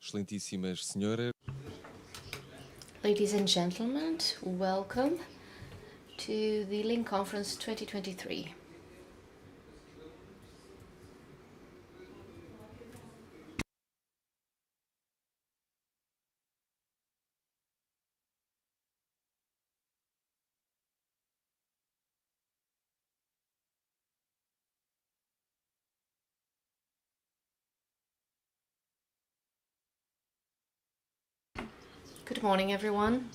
Excelentíssimas senhoras. Ladies and gentlemen, welcome to the Link Conference 2023. Good morning, everyone.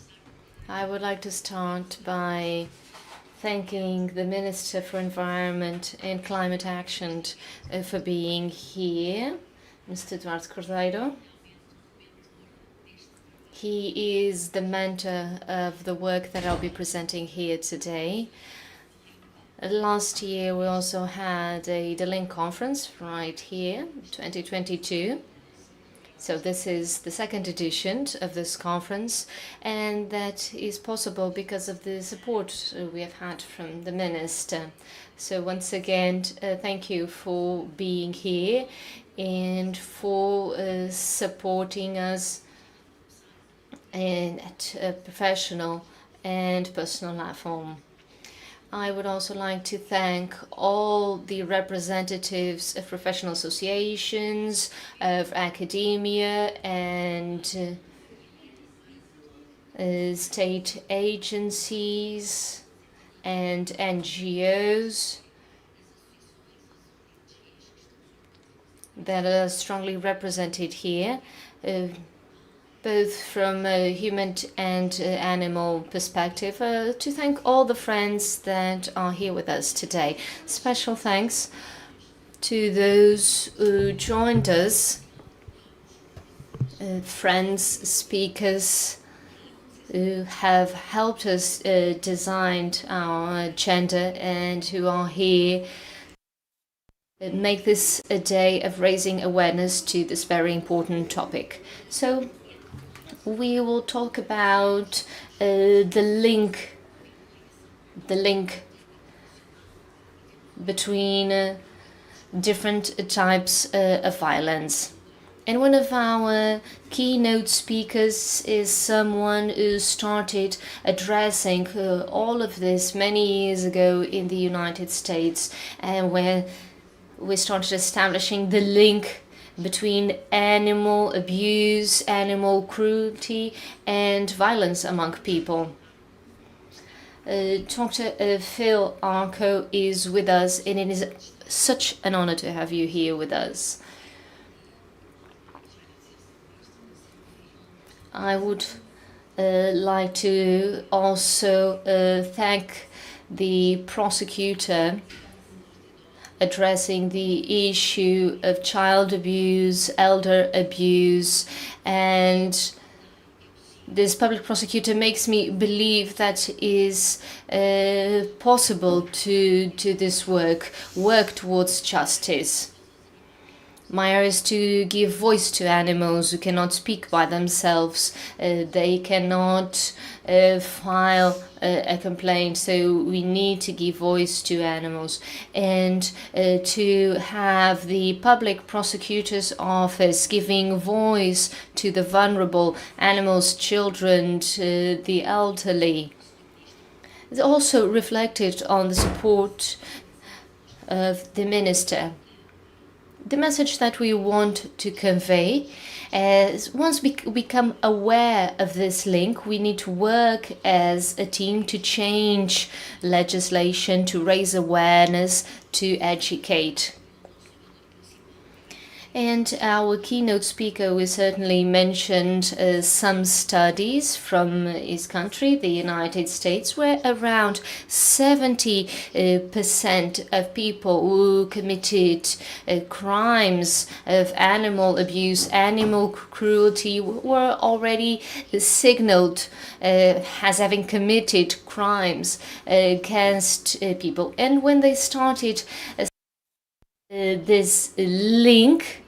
I would like to start by thanking the Minister for Environment and Climate Action for being here, Mr. Eduardo Cordeiro. He is the mentor of the work that I'll be presenting here today. Last year we also had the Link conference right here, 2022. So this is the second edition of this conference, and that is possible because of the support we have had from the Minister. So once again, thank you for being here and for supporting us at a professional and personal level. I would also like to thank all the representatives of professional associations, of academia, and state agencies and NGOs that are strongly represented here, both from a human and animal perspective, to thank all the friends that are here with us today. Special thanks to those who joined us, friends, speakers, who have helped us design our agenda and who are here make this a day of raising awareness to this very important topic. So we will talk about the link between different types of violence. And one of our keynote speakers is someone who started addressing all of this many years ago in the United States, and where we started establishing the link between animal abuse, animal cruelty, and violence among people. Dr. Phil Arco is with us, and it is such an honor to have you here with us. I would like to also thank the prosecutor addressing the issue of child abuse, elder abuse, and this public prosecutor makes me believe that it is possible to do this work towards justice. My area is to give voice to animals who cannot speak by themselves. They cannot file a complaint, so we need to give voice to animals, and to have the public prosecutor's office giving voice to the vulnerable animals, children, to the elderly. It's also reflected on the support of the minister. The message that we want to convey is, once we become aware of this link, we need to work as a team to change legislation, to raise awareness, to educate. And our keynote speaker will certainly mention some studies from his country, the United States, where around 70% of people who committed crimes of animal abuse, animal cruelty, were already signaled as having committed crimes against people. And when they started this link,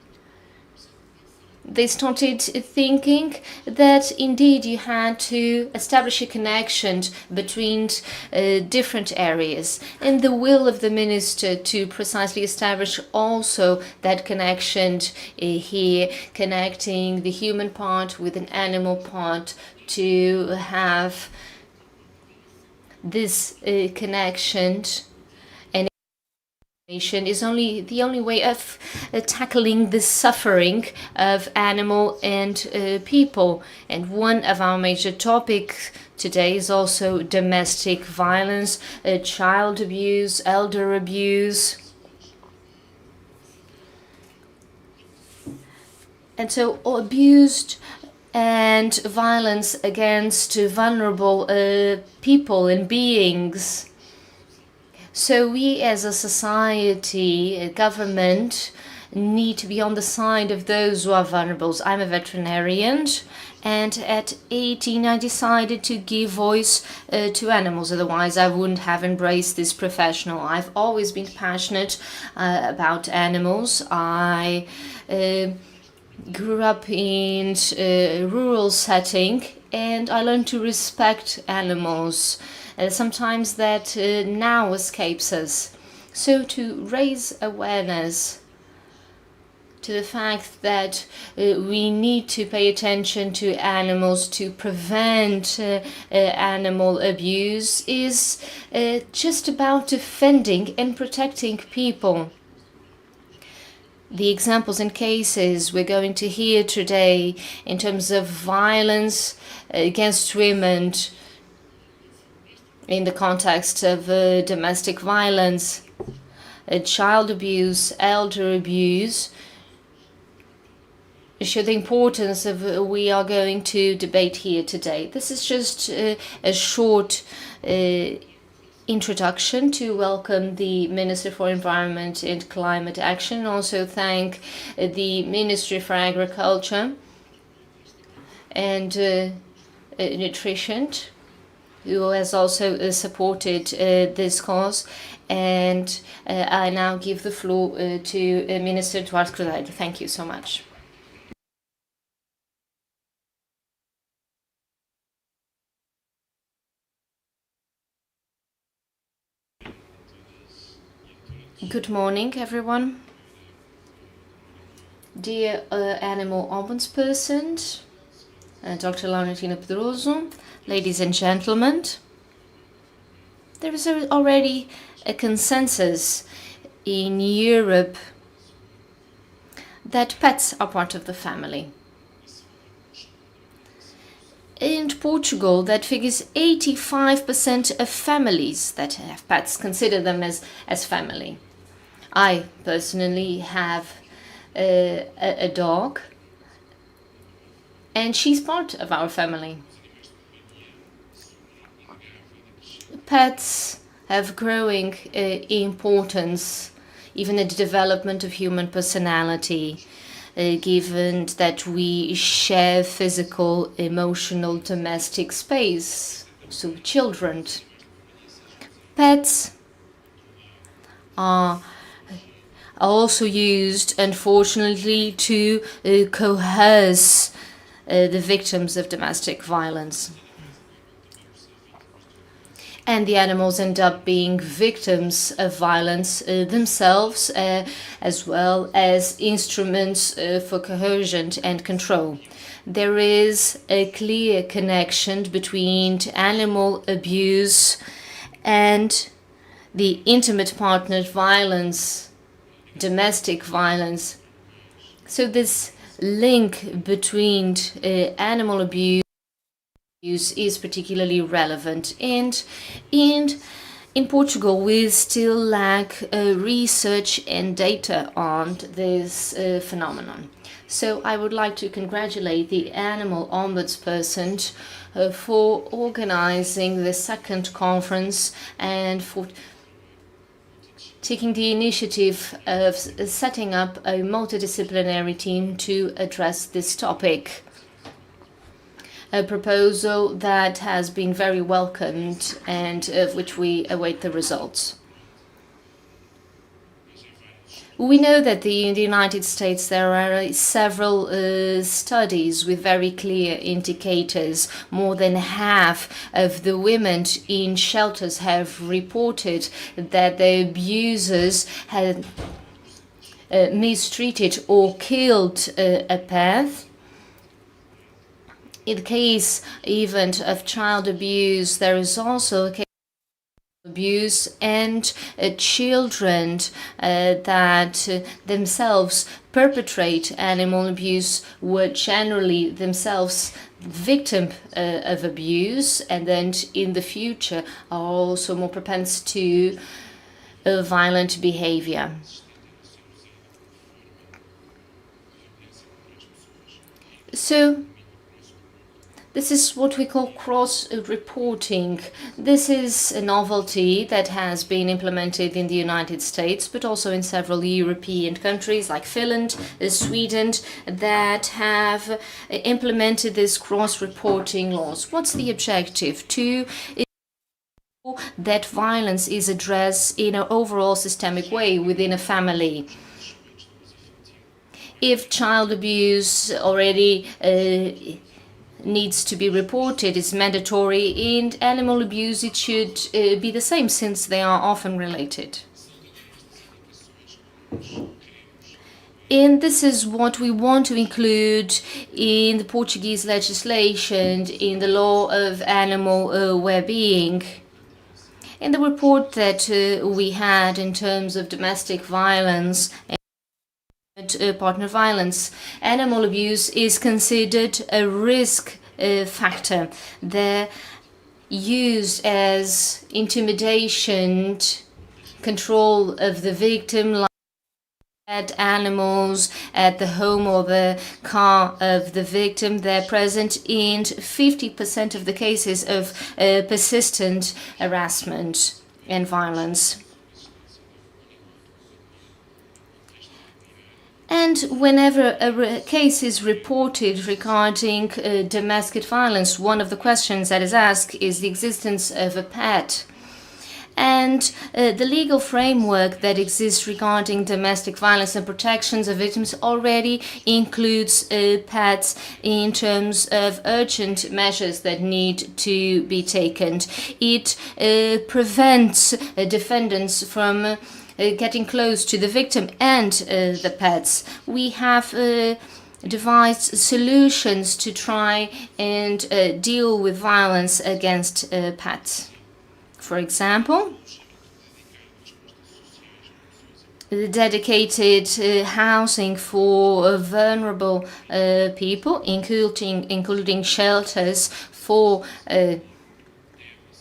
they started thinking that indeed you had to establish a connection between different areas, and the will of the minister to precisely establish also that connection here, connecting the human part with an animal part, to have this connection is only the only way of tackling the suffering of animal and people. And one of our major topics today is also domestic violence, child abuse, elder abuse. And so abused and violence against vulnerable people and beings. So we as a society, a government, need to be on the side of those who are vulnerable. I'm a veterinarian, and at 18 I decided to give voice to animals, otherwise I wouldn't have embraced this professional. I've always been passionate about animals. I grew up in a rural setting, and I learned to respect animals. Sometimes that now escapes us. So to raise awareness to the fact that we need to pay attention to animals to prevent animal abuse is just about defending and protecting people. The examples and cases we're going to hear today in terms of violence against women in the context of domestic violence, child abuse, elder abuse, show the importance of we are going to debate here today. This is just a short introduction to welcome the Minister for Environment and Climate Action. Also thank the Ministry for Agriculture and Nutrition, who has also supported this cause. And I now give the floor to Minister Eduardo Cordeiro. Thank you so much. Good morning, everyone. Dear Animal Ombudsperson, Dr. Laurentina Pedroso, ladies and gentlemen, there is already a consensus in Europe that pets are part of the family. In Portugal, that figures 85% of families that have pets consider them as family. I personally have a dog, and she's part of our family. Pets have growing importance, even in the development of human personality, given that we share physical, emotional, domestic space. So children. Pets are also used, unfortunately, to coerce the victims of domestic violence. And the animals end up being victims of violence themselves, as well as instruments for coercion and control. There is a clear connection between animal abuse and the intimate partner violence, domestic violence. So this link between animal abuse is particularly relevant, and in Portugal we still lack research and data on this phenomenon. So I would like to congratulate the Animal Ombudsperson for organizing the second conference and for taking the initiative of setting up a multidisciplinary team to address this topic. A proposal that has been very welcomed and of which we await the results. We know that in the United States there are several studies with very clear indicators. More than half of the women in shelters have reported that the abusers had mistreated or killed a pet. In the case even of child abuse, there is also a case abuse and children that themselves perpetrate animal abuse were generally themselves victim of abuse, and then in the future are also more propense to violent behavior. So this is what we call cross-reporting. This is a novelty that has been implemented in the United States, but also in several European countries like Finland, Sweden, that have implemented this cross-reporting laws. What's the objective? To ensure that violence is addressed in an overall systemic way within a family. If child abuse already needs to be reported, is mandatory. In animal abuse it should be the same, since they are often related. And this is what we want to include in the Portuguese legislation, in the law of animal well-being. In the report that we had in terms of domestic violence and partner violence, animal abuse is considered a risk factor. They're used as intimidation, control of the victim, like at animals at the home or the car of the victim. They're present in 50% of the cases of persistent harassment and violence. And whenever a case is reported regarding domestic violence, one of the questions that is asked is the existence of a pet. And the legal framework that exists regarding domestic violence and protections of victims already includes pets in terms of urgent measures that need to be taken. It prevents defendants from getting close to the victim and the pets. We have devised solutions to try and deal with violence against pets. For example, the dedicated housing for vulnerable people, including shelters for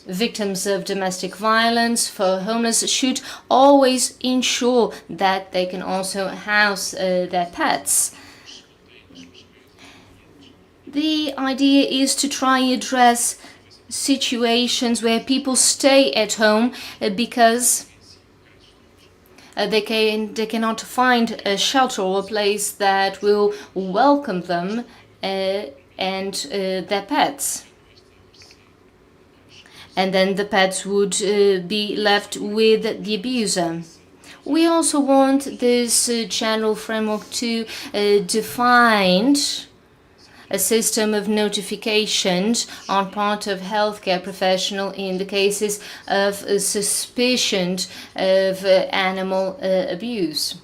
victims of domestic violence, for homeless, should always ensure that they can also house their pets. The idea is to try and address situations where people stay at home because they cannot find a shelter or a place that will welcome them and their pets. And then the pets would be left with the abuser. We also want this general framework to define a system of notifications on part of healthcare professional in the cases of suspicion of animal abuse.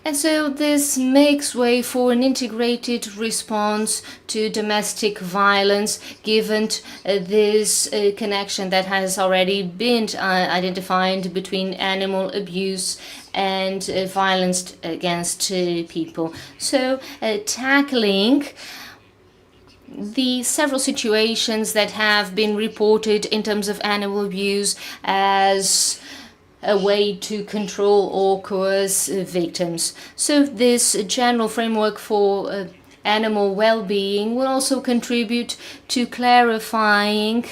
And so this makes way for an integrated response to domestic violence, given this connection that has already been identified between animal abuse and violence against people. So tackling the several situations that have been reported in terms of animal abuse as a way to control or coerce victims. So this general framework for animal well-being will also contribute to clarifying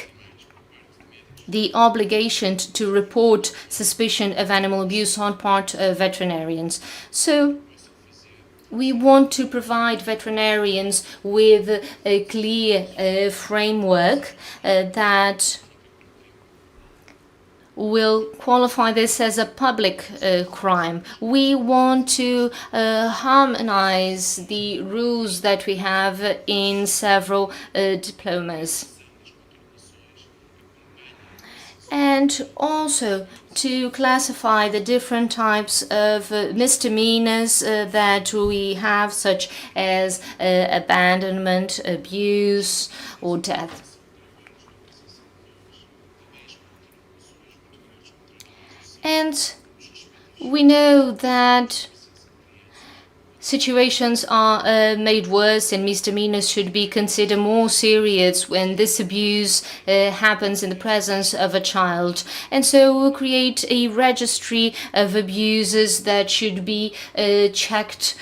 the obligation to report suspicion of animal abuse on part of veterinarians. So we want to provide veterinarians with a clear framework that will qualify this as a public crime. We want to harmonize the rules that we have in several diplomas. And also to classify the different types of misdemeanors that we have, such as abandonment, abuse, or death. And we know that situations are made worse and misdemeanors should be considered more serious when this abuse happens in the presence of a child. And so we'll create a registry of abusers that should be checked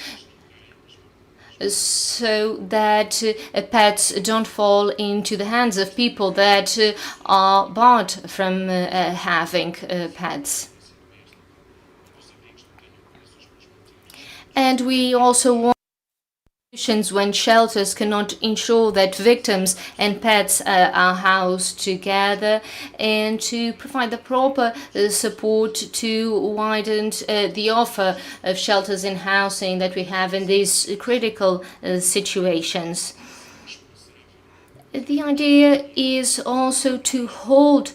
so that pets don't fall into the hands of people that are barred from having pets. And we also want solutions when shelters cannot ensure that victims and pets are housed together, and to provide the proper support to widen the offer of shelters and housing that we have in these critical situations. The idea is also to hold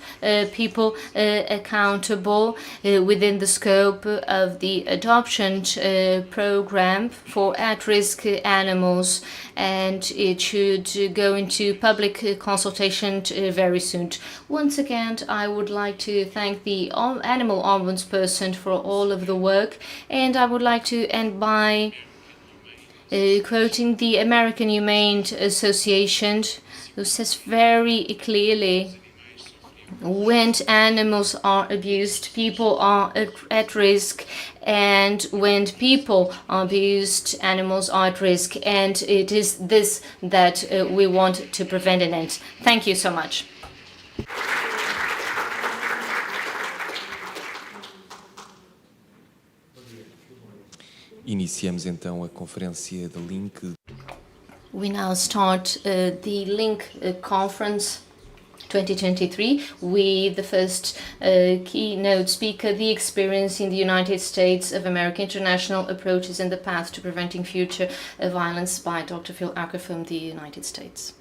people accountable within the scope of the adoption program for at-risk animals, and it should go into public consultation very soon. Once again, I would like to thank the Animal Ombudsperson for all of the work, and I would like to end by quoting the American Humane Association, who says very clearly, when animals are abused, people are at risk, and when people are abused, animals are at risk, and it is this that we want to prevent and end. Thank you so much. Iniciamos então a conferência de Link. We now start the Link Conference 2023 with the first keynote speaker, the experience in the United States of America, international approaches in the path to preventing future violence, by Dr. Phil Acker from the United States.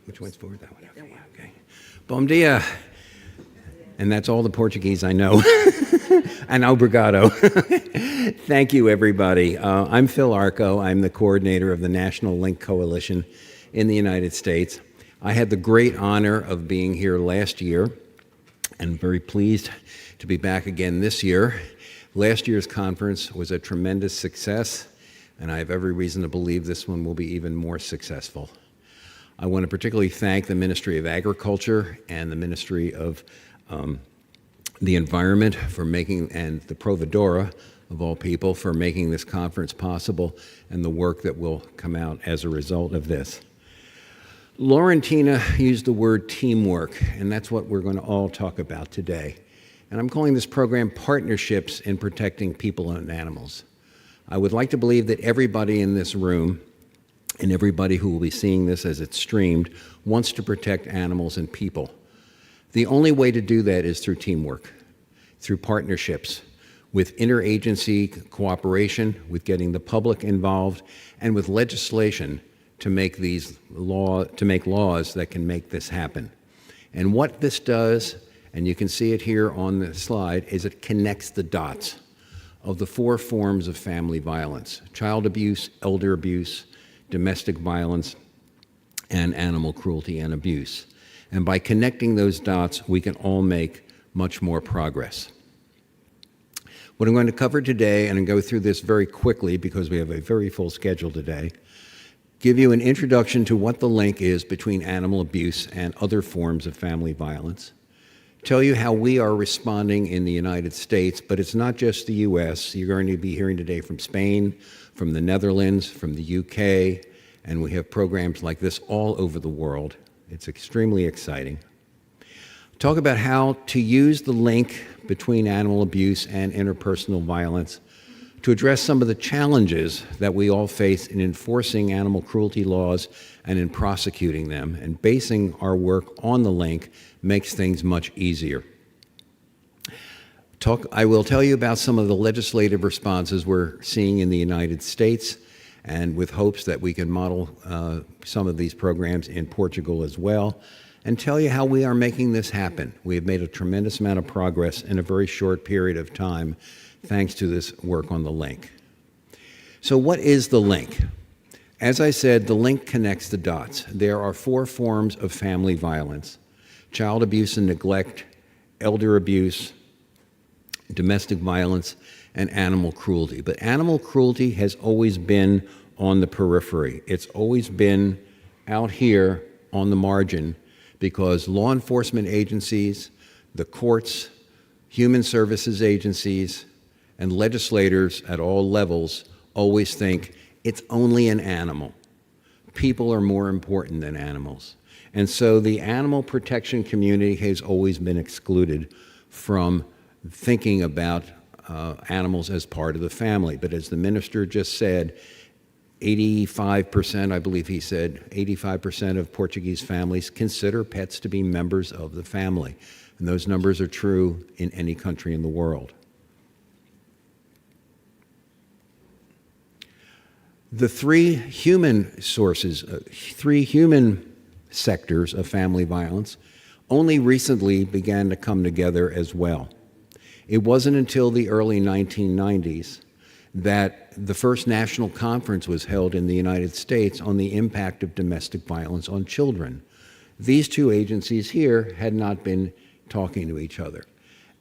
Which one's forward? That one. Okay. Okay. Bom dia. And that's all the Portuguese I know. And obrigado. Thank you, everybody. I'm Phil Arco. I'm the coordinator of the National Link Coalition in the United States. I had the great honor of being here last year, and very pleased to be back again this year. Last year's conference was a tremendous success, and I have every reason to believe this one will be even more successful. I want to particularly thank the Ministry of Agriculture and the Ministry of the Environment for making, and the Provedora, of all people, for making this conference possible, and the work that will come out as a result of this. Laurentina used the word teamwork, and that's what we're going to all talk about today. And I'm calling this program Partnerships in Protecting People and Animals. I would like to believe that everybody in this room and everybody who will be seeing this as it's streamed wants to protect animals and people. The only way to do that is through teamwork, through partnerships, with interagency cooperation, with getting the public involved, and with legislation to make laws that can make this happen. And what this does, and you can see it here on the slide, is it connects the dots of the 4 forms of family violence: child abuse, elder abuse, domestic violence, and animal cruelty and abuse. And by connecting those dots, we can all make much more progress. What I'm going to cover today, and I'll go through this very quickly because we have a very full schedule today, give you an introduction to what the link is between animal abuse and other forms of family violence, tell you how we are responding in the United States, but it's not just the US. You're going to be hearing today from Spain, from the Netherlands, from the UK, And we have programs like this all over the world. It's extremely exciting. Talk about how to use the link between animal abuse and interpersonal violence to address some of the challenges that we all face in enforcing animal cruelty laws and in prosecuting them. And basing our work on the link makes things much easier. I will tell you about some of the legislative responses we're seeing in the United States, and with hopes that we can model some of these programs in Portugal as well, and tell you how we are making this happen. We have made a tremendous amount of progress in a very short period of time, thanks to this work on the link. So what is the link? As I said, the link connects the dots. There are 4 forms of family violence: child abuse and neglect, elder abuse, domestic violence, and animal cruelty. But animal cruelty has always been on the periphery. It's always been out here on the margin because law enforcement agencies, the courts, human services agencies, and legislators at all levels always think it's only an animal. People are more important than animals. And so the animal protection community has always been excluded from thinking about animals as part of the family. But as the minister just said, 85%, I believe he said, 85% of Portuguese families consider pets to be members of the family. And those numbers are true in any country in the world. The 3 human sources, 3 human sectors of family violence only recently began to come together as well. It wasn't until the early 1990s that the first national conference was held in the United States on the impact of domestic violence on children. These 2 agencies here had not been talking to each other.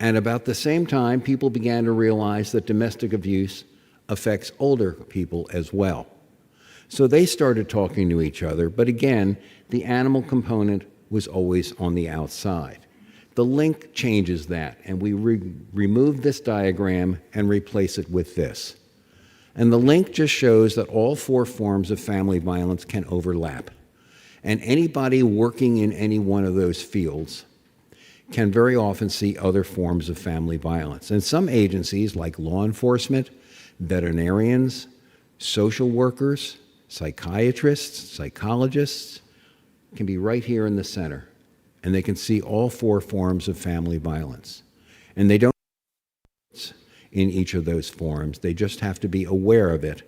And about the same time, people began to realize that domestic abuse affects older people as well. So they started talking to each other, but again, the animal component was always on the outside. The link changes that, and we remove this diagram and replace it with this. And the link just shows that all 4 forms of family violence can overlap. And anybody working in any one of those fields can very often see other forms of family violence. And some agencies, like law enforcement, veterinarians, social workers, psychiatrists, psychologists, can be right here in the center. And they can see all 4 forms of family violence. And they don't in each of those forms. They just have to be aware of it.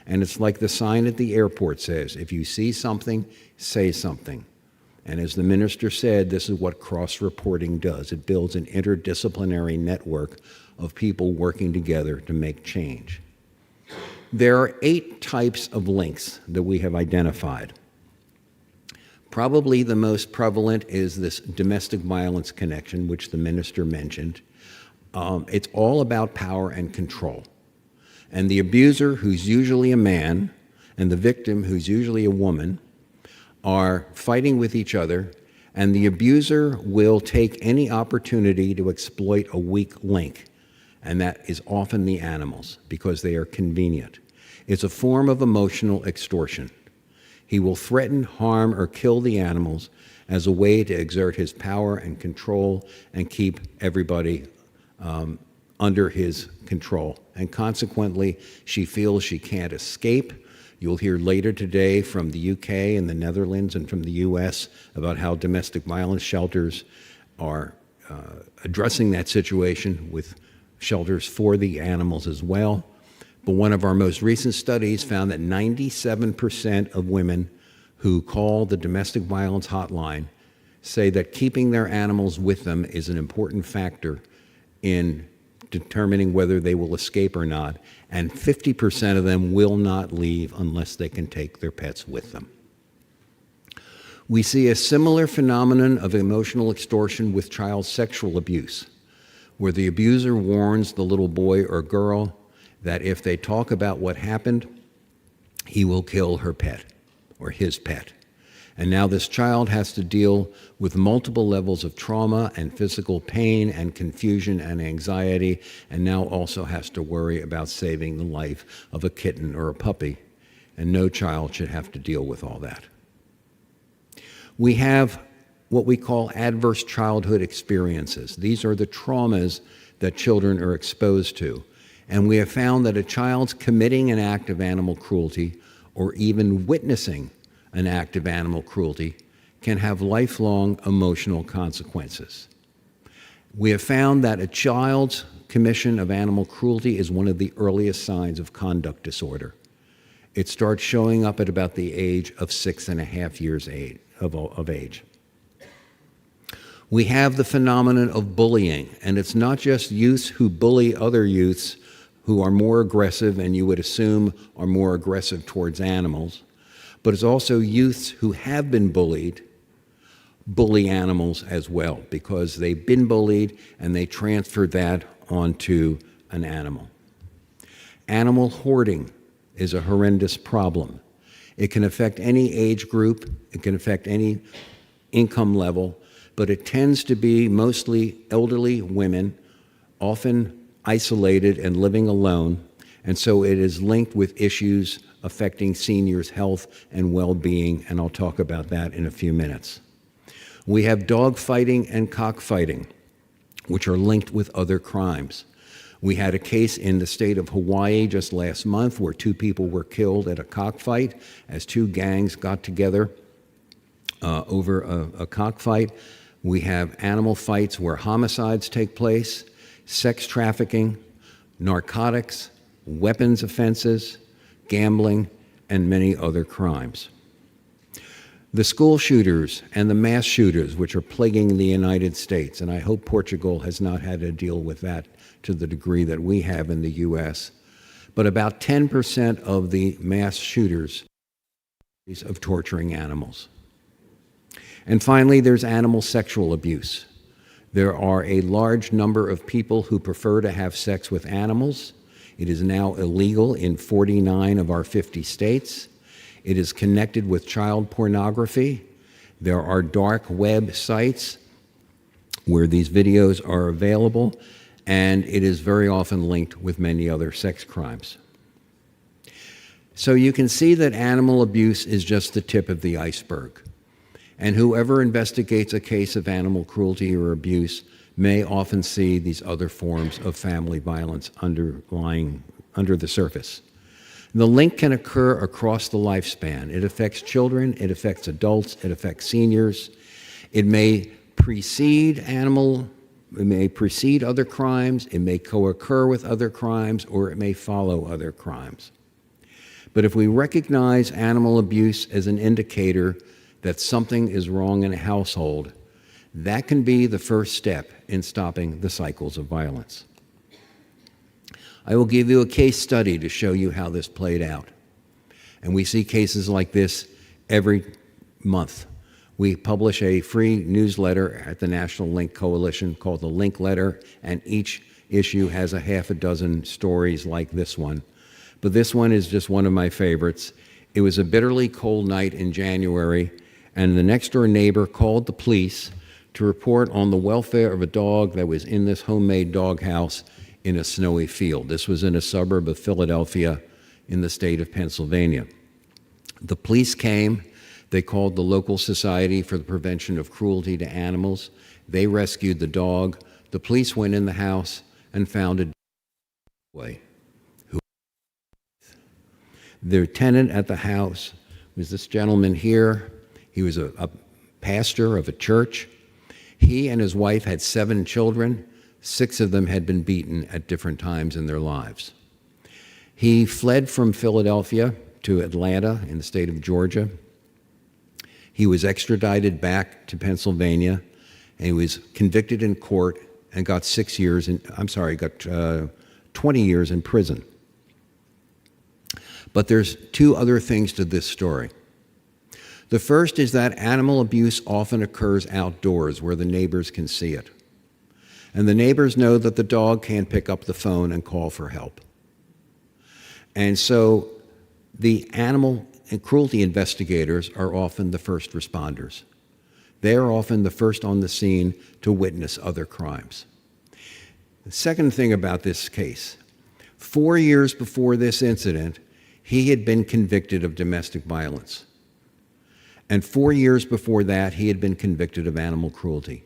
And it's like the sign at the airport says, if you see something, say something. And as the minister said, this is what cross-reporting does. It builds an interdisciplinary network of people working together to make change. There are 8 types of links that we have identified. Probably the most prevalent is this domestic violence connection, which the minister mentioned. It's all about power and control. And the abuser, who's usually a man, and the victim, who's usually a woman, are fighting with each other, and the abuser will take any opportunity to exploit a weak link, and that is often the animals, because they are convenient. It's a form of emotional extortion. He will threaten, harm, or kill the animals as a way to exert his power and control and keep everybody under his control. And consequently, she feels she can't escape. You'll hear later today from the UK and the Netherlands and from the US about how domestic violence shelters are addressing that situation with shelters for the animals as well. But one of our most recent studies found that 97% of women who call the domestic violence hotline say that keeping their animals with them is an important factor in determining whether they will escape or not, and 50% of them will not leave unless they can take their pets with them. We see a similar phenomenon of emotional extortion with child sexual abuse, where the abuser warns the little boy or girl that if they talk about what happened, he will kill her pet or his pet. And now this child has to deal with multiple levels of trauma and physical pain and confusion and anxiety, and now also has to worry about saving the life of a kitten or a puppy. and no child should have to deal with all that. We have what we call adverse childhood experiences. These are the traumas that children are exposed to. And we have found that a child's committing an act of animal cruelty or even witnessing an act of animal cruelty can have lifelong emotional consequences. We have found that a child's commission of animal cruelty is one of the earliest signs of conduct disorder. It starts showing up at about the age of 6.5 years of age. We have the phenomenon of bullying, and it's not just youths who bully other youths who are more aggressive and you would assume are more aggressive towards animals, but it's also youths who have been bullied bully animals as well because they've been bullied and they transfer that onto an animal. Animal hoarding is a horrendous problem. It can affect any age group, it can affect any income level, but it tends to be mostly elderly women, often isolated and living alone, and so it is linked with issues affecting seniors' health and well-being, and I'll talk about that in a few minutes. We have dog fighting and cockfighting, which are linked with other crimes. We had a case in the state of Hawaii just last month where 2 people were killed at a cockfight as 2 gangs got together over a cockfight. We have animal fights where homicides take place, sex trafficking, narcotics, weapons offenses, gambling, and many other crimes. The school shooters and the mass shooters, which are plaguing the United States, and I hope Portugal has not had to deal with that to the degree that we have in the U.S., but about 10% of the mass shooters of torturing animals. And finally, there's animal sexual abuse. There are a large number of people who prefer to have sex with animals. It is now illegal in 49 of our 50 states. It is connected with child pornography. There are dark web sites where these videos are available, and it is very often linked with many other sex crimes. So you can see that animal abuse is just the tip of the iceberg. And whoever investigates a case of animal cruelty or abuse may often see these other forms of family violence underlying under the surface. The link can occur across the lifespan. It affects children, it affects adults, it affects seniors. It may precede other crimes, it may co-occur with other crimes, or it may follow other crimes. But if we recognize animal abuse as an indicator that something is wrong in a household, that can be the first step in stopping the cycles of violence. I will give you a case study to show you how this played out. And we see cases like this every month. We publish a free newsletter at the National Link Coalition called the Link Letter, and each issue has a half a dozen stories like this one. But this one is just one of my favorites. It was a bitterly cold night in January, and the next-door neighbor called the police to report on the welfare of a dog that was in this homemade doghouse in a snowy field. This was in a suburb of Philadelphia in the state of Pennsylvania. The police came. They called the local Society for the Prevention of Cruelty to Animals. They rescued the dog. The police went in the house and found a boy. The tenant at the house was this gentleman here. He was a pastor of a church. He and his wife had 7 children. 6 of them had been beaten at different times in their lives. He fled from Philadelphia to Atlanta in the state of Georgia. He was extradited back to Pennsylvania, and he was convicted in court and got 20 years in prison. But there's 2 other things to this story. The first is that animal abuse often occurs outdoors where the neighbors can see it. And the neighbors know that the dog can't pick up the phone and call for help. And so the animal and cruelty investigators are often the first responders. They are often the first on the scene to witness other crimes. The second thing about this case, 4 years before this incident, he had been convicted of domestic violence. And 4 years before that, he had been convicted of animal cruelty.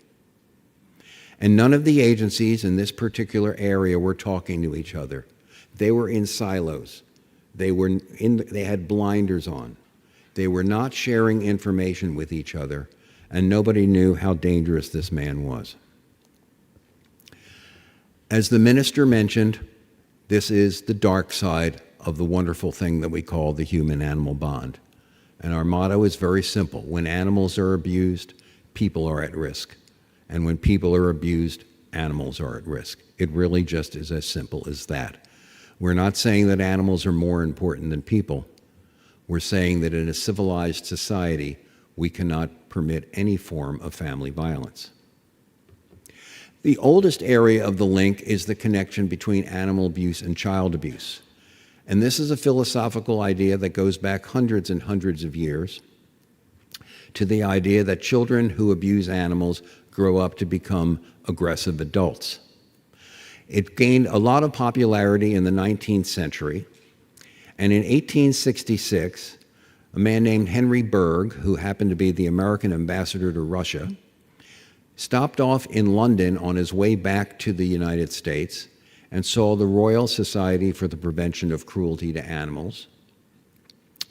And none of the agencies in this particular area were talking to each other. They were in silos. They had blinders on. They were not sharing information with each other, and nobody knew how dangerous this man was. As the minister mentioned, this is the dark side of the wonderful thing that we call the human-animal bond. And our motto is very simple. When animals are abused, people are at risk. And when people are abused, animals are at risk. It really just is as simple as that. We're not saying that animals are more important than people. We're saying that in a civilized society, we cannot permit any form of family violence. The oldest area of the link is the connection between animal abuse and child abuse. And this is a philosophical idea that goes back hundreds and hundreds of years to the idea that children who abuse animals grow up to become aggressive adults. It gained a lot of popularity in the 19th century, and in 1866, a man named Henry Bergh, who happened to be the American ambassador to Russia, stopped off in London on his way back to the United States and saw the Royal Society for the Prevention of Cruelty to Animals,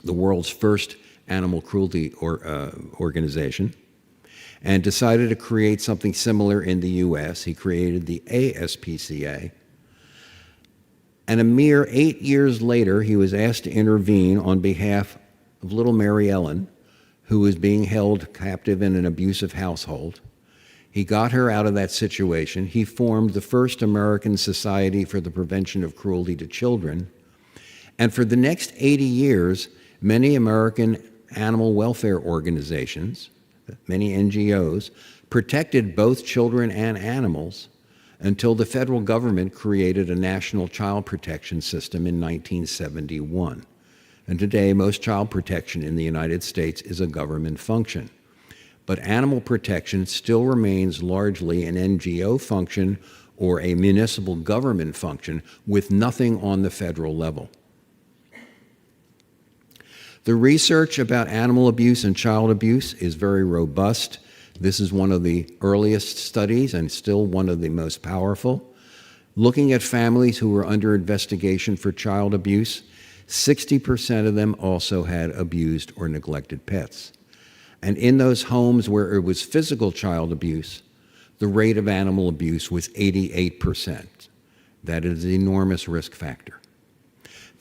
the world's first animal cruelty organization, and decided to create something similar in the US. He created the ASPCA. And a mere 8 years later, he was asked to intervene on behalf of little Mary Ellen, who was being held captive in an abusive household. He got her out of that situation. He formed the first American Society for the Prevention of Cruelty to Children. And for the next 80 years, many American animal welfare organizations, many NGOs, protected both children and animals until the federal government created a national child protection system in 1971. And today, most child protection in the United States is a government function. But animal protection still remains largely an NGO function or a municipal government function with nothing on the federal level. The research about animal abuse and child abuse is very robust. This is one of the earliest studies and still one of the most powerful. Looking at families who were under investigation for child abuse, 60% of them also had abused or neglected pets. And in those homes where it was physical child abuse, the rate of animal abuse was 88%. That is an enormous risk factor.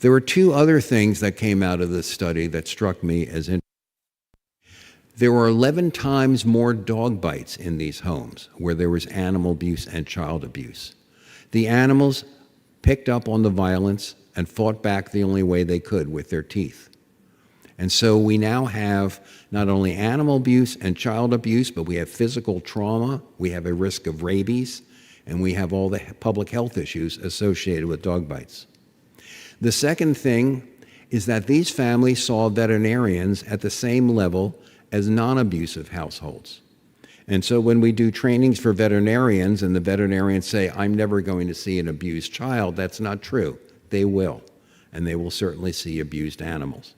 There were two other things that came out of this study that struck me as interesting. There were 11 times more dog bites in these homes where there was animal abuse and child abuse. The animals picked up on the violence and fought back the only way they could, with their teeth. And so we now have not only animal abuse and child abuse, but we have physical trauma, we have a risk of rabies, and we have all the public health issues associated with dog bites. The second thing is that these families saw veterinarians at the same level as non-abusive households. And so when we do trainings for veterinarians and the veterinarians say, I'm never going to see an abused child, that's not true. They will, and they will certainly see abused animals.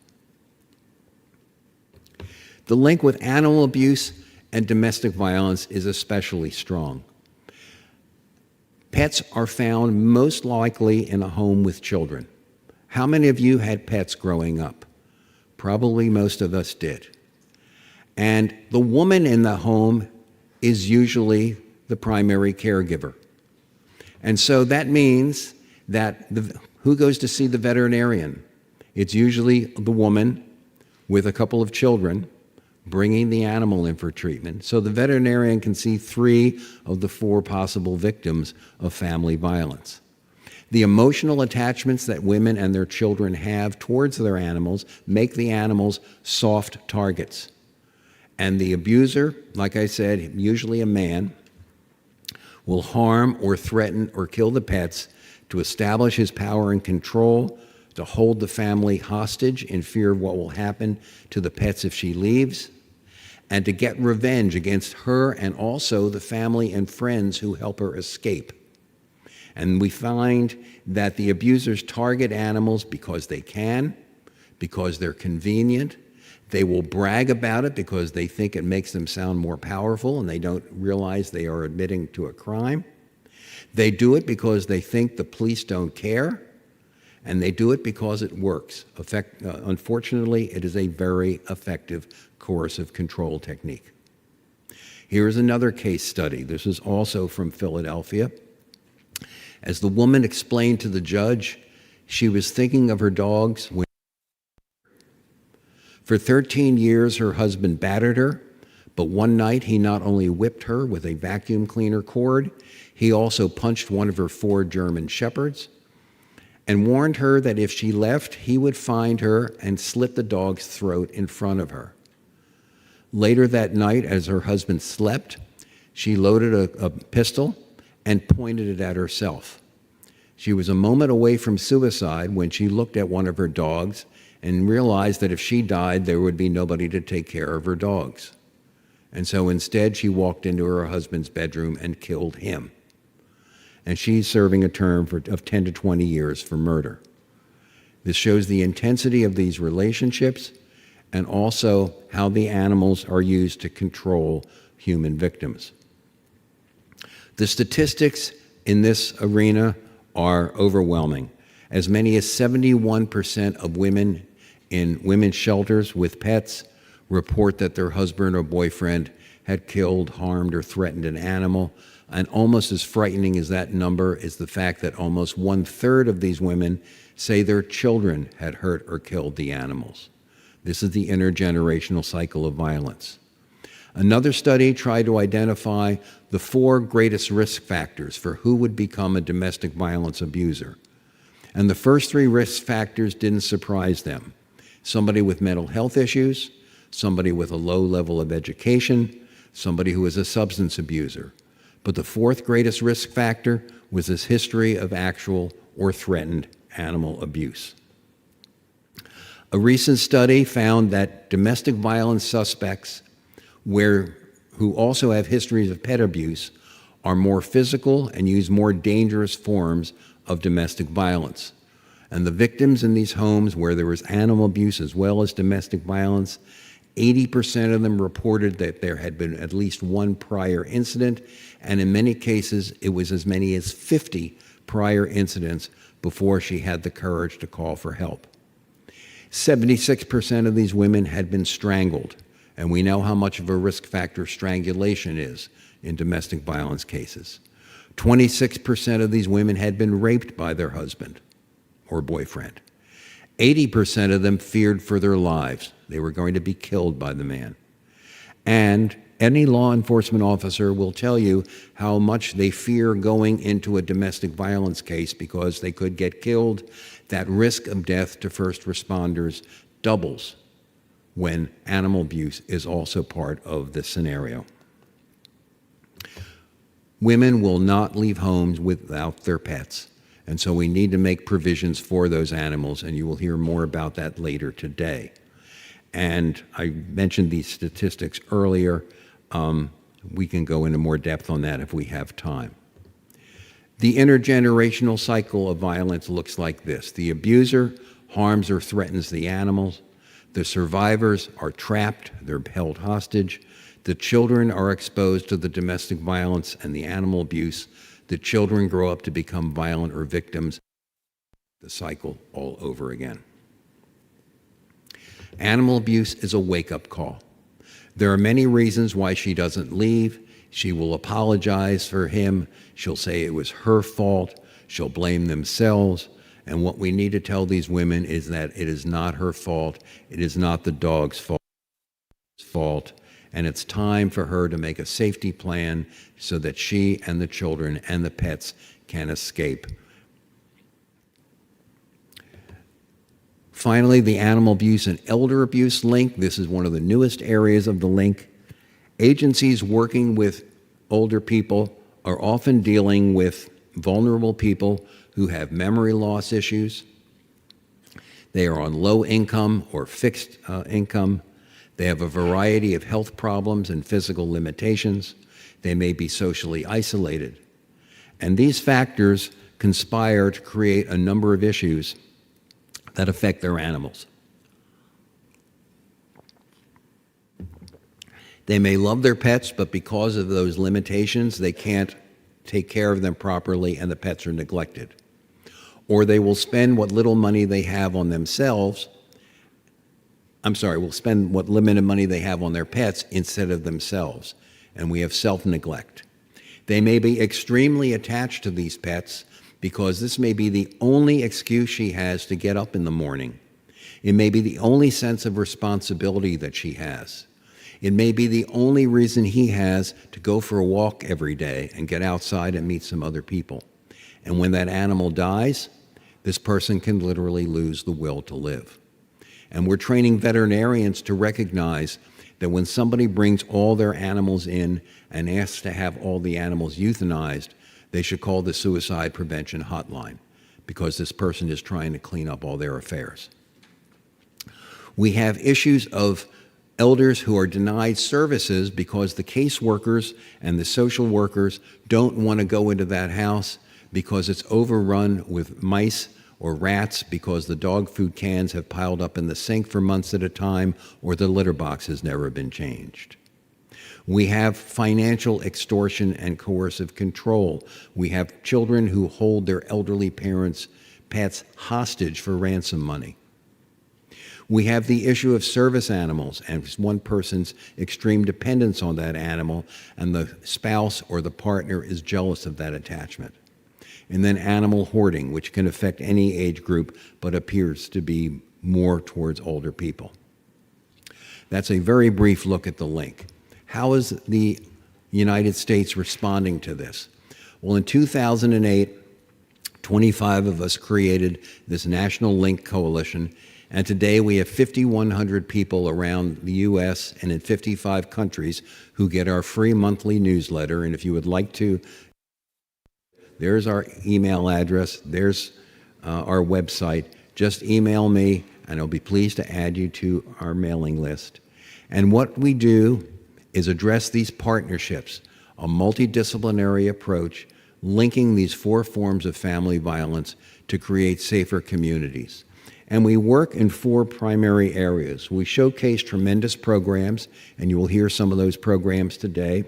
The link with animal abuse and domestic violence is especially strong. Pets are found most likely in a home with children. How many of you had pets growing up? Probably most of us did. And the woman in the home is usually the primary caregiver. And so that means that who goes to see the veterinarian? It's usually the woman with a couple of children bringing the animal in for treatment. So the veterinarian can see 3 of the 4 possible victims of family violence. The emotional attachments that women and their children have towards their animals make the animals soft targets. And the abuser, like I said, usually a man, will harm or threaten or kill the pets to establish his power and control, to hold the family hostage in fear of what will happen to the pets if she leaves, and to get revenge against her and also the family and friends who help her escape. And we find that the abusers target animals because they can, because they're convenient. They will brag about it because they think it makes them sound more powerful and they don't realize they are admitting to a crime. They do it because they think the police don't care, and they do it because it works. Unfortunately, it is a very effective coercive control technique. Here is another case study. This is also from Philadelphia. As the woman explained to the judge, she was thinking of her dogs. For 13 years, her husband battered her, but one night he not only whipped her with a vacuum cleaner cord, he also punched one of her 4 German shepherds and warned her that if she left, he would find her and slit the dog's throat in front of her. Later that night, as her husband slept, she loaded a pistol and pointed it at herself. She was a moment away from suicide when she looked at one of her dogs and realized that if she died, there would be nobody to take care of her dogs. And so instead, she walked into her husband's bedroom and killed him. And she's serving a term of 10 to 20 years for murder. This shows the intensity of these relationships and also how the animals are used to control human victims. The statistics in this arena are overwhelming. As many as 71% of women in women's shelters with pets report that their husband or boyfriend had killed, harmed, or threatened an animal. And almost as frightening as that number is the fact that almost 1/3 of these women say their children had hurt or killed the animals. This is the intergenerational cycle of violence. Another study tried to identify the 4 greatest risk factors for who would become a domestic violence abuser. And the first 3 risk factors didn't surprise them. Somebody with mental health issues, somebody with a low level of education, somebody who is a substance abuser. But the 4th greatest risk factor was this history of actual or threatened animal abuse. A recent study found that domestic violence suspects who also have histories of pet abuse are more physical and use more dangerous forms of domestic violence. And the victims in these homes where there was animal abuse as well as domestic violence, 80% of them reported that there had been at least 1 prior incident, and in many cases, it was as many as 50 prior incidents before she had the courage to call for help. 76% of these women had been strangled, and we know how much of a risk factor strangulation is in domestic violence cases. 26% of these women had been raped by their husband or boyfriend. 80% of them feared for their lives. They were going to be killed by the man. And any law enforcement officer will tell you how much they fear going into a domestic violence case because they could get killed. That risk of death to first responders doubles when animal abuse is also part of the scenario. Women will not leave homes without their pets, and so we need to make provisions for those animals, and you will hear more about that later today. And I mentioned these statistics earlier. We can go into more depth on that if we have time. The intergenerational cycle of violence looks like this. The abuser harms or threatens the animals. The survivors are trapped, they're held hostage. The children are exposed to the domestic violence and the animal abuse. The children grow up to become violent or victims. The cycle all over again. Animal abuse is a wake-up call. There are many reasons why she doesn't leave. She will apologize for him. She'll say it was her fault. She'll blame themselves. And what we need to tell these women is that it is not her fault. It is not the dog's fault. And it's time for her to make a safety plan so that she and the children and the pets can escape. Finally, the animal abuse and elder abuse link. This is one of the newest areas of the link. Agencies working with older people are often dealing with vulnerable people who have memory loss issues. They are on low income or fixed income. They have a variety of health problems and physical limitations. They may be socially isolated. And these factors conspire to create a number of issues that affect their animals. They may love their pets, but because of those limitations, they can't take care of them properly and the pets are neglected. Or they will spend what little money they have on themselves, will spend what limited money they have on their pets instead of themselves. And we have self-neglect. They may be extremely attached to these pets because this may be the only excuse she has to get up in the morning. It may be the only sense of responsibility that she has. It may be the only reason he has to go for a walk every day and get outside and meet some other people. And when that animal dies, this person can literally lose the will to live. And we're training veterinarians to recognize that when somebody brings all their animals in and asks to have all the animals euthanized, they should call the suicide prevention hotline because this person is trying to clean up all their affairs. We have issues of elders who are denied services because the caseworkers and the social workers don't want to go into that house because it's overrun with mice or rats because the dog food cans have piled up in the sink for months at a time or the litter box has never been changed. We have financial extortion and coercive control. We have children who hold their elderly parents' pets hostage for ransom money. We have the issue of service animals and one person's extreme dependence on that animal and the spouse or the partner is jealous of that attachment. And then animal hoarding, which can affect any age group but appears to be more towards older people. That's a very brief look at the link. How is the United States responding to this? Well, in 2008, 25 of us created this National Link Coalition, and today we have 5,100 people around the U.S. and in 55 countries who get our free monthly newsletter. And if you would like to, there's our email address, there's our website. Just email me, and I'll be pleased to add you to our mailing list. And what we do is address these partnerships, a multidisciplinary approach, linking these 4 forms of family violence to create safer communities. And we work in 4 primary areas. We showcase tremendous programs, and you will hear some of those programs today.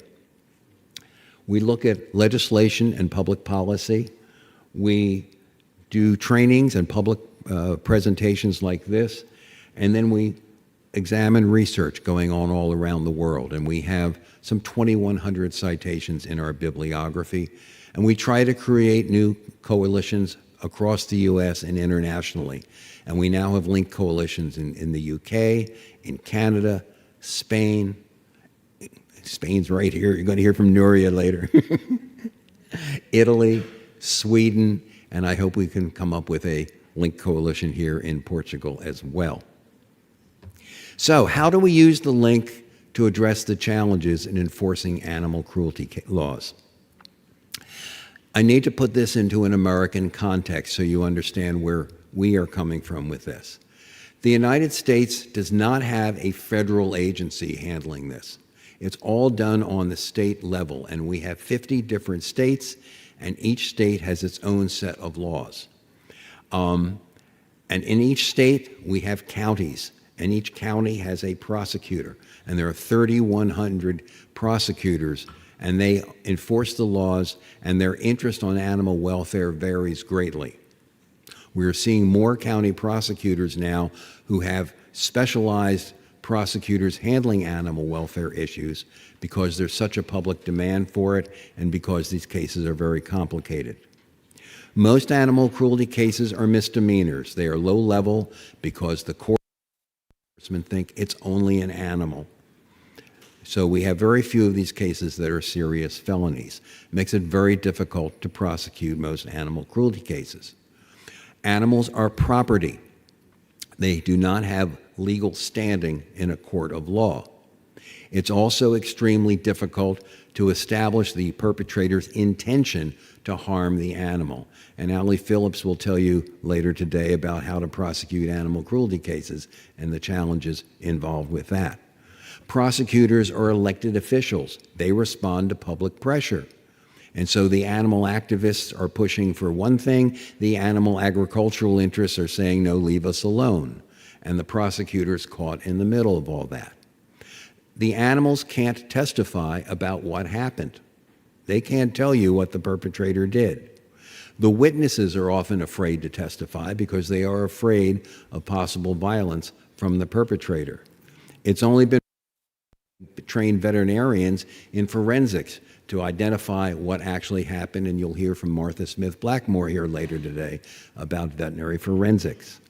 We look at legislation and public policy. We do trainings and public presentations like this, and then we examine research going on all around the world, and we have some 2,100 citations in our bibliography, and we try to create new coalitions across the U.S. and internationally. And we now have linked coalitions in the UK, in Canada, Spain. Spain's right here. You're going to hear from Nuria later. Italy, Sweden, and I hope we can come up with a linked coalition here in Portugal as well. So how do we use the link to address the challenges in enforcing animal cruelty laws? I need to put this into an American context so you understand where we are coming from with this. The United States does not have a federal agency handling this. It's all done on the state level, and we have 50 different states, and each state has its own set of laws. And in each state, we have counties, and each county has a prosecutor, and there are 3,100 prosecutors, and they enforce the laws, and their interest on animal welfare varies greatly. We're seeing more county prosecutors now who have specialized prosecutors handling animal welfare issues because there's such a public demand for it and because these cases are very complicated. Most animal cruelty cases are misdemeanors. They are low level because the court enforcement think it's only an animal. So we have very few of these cases that are serious felonies. It makes it very difficult to prosecute most animal cruelty cases. Animals are property. They do not have legal standing in a court of law. It's also extremely difficult to establish the perpetrator's intention to harm the animal. And Allie Phillips will tell you later today about how to prosecute animal cruelty cases and the challenges involved with that. Prosecutors are elected officials. They respond to public pressure. And so the animal activists are pushing for one thing, the animal agricultural interests are saying, no, leave us alone. And the prosecutor's caught in the middle of all that. The animals can't testify about what happened. They can't tell you what the perpetrator did. The witnesses are often afraid to testify because they are afraid of possible violence from the perpetrator. It's only been trained veterinarians in forensics to identify what actually happened, and you'll hear from Martha Smith Blackmore here later today about veterinary forensics.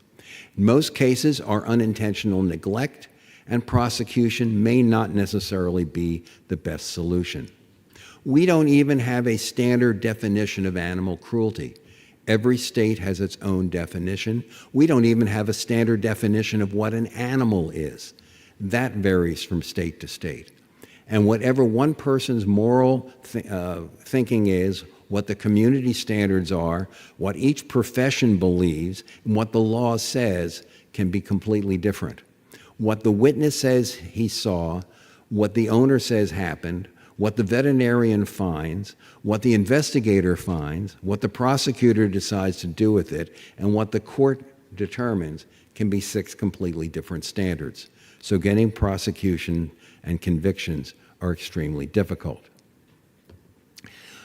Most cases are unintentional neglect, and prosecution may not necessarily be the best solution. We don't even have a standard definition of animal cruelty. Every state has its own definition. We don't even have a standard definition of what an animal is. That varies from state to state. And whatever one person's moral thinking is, what the community standards are, what each profession believes, and what the law says can be completely different. What the witness says he saw, what the owner says happened, what the veterinarian finds, what the investigator finds, what the prosecutor decides to do with it, and what the court determines can be 6 completely different standards. So getting prosecution and convictions are extremely difficult.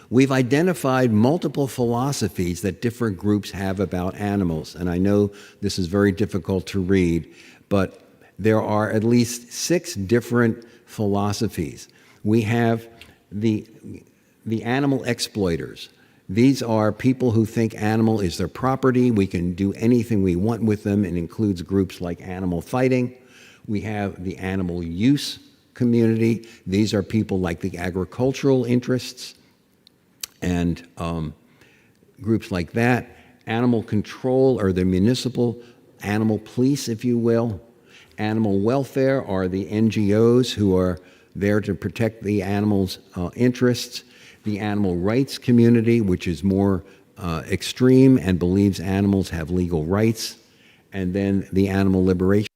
We've identified multiple philosophies that different groups have about animals, and I know this is very difficult to read, but there are at least 6 different philosophies. We have the animal exploiters. These are people who think animal is their property. We can do anything we want with them. It includes groups like animal fighting. We have the animal use community. These are people like the agricultural interests and groups like that. Animal control are the municipal animal police, if you will. Animal welfare are the NGOs who are there to protect the animals' interests. The animal rights community, which is more extreme and believes animals have legal rights. And then the animal liberation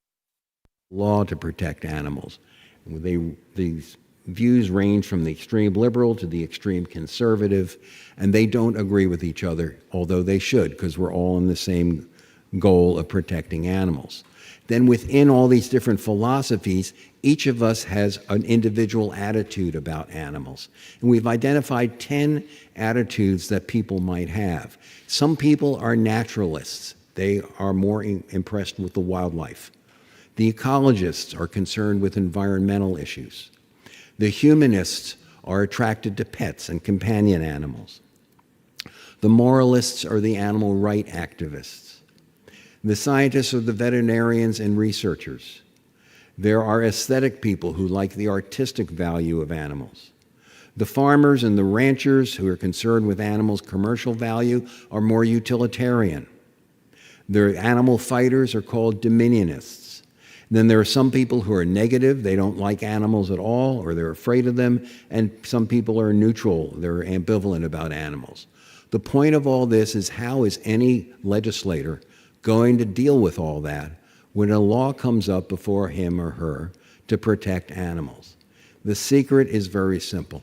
law to protect animals. These views range from the extreme liberal to the extreme conservative, and they don't agree with each other, although they should, because we're all in the same goal of protecting animals. Then within all these different philosophies, each of us has an individual attitude about animals. And we've identified 10 attitudes that people might have. Some people are naturalists. They are more impressed with the wildlife. The ecologists are concerned with environmental issues. The humanists are attracted to pets and companion animals. The moralists are the animal rights activists. The scientists are the veterinarians and researchers. There are aesthetic people who like the artistic value of animals. The farmers and the ranchers who are concerned with animals' commercial value are more utilitarian. The animal fighters are called dominionists. Then there are some people who are negative. They don't like animals at all, or they're afraid of them. And some people are neutral. They're ambivalent about animals. The point of all this is, how is any legislator going to deal with all that when a law comes up before him or her to protect animals? The secret is very simple.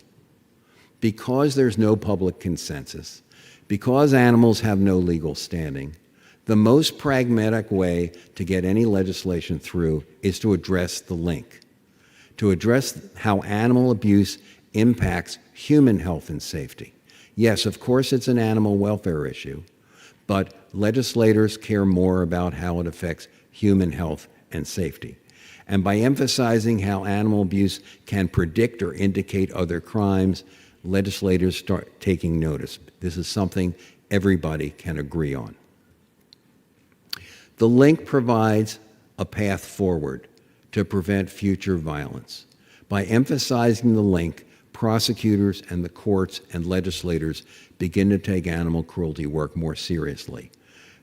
Because there's no public consensus, because animals have no legal standing, the most pragmatic way to get any legislation through is to address the link, to address how animal abuse impacts human health and safety. Yes, of course, it's an animal welfare issue, but legislators care more about how it affects human health and safety. And by emphasizing how animal abuse can predict or indicate other crimes, legislators start taking notice. This is something everybody can agree on. The link provides a path forward to prevent future violence. By emphasizing the link, prosecutors and the courts and legislators begin to take animal cruelty work more seriously.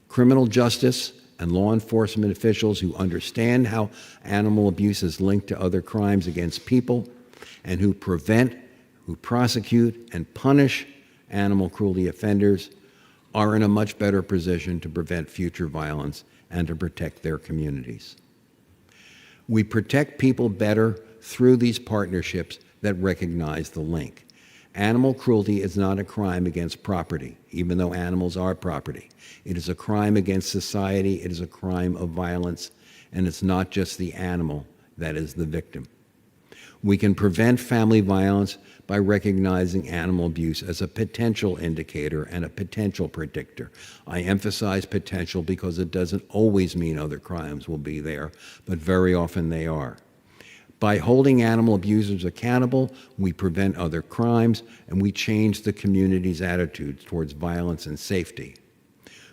Criminal justice and law enforcement officials who understand how animal abuse is linked to other crimes against people and who prevent, who prosecute, and punish animal cruelty offenders are in a much better position to prevent future violence and to protect their communities. We protect people better through these partnerships that recognize the link. Animal cruelty is not a crime against property, even though animals are property. It is a crime against society, it is a crime of violence, and it's not just the animal that is the victim. We can prevent family violence by recognizing animal abuse as a potential indicator and a potential predictor. I emphasize potential because it doesn't always mean other crimes will be there, but very often they are. By holding animal abusers accountable, we prevent other crimes and we change the community's attitudes towards violence and safety.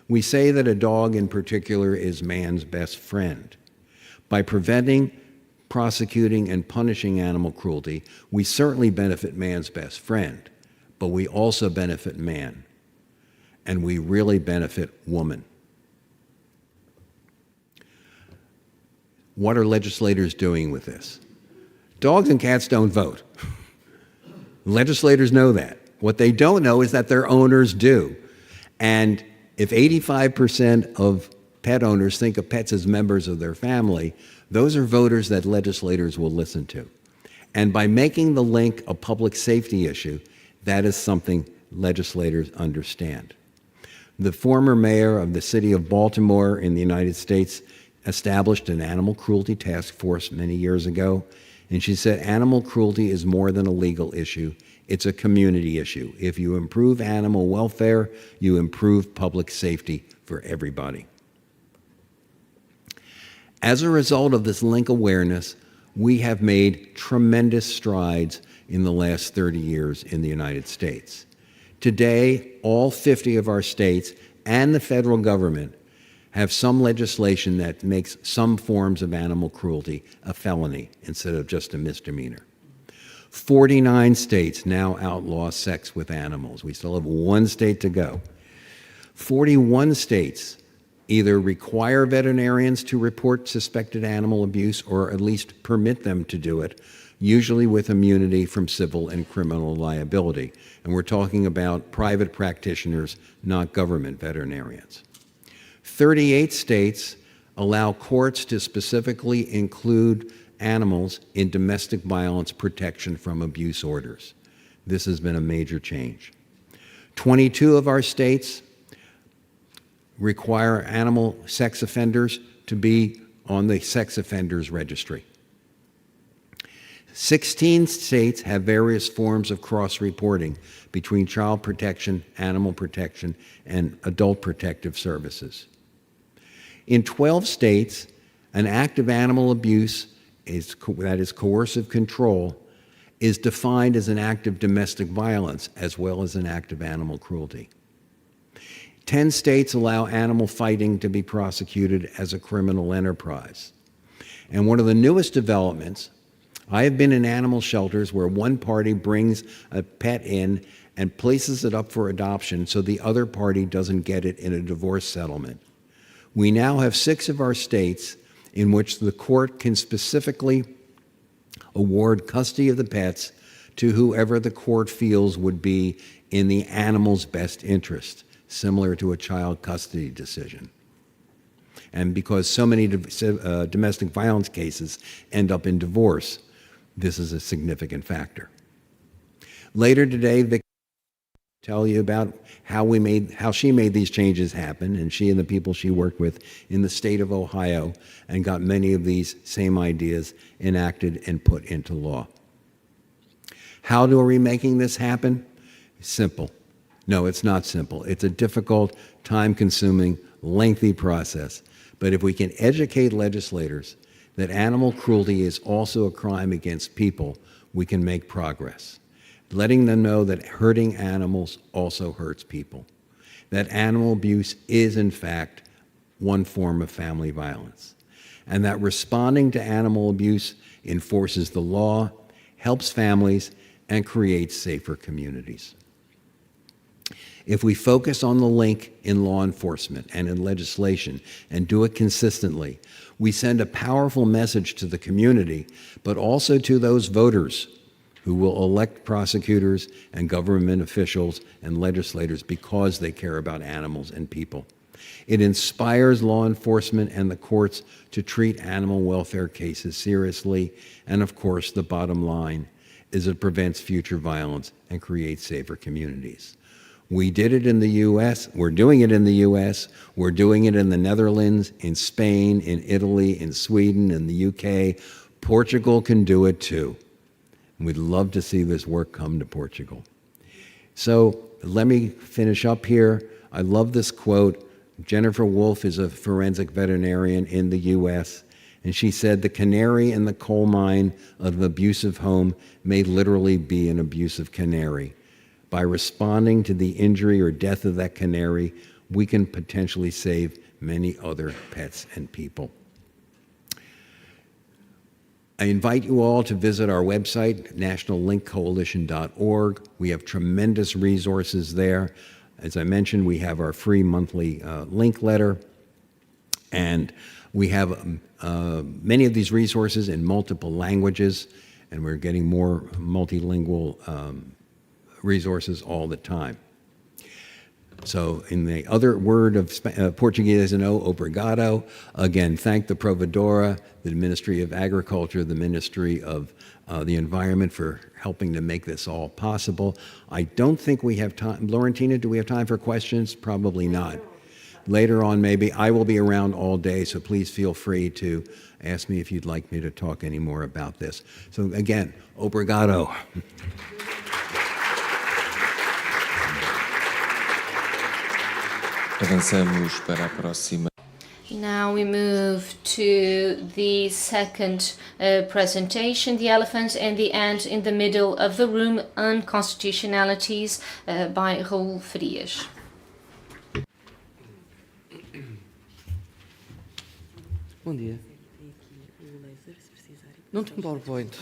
We say that a dog in particular is man's best friend. By preventing, prosecuting, and punishing animal cruelty, we certainly benefit man's best friend, but we also benefit man, and we really benefit woman. What are legislators doing with this? Dogs and cats don't vote. Legislators know that. What they don't know is that their owners do. And if 85% of pet owners think of pets as members of their family, those are voters that legislators will listen to. And by making the link a public safety issue, that is something legislators understand. The former mayor of the city of Baltimore in the United States established an animal cruelty task force many years ago, and she said animal cruelty is more than a legal issue, it's a community issue. If you improve animal welfare, you improve public safety for everybody. As a result of this link awareness, we have made tremendous strides in the last 30 years in the United States. Today, all 50 of our states and the federal government have some legislation that makes some forms of animal cruelty a felony instead of just a misdemeanor. 49 states now outlaw sex with animals. We still have one state to go. 41 states either require veterinarians to report suspected animal abuse or at least permit them to do it, usually with immunity from civil and criminal liability. And we're talking about private practitioners, not government veterinarians. 38 states allow courts to specifically include animals in domestic violence protection from abuse orders. This has been a major change. 22 of our states require animal sex offenders to be on the sex offenders registry. 16 states have various forms of cross-reporting between child protection, animal protection, and adult protective services. In 12 states, an act of animal abuse, that is coercive control, is defined as an act of domestic violence as well as an act of animal cruelty. 10 states allow animal fighting to be prosecuted as a criminal enterprise. And one of the newest developments, I have been in animal shelters where one party brings a pet in and places it up for adoption so the other party doesn't get it in a divorce settlement. We now have 6 of our states in which the court can specifically award custody of the pets to whoever the court feels would be in the animal's best interest, similar to a child custody decision. And because so many domestic violence cases end up in divorce, this is a significant factor. Later today, Vic will tell you about how she made these changes happen, and she and the people she worked with in the state of Ohio, and got many of these same ideas enacted and put into law. How are we making this happen? Simple. No, it's not simple. It's a difficult, time-consuming, lengthy process. But if we can educate legislators that animal cruelty is also a crime against people, we can make progress. Letting them know that hurting animals also hurts people. That animal abuse is, in fact, one form of family violence. And that responding to animal abuse enforces the law, helps families, and creates safer communities. If we focus on the link in law enforcement and in legislation and do it consistently, we send a powerful message to the community, but also to those voters who will elect prosecutors and government officials and legislators because they care about animals and people. It inspires law enforcement and the courts to treat animal welfare cases seriously, and of course, the bottom line is it prevents future violence and creates safer communities. We did it in the U.S., we're doing it in the U.S., we're doing it in the Netherlands, in Spain, in Italy, in Sweden, in the U.K. Portugal can do it too. And we'd love to see this work come to Portugal. So let me finish up here. I love this quote. Jennifer Wolfe is a forensic veterinarian in the U.S., and she said, "The canary in the coal mine of an abusive home may literally be an abusive canary. By responding to the injury or death of that canary, we can potentially save many other pets and people." I invite you all to visit our website, nationallinkcoalition.org. We have tremendous resources there. As I mentioned, we have our free monthly link letter, and we have many of these resources in multiple languages, and we're getting more multilingual resources all the time. So in the other word of Portuguese, obrigado. Again, thank the Provedora, the Ministry of Agriculture, the Ministry of the Environment for helping to make this all possible. I don't think we have time. Laurentina, do we have time for questions? Probably not. Later on, maybe. I will be around all day, so please feel free to ask me if you'd like me to talk any more about this. So again, obrigado. Avançamos para a próxima. Now we move to the second presentation, The Elephant and the Ant in the Middle of the Room, Unconstitutionalities, by Raul Frias. Bom dia. Não tenho PowerPoint.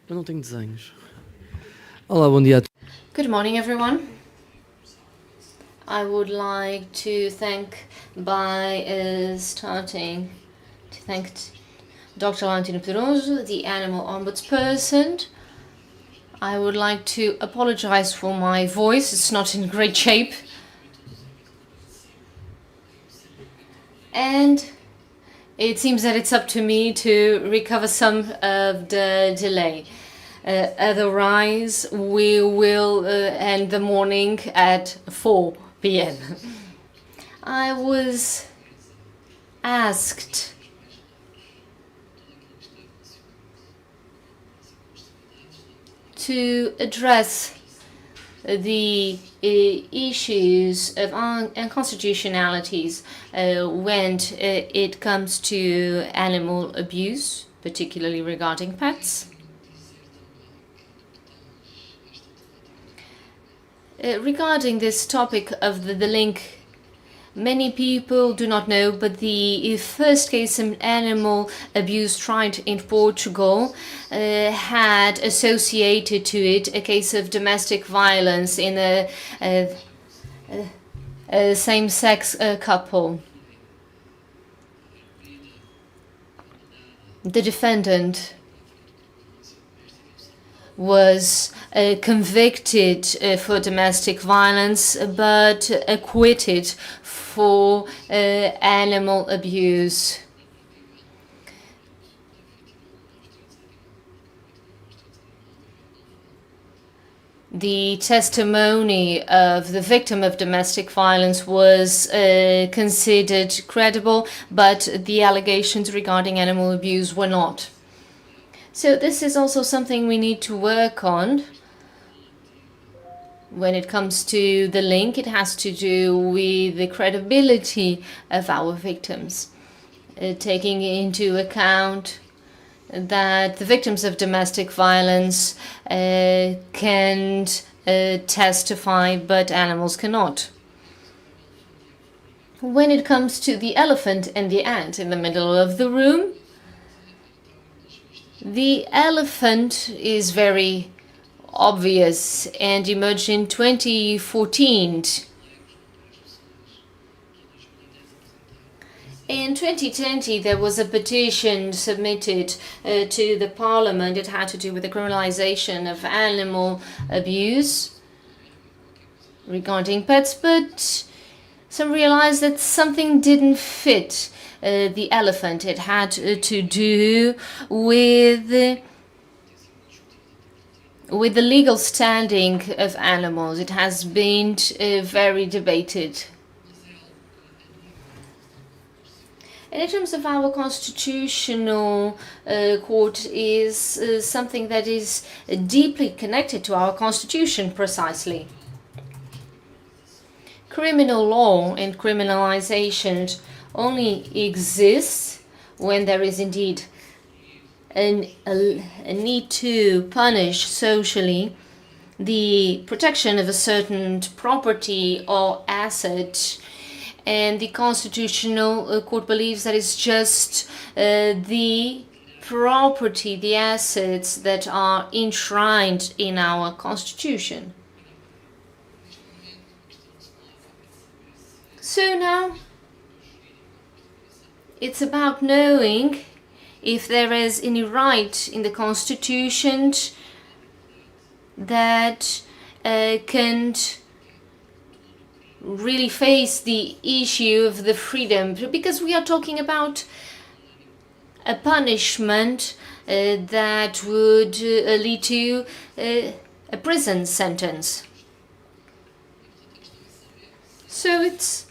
Eu não tenho desenhos. Olá, bom dia a todos. Good morning, everyone. I would like to thank Dr. Valentino Pedroso, the animal ombudsperson. I would like to apologize for my voice. It's not in great shape. And it seems that it's up to me to recover some of the delay. Otherwise, we will end the morning at 4 p.m. I was asked to address the issues of unconstitutionalities when it comes to animal abuse, particularly regarding pets. Regarding this topic of the link, many people do not know, but the first case of animal abuse tried in Portugal had associated to it a case of domestic violence in a same-sex couple. The defendant was convicted for domestic violence but acquitted for animal abuse. The testimony of the victim of domestic violence was considered credible, but the allegations regarding animal abuse were not. So this is also something we need to work on. When it comes to the link, it has to do with the credibility of our victims, taking into account that the victims of domestic violence can testify, but animals cannot. When it comes to the elephant and the ant in the middle of the room, the elephant is very obvious and emerged in 2014. In 2020, there was a petition submitted to the parliament. It had to do with the criminalization of animal abuse regarding pets, but some realized that something didn't fit the elephant. It had to do with the legal standing of animals. It has been very debated. And in terms of our constitutional court is something that is deeply connected to our constitution precisely. Criminal law and criminalization only exists when there is indeed a need to punish socially the protection of a certain property or asset, and the Constitutional Court believes that it's just the property, the assets that are enshrined in our Constitution. So now it's about knowing if there is any right in the Constitution that can really face the issue of the freedom, because we are talking about a punishment that would lead to a prison sentence. So it's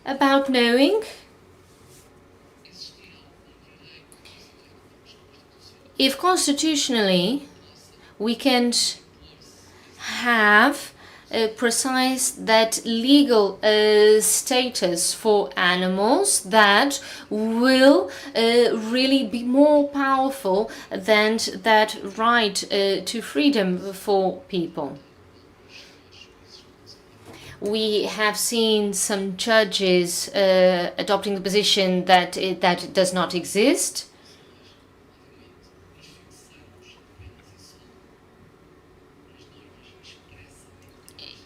about knowing if constitutionally we can have precise that legal status for animals that will really be more powerful than that right to freedom for people. We have seen some judges adopting the position that that does not exist.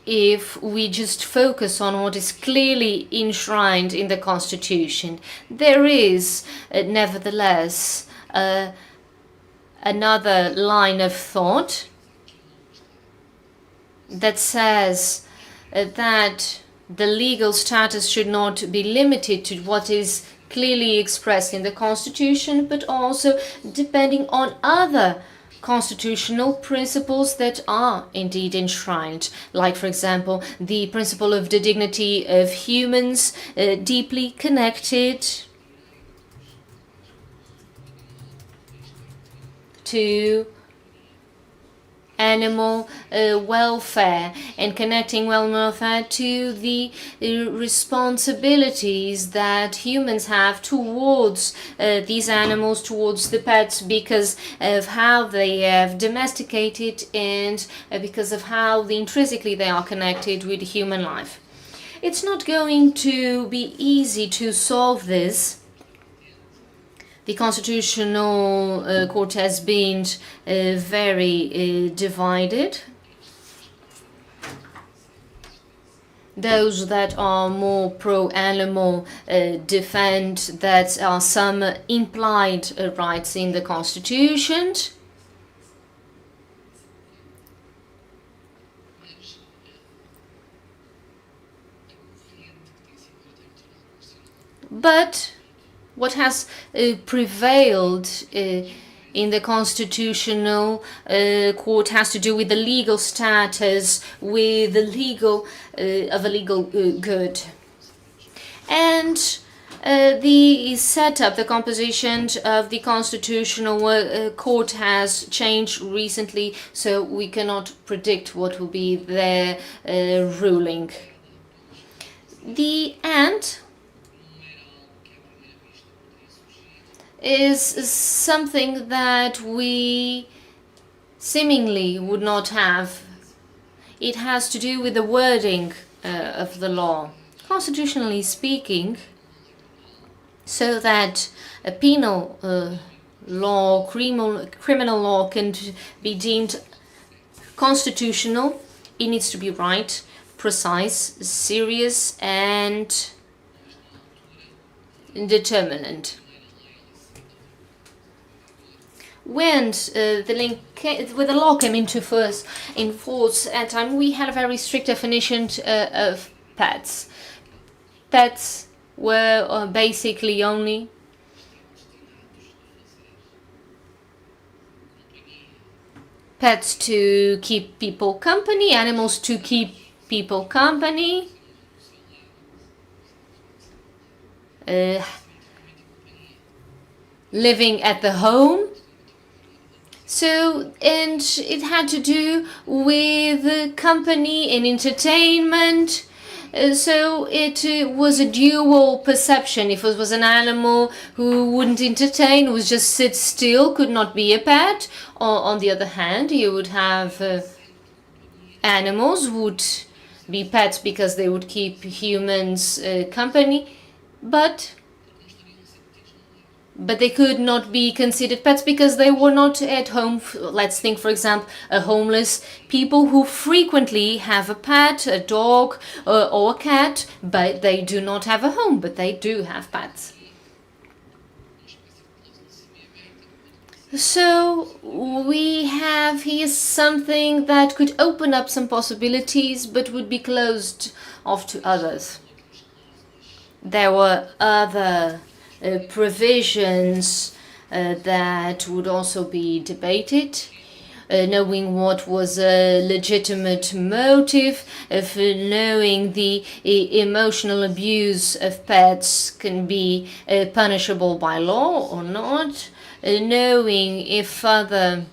If we just focus on what is clearly enshrined in the Constitution, there is nevertheless another line of thought that says that the legal status should not be limited to what is clearly expressed in the Constitution, but also depending on other constitutional principles that are indeed enshrined, like, for example, the principle of the dignity of humans, deeply connected to animal welfare, and connecting welfare to the responsibilities that humans have towards these animals, towards the pets, because of how they have domesticated and because of how intrinsically they are connected with human life. It's not going to be easy to solve this. The Constitutional Court has been very divided. Those that are more pro-animal defend that there are some implied rights in the Constitution. But what has prevailed in the Constitutional Court has to do with the legal status, with the legal of a legal good, and the setup, the composition of the Constitutional Court has changed recently, so we cannot predict what will be their ruling. The end is something that we seemingly would not have. It has to do with the wording of the law, constitutionally speaking, so that a penal law, criminal law can be deemed constitutional. It needs to be right, precise, serious, and determinant. When the law came into force at time, we had a very strict definition of pets. Pets were basically only pets to keep people company, animals to keep people company, living at the home. So, and it had to do with company and entertainment. So it was a dual perception. If it was an animal who wouldn't entertain, would just sit still, could not be a pet. Or on the other hand, you would have animals would be pets because they would keep humans company, but they could not be considered pets because they were not at home. Let's think, for example, a homeless people who frequently have a pet, a dog or a cat, but they do not have a home, but they do have pets. So we have here something that could open up some possibilities but would be closed off to others. There were other provisions that would also be debated, knowing what was a legitimate motive, of knowing the emotional abuse of pets can be punishable by law or not, knowing if other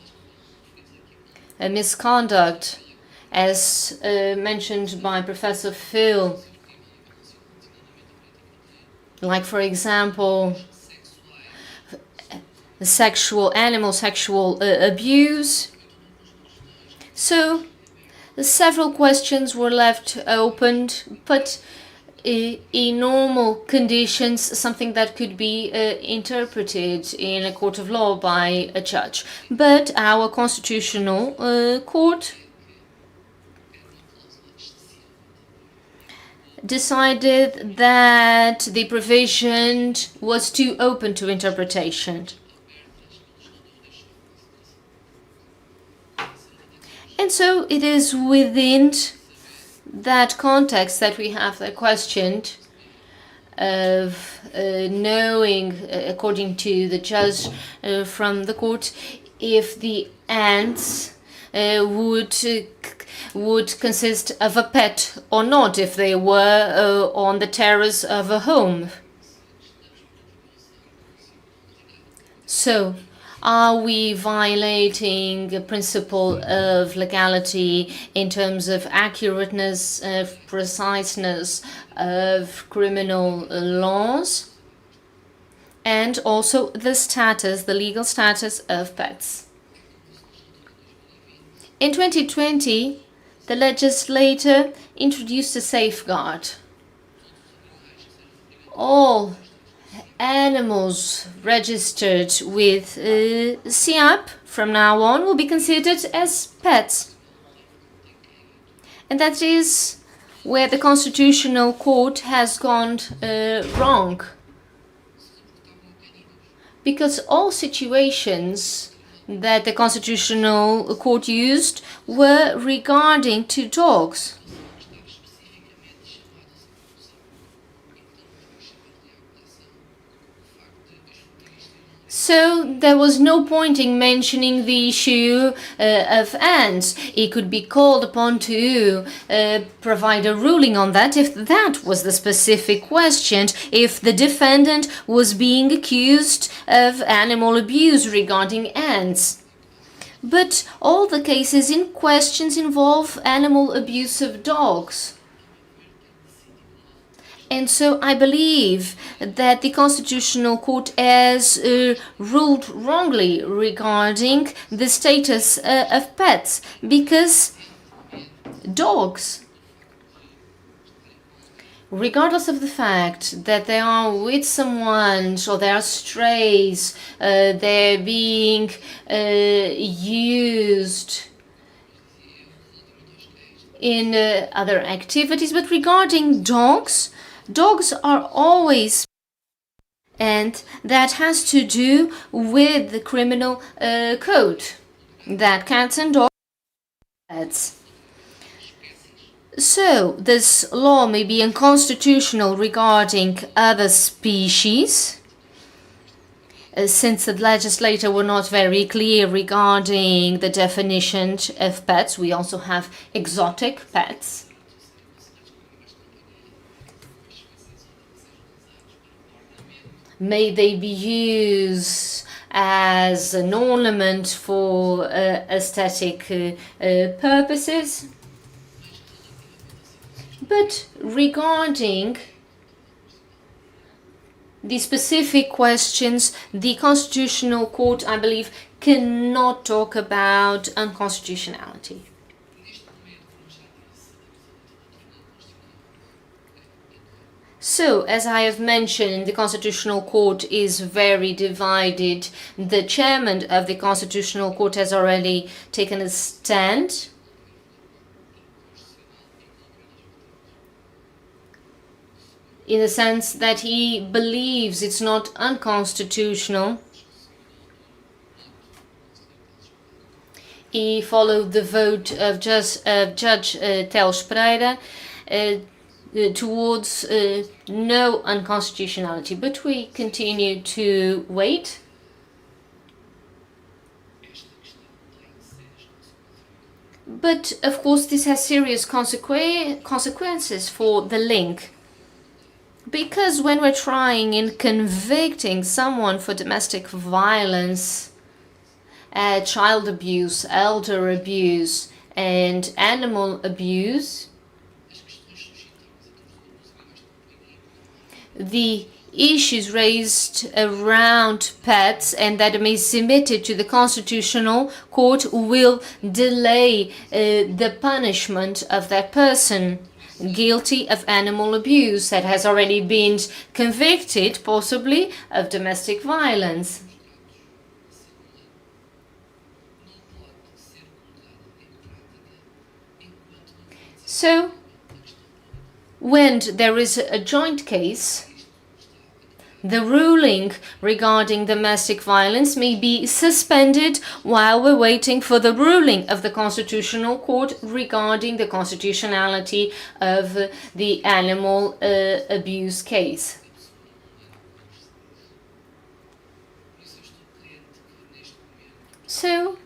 misconduct, as mentioned by Professor Phil, like for example animal sexual abuse. So several questions were left open, but in normal conditions, something that could be interpreted in a court of law by a judge. But our constitutional court decided that the provision was too open to interpretation. And so it is within that context that we have the question of knowing, according to the judge from the court, if the ants would consist of a pet or not, if they were on the terrace of a home. So, are we violating a principle of legality in terms of accurateness, of preciseness of criminal laws, and also the status, the legal status of pets? In 2020, the legislator introduced a safeguard. All animals registered with SIAP from now on will be considered as pets. And that is where the Constitutional Court has gone wrong. Because all situations that the Constitutional Court used were regarding to dogs. So there was no point in mentioning the issue of ants. He could be called upon to provide a ruling on that if that was the specific question, if the defendant was being accused of animal abuse regarding ants. But all the cases in questions involve animal abuse of dogs. And so I believe that the Constitutional Court has ruled wrongly regarding the status of pets, because dogs, regardless of the fact that they are with someone or they are strays, they're being used in other activities, but regarding dogs are always, and that has to do with the criminal code, that cats and dogs are pets. So this law may be unconstitutional regarding other species, since the legislator were not very clear regarding the definition of pets. We also have exotic pets. May they be used as an ornament for aesthetic purposes. But regarding the specific questions, the Constitutional Court, I believe, cannot talk about unconstitutionality. So, as I have mentioned, the Constitutional Court is very divided. The chairman of the Constitutional Court has already taken a stand. In the sense that he believes it's not unconstitutional. He followed the vote of Judge Teles Pereira towards no unconstitutionality, but we continue to wait. But of course this has serious consequences for the link. Because when we're trying in convicting someone for domestic violence, child abuse, elder abuse, and animal abuse, the issues raised around pets and that may be submitted to the Constitutional Court will delay the punishment of that person guilty of animal abuse that has already been convicted, possibly, of domestic violence. So, when there is a joint case, the ruling regarding domestic violence may be suspended while we're waiting for the ruling of the Constitutional Court regarding the constitutionality of the animal abuse case. So,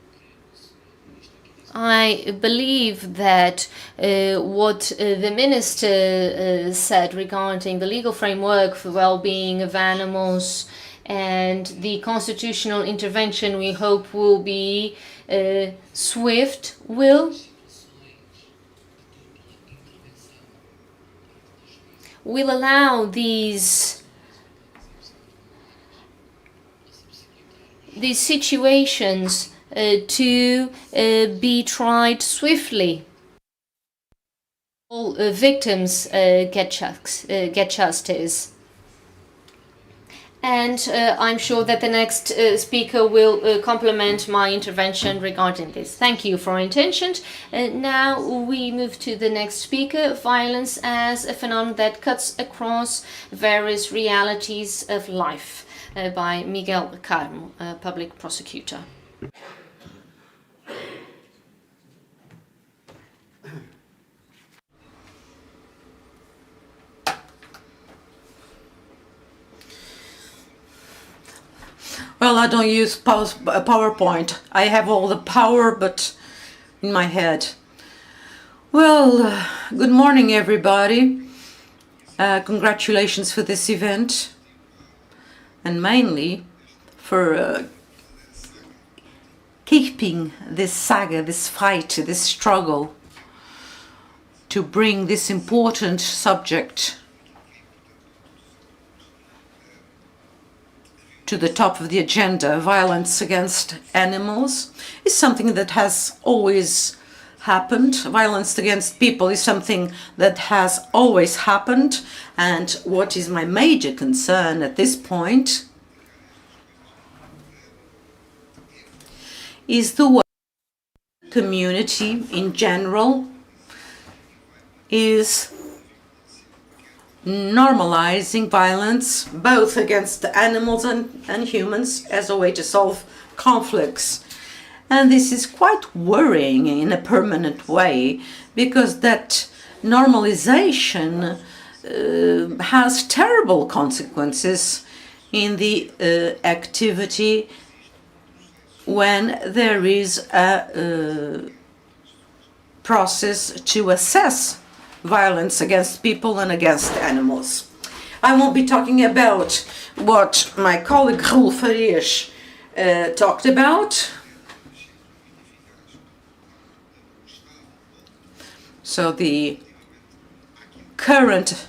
I believe that what the minister said regarding the legal framework for well-being of animals and the constitutional intervention we hope will be swift will allow these situations to be tried swiftly. All victims get justice. And I'm sure that the next speaker will complement my intervention regarding this. Thank you for your attention. Now we move to the next speaker, violence as a phenomenon that cuts across various realities of life, by Miguel Carmo, a public prosecutor. Well, I don't use PowerPoint. I have all the power, but in my head. Well, good morning, everybody. Congratulations for this event. And mainly for keeping this saga, this fight, this struggle to bring this important subject to the top of the agenda. Violence against animals is something that has always happened. Violence against people is something that has always happened. And what is my major concern at this point is the way the community in general is normalizing violence both against animals and humans as a way to solve conflicts. And this is quite worrying in a permanent way, because that normalization has terrible consequences in the activity when there is a process to assess violence against people and against animals. I won't be talking about what my colleague Raul Farias talked about. So the current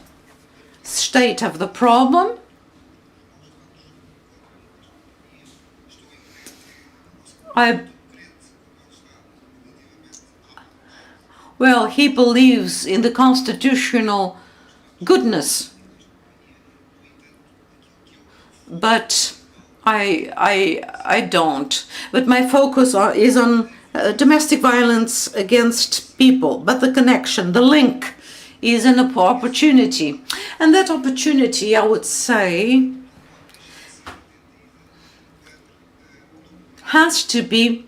state of the problem. Well, he believes in the constitutional goodness, but I don't. But my focus is on domestic violence against people. But the connection, the link, is an opportunity, and that opportunity, I would say, has to be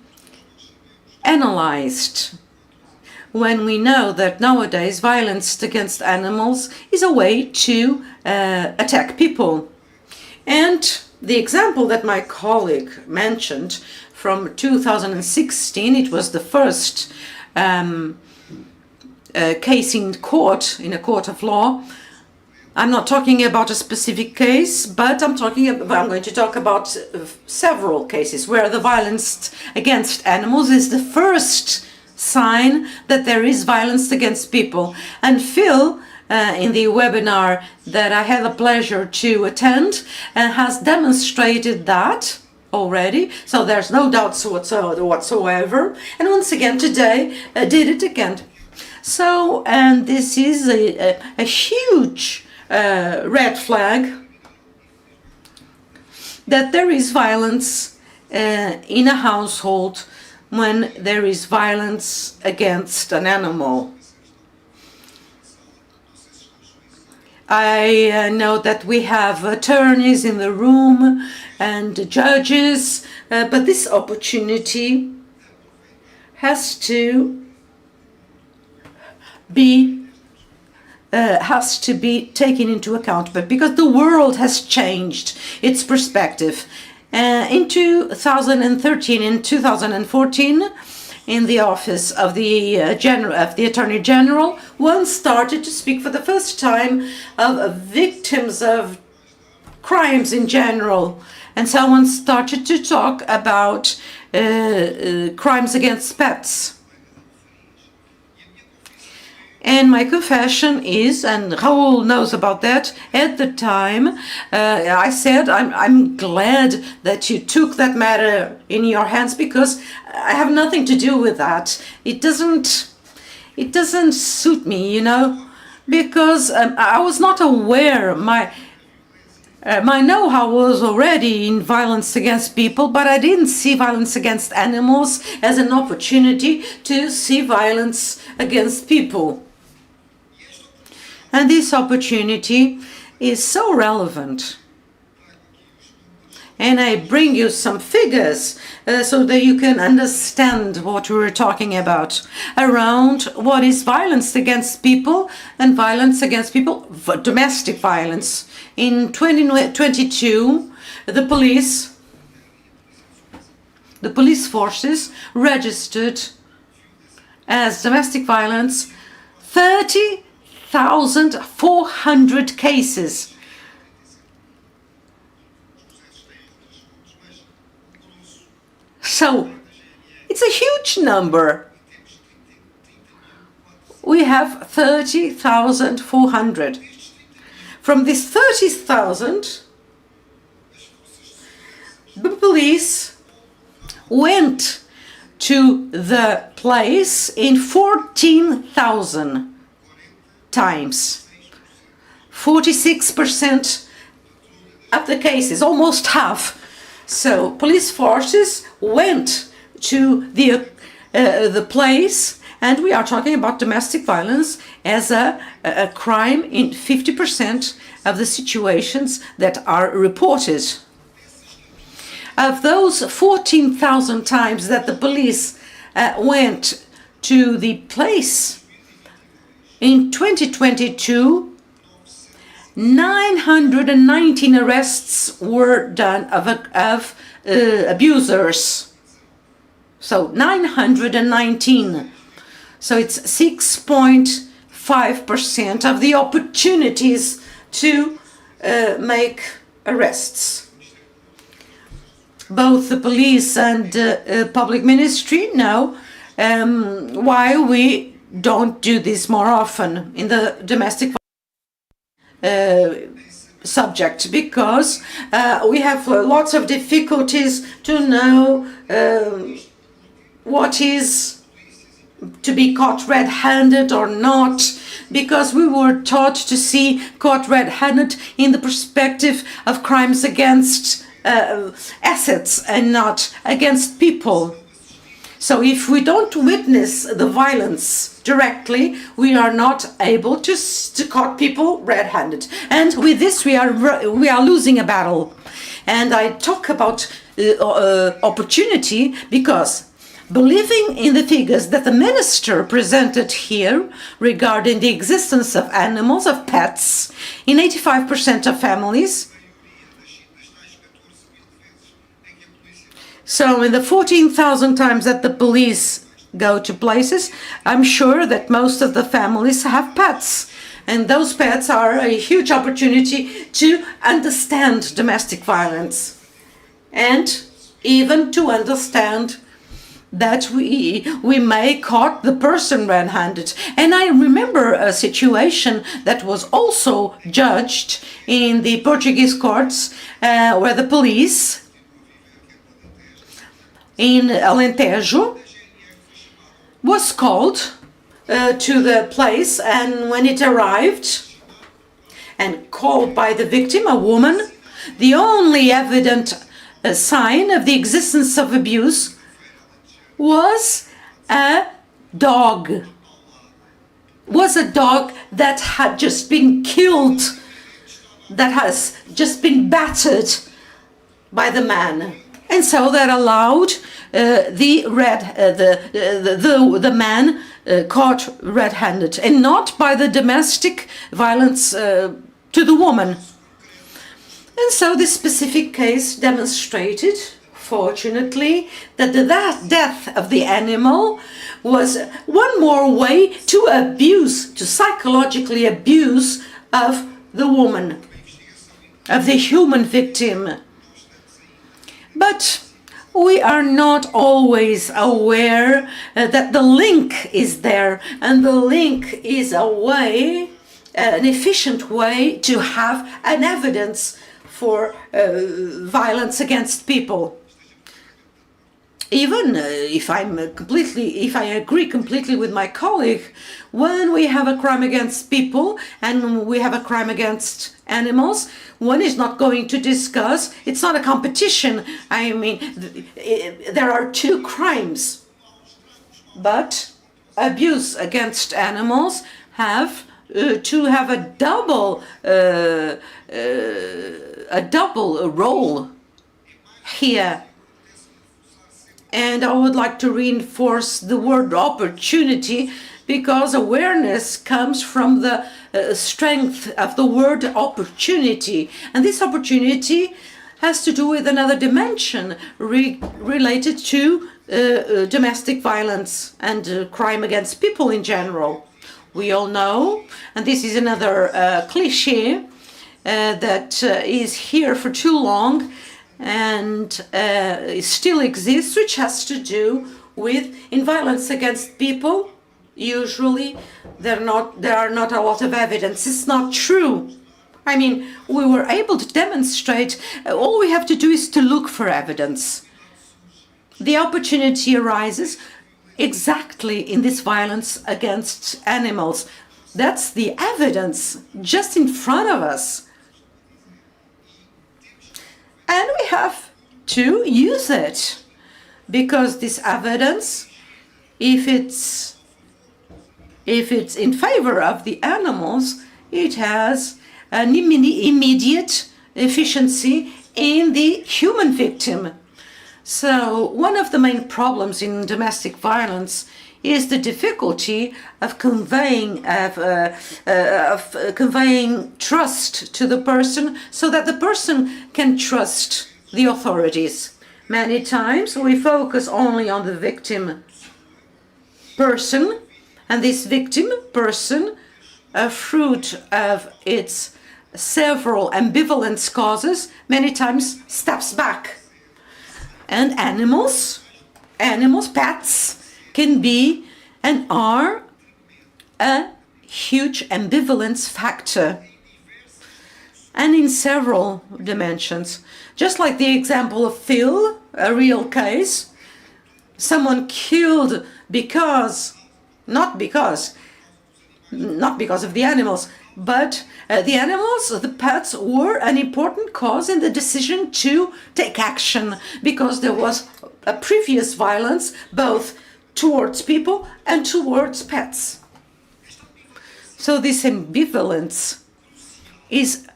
analyzed when we know that nowadays violence against animals is a way to attack people. And the example that my colleague mentioned from 2016, it was the first case in court, in a court of law. I'm not talking about a specific case, but I'm going to talk about several cases where the violence against animals is the first sign that there is violence against people. And Phil, in the webinar that I had the pleasure to attend, has demonstrated that already, so there's no doubts whatsoever. And once again today, did it again. So, and this is a huge red flag that there is violence in a household when there is violence against an animal. I know that we have attorneys in the room and judges, but this opportunity has to be taken into account, but because the world has changed its perspective. In 2013 and 2014, in the office of the Attorney General, one started to speak for the first time of victims of crimes in general, and someone started to talk about crimes against pets. And my confession is, and Raul knows about that, at the time I said, I'm glad that you took that matter in your hands, because I have nothing to do with that. It doesn't suit me, you know, because I was not aware. My know-how was already in violence against people, but I didn't see violence against animals as an opportunity to see violence against people. And this opportunity is so relevant. And I bring you some figures so that you can understand what we're talking about around what is violence against people and violence against people, domestic violence. In 2022, the police forces registered as domestic violence 30,400 cases. So it's a huge number. We have 30,400. From this 30,000, the police went to the place in 14,000 times. 46% of the cases, almost half. So police forces went to the place, and we are talking about domestic violence as a crime in 50% of the situations that are reported. Of those 14,000 times that the police went to the place, in 2022, 919 arrests were done of abusers. So 919. So it's 6.5% of the opportunities to make arrests. both the police and public ministry know why we don't do this more often in the domestic subject, because we have lots of difficulties to know what is to be caught red-handed or not, because we were taught to see caught red-handed in the perspective of crimes against assets and not against people. So if we don't witness the violence directly, we are not able to caught people red-handed. And with this, we are losing a battle. And I talk about opportunity because believing in the figures that the minister presented here regarding the existence of animals, of pets, in 85% of families. So in the 14,000 times that the police go to places, I'm sure that most of the families have pets. And those pets are a huge opportunity to understand domestic violence. And even to understand that we may caught the person red-handed. And I remember a situation that was also judged in the Portuguese courts where the police in Alentejo was called to the place, and when it arrived and called by the victim, a woman, the only evident sign of the existence of abuse was a dog. Was a dog that had just been killed, that has just been battered by the man. And so that allowed the man caught red-handed, and not by the domestic violence to the woman. And so this specific case demonstrated, fortunately, that the death of the animal was one more way to abuse, to psychologically abuse of the woman, of the human victim. But we are not always aware that the link is there, and the link is a way, an efficient way to have an evidence for violence against people. Even if I agree completely with my colleague, when we have a crime against people and we have a crime against animals, one is not going to discuss, it's not a competition. I mean, there are two crimes, but abuse against animals have to have a double role here. And I would like to reinforce the word opportunity, because awareness comes from the strength of the word opportunity. And this opportunity has to do with another dimension related to domestic violence and crime against people in general. We all know, and this is another cliche that is here for too long, and it still exists, which has to do with in violence against people. Usually there are not a lot of evidence. It's not true. I mean, we were able to demonstrate, all we have to do is to look for evidence. The opportunity arises exactly in this violence against animals. That's the evidence just in front of us. And we have to use it, because this evidence, if it's in favor of the animals, it has an immediate efficiency in the human victim. So one of the main problems in domestic violence is the difficulty of conveying trust to the person, so that the person can trust the authorities. Many times we focus only on the victim person, and this victim person, a fruit of its several ambivalent causes, many times steps back. And animals, pets, can be and are a huge ambivalence factor, and in several dimensions. Just like the example of Phil, a real case, someone killed not because of the animals, but the animals, the pets, were an important cause in the decision to take action, because there was a previous violence both towards people and towards pets. So this ambivalence is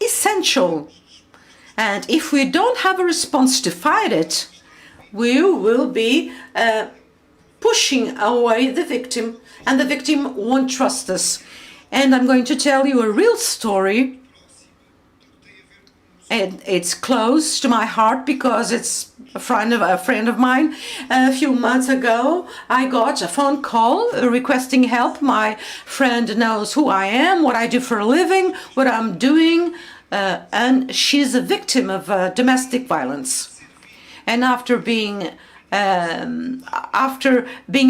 essential. And if we don't have a response to fight it, we will be pushing away the victim, and the victim won't trust us. And I'm going to tell you a real story. And it's close to my heart because it's a friend of mine. A few months ago, I got a phone call requesting help. My friend knows who I am, what I do for a living, what I'm doing, and she's a victim of domestic violence. And after being a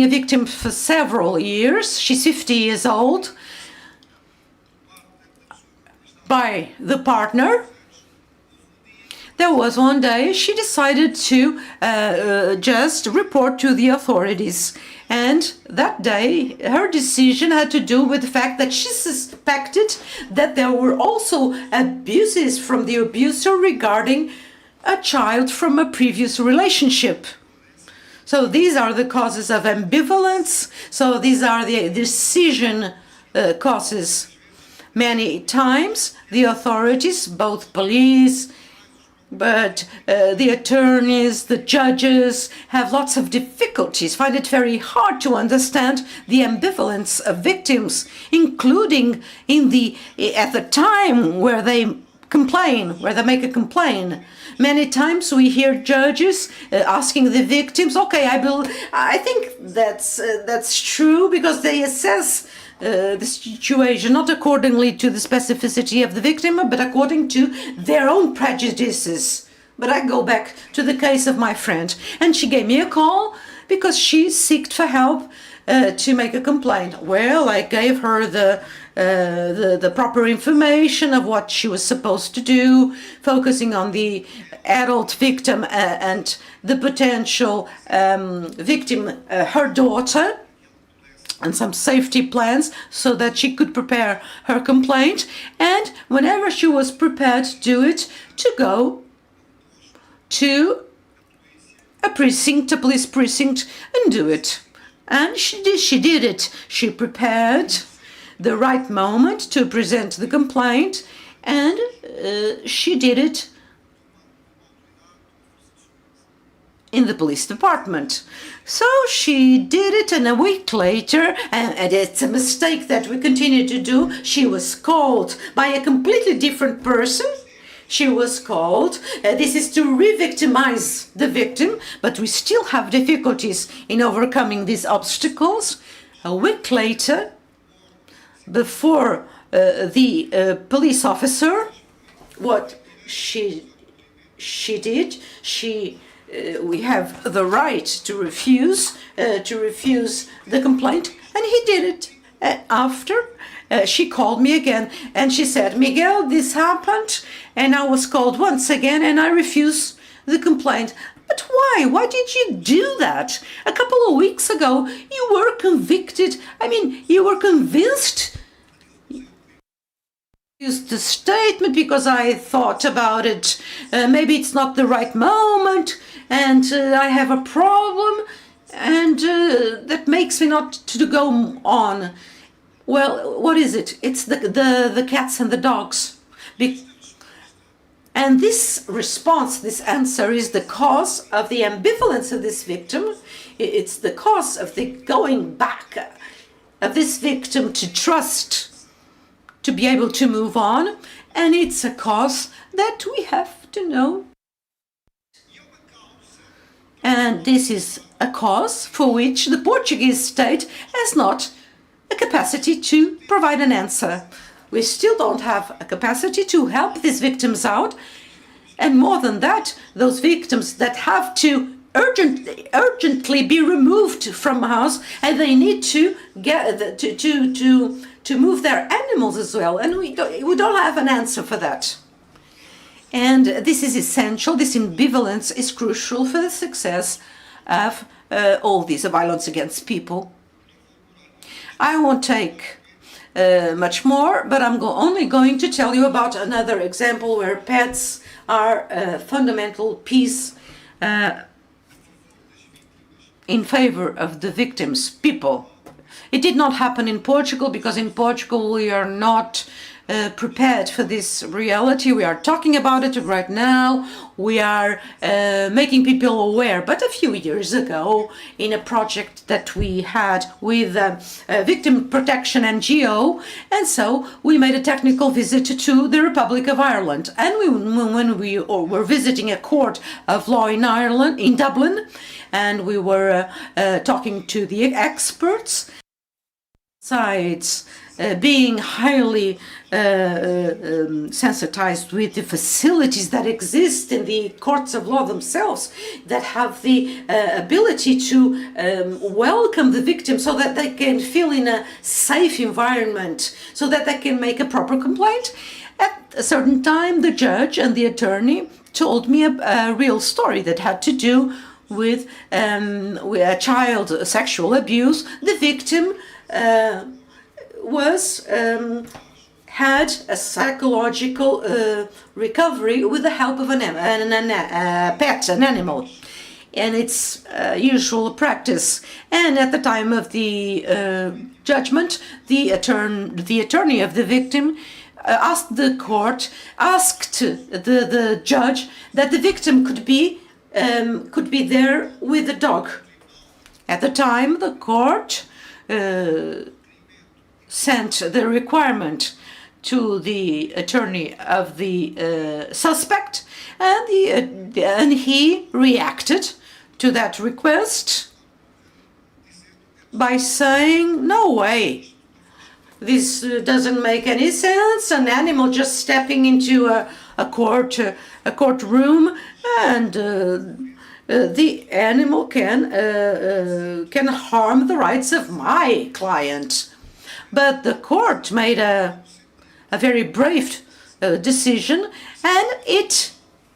victim for several years, she's 50 years old, by the partner. There was one day she decided to just report to the authorities. And that day, her decision had to do with the fact that she suspected that there were also abuses from the abuser regarding a child from a previous relationship. So these are the causes of ambivalence. So these are the decision causes. Many times, the authorities, both police, but the attorneys, the judges, have lots of difficulties, find it very hard to understand the ambivalence of victims, including at the time where they complain, where they make a complaint. Many times we hear judges asking the victims, okay, I think that's true, because they assess the situation not accordingly to the specificity of the victim, but according to their own prejudices. But I go back to the case of my friend, and she gave me a call because she sought for help to make a complaint. Well, I gave her the proper information of what she was supposed to do, focusing on the adult victim and the potential victim, her daughter, and some safety plans so that she could prepare her complaint, and whenever she was prepared to do it, to go to a police precinct, and do it. And she did it. She prepared the right moment to present the complaint, and she did it in the police department. So she did it, and a week later, and it's a mistake that we continue to do, she was called by a completely different person. She was called, this is to re-victimize the victim, but we still have difficulties in overcoming these obstacles. A week later, before the police officer, what she did, we have the right to refuse the complaint, and he did it. After she called me again, and she said, Miguel, this happened, and I was called once again, and I refuse the complaint. But why? Why did you do that? A couple of weeks ago, you were convicted. I mean, you were convinced. Used the statement because I thought about it. Maybe it's not the right moment, and I have a problem, and that makes me not to go on. Well, what is it? It's the cats and the dogs. And this response, this answer, is the cause of the ambivalence of this victim. It's the cause of the going back of this victim to trust, to be able to move on, and it's a cause that we have to know. And this is a cause for which the Portuguese state has not a capacity to provide an answer. We still don't have a capacity to help these victims out, And more than that, those victims that have to urgently be removed from a house, and they need to get to move their animals as well, and we don't have an answer for that. And this is essential. This ambivalence is crucial for the success of all this violence against people. I won't take much more, but I'm only going to tell you about another example where pets are a fundamental piece in favor of the victims, people. It did not happen in Portugal because in Portugal we are not prepared for this reality. We are talking about it right now. We are making people aware. But a few years ago, in a project that we had with a victim protection NGO, and so we made a technical visit to the Republic of Ireland. And when we were visiting a court of law in Ireland, in Dublin, and we were talking to the experts, sides being highly sensitized with the facilities that exist in the courts of law themselves, that have the ability to welcome the victim so that they can feel in a safe environment, so that they can make a proper complaint. At a certain time, the judge and the attorney told me a real story that had to do with a child sexual abuse. The victim had a psychological recovery with the help of a pet, an animal, and it's usual practice. And at the time of the judgment, the attorney of the victim asked the judge that the victim could be there with the dog. At the time, the court sent the requirement to the attorney of the suspect, and he reacted to that request by saying, "No way, this doesn't make any sense. An animal just stepping into a courtroom, and the animal can harm the rights of my client." But the court made a very brave decision, and it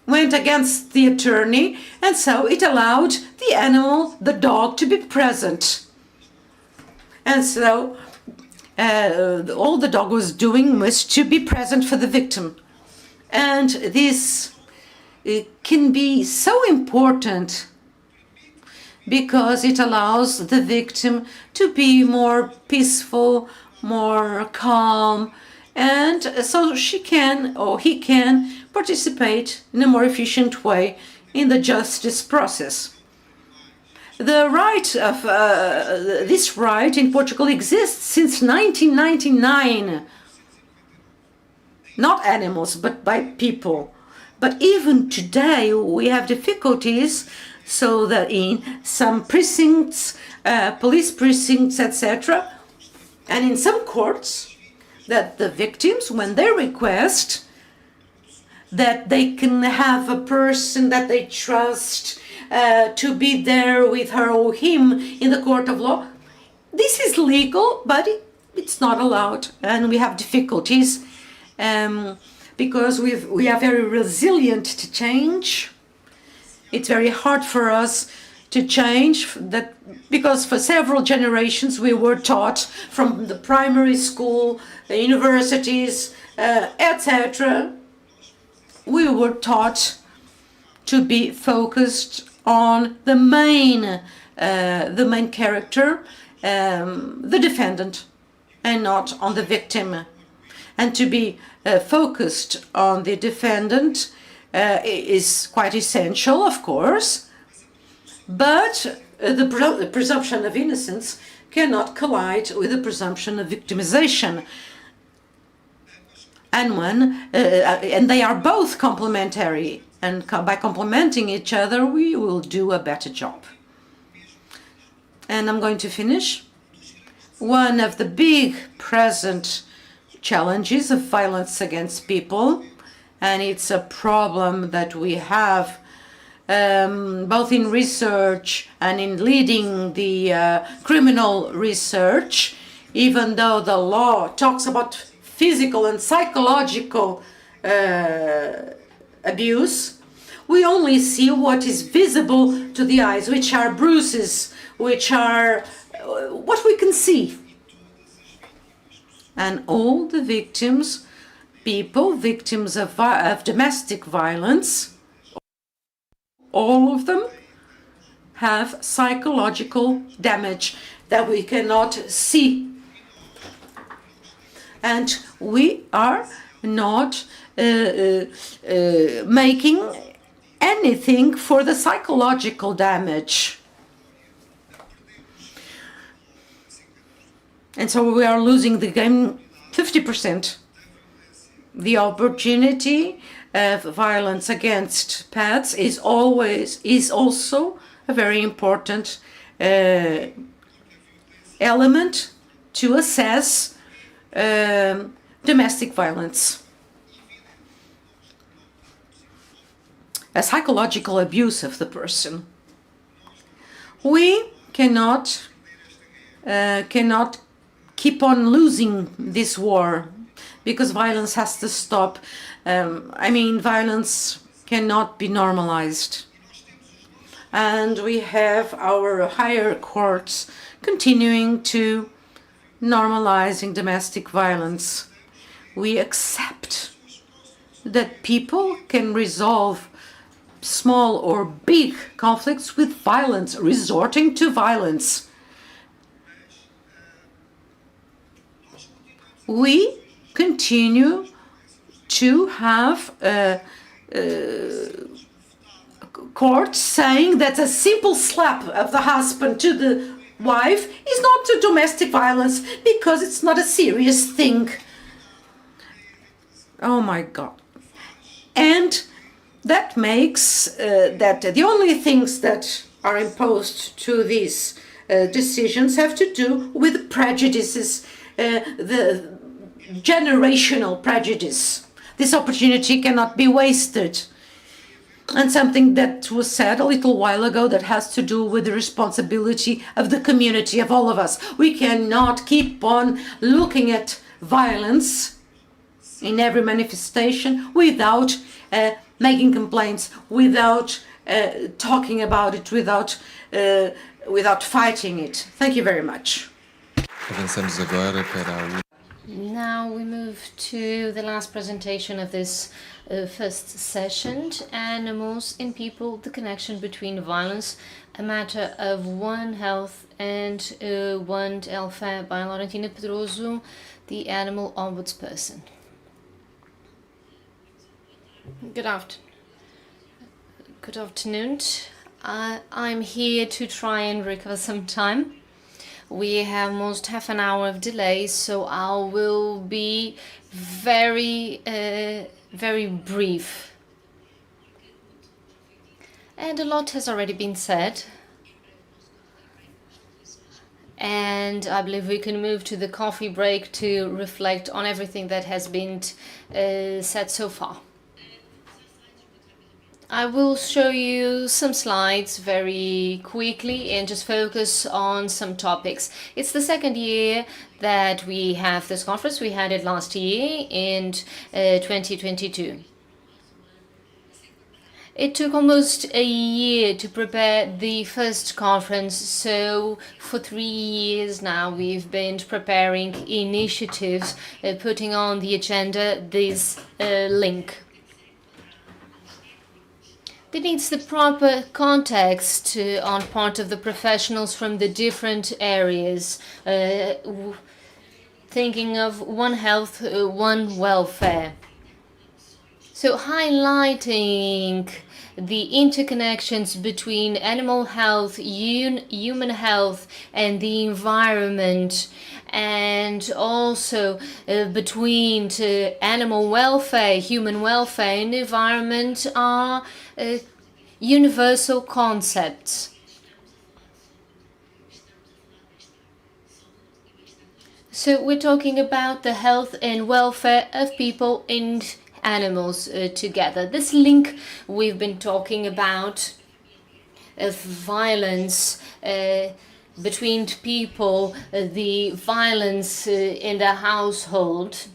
went against the attorney, and so it allowed the animal, the dog, to be present. And so all the dog was doing was to be present for the victim. And this can be so important because it allows the victim to be more peaceful, more calm, and so she can or he can participate in a more efficient way in the justice process. The right of this right in Portugal exists since 1999. Not animals, but by people. But even today we have difficulties, so that in some precincts, police precincts, etc., and in some courts, that the victims, when they request that they can have a person that they trust to be there with her or him in the court of law, this is legal, but it's not allowed, and we have difficulties because we are very resilient to change. It's very hard for us to change that, because for several generations we were taught from the primary school, the universities, etc. We were taught to be focused on the main character, the defendant, and not on the victim. And to be focused on the defendant is quite essential, of course, but the presumption of innocence cannot collide with the presumption of victimization. And they are both complementary, and by complementing each other, we will do a better job. And I'm going to finish. One of the big present challenges of violence against people and it's a problem that we have both in research and in leading the criminal research, even though the law talks about physical and psychological abuse, we only see what is visible to the eyes, which are bruises, which are what we can see. And all the victims, victims of domestic violence, all of them have psychological damage that we cannot see. And we are not making anything for the psychological damage. And so we are losing the game 50%. The opportunity of violence against pets is also a very important element to assess domestic violence. A psychological abuse of the person. We cannot keep on losing this war, because violence has to stop. Violence cannot be normalized. And we have our higher courts continuing to normalizing domestic violence. We accept that people can resolve small or big conflicts with violence, resorting to violence. We continue to have courts saying that a simple slap of the husband to the wife is not a domestic violence because it's not a serious thing. Oh my God. And that makes that the only things that are imposed to these decisions have to do with prejudices, the generational prejudice. This opportunity cannot be wasted. And something that was said a little while ago that has to do with the responsibility of the community, of all of us. We cannot keep on looking at violence in every manifestation without making complaints, without talking about it, without fighting it. Thank you very much. Avançamos agora para Now we move to the last presentation of this first session, Animals in People, the connection between violence, a matter of One Health and One Welfare by Laurentina Pedroso, the animal ombudsperson. Good afternoon. I'm here to try and recover some time. We have almost half an hour of delay, so I will be very brief. And a lot has already been said. And I believe we can move to the coffee break to reflect on everything that has been said so far. I will show you some slides very quickly and just focus on some topics. It's the second year that we have this conference. We had it last year in 2022. It took almost a year to prepare the first conference, so for 3 years now we've been preparing initiatives, putting on the agenda this link. It needs the proper context on part of the professionals from the different areas, thinking of One Health, One Welfare. So highlighting the interconnections between animal health, human health and the environment, and also between animal welfare, human welfare and environment are universal concepts. So we're talking about the health and welfare of people and animals together. This link we've been talking about of violence between people, the violence in the household,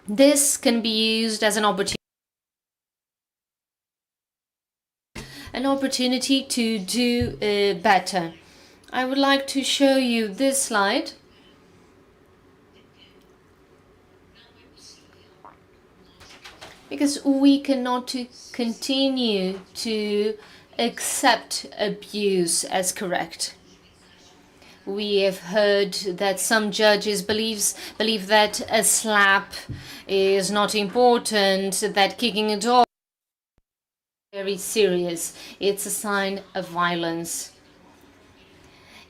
this can be used as an opportunity to do better. I would like to show you this slide. Because we cannot continue to accept abuse as correct. We have heard that some judges believe that a slap is not important, that kicking a dog is very serious. It's a sign of violence.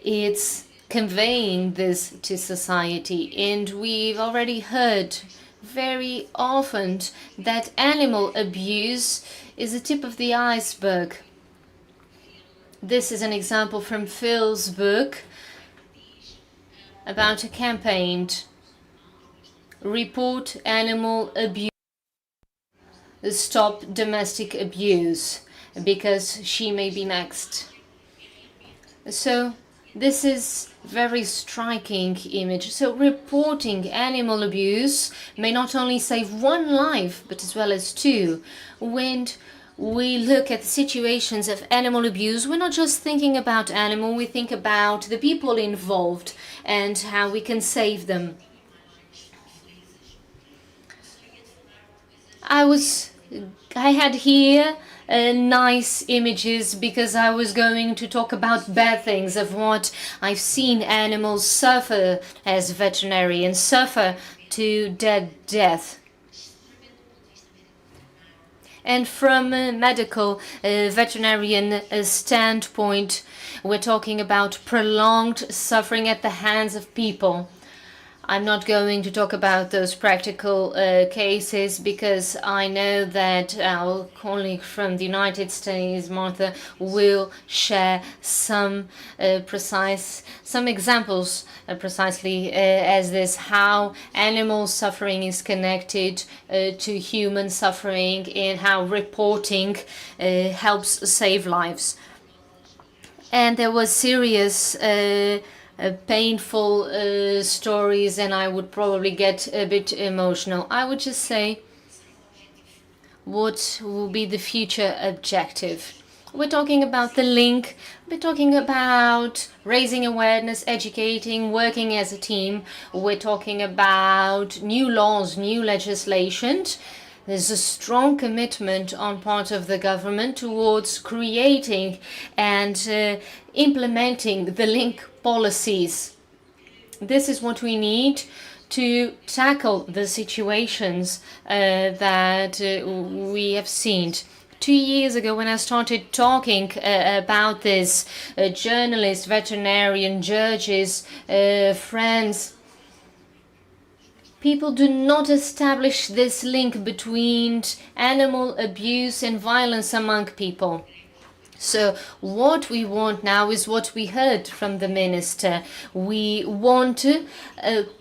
It's conveying this to society, and we've already heard very often that animal abuse is the tip of the iceberg. This is an example from Phil's book about a campaign, Report Animal Abuse, Stop Domestic Abuse, because she may be next. So this is very striking image. So reporting animal abuse may not only save one life, but as well as two. When we look at the situations of animal abuse, we're not just thinking about animal, we think about the people involved and how we can save them. I had here nice images because I was going to talk about bad things of what I've seen animals suffer as veterinarians, suffer to death. And from a medical veterinarian standpoint, we're talking about prolonged suffering at the hands of people. I'm not going to talk about those practical cases because I know that our colleague from the United States, Martha, will share some examples precisely as this, how animal suffering is connected to human suffering and how reporting helps save lives. And there was serious painful stories, and I would probably get a bit emotional. I would just say, what will be the future objective? We're talking about the link, we're talking about raising awareness, educating, working as a team. We're talking about new laws, new legislation. There's a strong commitment on part of the government towards creating and implementing the link policies. This is what we need to tackle the situations that we have seen. 2 years ago, when I started talking about this, journalists, veterinarian, judges, friends, people do not establish this link between animal abuse and violence among people. So what we want now is what we heard from the minister. We want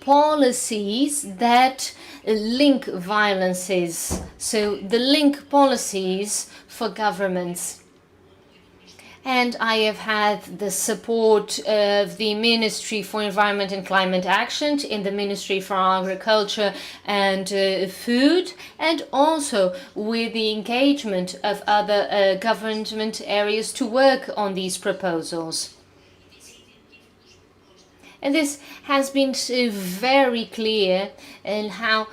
policies that link violences. So the link policies for governments. And I have had the support of the Ministry for Environment and Climate Action, in the Ministry for Agriculture and Food, and also with the engagement of other government areas to work on these proposals. And this has been very clear in how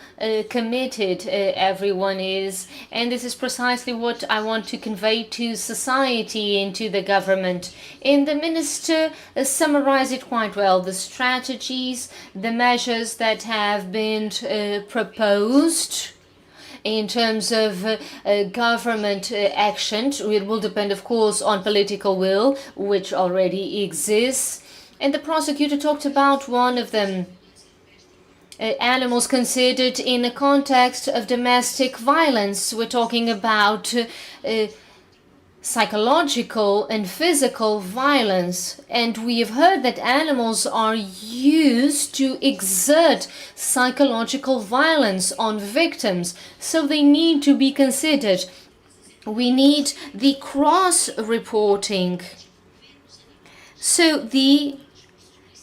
committed everyone is. And this is precisely what I want to convey to society and to the government. And the minister summarized it quite well. The strategies, the measures that have been proposed in terms of government action. It will depend, of course, on political will, which already exists. And the prosecutor talked about one of them, animals considered in a context of domestic violence. We're talking about psychological and physical violence. And we have heard that animals are used to exert psychological violence on victims, so they need to be considered. We need the cross-reporting. So the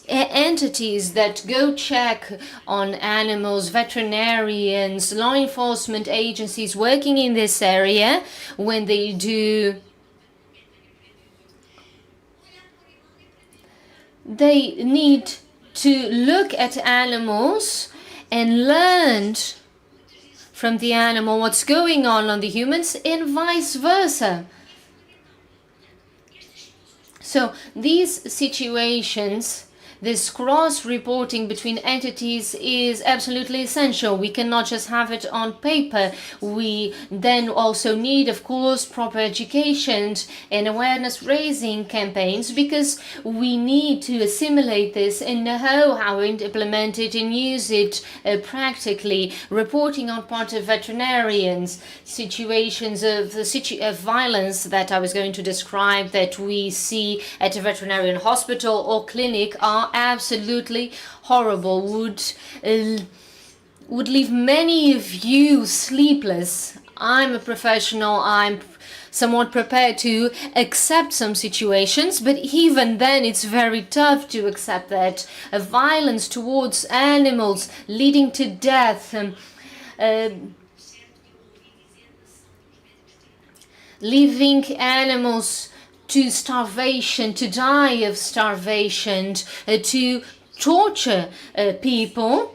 entities that go check on animals, veterinarians, law enforcement agencies working in this area, when they do, they need to look at animals and learn from the animal what's going on the humans, and vice versa. So these situations, this cross-reporting between entities is absolutely essential. We cannot just have it on paper. We then also need, of course, proper education and awareness-raising campaigns, because we need to assimilate this and know how to implement it and use it practically. Reporting on part of veterinarians, situations of violence that I was going to describe that we see at a veterinarian hospital or clinic are absolutely horrible, would leave many of you sleepless. I'm a professional, I'm somewhat prepared to accept some situations, but even then it's very tough to accept that violence towards animals leading to death, leaving animals to starvation, to die of starvation, to torture people.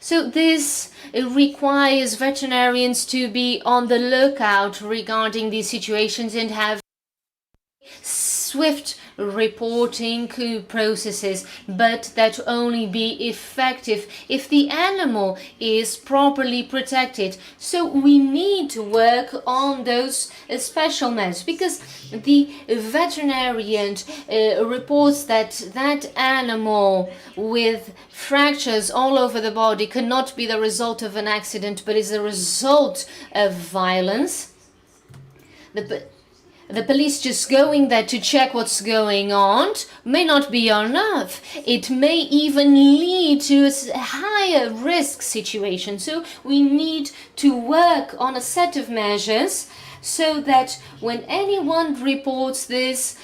So this requires veterinarians to be on the lookout regarding these situations and have swift reporting processes, but that only be effective if the animal is properly protected. So we need to work on those special measures, because the veterinarian reports that that animal with fractures all over the body cannot be the result of an accident, but is the result of violence. The police just going there to check what's going on may not be enough. It may even lead to a higher risk situation. So we need to work on a set of measures so that when anyone reports this,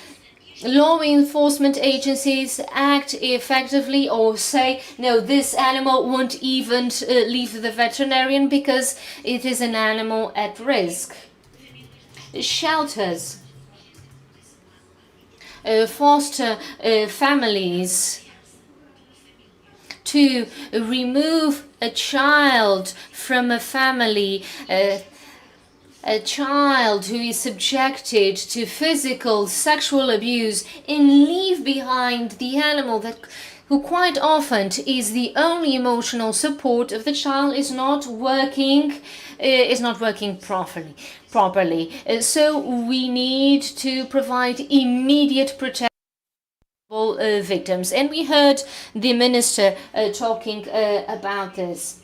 law enforcement agencies act effectively, or say, no, this animal won't even leave the veterinarian because it is an animal at risk. Shelters, foster families, to remove a child from a family, a child who is subjected to physical, sexual abuse, and leave behind the animal who quite often is the only emotional support of the child, is not working properly. So we need to provide immediate protection for victims, and we heard the minister talking about this.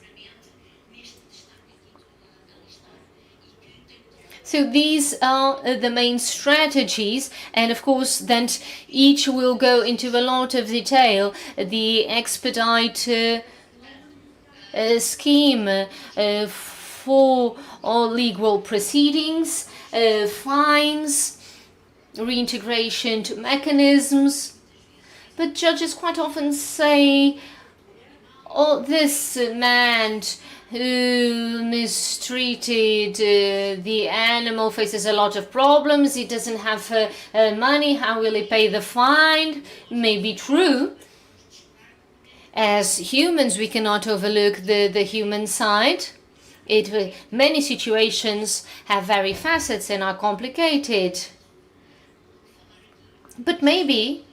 So these are the main strategies, and of course then each will go into a lot of detail. The expedite scheme for all legal proceedings, fines, reintegration to mechanisms. But judges quite often say, oh, this man who mistreated the animal faces a lot of problems. He doesn't have money. How will he pay the fine? May be true. As humans, we cannot overlook the human side. Many situations have very facets and are complicated. But maybe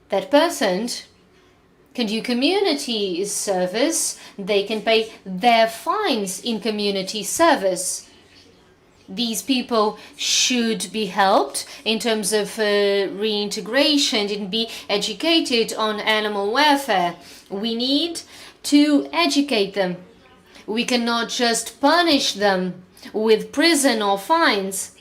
that person can do community service. They can pay their fines in community service. These people should be helped in terms of reintegration and be educated on animal welfare. We need to educate them. We cannot just punish them with prison or fines.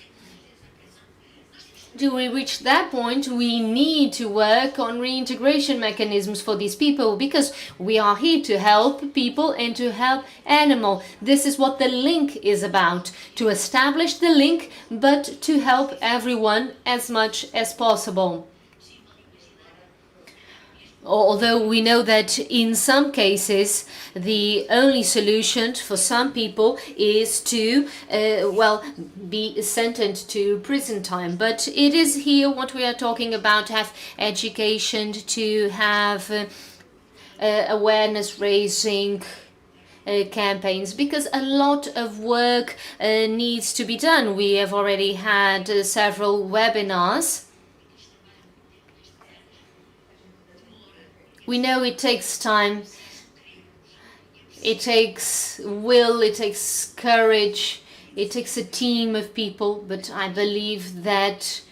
do we reach that point, we need to work on reintegration mechanisms for these people, because we are here to help people and to help animals. This is what the link is about, to establish the link, but to help everyone as much as possible. Although we know that in some cases the only solution for some people is to be sentenced to prison time, but it is here what we are talking about, to have education, to have awareness raising campaigns, because a lot of work needs to be done. We have already had several webinars. We know it takes time, it takes will, it takes courage, it takes a team of people, but I believe that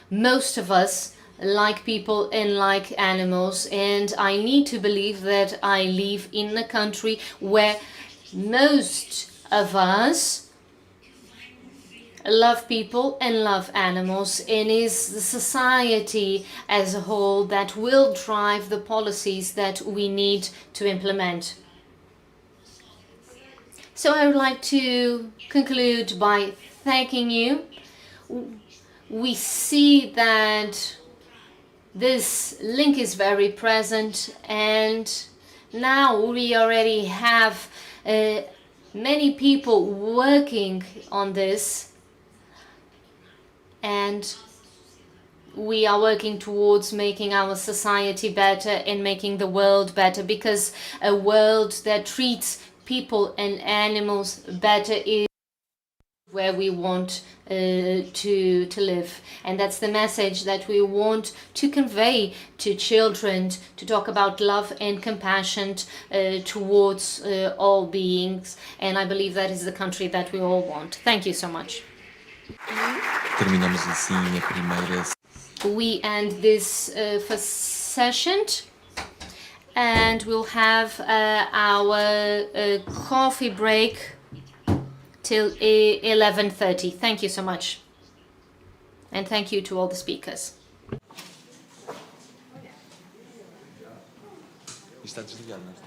most of us like people and like animals, and I need to believe that I live in a country where most of us love people and love animals, and is the society as a whole that will drive the policies that we need to implement. So I would like to conclude by thanking you. We see that this link is very present, and now we already have many people working on this, and we are working towards making our society better and making the world better, because a world that treats people and animals better is where we want to live. And that's the message that we want to convey to children, to talk about love and compassion towards all beings, and I believe that is the country that we all want. Thank you so much. Terminamos assim a primeira. We end this first session, and we'll have our coffee break till 11:30. Thank you so much, and thank you to all the speakers. Está desligado, não está?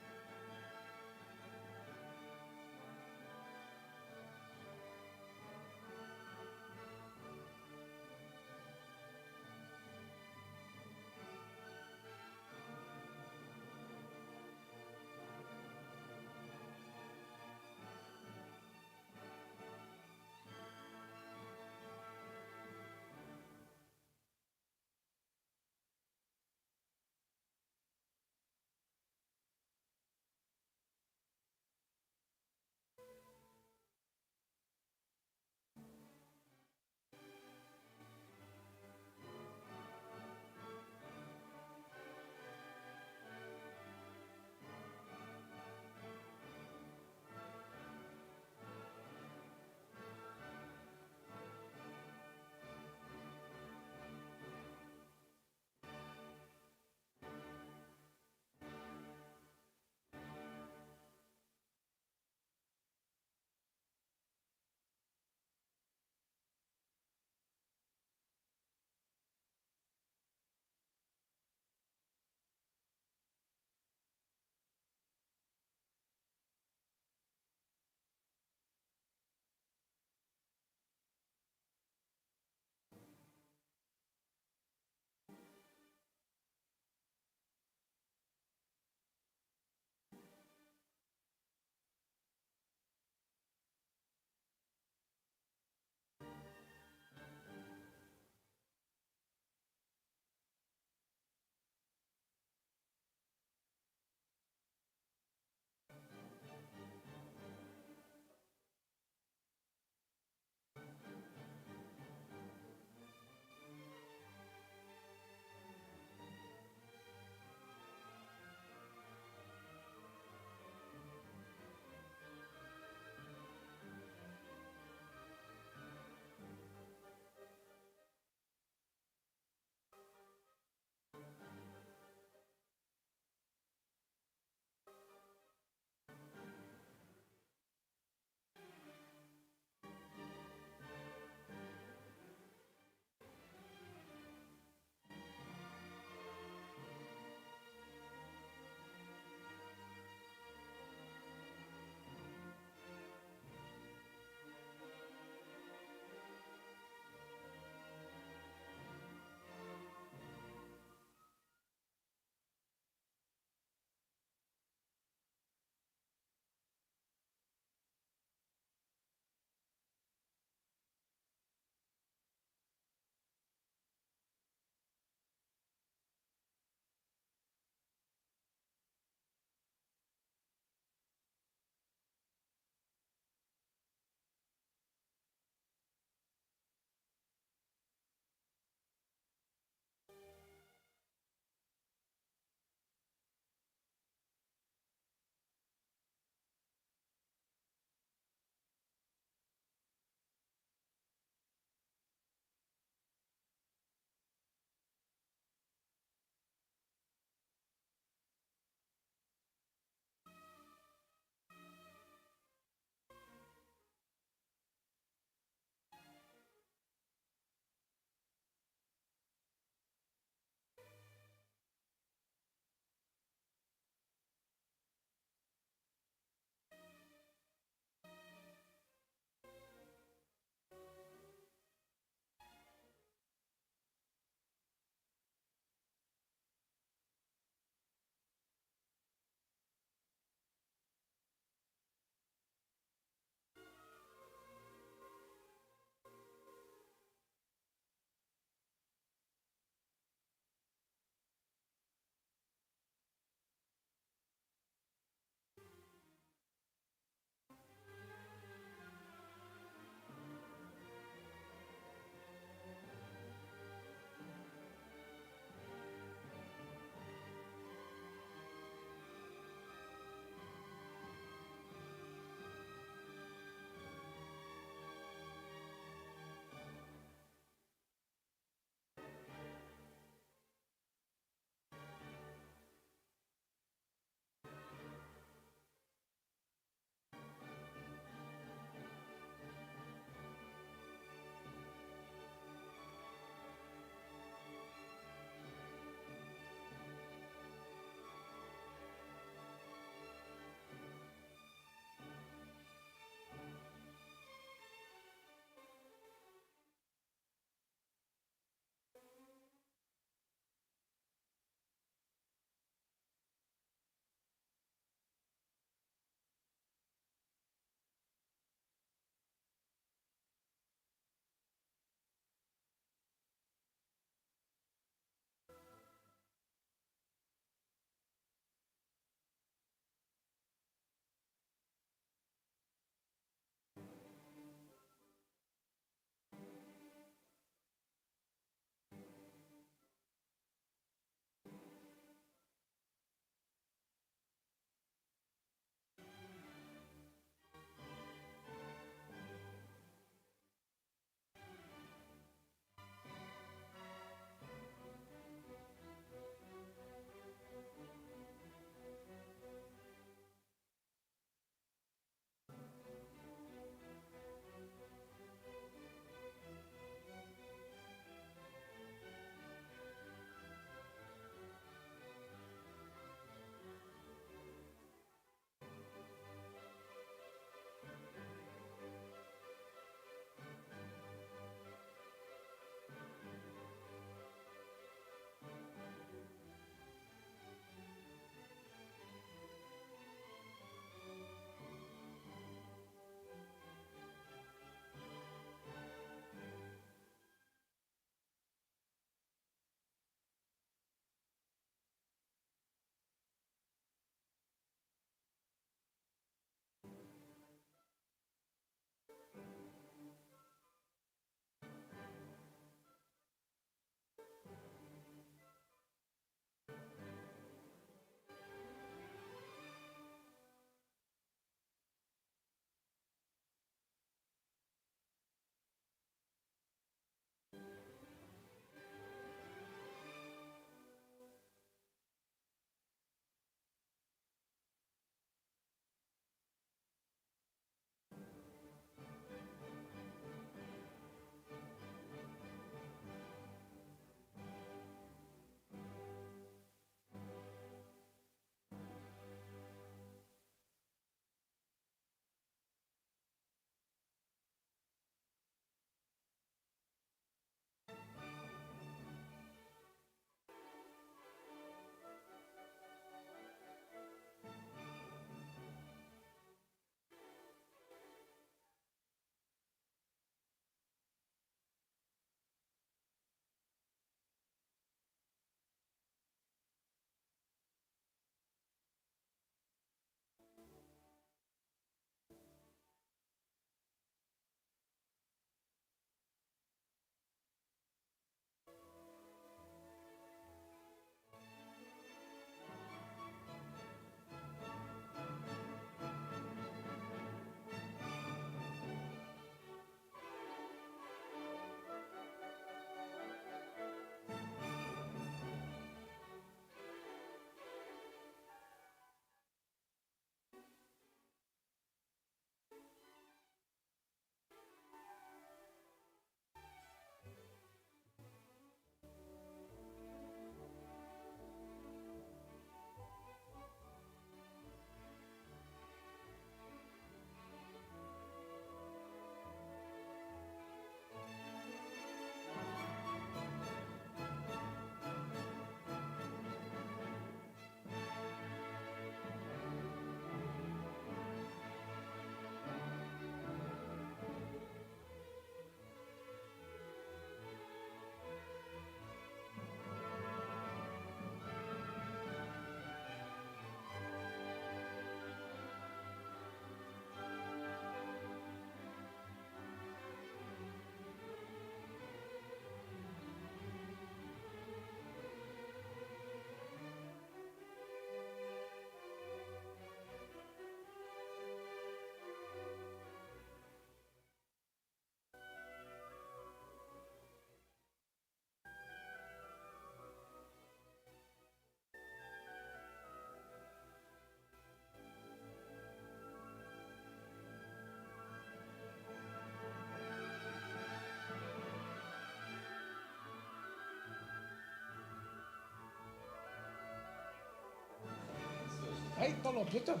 طلب يطب.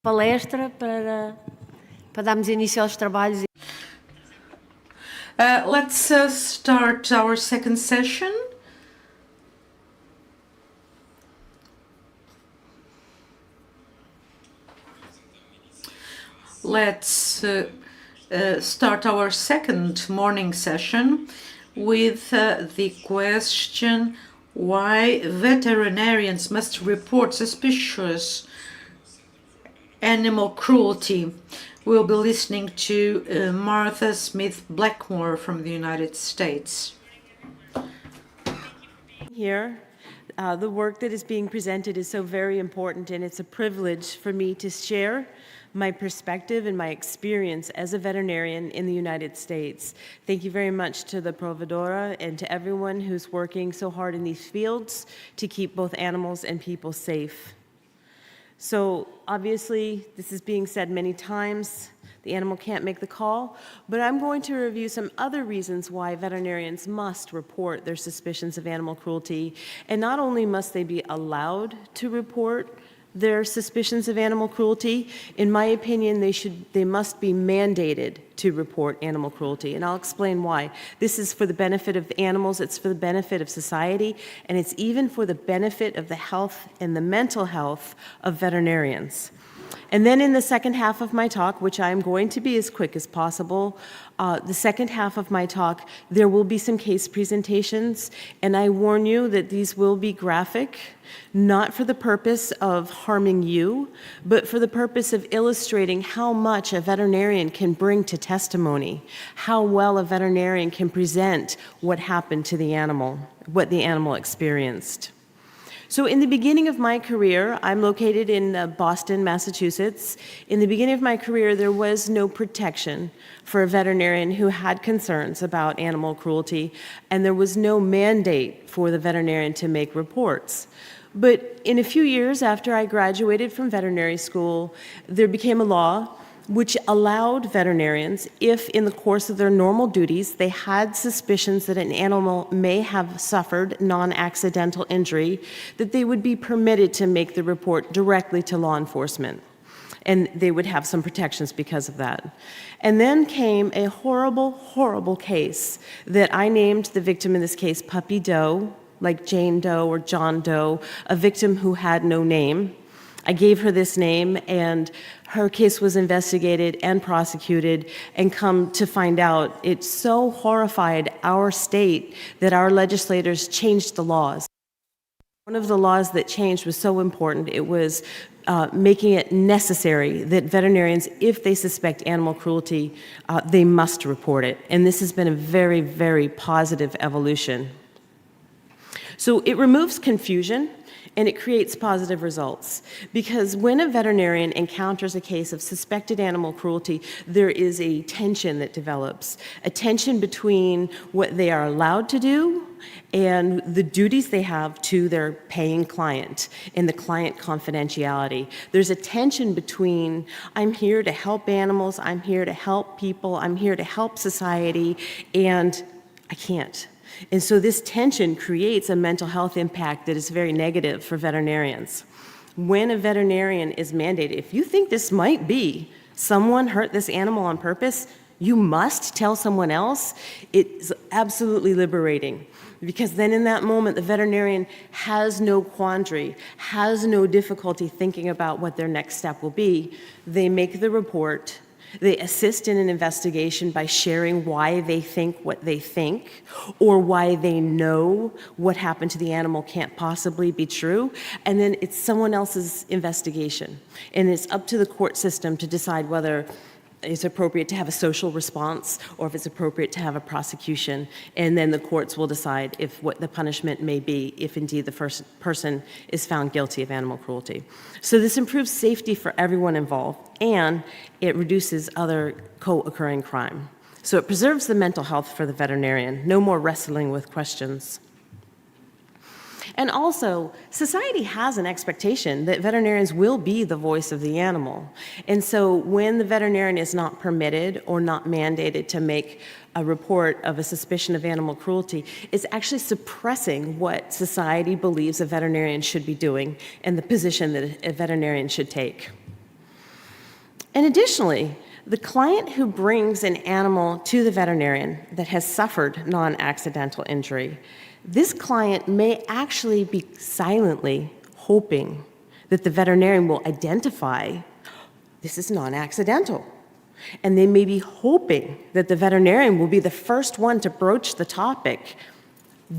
Palestra para darmos início aos trabalhos. Let's start our second session. Let's start our second morning session with the question why veterinarians must report suspicious animal cruelty. We'll be listening to Martha Smith Blackmore from the United States. Here, the work that is being presented is so very important, and it's a privilege for me to share my perspective and my experience as a veterinarian in the United States. Thank you very much to the Provedora and to everyone who's working so hard in these fields to keep both animals and people safe. So obviously, this is being said many times, the animal can't make the call, but I'm going to review some other reasons why veterinarians must report their suspicions of animal cruelty. And not only must they be allowed to report their suspicions of animal cruelty, in my opinion, they must be mandated to report animal cruelty, and I'll explain why. This is for the benefit of the animals, it's for the benefit of society, and it's even for the benefit of the health and the mental health of veterinarians. And then in the second half of my talk, which I'm going to be as quick as possible, the second half of my talk, there will be some case presentations, and I warn you that these will be graphic, not for the purpose of harming you, but for the purpose of illustrating how much a veterinarian can bring to testimony, how well a veterinarian can present what happened to the animal, what the animal experienced. So in the beginning of my career, I'm located in Boston, Massachusetts. In the beginning of my career, there was no protection for a veterinarian who had concerns about animal cruelty, and there was no mandate for the veterinarian to make reports. But in a few years after I graduated from veterinary school, there became a law which allowed veterinarians, if in the course of their normal duties they had suspicions that an animal may have suffered non-accidental injury, that they would be permitted to make the report directly to law enforcement. And they would have some protections because of that. And then came a horrible, horrible case that I named the victim in this case Puppy Doe, like Jane Doe or John Doe, a victim who had no name. I gave her this name, and her case was investigated and prosecuted, and come to find out, it so horrified our state that our legislators changed the laws. One of the laws that changed was so important. It was making it necessary that veterinarians, if they suspect animal cruelty, they must report it. And this has been a very, very positive evolution. So it removes confusion, and it creates positive results. Because when a veterinarian encounters a case of suspected animal cruelty, there is a tension that develops, a tension between what they are allowed to do and the duties they have to their paying client and the client confidentiality. There's a tension between, I'm here to help animals, I'm here to help people, I'm here to help society, and I can't. And so this tension creates a mental health impact that is very negative for veterinarians. When a veterinarian is mandated, if you think this might be someone hurt this animal on purpose, you must tell someone else, it's absolutely liberating. Because then in that moment, the veterinarian has no quandary, has no difficulty thinking about what their next step will be. They make the report. They assist in an investigation by sharing why they think what they think, or why they know what happened to the animal can't possibly be true, and then it's someone else's investigation. And it's up to the court system to decide whether it's appropriate to have a social response or if it's appropriate to have a prosecution, and then the courts will decide if what the punishment may be if indeed the first person is found guilty of animal cruelty. So this improves safety for everyone involved, and it reduces other co-occurring crime. So it preserves the mental health for the veterinarian, no more wrestling with questions. And also, society has an expectation that veterinarians will be the voice of the animal. And so when the veterinarian is not permitted or not mandated to make a report of a suspicion of animal cruelty, it's actually suppressing what society believes a veterinarian should be doing and the position that a veterinarian should take. And additionally, the client who brings an animal to the veterinarian that has suffered non-accidental injury, this client may actually be silently hoping that the veterinarian will identify this is non-accidental. And they may be hoping that the veterinarian will be the first one to broach the topic.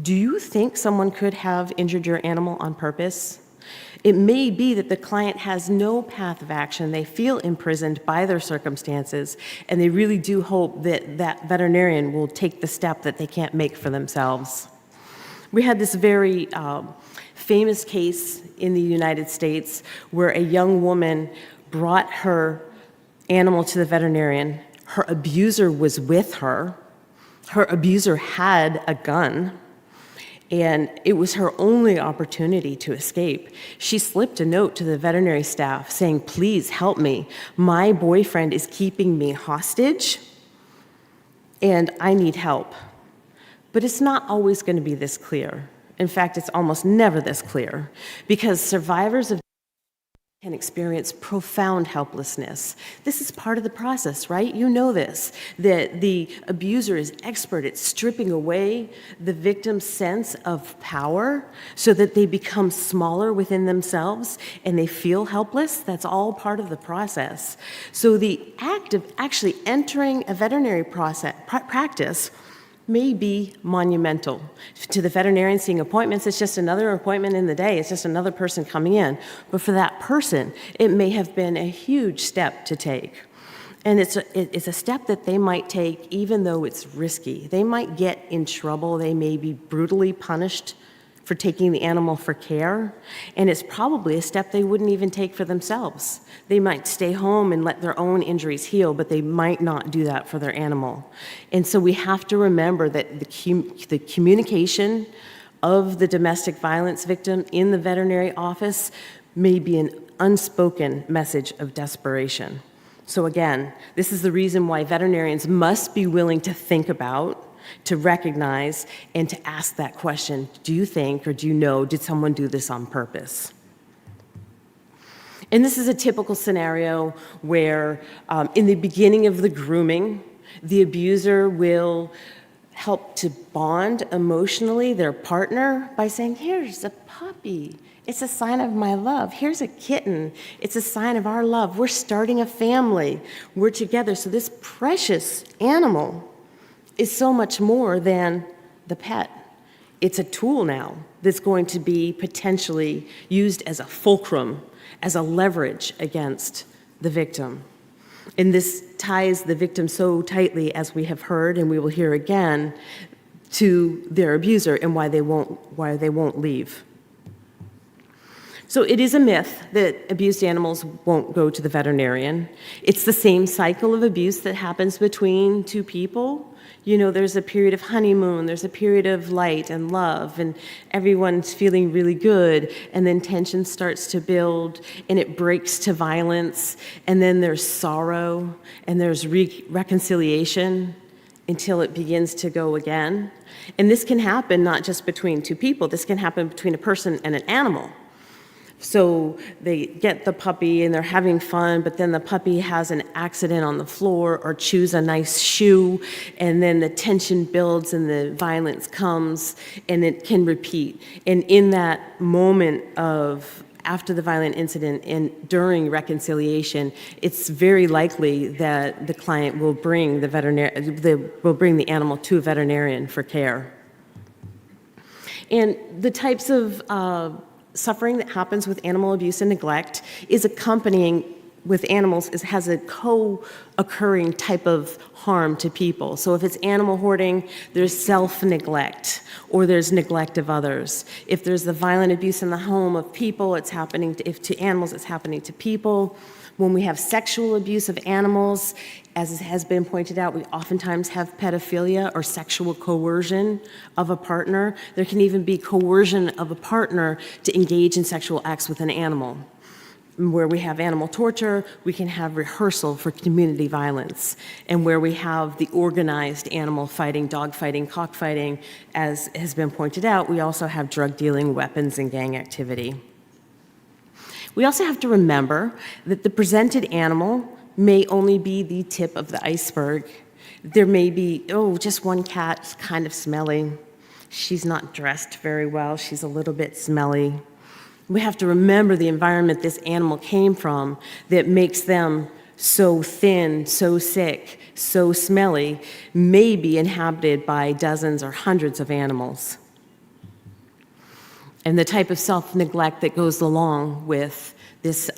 Do you think someone could have injured your animal on purpose? It may be that the client has no path of action. They feel imprisoned by their circumstances, and they really do hope that that veterinarian will take the step that they can't make for themselves. We had this very famous case in the United States where a young woman brought her animal to the veterinarian. Her abuser was with her. Her abuser had a gun, and it was her only opportunity to escape. She slipped a note to the veterinary staff saying, "Please help me. My boyfriend is keeping me hostage, and I need help." But it's not always going to be this clear. In fact, it's almost never this clear, because survivors of can experience profound helplessness. This is part of the process, right? You know this, that the abuser is expert at stripping away the victim's sense of power so that they become smaller within themselves and they feel helpless. That's all part of the process. So the act of actually entering a veterinary practice may be monumental. To the veterinarian seeing appointments, it's just another appointment in the day. It's just another person coming in. But for that person, it may have been a huge step to take. And it's a step that they might take even though it's risky. They might get in trouble. They may be brutally punished for taking the animal for care. And it's probably a step they wouldn't even take for themselves. They might stay home and let their own injuries heal, but they might not do that for their animal. And so we have to remember that the communication of the domestic violence victim in the veterinary office may be an unspoken message of desperation. So again, this is the reason why veterinarians must be willing to think about, to recognize, and to ask that question, do you think or do you know, did someone do this on purpose? And this is a typical scenario where in the beginning of the grooming, the abuser will help to bond emotionally their partner by saying, here's a puppy. It's a sign of my love. Here's a kitten. It's a sign of our love. We're starting a family. We're together. So this precious animal is so much more than the pet. It's a tool now that's going to be potentially used as a fulcrum, as a leverage against the victim. And this ties the victim so tightly, as we have heard and we will hear again, to their abuser and why they won't leave. So it is a myth that abused animals won't go to the veterinarian. It's the same cycle of abuse that happens between two people. You know, there's a period of honeymoon, there's a period of light and love, and everyone's feeling really good, and then tension starts to build, and it breaks to violence, and then there's sorrow, and there's reconciliation until it begins to go again. And this can happen not just between two people, this can happen between a person and an animal. So they get the puppy and they're having fun, but then the puppy has an accident on the floor or chews a nice shoe, and then the tension builds and the violence comes, and it can repeat. And in that moment of after the violent incident and during reconciliation, it's very likely that the client will bring the animal to a veterinarian for care. And the types of suffering that happens with animal abuse and neglect is accompanying with animals has a co-occurring type of harm to people. So if it's animal hoarding, there's self-neglect, or there's neglect of others. If there's the violent abuse in the home of people, it's happening to animals, it's happening to people. When we have sexual abuse of animals, as has been pointed out, we oftentimes have pedophilia or sexual coercion of a partner. There can even be coercion of a partner to engage in sexual acts with an animal. Where we have animal torture, we can have rehearsal for community violence. And where we have the organized animal fighting, dog fighting, cockfighting, as has been pointed out, we also have drug dealing, weapons, and gang activity. We also have to remember that the presented animal may only be the tip of the iceberg. There may be, oh, just one cat, kind of smelly. She's not dressed very well, she's a little bit smelly. We have to remember the environment this animal came from that makes them so thin, so sick, so smelly, may be inhabited by dozens or hundreds of animals. And the type of self-neglect that goes along with this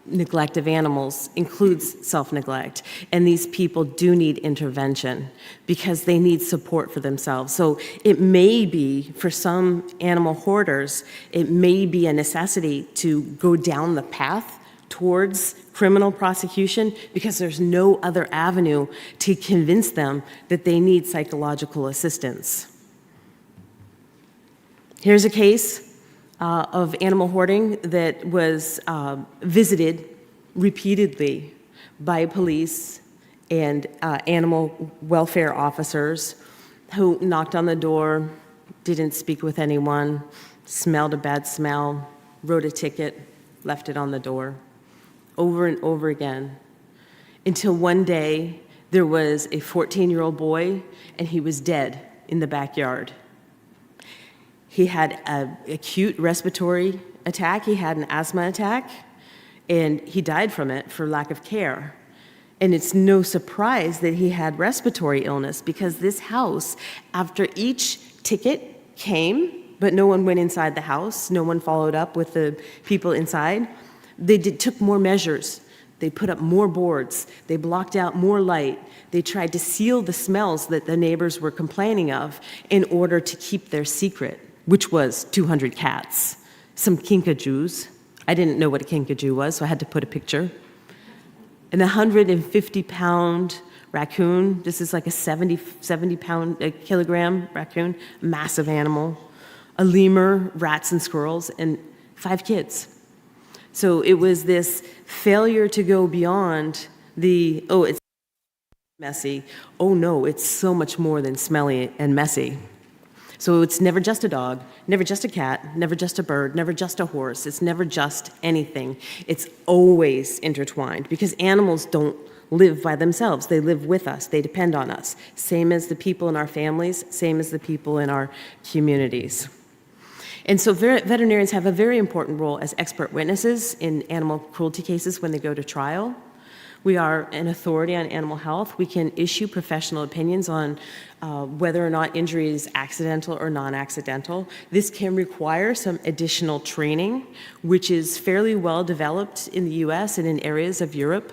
neglect of animals includes self-neglect. And these people do need intervention because they need support for themselves. So it may be, for some animal hoarders, it may be a necessity to go down the path towards criminal prosecution because there's no other avenue to convince them that they need psychological assistance. Here's a case of animal hoarding that was visited repeatedly by police and animal welfare officers who knocked on the door, didn't speak with anyone, smelled a bad smell, wrote a ticket, left it on the door, over and over again, until one day there was a 14-year-old boy and he was dead in the backyard. He had an acute respiratory attack, he had an asthma attack, and he died from it for lack of care. And it's no surprise that he had respiratory illness because this house, after each ticket came, but no one went inside the house, no one followed up with the people inside, they took more measures. They put up more boards, they blocked out more light, they tried to seal the smells that the neighbors were complaining of in order to keep their secret, which was 200 cats, some kinkajous. I didn't know what a kinkajou was, so I had to put a picture. An 150-pound raccoon. This is like a 70 kilogram raccoon, massive animal. A lemur, rats and squirrels, and 5 kids. So it was this failure to go beyond the, oh, it's messy. Oh no, it's so much more than smelly and messy. So it's never just a dog, never just a cat, never just a bird, never just a horse. It's never just anything. It's always intertwined because animals don't live by themselves. They live with us. They depend on us. Same as the people in our families, same as the people in our communities. And so veterinarians have a very important role as expert witnesses in animal cruelty cases when they go to trial. We are an authority on animal health. We can issue professional opinions on whether or not injury is accidental or non-accidental. This can require some additional training, which is fairly well developed in the US and in areas of Europe.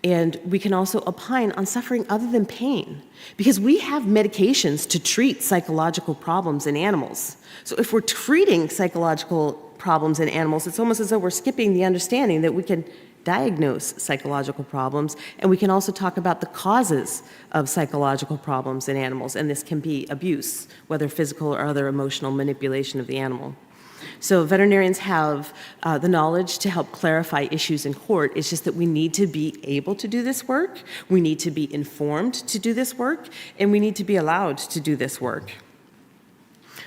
And we can also opine on suffering other than pain, because we have medications to treat psychological problems in animals. So if we're treating psychological problems in animals, it's almost as though we're skipping the understanding that we can diagnose psychological problems, and we can also talk about the causes of psychological problems in animals, and this can be abuse, whether physical or other emotional manipulation of the animal. So veterinarians have the knowledge to help clarify issues in court. It's just that we need to be able to do this work, we need to be informed to do this work, and we need to be allowed to do this work.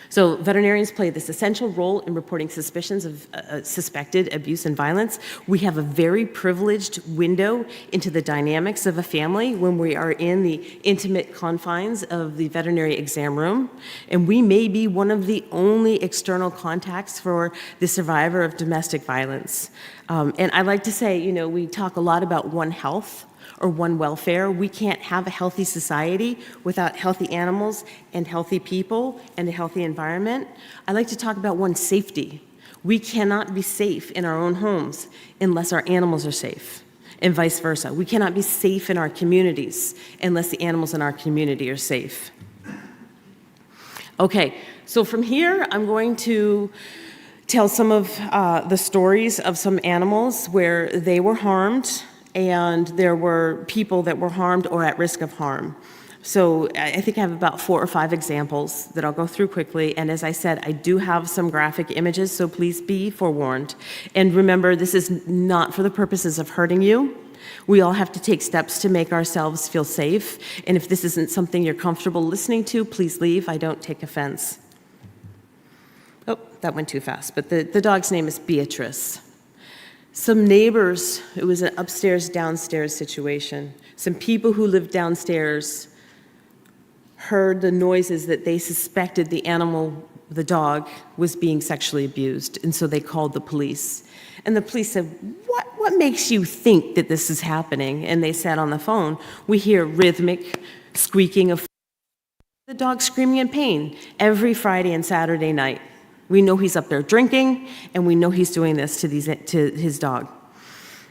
So veterinarians play this essential role in reporting suspicions of suspected abuse and violence. We have a very privileged window into the dynamics of a family when we are in the intimate confines of the veterinary exam room. And we may be one of the only external contacts for the survivor of domestic violence. And I like to say, you know, we talk a lot about One Health or one welfare. We can't have a healthy society without healthy animals and healthy people and a healthy environment. I like to talk about one safety. We cannot be safe in our own homes unless our animals are safe, and vice versa. We cannot be safe in our communities unless the animals in our community are safe. Okay, so from here, I'm going to tell some of the stories of some animals where they were harmed and there were people that were harmed or at risk of harm. So I think I have about 4 or 5 examples that I'll go through quickly. And as I said, I do have some graphic images, so please be forewarned. And remember, this is not for the purposes of hurting you. We all have to take steps to make ourselves feel safe. And if this isn't something you're comfortable listening to, please leave. I don't take offense. Oh, that went too fast. But the dog's name is Beatrice. Some neighbors, it was an upstairs-downstairs situation. Some people who lived downstairs heard the noises that they suspected the animal, the dog, was being sexually abused, and so they called the police. And the police said, what makes you think that this is happening? And they said on the phone, we hear rhythmic squeaking of the dog screaming in pain every Friday and Saturday night. We know he's up there drinking, and we know he's doing this to his dog.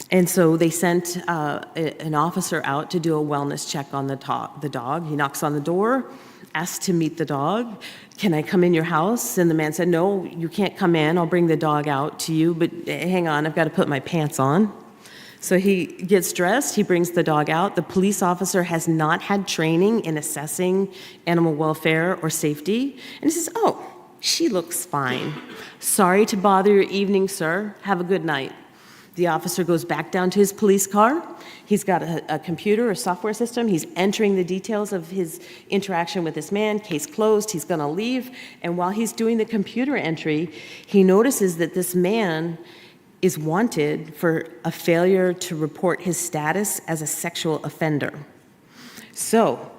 And so they sent an officer out to do a wellness check on the dog. He knocks on the door, asks to meet the dog. Can I come in your house? And the man said, no, you can't come in. I'll bring the dog out to you, but hang on, I've got to put my pants on. So he gets dressed, he brings the dog out. The police officer has not had training in assessing animal welfare or safety. And he says, oh, she looks fine. Sorry to bother your evening, sir. Have a good night. The officer goes back down to his police car. He's got a computer or software system. He's entering the details of his interaction with this man. Case closed. He's going to leave. And while he's doing the computer entry, he notices that this man is wanted for a failure to report his status as a sexual offender. So,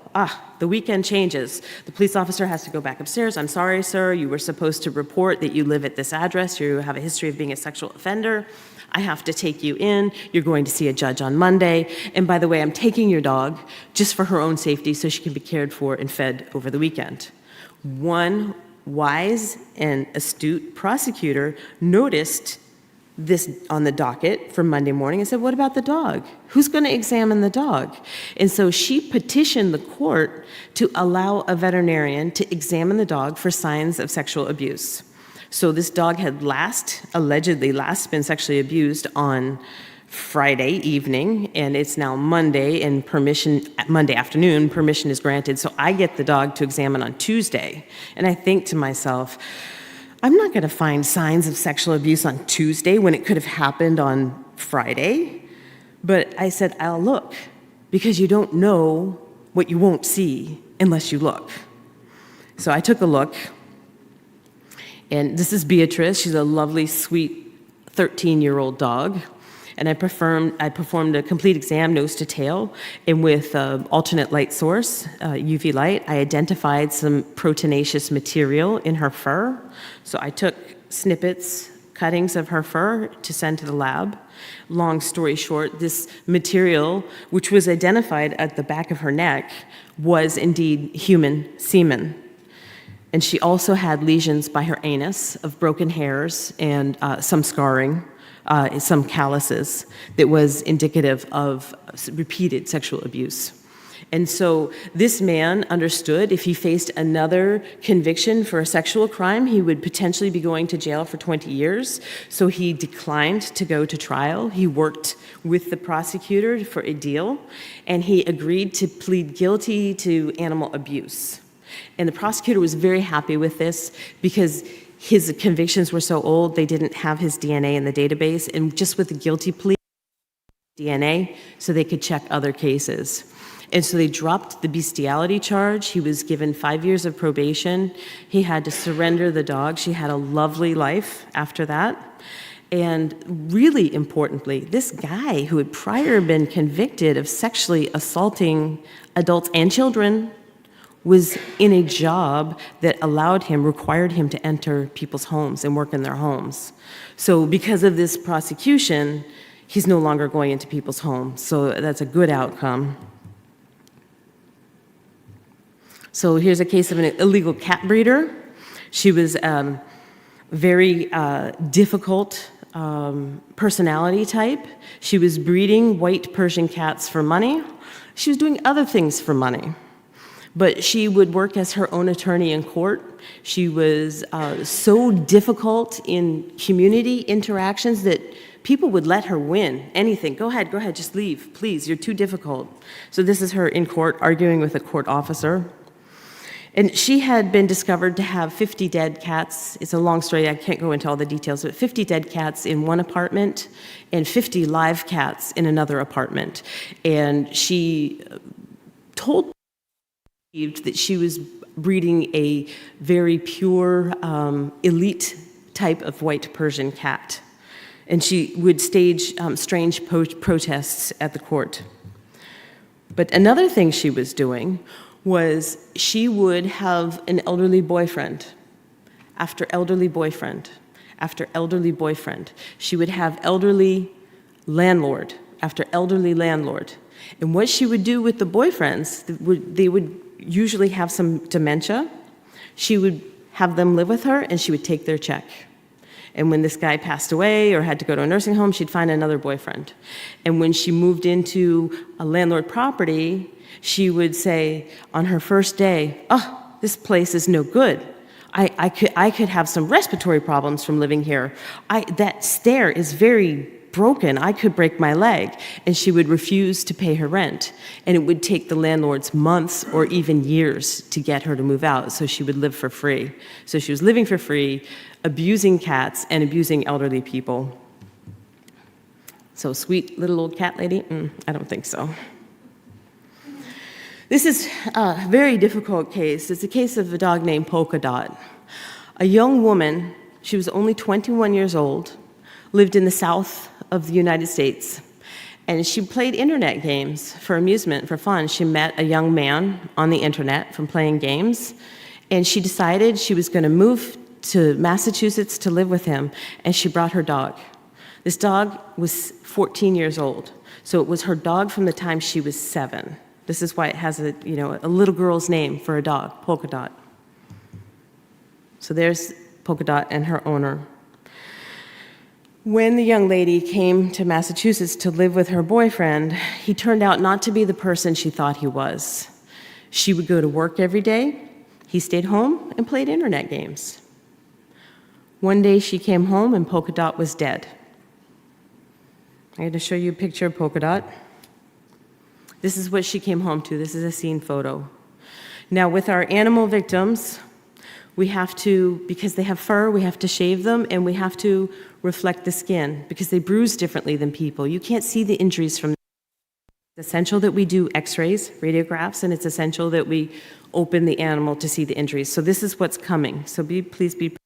the weekend changes. The police officer has to go back upstairs. I'm sorry, sir. You were supposed to report that you live at this address. You have a history of being a sexual offender. I have to take you in. You're going to see a judge on Monday. And by the way, I'm taking your dog just for her own safety so she can be cared for and fed over the weekend. One wise and astute prosecutor noticed this on the docket for Monday morning and said, what about the dog? Who's going to examine the dog? And so she petitioned the court to allow a veterinarian to examine the dog for signs of sexual abuse. So this dog had allegedly been sexually abused on Friday evening, and it's now Monday, and Monday afternoon, permission is granted. So I get the dog to examine on Tuesday. And I think to myself, I'm not going to find signs of sexual abuse on Tuesday when it could have happened on Friday. But I said, I'll look, because you don't know what you won't see unless you look. So I took a look. And this is Beatrice. She's a lovely, sweet 13-year-old dog. And I performed a complete exam, nose to tail, and with alternate light source, UV light, I identified some proteinaceous material in her fur. So I took cuttings of her fur to send to the lab. Long story short, this material, which was identified at the back of her neck, was indeed human semen. And she also had lesions by her anus of broken hairs and some scarring, some calluses that was indicative of repeated sexual abuse. And so this man understood if he faced another conviction for a sexual crime, he would potentially be going to jail for 20 years. So he declined to go to trial. He worked with the prosecutor for a deal, and he agreed to plead guilty to animal abuse. And the prosecutor was very happy with this because his convictions were so old, they didn't have his DNA in the database, and just with the guilty plea, DNA, so they could check other cases. And so they dropped the bestiality charge. He was given 5 years of probation. He had to surrender the dog. She had a lovely life after that. And really importantly, this guy who had prior been convicted of sexually assaulting adults and children was in a job that required him to enter people's homes and work in their homes. So because of this prosecution, he's no longer going into people's homes. So that's a good outcome. So here's a case of an illegal cat breeder. She was very difficult personality type. She was breeding white Persian cats for money. She was doing other things for money. But she would work as her own attorney in court. She was so difficult in community interactions that people would let her win anything. Go ahead, just leave, please, you're too difficult. So this is her in court arguing with a court officer. And she had been discovered to have 50 dead cats. It's a long story, I can't go into all the details, but 50 dead cats in one apartment and 50 live cats in another apartment. And she told that she was breeding a very pure, elite type of white Persian cat. And she would stage strange protests at the court. But another thing she was doing was she would have an elderly boyfriend after elderly boyfriend after elderly boyfriend. She would have elderly landlord after elderly landlord. And what she would do with the boyfriends, they would usually have some dementia. She would have them live with her, and she would take their check. And when this guy passed away or had to go to a nursing home, she'd find another boyfriend. And when she moved into a landlord property, she would say on her first day, "Oh, this place is no good. I could have some respiratory problems from living here. That stair is very broken. I could break my leg." And she would refuse to pay her rent. And it would take the landlords months or even years to get her to move out, so she would live for free. So she was living for free, abusing cats and abusing elderly people. So sweet little old cat lady? I don't think so. This is a very difficult case. It's a case of a dog named Polka Dot. A young woman, she was only 21 years old, lived in the south of the United States, and she played internet games for amusement, for fun. She met a young man on the internet from playing games, and she decided she was going to move to Massachusetts to live with him, and she brought her dog. This dog was 14 years old, so it was her dog from the time she was 7. This is why it has a little girl's name for a dog, Polka Dot. So there's Polka Dot and her owner. When the young lady came to Massachusetts to live with her boyfriend, he turned out not to be the person she thought he was. She would go to work every day. He stayed home and played internet games. One day she came home and Polka Dot was dead. I'm going to show you a picture of Polka Dot. This is what she came home to. This is a scene photo. Now, with our animal victims, we have to, because they have fur, we have to shave them, and we have to reflect the skin, because they bruise differently than people. You can't see the injuries from them. It's essential that we do x-rays, radiographs, and it's essential that we open the animal to see the injuries. So this is what's coming. So please be.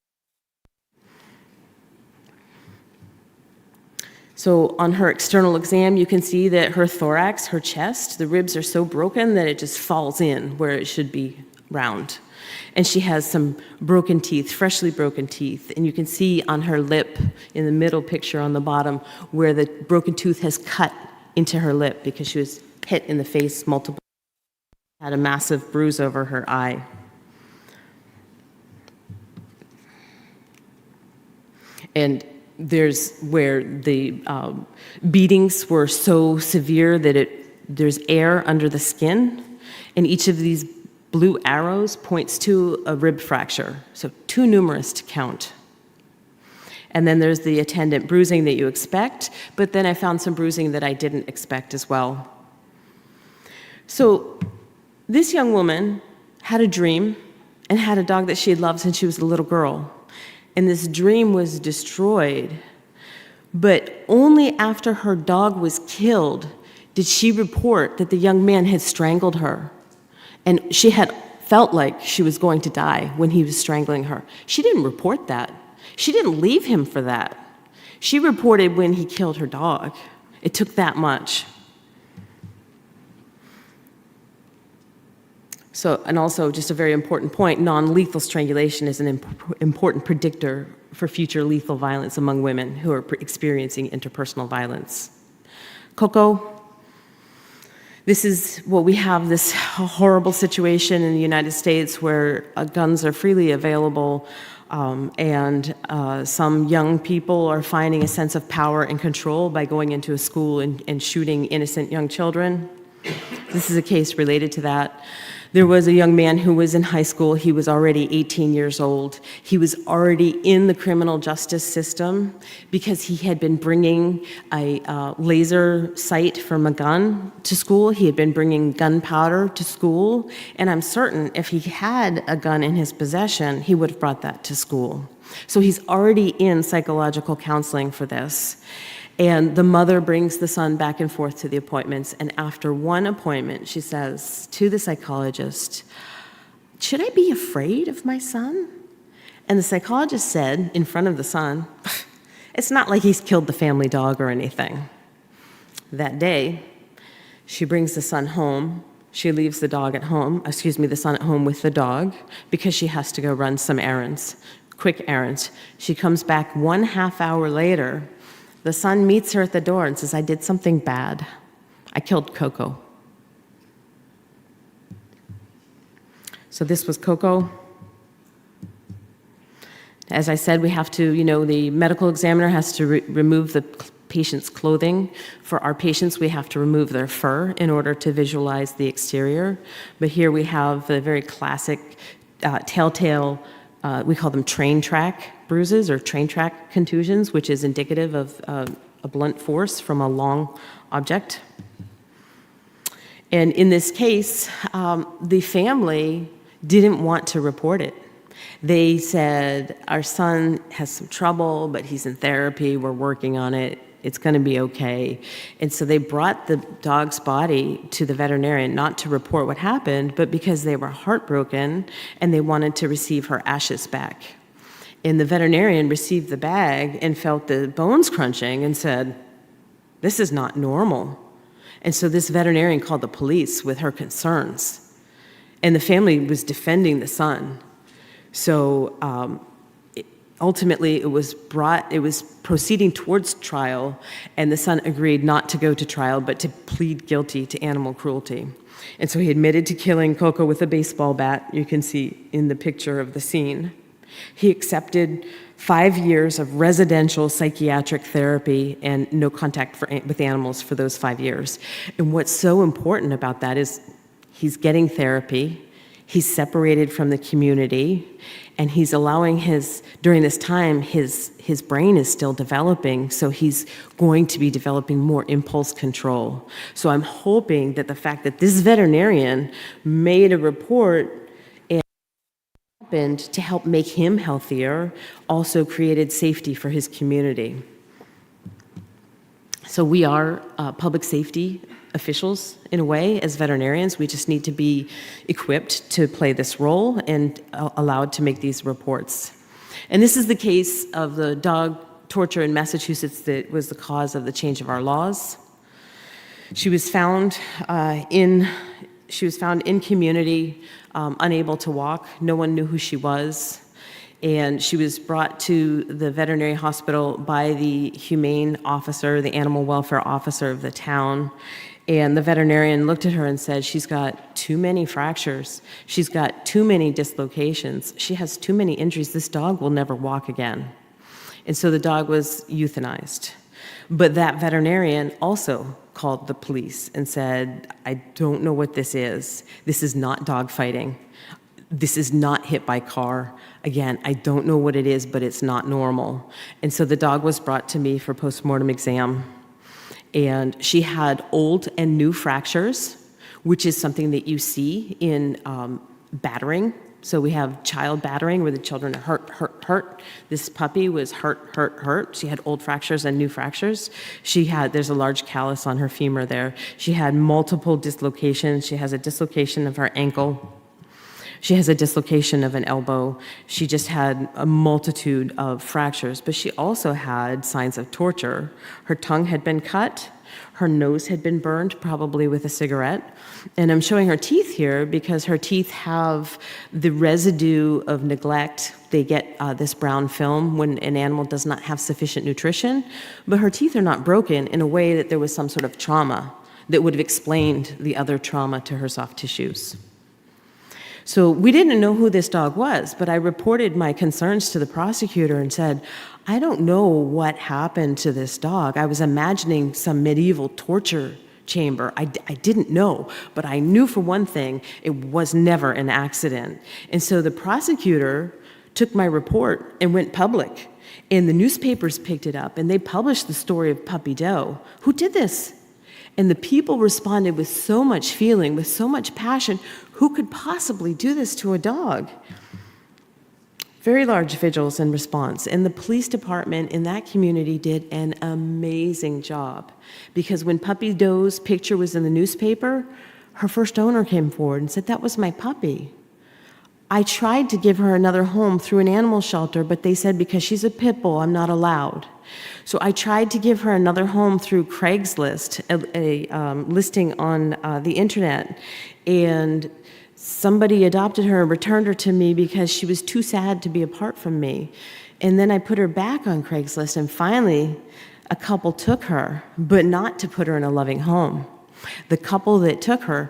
So on her external exam, you can see that her thorax, her chest, the ribs are so broken that it just falls in where it should be round. And she has some broken teeth, freshly broken teeth. And you can see on her lip, in the middle picture on the bottom, where the broken tooth has cut into her lip because she was hit in the face multiple times, had a massive bruise over her eye. And there's where the beatings were so severe that there's air under the skin, and each of these blue arrows points to a rib fracture, so too numerous to count. And then there's the attendant bruising that you expect, but then I found some bruising that I didn't expect as well. So this young woman had a dream and had a dog that she had loved since she was a little girl. And this dream was destroyed, but only after her dog was killed did she report that the young man had strangled her. And she had felt like she was going to die when he was strangling her. She didn't report that. She didn't leave him for that. She reported when he killed her dog. It took that much. So, and also just a very important point, non-lethal strangulation is an important predictor for future lethal violence among women who are experiencing interpersonal violence. Coco, this is what we have, this horrible situation in the United States where guns are freely available. Some young people are finding a sense of power and control by going into a school and shooting innocent young children. This is a case related to that. There was a young man who was in high school. He was already 18 years old. He was already in the criminal justice system because he had been bringing a laser sight from a gun to school. He had been bringing gunpowder to school. And I'm certain if he had a gun in his possession, he would have brought that to school. So he's already in psychological counseling for this. And the mother brings the son back and forth to the appointments. And after one appointment, she says to the psychologist, "Should I be afraid of my son?" And the psychologist said, in front of the son, "It's not like he's killed the family dog or anything." That day, she brings the son home. She leaves the son at home with the dog because she has to go run some errands, quick errands. She comes back 1/2 hour later. The son meets her at the door and says, "I did something bad. I killed Coco." So this was Coco. As I said, we have to, the medical examiner has to remove the patient's clothing. For our patients, we have to remove their fur in order to visualize the exterior. But here we have the very classic telltale, we call them train track bruises or train track contusions, which is indicative of a blunt force from a long object. And in this case, the family didn't want to report it. They said, "Our son has some trouble, but he's in therapy, we're working on it, it's gonna be okay." And so they brought the dog's body to the veterinarian, not to report what happened, but because they were heartbroken and they wanted to receive her ashes back. And the veterinarian received the bag and felt the bones crunching and said, "This is not normal." And so this veterinarian called the police with her concerns. And the family was defending the son. So ultimately it was proceeding towards trial, and the son agreed not to go to trial, but to plead guilty to animal cruelty. And so he admitted to killing Coco with a baseball bat, you can see in the picture of the scene. He accepted 5 years of residential psychiatric therapy and no contact with animals for those 5 years. And what's so important about that is he's getting therapy, he's separated from the community, and he's allowing during this time, his brain is still developing, so he's going to be developing more impulse control. So I'm hoping that the fact that this veterinarian made a report to help make him healthier also created safety for his community. So we are public safety officials in a way as veterinarians. We just need to be equipped to play this role and allowed to make these reports. And this is the case of the dog torture in Massachusetts that was the cause of the change of our laws. She was found in community, unable to walk. No one knew who she was. And she was brought to the veterinary hospital by the humane officer, the animal welfare officer of the town. And the veterinarian looked at her and said, "She's got too many fractures. She's got too many dislocations. She has too many injuries. This dog will never walk again." And so the dog was euthanized. But that veterinarian also called the police and said, "I don't know what this is. This is not dog fighting. This is not hit by car. Again, I don't know what it is, but it's not normal." And so the dog was brought to me for postmortem exam. And she had old and new fractures, which is something that you see in battering. So we have child battering where the children are hurt. This puppy was hurt. She had old fractures and new fractures. There's a large callus on her femur there. She had multiple dislocations. She has a dislocation of her ankle. She has a dislocation of an elbow. She just had a multitude of fractures, but she also had signs of torture. Her tongue had been cut. Her nose had been burned, probably with a cigarette. And I'm showing her teeth here because her teeth have the residue of neglect. They get this brown film when an animal does not have sufficient nutrition, but her teeth are not broken in a way that there was some sort of trauma that would have explained the other trauma to her soft tissues. So we didn't know who this dog was, but I reported my concerns to the prosecutor and said, I don't know what happened to this dog. I was imagining some medieval torture chamber. I didn't know, but I knew for one thing, it was never an accident. And so the prosecutor took my report and went public. And the newspapers picked it up, and they published the story of Puppy Doe. Who did this? And the people responded with so much feeling, with so much passion. Who could possibly do this to a dog? Very large vigils in response. And the police department in that community did an amazing job. Because when Puppy Doe's picture was in the newspaper, her first owner came forward and said, that was my puppy. I tried to give her another home through an animal shelter, but they said because she's a pit bull, I'm not allowed. So I tried to give her another home through Craigslist, a listing on the internet, and somebody adopted her and returned her to me because she was too sad to be apart from me. And then I put her back on Craigslist, and finally a couple took her, but not to put her in a loving home. The couple that took her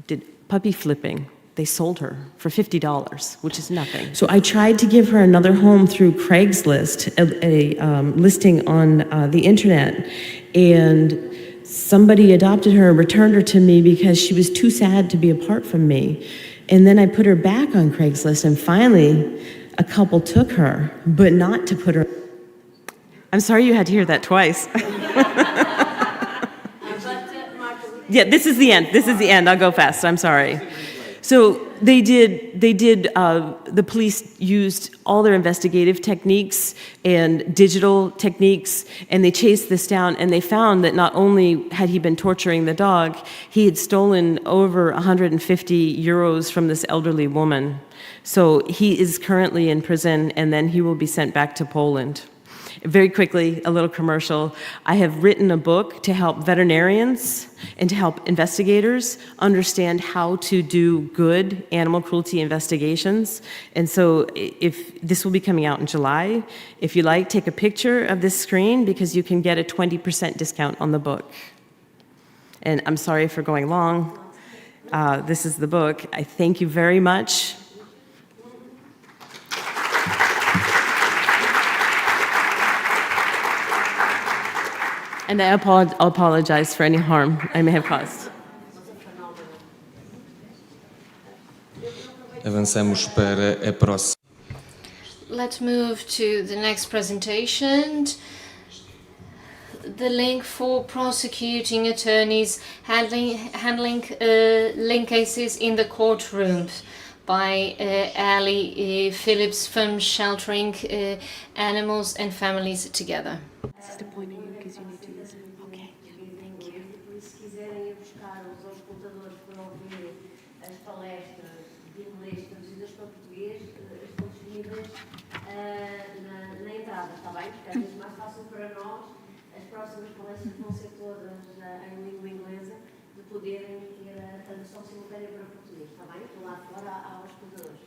did puppy flipping. They sold her for $50, which is nothing. So I tried to give her another home through Craigslist, a listing on the internet, and somebody adopted her and returned her to me because she was too sad to be apart from me. And then I put her back on Craigslist, and finally a couple took her, but not to put her. I'm sorry you had to hear that twice. Yeah, this is the end. This is the end. I'll go fast. I'm sorry. So the police used all their investigative techniques and digital techniques, and they chased this down, and they found that not only had he been torturing the dog, he had stolen over 150 euros from this elderly woman. So he is currently in prison, and then he will be sent back to Poland. Very quickly, a little commercial. I have written a book to help veterinarians and to help investigators understand how to do good animal cruelty investigations. And so if this will be coming out in July, if you like, take a picture of this screen because you can get a 20% discount on the book. And I'm sorry for going long. This is the book. I thank you very much. And I apologize for any harm I may have caused. Avançamos para a próxima. Let's move to the next presentation. The link for prosecuting attorneys handling link cases in the courtroom by Ali Phillips from Sheltering Animals and Families Together. This is the point of you because you need to use it. Okay, thank you. Se quiserem ir buscar os auscultadores para ouvir as palestras de inglês traduzidas para português, estão disponíveis na entrada, está bem? Porque às vezes é mais fácil para nós, as próximas palestras vão ser todas em língua inglesa, de poderem ir a tradução simultânea para português, está bem? Do lado fora há auscultadores.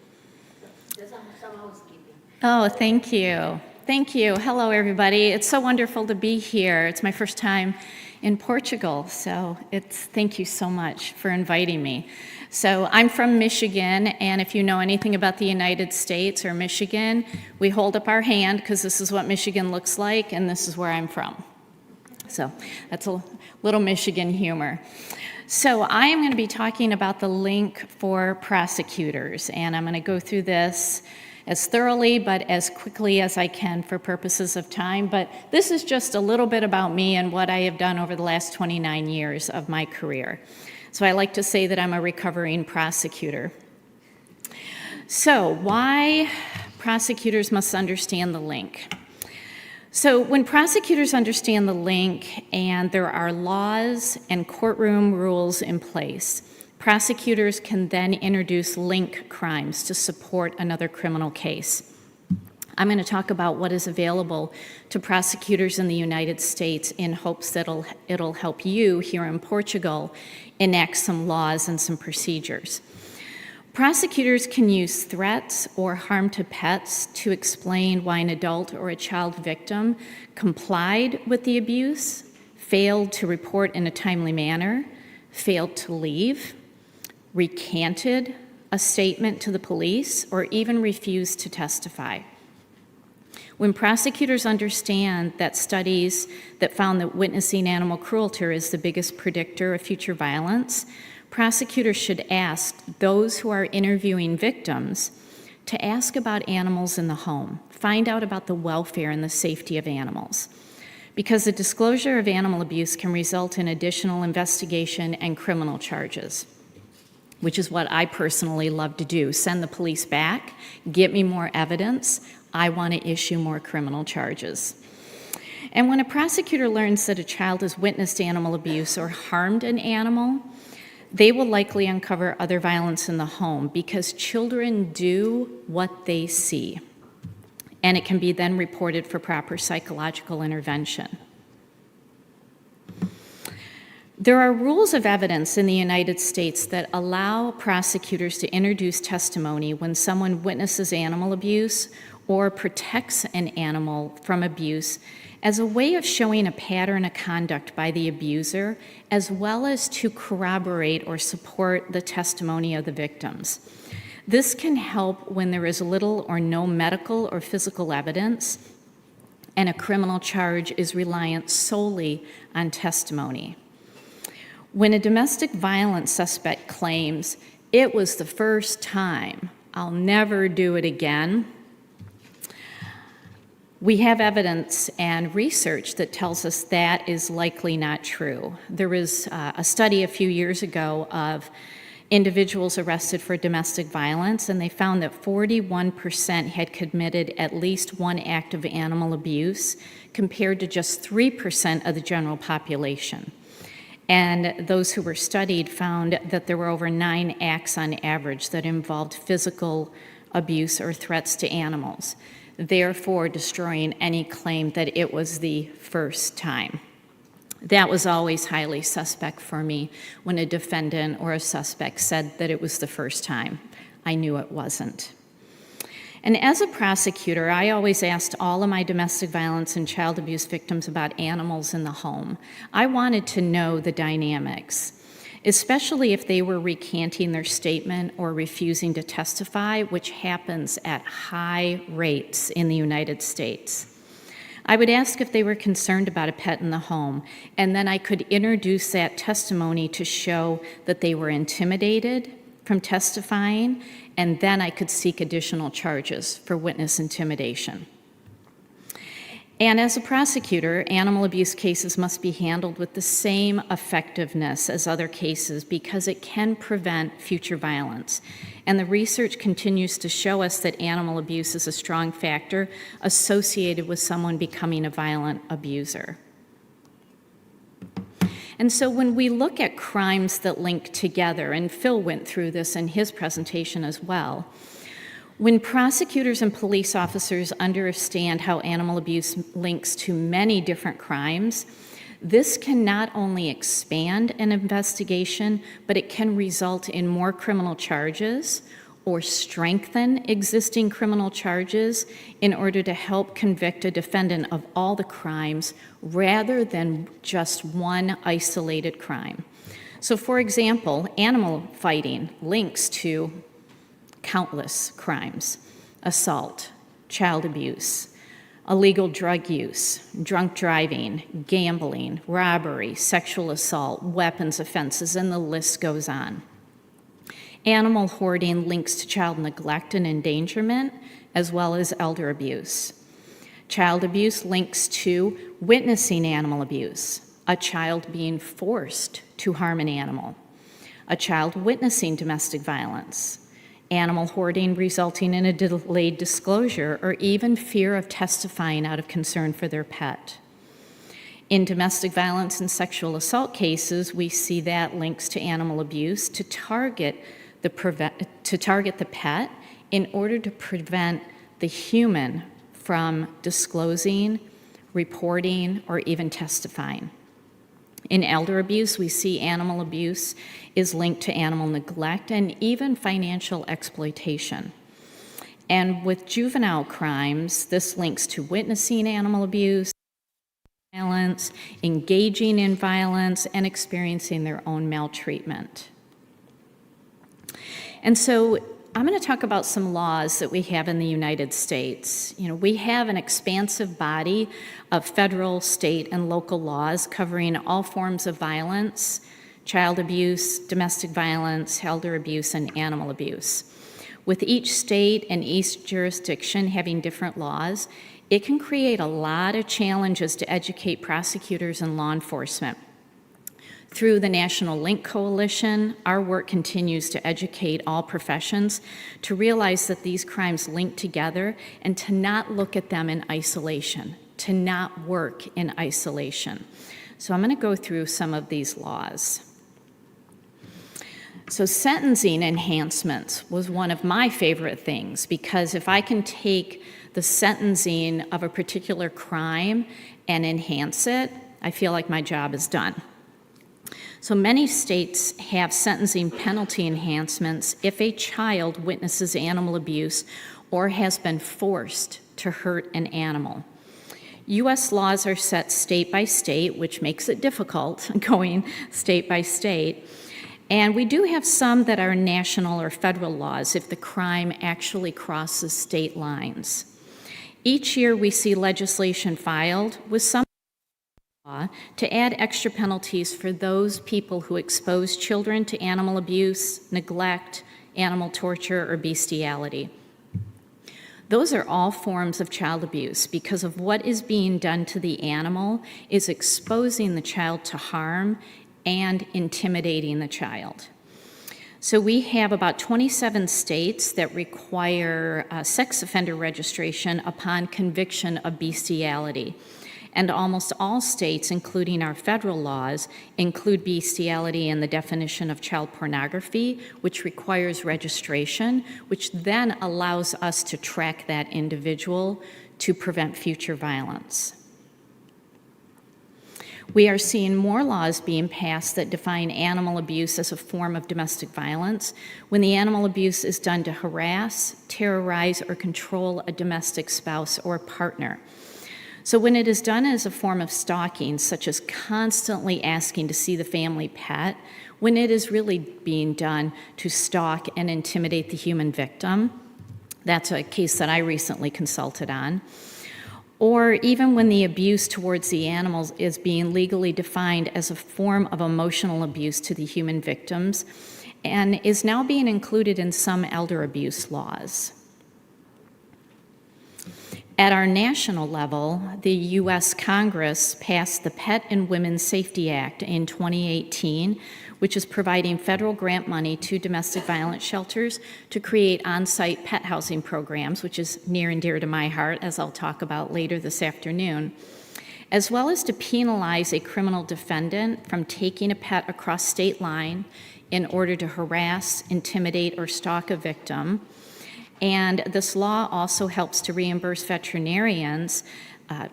There's some housekeeping. Oh, thank you. Thank you. Hello, everybody. It's so wonderful to be here. It's my first time in Portugal, so thank you so much for inviting me. So I'm from Michigan, and if you know anything about the United States or Michigan, we hold up our hand because this is what Michigan looks like, and this is where I'm from. So that's a little Michigan humor. So I am going to be talking about the link for prosecutors, and I'm going to go through this as thoroughly but as quickly as I can for purposes of time. But this is just a little bit about me and what I have done over the last 29 years of my career. So I like to say that I'm a recovering prosecutor. So why prosecutors must understand the link? So when prosecutors understand the link and there are laws and courtroom rules in place, prosecutors can then introduce link crimes to support another criminal case. I'm going to talk about what is available to prosecutors in the United States in hopes that it'll help you here in Portugal enact some laws and some procedures. Prosecutors can use threats or harm to pets to explain why an adult or a child victim complied with the abuse, failed to report in a timely manner, failed to leave, recanted, a statement to the police, or even refuse to testify. When prosecutors understand that studies that found that witnessing animal cruelty is the biggest predictor of future violence, prosecutors should ask those who are interviewing victims to ask about animals in the home, find out about the welfare and the safety of animals, because the disclosure of animal abuse can result in additional investigation and criminal charges, which is what I personally love to do. Send the police back, get me more evidence. I want to issue more criminal charges. And when a prosecutor learns that a child has witnessed animal abuse or harmed an animal, they will likely uncover other violence in the home, because children do what they see, and it can be then reported for proper psychological intervention. There are rules of evidence in the United States that allow prosecutors to introduce testimony when someone witnesses animal abuse or protects an animal from abuse, as a way of showing a pattern of conduct by the abuser, as well as to corroborate or support the testimony of the victims. This can help when there is little or no medical or physical evidence, and a criminal charge is reliant solely on testimony. When a domestic violence suspect claims, "It was the first time, I'll never do it again," we have evidence and research that tells us that is likely not true. There was a study a few years ago of individuals arrested for domestic violence, and they found that 41% had committed at least one act of animal abuse, compared to just 3% of the general population. And those who were studied found that there were over 9 acts on average that involved physical abuse or threats to animals, therefore destroying any claim that it was the first time. That was always highly suspect for me when a defendant or a suspect said that it was the first time. I knew it wasn't. And as a prosecutor, I always asked all of my domestic violence and child abuse victims about animals in the home. I wanted to know the dynamics, especially if they were recanting their statement or refusing to testify, which happens at high rates in the United States. I would ask if they were concerned about a pet in the home, and then I could introduce that testimony to show that they were intimidated from testifying, and then I could seek additional charges for witness intimidation. And as a prosecutor, animal abuse cases must be handled with the same effectiveness as other cases, because it can prevent future violence. And the research continues to show us that animal abuse is a strong factor associated with someone becoming a violent abuser. And so when we look at crimes that link together, and Phil went through this in his presentation as well, when prosecutors and police officers understand how animal abuse links to many different crimes, this can not only expand an investigation, but it can result in more criminal charges or strengthen existing criminal charges in order to help convict a defendant of all the crimes rather than just one isolated crime. So for example, animal fighting links to countless crimes: assault, child abuse, illegal drug use, drunk driving, gambling, robbery, sexual assault, weapons offenses, and the list goes on. Animal hoarding links to child neglect and endangerment, as well as elder abuse. Child abuse links to witnessing animal abuse, a child being forced to harm an animal, a child witnessing domestic violence, animal hoarding resulting in a delayed disclosure or even fear of testifying out of concern for their pet. In domestic violence and sexual assault cases, we see that links to animal abuse to target the pet in order to prevent the human from disclosing, reporting, or even testifying. In elder abuse, we see animal abuse is linked to animal neglect and even financial exploitation. And with juvenile crimes, this links to witnessing animal abuse, violence, engaging in violence, and experiencing their own maltreatment. And so I'm going to talk about some laws that we have in the United States. We have an expansive body of federal, state, and local laws covering all forms of violence, child abuse, domestic violence, elder abuse, and animal abuse. With each state and each jurisdiction having different laws, it can create a lot of challenges to educate prosecutors and law enforcement. Through the National Link Coalition, our work continues to educate all professions to realize that these crimes link together and to not look at them in isolation, to not work in isolation. So I'm going to go through some of these laws. So sentencing enhancements was one of my favorite things, because if I can take the sentencing of a particular crime and enhance it, I feel like my job is done. So many states have sentencing penalty enhancements if a child witnesses animal abuse or has been forced to hurt an animal. U.S. laws are set state by state, which makes it difficult going state by state. And we do have some that are national or federal laws if the crime actually crosses state lines. Each year we see legislation filed with some law to add extra penalties for those people who expose children to animal abuse, neglect, animal torture, or bestiality. Those are all forms of child abuse because of what is being done to the animal is exposing the child to harm and intimidating the child. So we have about 27 states that require sex offender registration upon conviction of bestiality. And almost all states, including our federal laws, include bestiality in the definition of child pornography, which requires registration, which then allows us to track that individual to prevent future violence. We are seeing more laws being passed that define animal abuse as a form of domestic violence when the animal abuse is done to harass, terrorize, or control a domestic spouse or partner. So when it is done as a form of stalking, such as constantly asking to see the family pet, when it is really being done to stalk and intimidate the human victim, that's a case that I recently consulted on, or even when the abuse towards the animals is being legally defined as a form of emotional abuse to the human victims and is now being included in some elder abuse laws. At our national level, the U.S. Congress passed the Pet and Women's Safety Act in 2018, which is providing federal grant money to domestic violence shelters to create on-site pet housing programs, which is near and dear to my heart, as I'll talk about later this afternoon, as well as to penalize a criminal defendant from taking a pet across state line in order to harass, intimidate, or stalk a victim. And this law also helps to reimburse veterinarians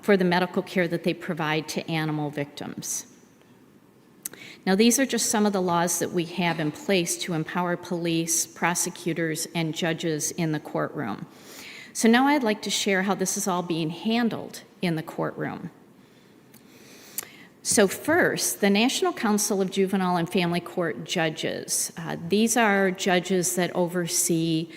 for the medical care that they provide to animal victims. Now, these are just some of the laws that we have in place to empower police, prosecutors, and judges in the courtroom. So now I'd like to share how this is all being handled in the courtroom. So first, the National Council of Juvenile and Family Court Judges. These are judges that oversee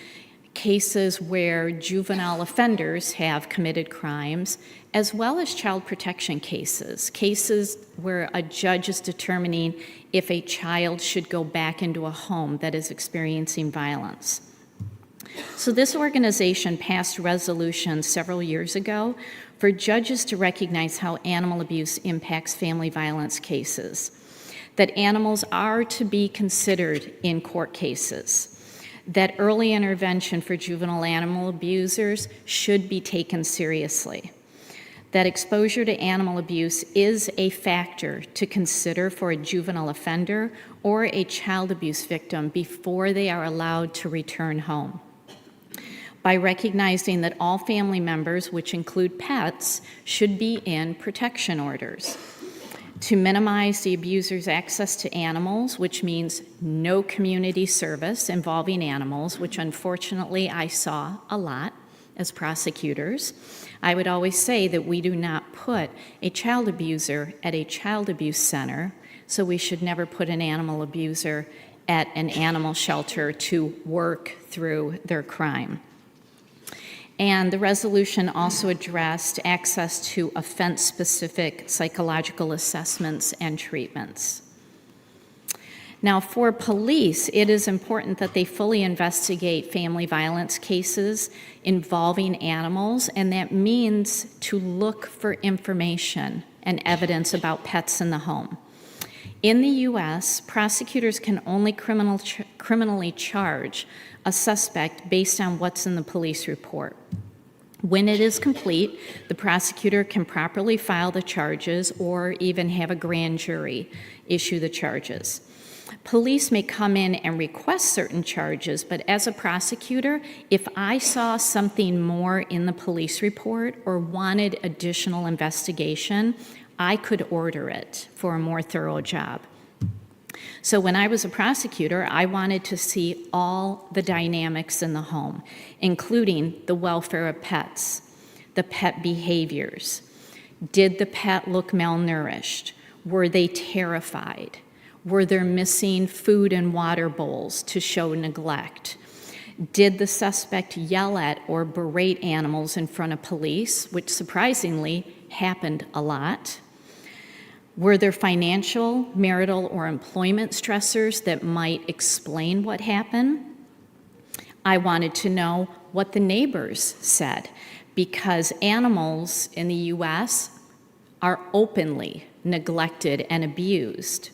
cases where juvenile offenders have committed crimes, as well as child protection cases, cases where a judge is determining if a child should go back into a home that is experiencing violence. So this organization passed resolutions several years ago for judges to recognize how animal abuse impacts family violence cases, that animals are to be considered in court cases, that early intervention for juvenile animal abusers should be taken seriously, that exposure to animal abuse is a factor to consider for a juvenile offender or a child abuse victim before they are allowed to return home. By recognizing that all family members, which include pets, should be in protection orders. To minimize the abuser's access to animals, which means no community service involving animals, which unfortunately I saw a lot as prosecutors. I would always say that we do not put a child abuser at a child abuse center, so we should never put an animal abuser at an animal shelter to work through their crime. And the resolution also addressed access to offense-specific psychological assessments and treatments. Now, for police, it is important that they fully investigate family violence cases involving animals, and that means to look for information and evidence about pets in the home. In the U.S., prosecutors can only criminally charge a suspect based on what's in the police report. When it is complete, the prosecutor can properly file the charges or even have a grand jury issue the charges. Police may come in and request certain charges, but as a prosecutor, if I saw something more in the police report or wanted additional investigation, I could order it for a more thorough job. So when I was a prosecutor, I wanted to see all the dynamics in the home, including the welfare of pets, the pet behaviors. Did the pet look malnourished? Were they terrified? Were there missing food and water bowls to show neglect? Did the suspect yell at or berate animals in front of police, which surprisingly happened a lot? Were there financial, marital, or employment stressors that might explain what happened? I wanted to know what the neighbors said, because animals in the U.S. are openly neglected and abused.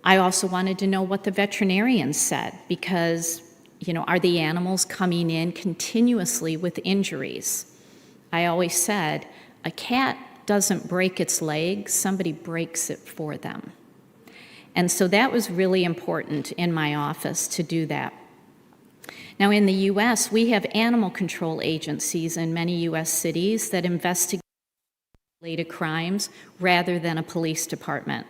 I also wanted to know what the veterinarians said, because, are the animals coming in continuously with injuries? I always said, a cat doesn't break its legs, somebody breaks it for them. And so that was really important in my office to do that. Now in the U.S., we have animal control agencies in many U.S. cities that investigate related crimes rather than a police department.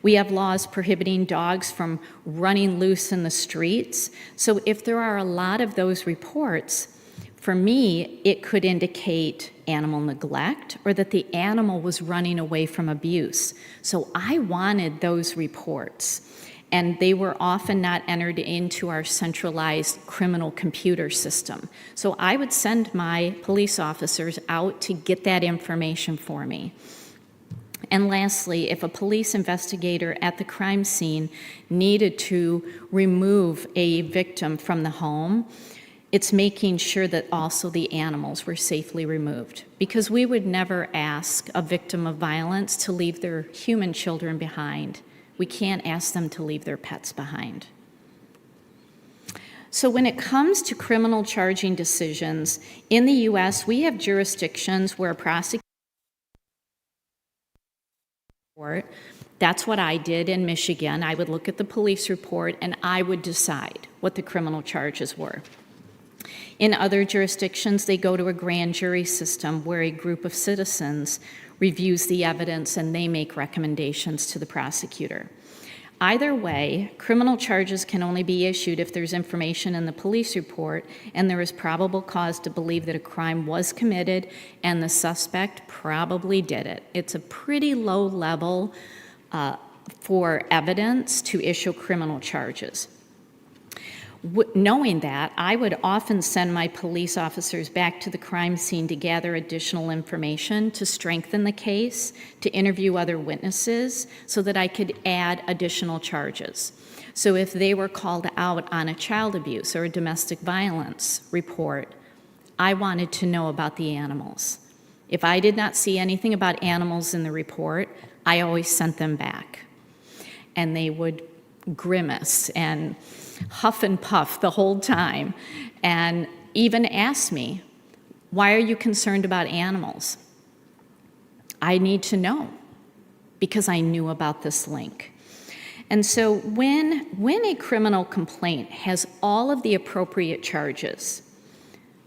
We have laws prohibiting dogs from running loose in the streets. So if there are a lot of those reports, for me, it could indicate animal neglect or that the animal was running away from abuse. So I wanted those reports, and they were often not entered into our centralized criminal computer system. So I would send my police officers out to get that information for me. And lastly, if a police investigator at the crime scene needed to remove a victim from the home, it's making sure that also the animals were safely removed, because we would never ask a victim of violence to leave their human children behind. We can't ask them to leave their pets behind. So when it comes to criminal charging decisions, in the U.S., we have jurisdictions where a prosecutor, that's what I did in Michigan. I would look at the police report and I would decide what the criminal charges were. In other jurisdictions, they go to a grand jury system where a group of citizens reviews the evidence and they make recommendations to the prosecutor. Either way, criminal charges can only be issued if there's information in the police report and there is probable cause to believe that a crime was committed and the suspect probably did it. It's a pretty low level for evidence to issue criminal charges. Knowing that, I would often send my police officers back to the crime scene to gather additional information, to strengthen the case, to interview other witnesses, so that I could add additional charges. So if they were called out on a child abuse or a domestic violence report, I wanted to know about the animals. If I did not see anything about animals in the report, I always sent them back. And they would grimace and huff and puff the whole time, and even ask me, why are you concerned about animals? I need to know, because I knew about this link. And so when a criminal complaint has all of the appropriate charges,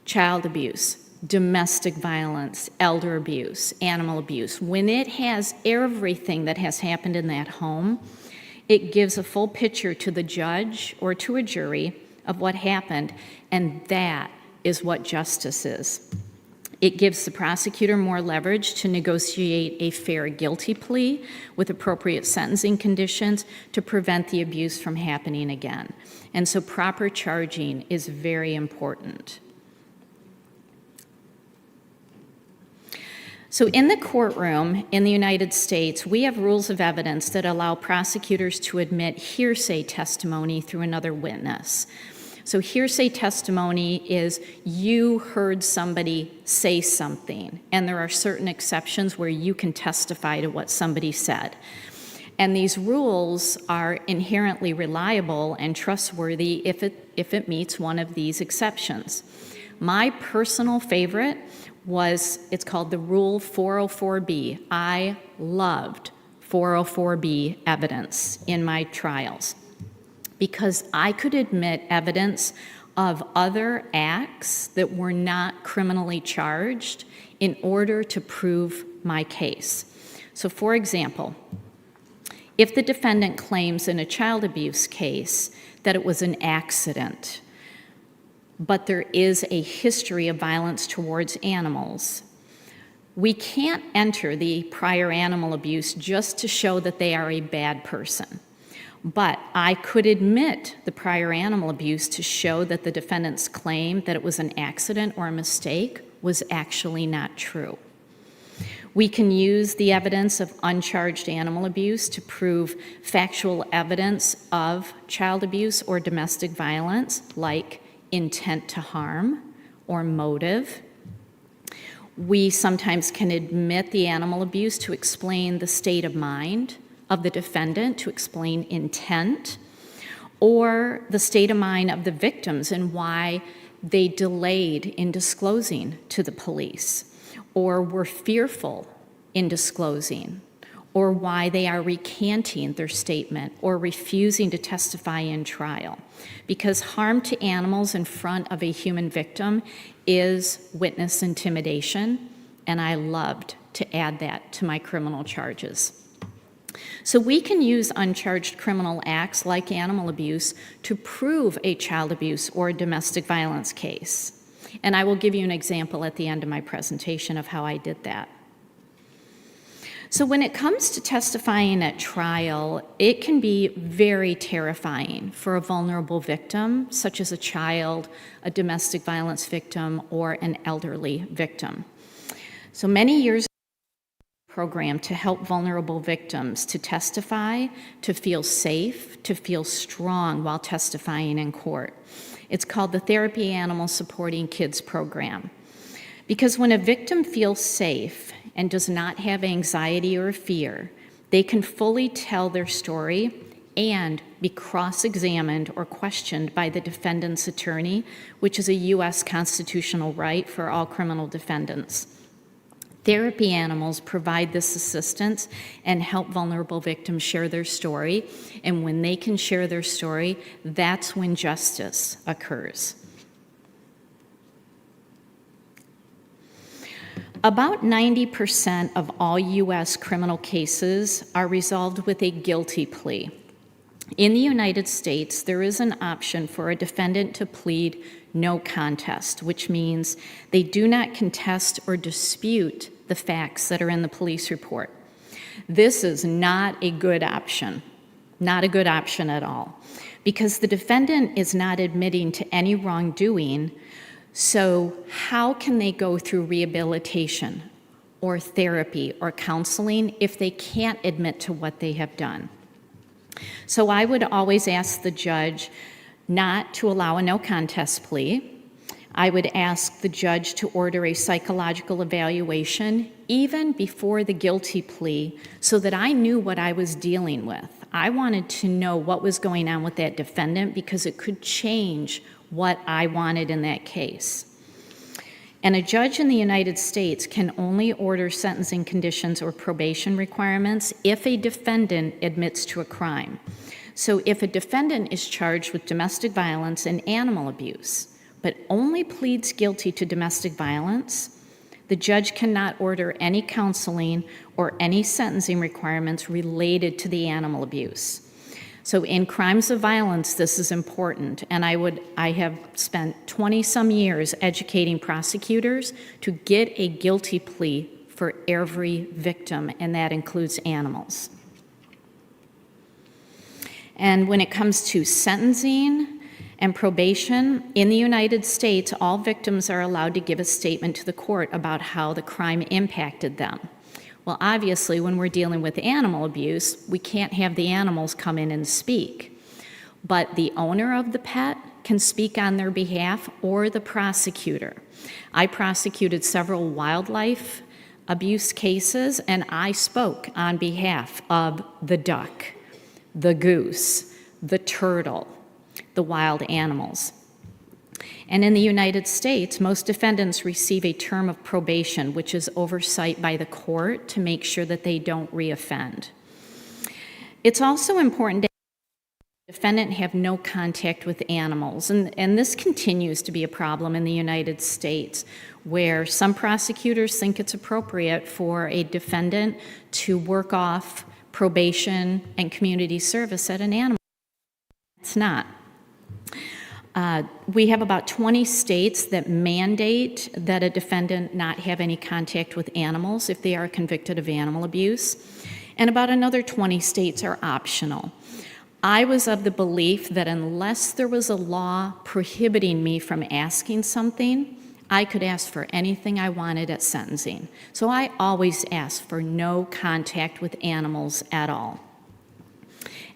child abuse, domestic violence, elder abuse, animal abuse, when it has everything that has happened in that home, it gives a full picture to the judge or to a jury of what happened, and that is what justice is. It gives the prosecutor more leverage to negotiate a fair guilty plea with appropriate sentencing conditions to prevent the abuse from happening again. And so proper charging is very important. So in the courtroom in the United States, we have rules of evidence that allow prosecutors to admit hearsay testimony through another witness. So hearsay testimony is you heard somebody say something, and there are certain exceptions where you can testify to what somebody said. And these rules are inherently reliable and trustworthy if it meets one of these exceptions. My personal favorite it's called the Rule 404B. I loved 404B evidence in my trials because I could admit evidence of other acts that were not criminally charged in order to prove my case. So for example, if the defendant claims in a child abuse case that it was an accident, but there is a history of violence towards animals, we can't enter the prior animal abuse just to show that they are a bad person. But I could admit the prior animal abuse to show that the defendant's claim that it was an accident or a mistake was actually not true. We can use the evidence of uncharged animal abuse to prove factual evidence of child abuse or domestic violence, like intent to harm or motive. We sometimes can admit the animal abuse to explain the state of mind of the defendant, to explain intent, or the state of mind of the victims and why they delayed in disclosing to the police, or were fearful in disclosing, or why they are recanting their statement or refusing to testify in trial. Because harm to animals in front of a human victim is witness intimidation, and I loved to add that to my criminal charges. So we can use uncharged criminal acts like animal abuse to prove a child abuse or a domestic violence case. And I will give you an example at the end of my presentation of how I did that. So when it comes to testifying at trial, it can be very terrifying for a vulnerable victim, such as a child, a domestic violence victim, or an elderly victim. So many years program to help vulnerable victims to testify, to feel safe, to feel strong while testifying in court. It's called the Therapy Animal Supporting Kids program. Because when a victim feels safe and does not have anxiety or fear, they can fully tell their story and be cross-examined or questioned by the defendant's attorney, which is a U.S. constitutional right for all criminal defendants. Therapy animals provide this assistance and help vulnerable victims share their story, and when they can share their story, that's when justice occurs. About 90% of all U.S. criminal cases are resolved with a guilty plea. In the United States, there is an option for a defendant to plead no contest, which means they do not contest or dispute the facts that are in the police report. This is not a good option, not a good option at all, because the defendant is not admitting to any wrongdoing. So how can they go through rehabilitation or therapy or counseling if they can't admit to what they have done? So I would always ask the judge not to allow a no contest plea. I would ask the judge to order a psychological evaluation even before the guilty plea so that I knew what I was dealing with. I wanted to know what was going on with that defendant because it could change what I wanted in that case. And a judge in the United States can only order sentencing conditions or probation requirements if a defendant admits to a crime. So if a defendant is charged with domestic violence and animal abuse, but only pleads guilty to domestic violence, the judge cannot order any counseling or any sentencing requirements related to the animal abuse. So in crimes of violence, this is important, and I have spent 20-some years educating prosecutors to get a guilty plea for every victim, and that includes animals. And when it comes to sentencing and probation, in the United States, all victims are allowed to give a statement to the court about how the crime impacted them. Well, obviously, when we're dealing with animal abuse, we can't have the animals come in and speak. But the owner of the pet can speak on their behalf, or the prosecutor. I prosecuted several wildlife abuse cases, and I spoke on behalf of the duck, the goose, the turtle, the wild animals. And in the United States, most defendants receive a term of probation, which is oversight by the court to make sure that they don't reoffend. It's also important that the defendant have no contact with animals, and this continues to be a problem in the United States, where some prosecutors think it's appropriate for a defendant to work off probation and community service at an animal. It's not. We have about 20 states that mandate that a defendant not have any contact with animals if they are convicted of animal abuse, and about another 20 states are optional. I was of the belief that unless there was a law prohibiting me from asking something, I could ask for anything I wanted at sentencing. So I always asked for no contact with animals at all.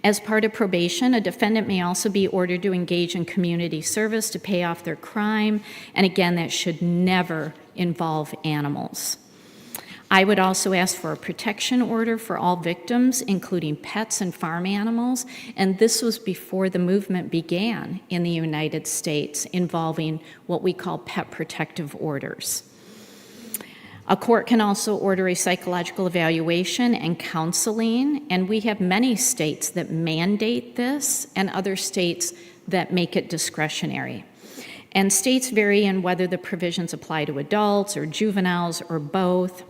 As part of probation, a defendant may also be ordered to engage in community service to pay off their crime, and again, that should never involve animals. I would also ask for a protection order for all victims, including pets and farm animals, and this was before the movement began in the United States involving what we call pet protective orders. A court can also order a psychological evaluation and counseling, and we have many states that mandate this and other states that make it discretionary. And states vary in whether the provisions apply to adults or juveniles or both.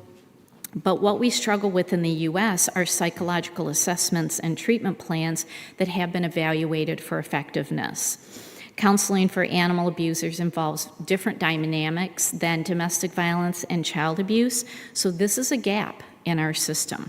But what we struggle with in the U.S. are psychological assessments and treatment plans that have been evaluated for effectiveness. Counseling for animal abusers involves different dynamics than domestic violence and child abuse, so this is a gap in our system.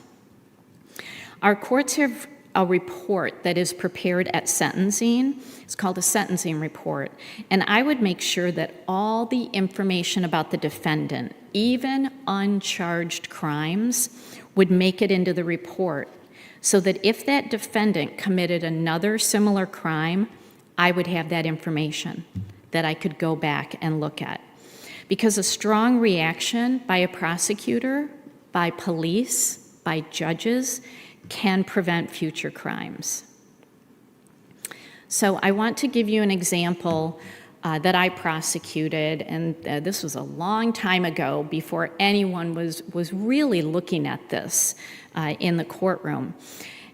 Our courts have a report that is prepared at sentencing. It's called a sentencing report, and I would make sure that all the information about the defendant, even uncharged crimes, would make it into the report, so that if that defendant committed another similar crime, I would have that information that I could go back and look at. Because a strong reaction by a prosecutor, by police, by judges, can prevent future crimes. So I want to give you an example that I prosecuted, and this was a long time ago before anyone was really looking at this in the courtroom.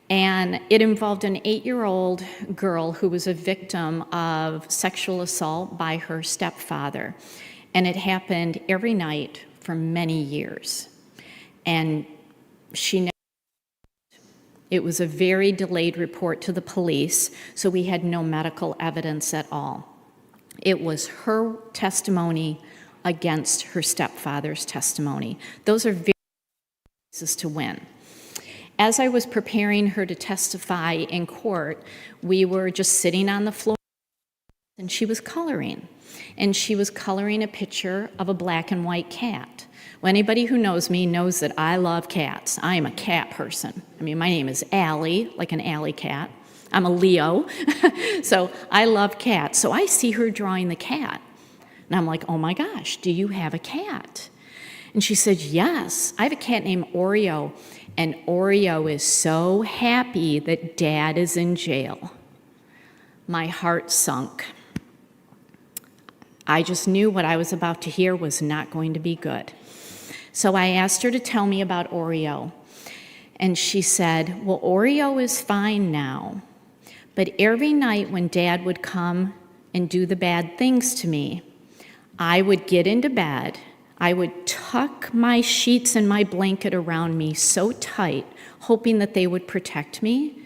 And it involved an 8-year-old girl who was a victim of sexual assault by her stepfather. And it happened every night for many years. And it was a very delayed report to the police, so we had no medical evidence at all. It was her testimony against her stepfather's testimony. Those are very cases to win. As I was preparing her to testify in court, we were just sitting on the floor, and she was coloring. And she was coloring a picture of a black and white cat. Well, anybody who knows me knows that I love cats. I am a cat person. I mean, my name is Allie, like an alley cat. I'm a Leo, so I love cats. So I see her drawing the cat, and I'm like, oh my gosh, do you have a cat? And she said, yes, I have a cat named Oreo, and Oreo is so happy that Dad is in jail. My heart sunk. I just knew what I was about to hear was not going to be good. So I asked her to tell me about Oreo. And she said, well, Oreo is fine now. But every night when Dad would come and do the bad things to me, I would get into bed, I would tuck my sheets and my blanket around me so tight, hoping that they would protect me.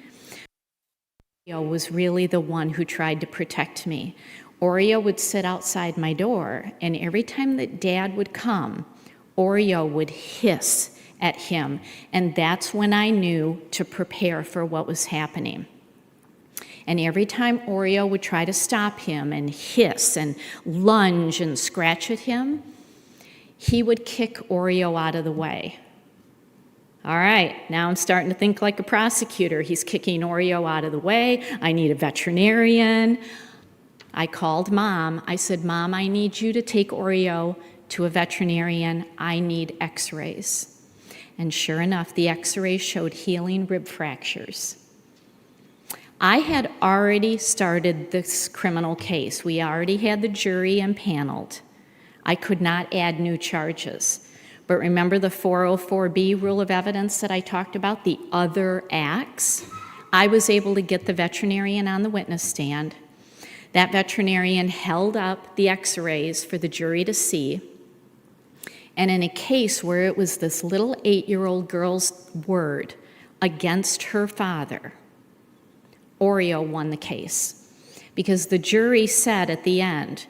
Oreo was really the one who tried to protect me. Oreo would sit outside my door, and every time that Dad would come, Oreo would hiss at him, and that's when I knew to prepare for what was happening. And every time Oreo would try to stop him and hiss and lunge and scratch at him, he would kick Oreo out of the way. All right, now I'm starting to think like a prosecutor. He's kicking Oreo out of the way. I need a veterinarian. I called Mom. I said, Mom, I need you to take Oreo to a veterinarian. I need x-rays. And sure enough, the x-rays showed healing rib fractures. I had already started this criminal case. We already had the jury impaneled. I could not add new charges. But remember the 404B rule of evidence that I talked about, the other acts? I was able to get the veterinarian on the witness stand. That veterinarian held up the x-rays for the jury to see. And in a case where it was this little 8-year-old girl's word against her father, Oreo won the case. Because the jury said at the end,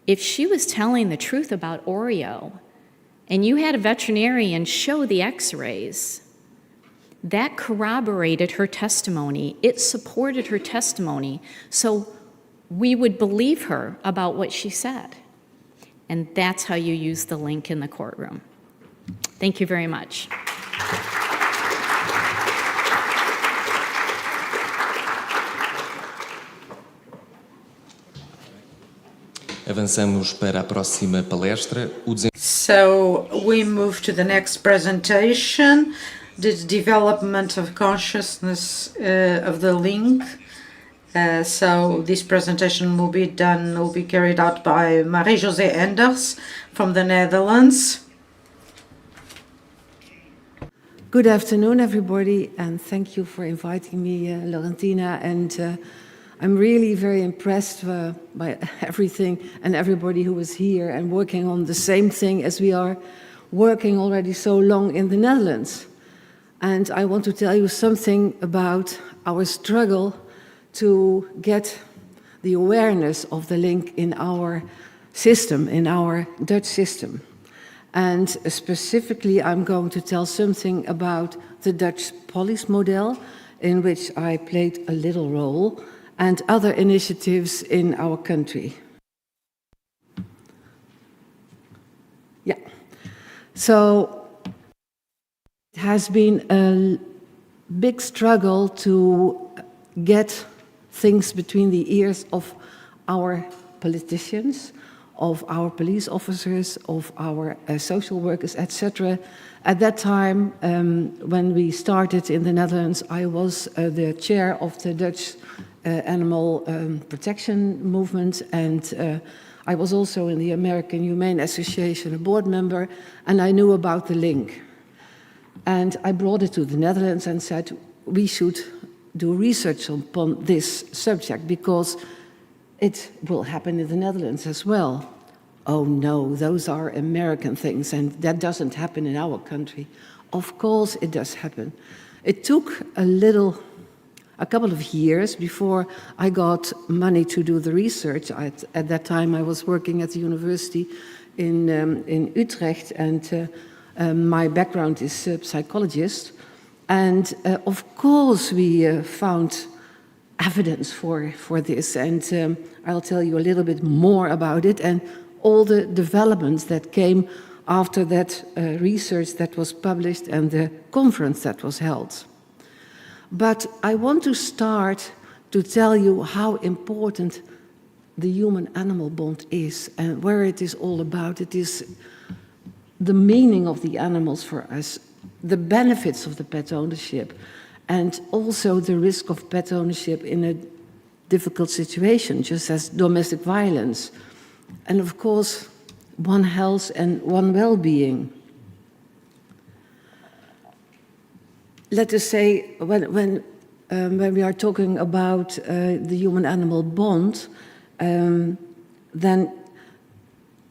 if she was telling the truth about Oreo, and you had a veterinarian show the x-rays, that corroborated her testimony. It supported her testimony. So we would believe her about what she said. And that's how you use the link in the courtroom. Thank you very much. Avançamos para a próxima palestra. So we move to the next presentation, the development of consciousness of the link. So this presentation will be carried out by Marie-José Enders from the Netherlands. Good afternoon, everybody, and thank you for inviting me, Laurentina. And I'm really very impressed by everything and everybody who is here and working on the same thing as we are working already so long in the Netherlands. And I want to tell you something about our struggle to get the awareness of the link in our system, in our Dutch system. And specifically, I'm going to tell something about the Dutch police model, in which I played a little role, and other initiatives in our country. Yeah. So it has been a big struggle to get things between the ears of our politicians, of our police officers, of our social workers, etc. At that time, when we started in the Netherlands, I was the chair of the Dutch animal protection movement, and I was also in the American Humane Association, a board member, and I knew about the link. And I brought it to the Netherlands and said, we should do research upon this subject because it will happen in the Netherlands as well. Oh no, those are American things and that doesn't happen in our country. Of course it does happen. It took a couple of years before I got money to do the research. At that time I was working at the university in Utrecht, and my background is psychologist. And of course we found evidence for this, and I'll tell you a little bit more about it and all the developments that came after that research that was published and the conference that was held. But I want to start to tell you how important the human-animal bond is and where it is all about. It is the meaning of the animals for us, the benefits of the pet ownership, and also the risk of pet ownership in a difficult situation, just as domestic violence. And of course, one health and one well-being. Let us say, when we are talking about the human-animal bond, then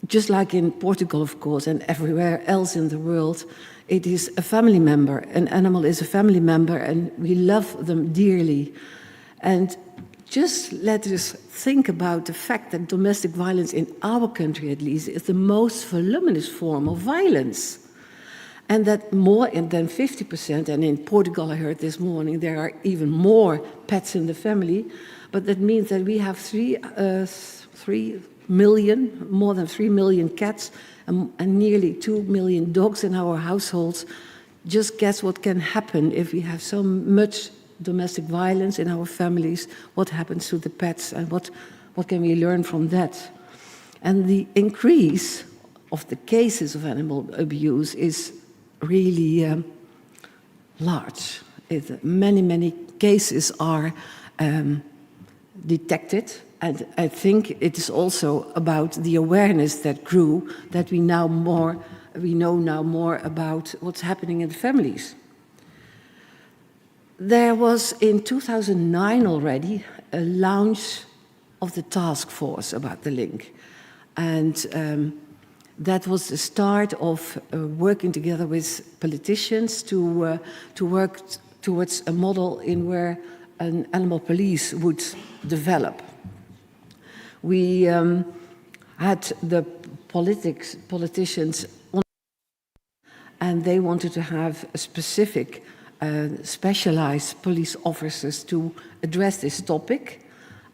just like in Portugal, of course, and everywhere else in the world, it is a family member. An animal is a family member, and we love them dearly. And just let us think about the fact that domestic violence in our country, at least, is the most voluminous form of violence. And that more than 50%, and in Portugal I heard this morning, there are even more pets in the family, but that means that we have 3 million, more than 3 million cats and nearly 2 million dogs in our households. Just guess what can happen if we have so much domestic violence in our families, what happens to the pets, and what can we learn from that? And the increase of the cases of animal abuse is really large. Many cases are detected, and I think it is also about the awareness that grew, that we know now more about what's happening in the families. There was in 2009 already a launch of the task force about the link, and that was the start of working together with politicians to work towards a model in where an animal police would develop. We had the politicians on, and they wanted to have a specific specialized police officers to address this topic,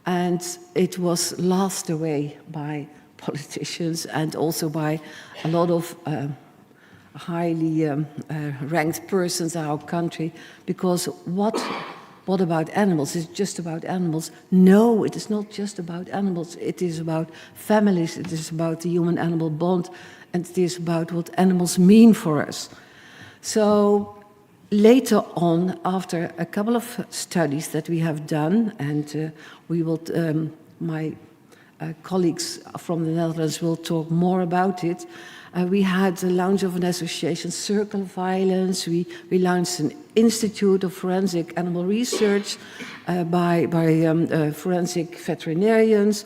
and it was laughed away by politicians and also by a lot of highly ranked persons in our country, because what about animals? Is it just about animals? No, it is not just about animals. It is about families, it is about the human-animal bond, and it is about what animals mean for us. So later on, after a couple of studies that we have done, and we will, my colleagues from the Netherlands will talk more about it, we had the launch of an association, Circle Violence. We launched an Institute of Forensic Animal Research by forensic veterinarians.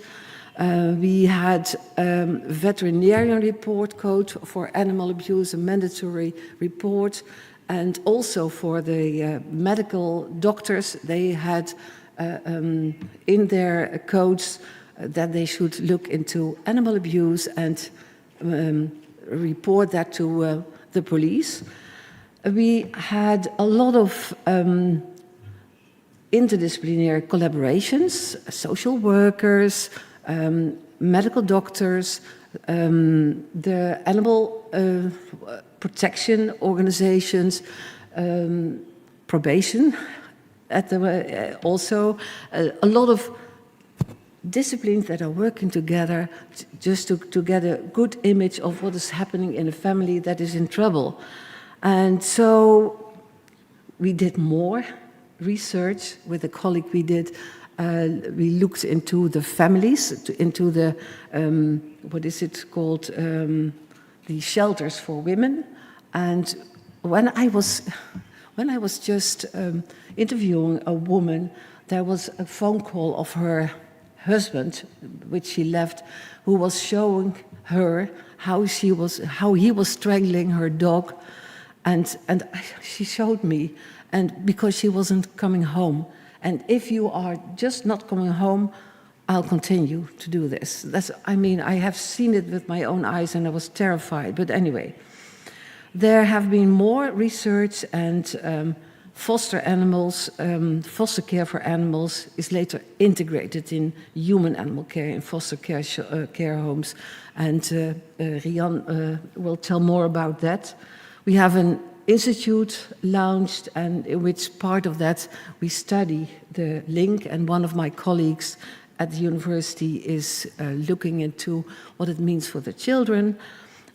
We had veterinarian report code for animal abuse, a mandatory report, and also for the medical doctors, they had in their codes that they should look into animal abuse and report that to the police. We had a lot of interdisciplinary collaborations, social workers, medical doctors, the animal protection organizations, probation, also a lot of disciplines that are working together just to get a good image of what is happening in a family that is in trouble. And so we did more research with a colleague we did. We looked into the families, into the, what is it called, the shelters for women. And when I was just interviewing a woman, there was a phone call of her husband, which she left, who was showing her how he was strangling her dog, and she showed me, and because she wasn't coming home. And if you are just not coming home, I'll continue to do this. I have seen it with my own eyes, and I was terrified. But anyway, there have been more research, and foster animals, foster care for animals is later integrated in human animal care, in foster care care homes. And Rian will tell more about that. We have an institute launched, and in which part of that we study the link, and one of my colleagues at the university is looking into what it means for the children.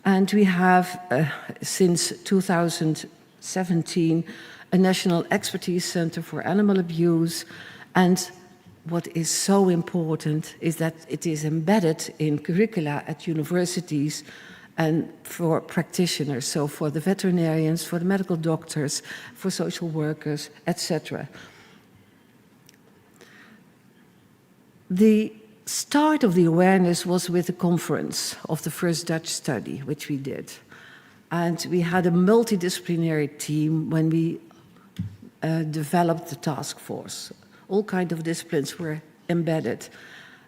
And we have, since 2017, a National Expertise Center for Animal Abuse. And what is so important is that it is embedded in curricula at universities and for practitioners, so for the veterinarians, for the medical doctors, for social workers, etc. The start of the awareness was with the conference of the first Dutch study, which we did. And we had a multidisciplinary team when we developed the task force. all kinds of disciplines were embedded.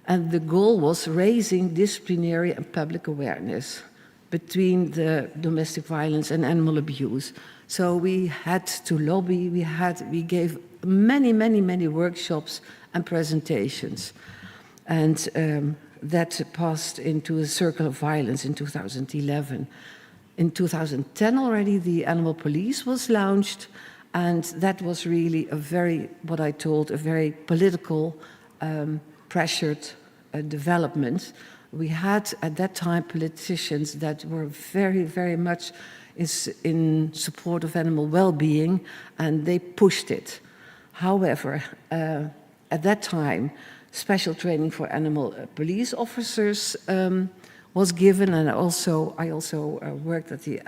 And the goal was raising disciplinary and public awareness between the domestic violence and animal abuse. So we had to lobby, we gave many workshops and presentations. And that passed into a circle of violence in 2011. In 2010 already, the Animal Police was launched, and that was really a very, what I told, a very political, pressured development. We had at that time politicians that were very much in support of animal well-being, and they pushed it. However, at that time, special training for animal police officers was given, and I also worked at the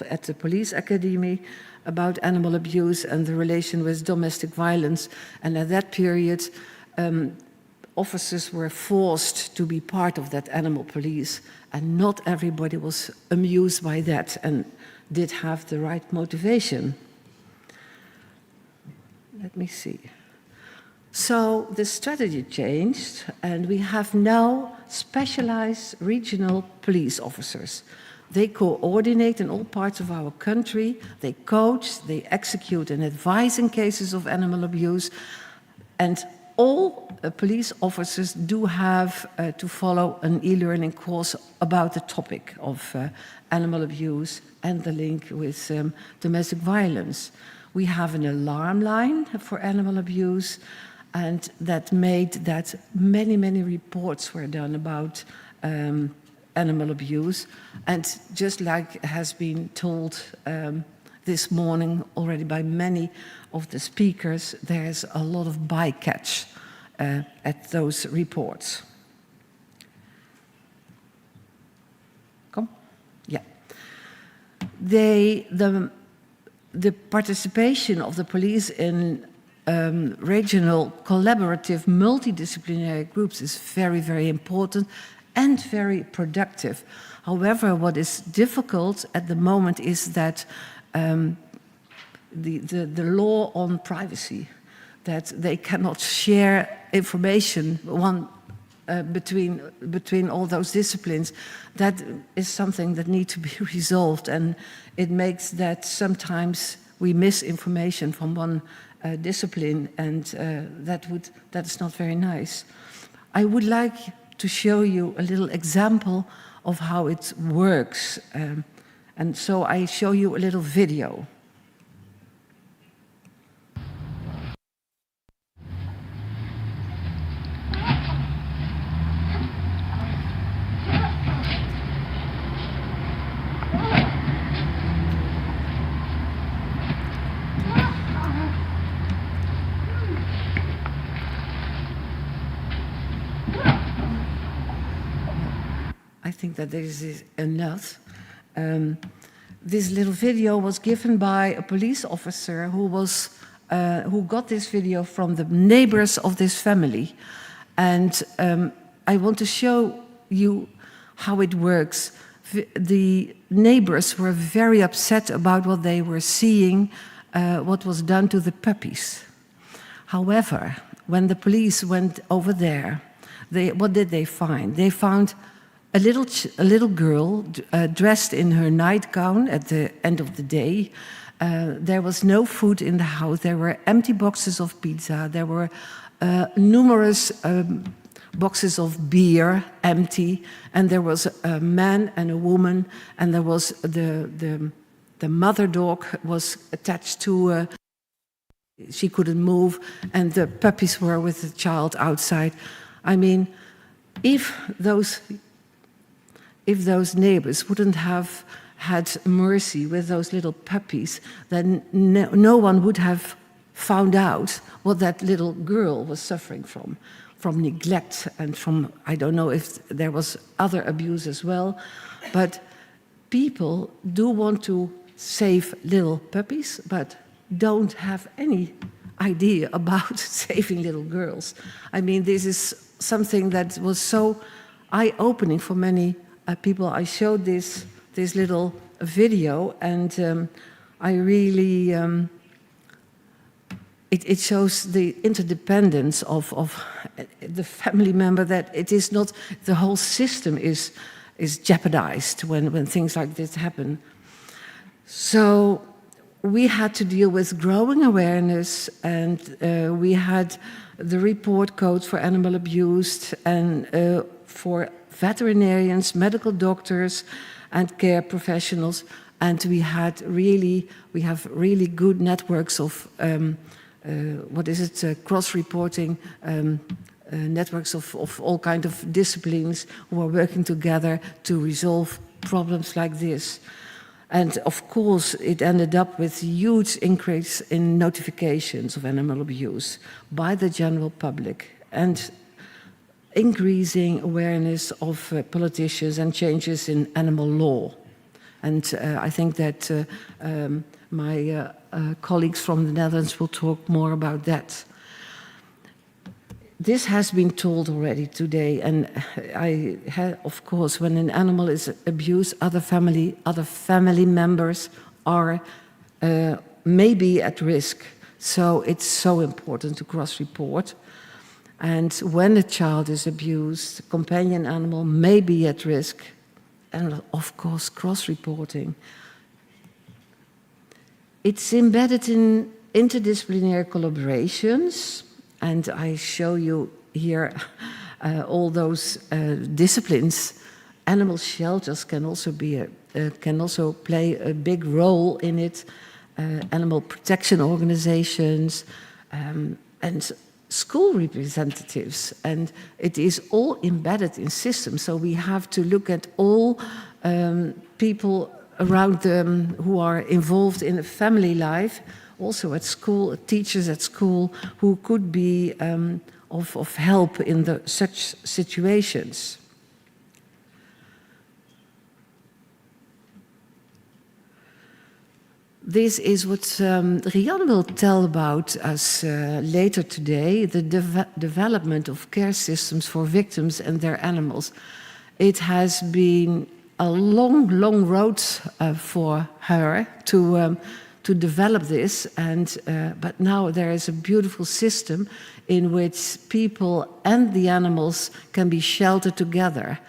at the police academy about animal abuse and the relation with domestic violence. And at that period, officers were forced to be part of that animal police, and not everybody was amused by that and did have the right motivation. Let me see. So the strategy changed, and we have now specialized regional police officers. They coordinate in all parts of our country, they coach, they execute and advise in cases of animal abuse, and all police officers do have to follow an e-learning course about the topic of animal abuse and the link with domestic violence. We have an alarm line for animal abuse, and that made that many reports were done about animal abuse. And just like has been told this morning already by many of the speakers, there's a lot of bycatch at those reports. Come? Yeah. The participation of the police in regional collaborative multidisciplinary groups is very important and very productive. However, what is difficult at the moment is that the law on privacy, that they cannot share information between all those disciplines, that is something that needs to be resolved, and it makes that sometimes we miss information from one discipline, and that is not very nice. I would like to show you a little example of how it works, and so I show you a little video. I think that this is enough. This little video was given by a police officer who got this video from the neighbors of this family. And I want to show you how it works. The neighbors were very upset about what they were seeing, what was done to the puppies. However, when the police went over there, what did they find? They found a little girl dressed in her nightgown at the end of the day. There was no food in the house. There were empty boxes of pizza. There were numerous boxes of beer, empty. And there was a man and a woman. And there was the mother dog was attached to. She couldn't move. And the puppies were with the child outside. I mean, if those neighbors wouldn't have had mercy with those little puppies, then no one would have found out what that little girl was suffering from neglect and from, I don't know if there was other abuse as well, but people do want to save little puppies, but don't have any idea about saving little girls. I mean, this is something that was so eye-opening for many people. I showed this little video, and I really, it shows the interdependence of the family member, that it is not the whole system is jeopardized when things like this happen. So we had to deal with growing awareness, and we had the report code for animal abuse, and for veterinarians, medical doctors, and care professionals. And we have really good networks of cross-reporting networks of all kinds of disciplines who are working together to resolve problems like this. And of course, it ended up with a huge increase in notifications of animal abuse by the general public, and increasing awareness of politicians and changes in animal law. And I think that my colleagues from the Netherlands will talk more about that. This has been told already today, and of course, when an animal is abused, other family members are maybe at risk. So it's so important to cross-report. And when a child is abused, a companion animal may be at risk, and of course, cross-reporting. It's embedded in interdisciplinary collaborations. And I show you here all those disciplines. Animal shelters can also play a big role in it. Animal protection organizations and school representatives, and it is all embedded in systems. So we have to look at all people around them who are involved in a family life. Also at school, teachers at school who could be of help in such situations. This is what Rian will tell about us later today, the development of care systems for victims and their animals. It has been a long, long road for her to develop this, but now there is a beautiful system in which people and the animals can be sheltered together.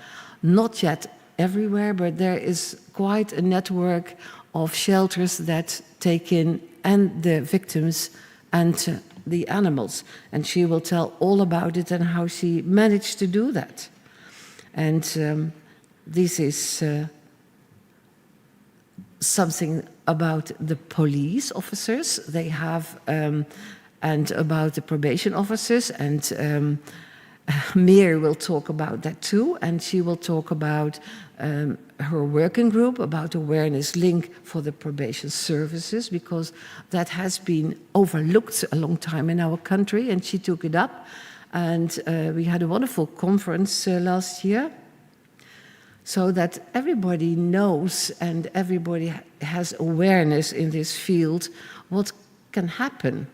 Not yet everywhere, but there is quite a network of shelters that take in and the victims and the animals. And she will tell all about it and how she managed to do that. And this is something about the police officers they have, and about the probation officers, and Meer will talk about that too, and she will talk about her working group, about awareness link for the probation services, because that has been overlooked a long time in our country, and she took it up, and we had a wonderful conference last year, so that everybody knows and everybody has awareness in this field what can happen.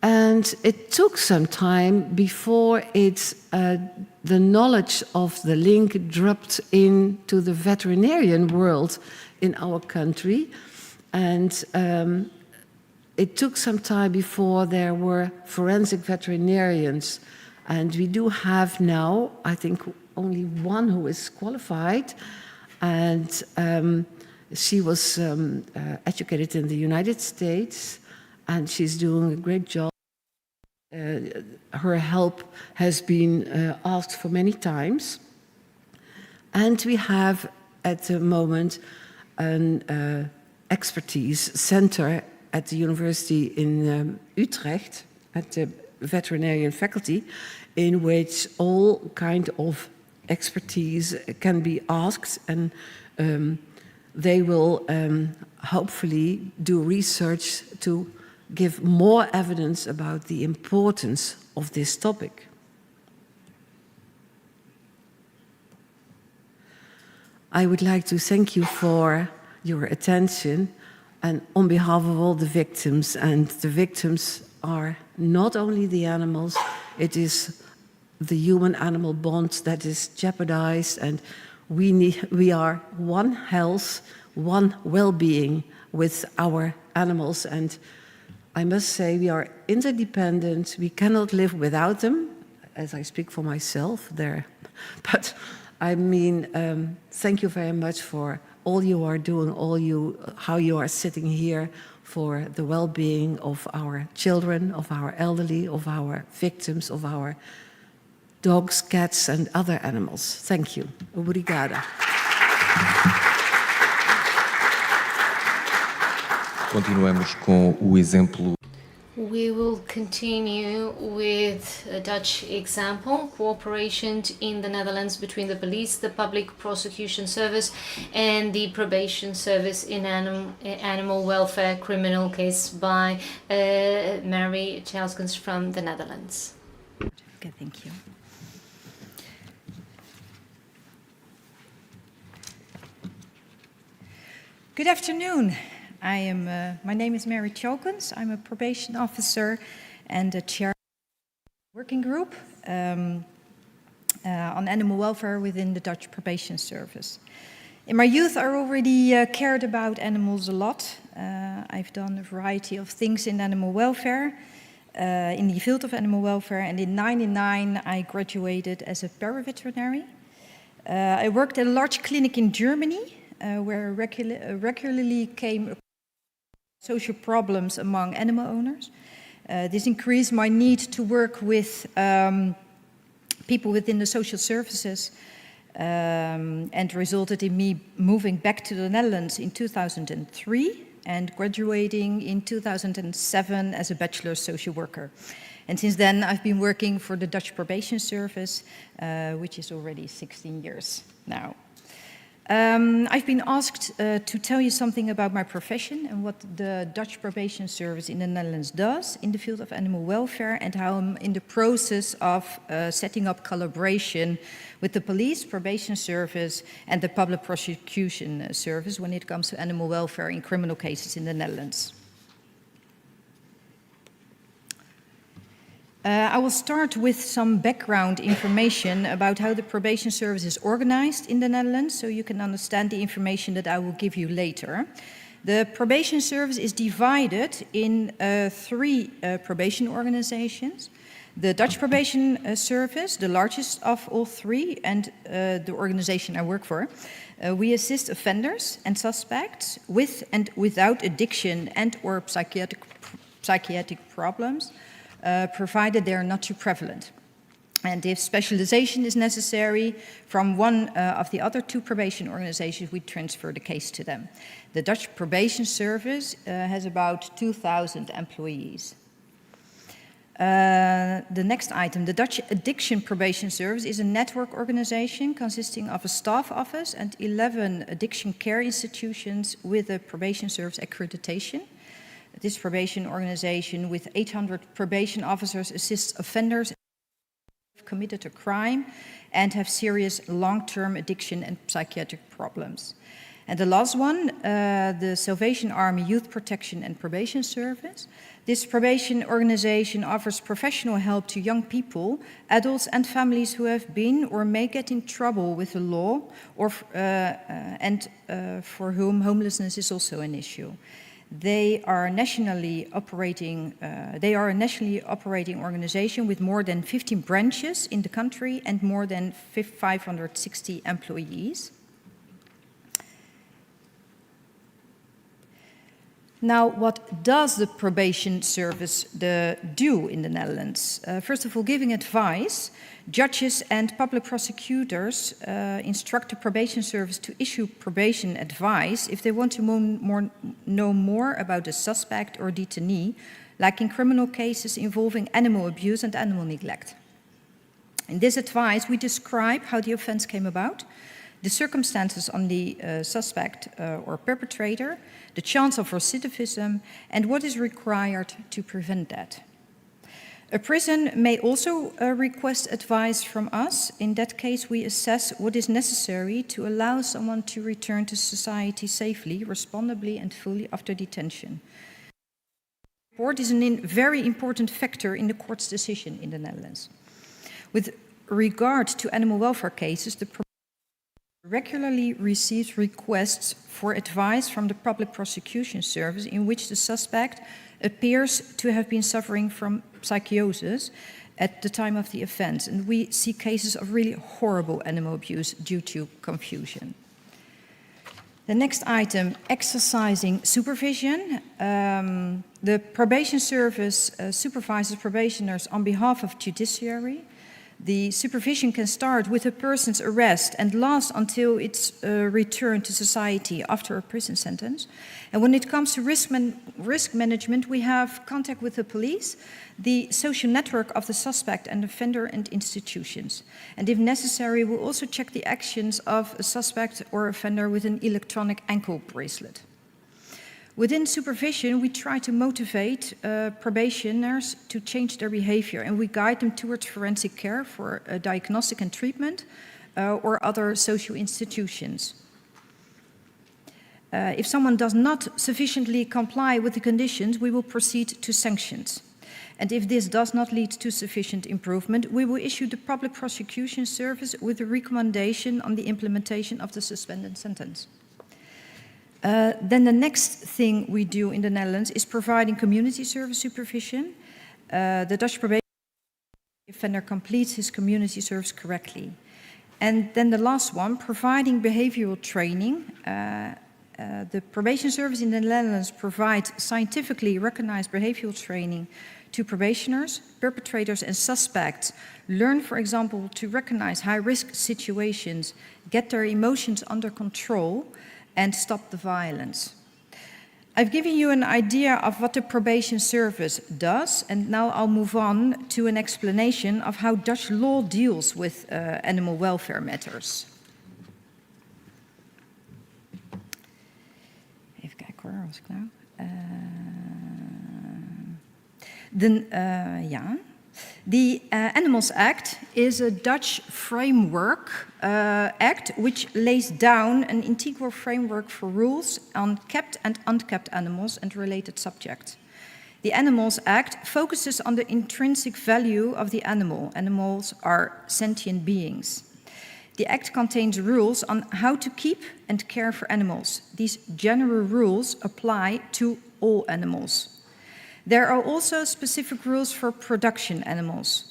And it took some time before the knowledge of the link dropped into the veterinarian world in our country. And it took some time before there were forensic veterinarians. And we do have now, I think, only one who is qualified. And she was educated in the United States, and she's doing a great job. Her help has been asked for many times. And we have, at the moment, an expertise center at the university in Utrecht, at the veterinarian faculty, in which all kind of expertise can be asked, and they will hopefully do research to give more evidence about the importance of this topic. I would like to thank you for your attention, and on behalf of all the victims, and the victims are not only the animals, it is the human-animal bond that is jeopardized, and we are one health, one well-being with our animals. And I must say, we are interdependent. We cannot live without them, as I speak for myself there. But I mean, thank you very much for all you are doing, how you are sitting here for the well-being of our children, of our elderly, of our victims, of our dogs, cats, and other animals. Thank you. Obrigada. Continuamos com o exemplo. We will continue with a Dutch example, cooperation in the Netherlands between the police, the public prosecution service and the probation service in animal welfare criminal case by Mary Chalskens from the Netherlands. Okay, thank you. Good afternoon. My name is Mary Chalskens. I'm a probation officer and a chair of the working group on animal welfare within the Dutch probation service. In my youth, I already cared about animals a lot. I've done a variety of things in animal welfare, in the field of animal welfare, and in 1999 I graduated as a paraveterinary. I worked at a large clinic in Germany where I regularly came across social problems among animal owners. This increased my need to work with people within the social services and resulted in me moving back to the Netherlands in 2003 and graduating in 2007 as a bachelor social worker. And since then I've been working for the Dutch probation service, which is already 16 years now. I've been asked to tell you something about my profession and what the Dutch probation service in the Netherlands does in the field of animal welfare and how I'm in the process of setting up collaboration with the police, probation service and the public prosecution service when it comes to animal welfare in criminal cases in the Netherlands. I will start with some background information about how the probation service is organized in the Netherlands, so you can understand the information that I will give you later. The probation service is divided in three probation organizations. The Dutch probation service, the largest of all three, and the organization I work for. We assist offenders and suspects with and without addiction and or psychiatric problems, provided they are not too prevalent. And if specialization is necessary from one of the other two probation organizations, we transfer the case to them. The Dutch probation service has about 2,000 employees. The next item, the Dutch Addiction Probation Service is a network organization consisting of a staff office and 11 addiction care institutions with a probation service accreditation. This probation organization with 800 probation officers assists offenders who have committed a crime and have serious long-term addiction and psychiatric problems. And the last one, the Salvation Army Youth Protection and Probation Service. This probation organization offers professional help to young people, adults and families who have been or may get in trouble with the law or for whom homelessness is also an issue. They are a nationally operating organization with more than 15 branches in the country and more than 560 employees. Now, what does the probation service do in the Netherlands? First of all, giving advice. Judges and public prosecutors instruct the probation service to issue probation advice if they want to know more about a suspect or detainee, like in criminal cases involving animal abuse and animal neglect. In this advice, we describe how the offense came about, the circumstances on the suspect or perpetrator, the chance of recidivism, and what is required to prevent that. A prison may also request advice from us. In that case, we assess what is necessary to allow someone to return to society safely, responsibly, and fully after detention. The report is a very important factor in the court's decision in the Netherlands. With regard to animal welfare cases, the regularly receives requests for advice from the Public Prosecution Service in which the suspect appears to have been suffering from psychosis at the time of the offense. And we see cases of really horrible animal abuse due to confusion. The next item, exercising supervision. The probation service supervises probationers on behalf of judiciary. The supervision can start with a person's arrest and last until its return to society after a prison sentence. And when it comes to risk management, we have contact with the police, the social network of the suspect and offender and institutions. And if necessary, we'll also check the actions of a suspect or offender with an electronic ankle bracelet. Within supervision, we try to motivate probationers to change their behavior, and we guide them towards forensic care for diagnostic and treatment or other social institutions. If someone does not sufficiently comply with the conditions, we will proceed to sanctions. And if this does not lead to sufficient improvement, we will issue the Public Prosecution Service with a recommendation on the implementation of the suspended sentence. Then the next thing we do in the Netherlands is providing community service supervision. The Dutch probation offender completes his community service correctly. And then the last one, providing behavioral training. The probation service in the Netherlands provides scientifically recognized behavioral training to probationers, perpetrators and suspects. Learn, for example, to recognize high-risk situations, get their emotions under control, and stop the violence. I've given you an idea of what the probation service does, and now I'll move on to an explanation of how Dutch law deals with animal welfare matters. Even kijken hoor, was ik nou? The Animals Act is a Dutch framework act which lays down an integral framework for rules on kept and unkept animals and related subjects. The Animals Act focuses on the intrinsic value of the animal. Animals are sentient beings. The Act contains rules on how to keep and care for animals. These general rules apply to all animals. There are also specific rules for production animals.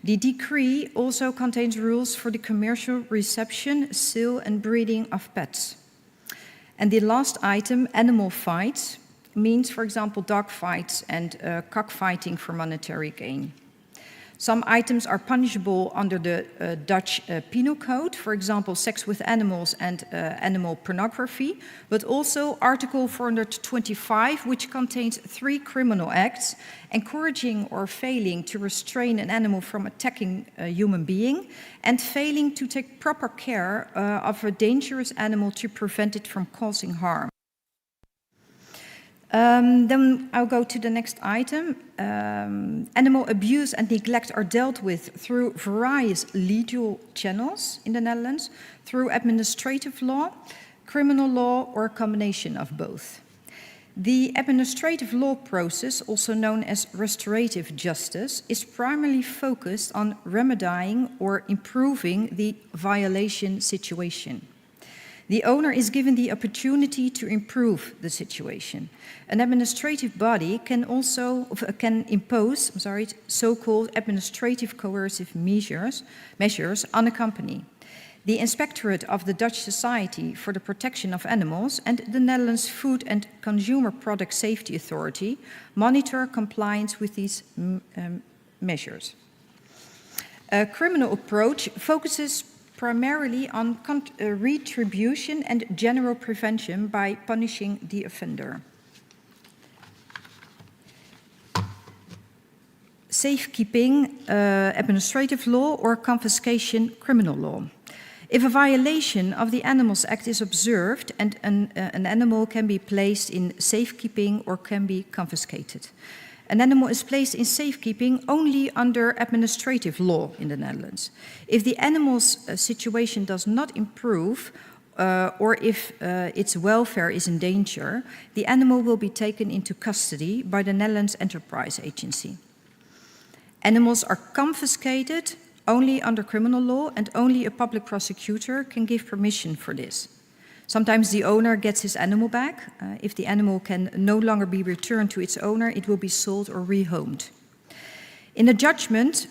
The decree also contains rules for the commercial reception, sale and breeding of pets. And the last item, animal fights, means, for example, dog fights and cockfighting for monetary gain. Some items are punishable under the Dutch Penal Code, for example, sex with animals and animal pornography, but also Article 425, which contains 3 criminal acts, encouraging or failing to restrain an animal from attacking a human being, and failing to take proper care of a dangerous animal to prevent it from causing harm. Then I'll go to the next item. Animal abuse and neglect are dealt with through various legal channels in the Netherlands, through administrative law, criminal law, or a combination of both. The administrative law process, also known as restorative justice, is primarily focused on remedying or improving the violation situation. The owner is given the opportunity to improve the situation. An administrative body can also impose so-called administrative coercive measures on a company. The Inspectorate of the Dutch Society for the Protection of Animals and the Netherlands Food and Consumer Product Safety Authority monitor compliance with these measures. A criminal approach focuses primarily on retribution and general prevention by punishing the offender. Safekeeping, administrative law, or confiscation, criminal law. If a violation of the Animals Act is observed, and an animal can be placed in safekeeping or can be confiscated. An animal is placed in safekeeping only under administrative law in the Netherlands. If the animal's situation does not improve, or if its welfare is in danger, the animal will be taken into custody by the Netherlands Enterprise Agency. Animals are confiscated only under criminal law, and only a public prosecutor can give permission for this. Sometimes the owner gets his animal back. If the animal can no longer be returned to its owner, it will be sold or rehomed. In a judgment,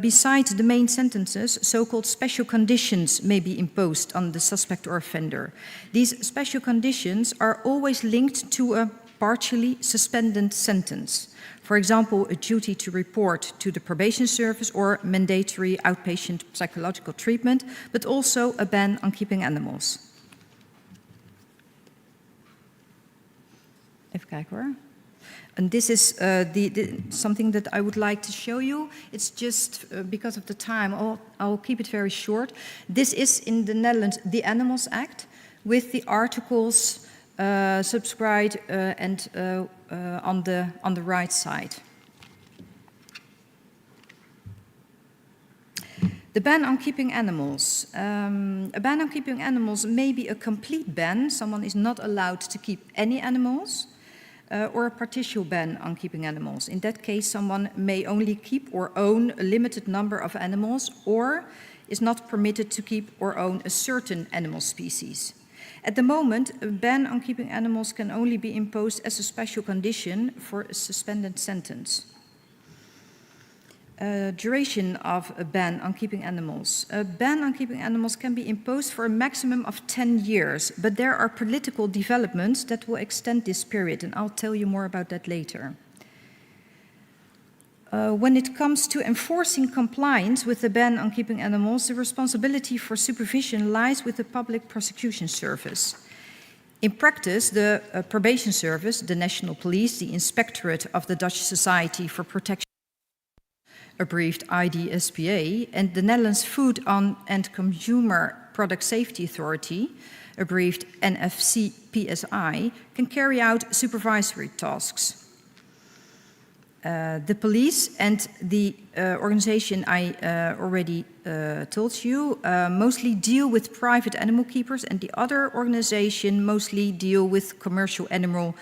besides the main sentences, so-called special conditions may be imposed on the suspect or offender. These special conditions are always linked to a partially suspended sentence. For example, a duty to report to the probation service or mandatory outpatient psychological treatment, but also a ban on keeping animals. Even kijken hoor. And this is something that I would like to show you. It's just because of the time, I'll keep it very short. This is in the Netherlands, the Animals Act, with the articles subscribed and on the right side. The ban on keeping animals. A ban on keeping animals may be a complete ban. Someone is not allowed to keep any animals. Or a partial ban on keeping animals. In that case, someone may only keep or own a limited number of animals, or is not permitted to keep or own a certain animal species. At the moment, a ban on keeping animals can only be imposed as a special condition for a suspended sentence. Duration of a ban on keeping animals. A ban on keeping animals can be imposed for a maximum of 10 years, but there are political developments that will extend this period, and I'll tell you more about that later. When it comes to enforcing compliance with the ban on keeping animals, the responsibility for supervision lies with the Public Prosecution Service. In practice, the probation service, the National Police, the Inspectorate of the Dutch Society for Protection, abbreviated IDSPA, and the Netherlands Food and Consumer Product Safety Authority, abbreviated NFC-PSI, can carry out supervisory tasks. The police and the organization I already told you mostly deal with private animal keepers, and the other organization mostly deal with commercial animal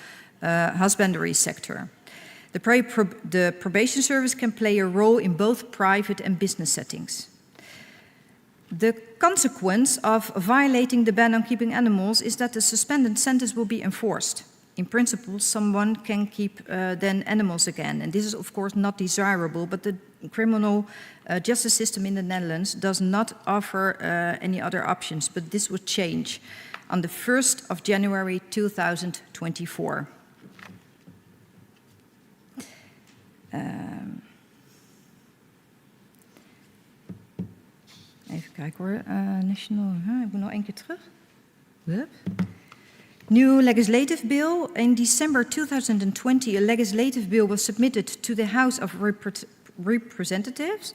husbandry sector. The probation service can play a role in both private and business settings. The consequence of violating the ban on keeping animals is that the suspended sentence will be enforced. In principle, someone can keep then animals again, and this is of course not desirable, but the criminal justice system in the Netherlands does not offer any other options, but this would change on the 1st of January 2024. Even kijken hoor. National. Ik moet nog één keer terug. Hup. New legislative bill. In December 2020, a legislative bill was submitted to the House of Representatives.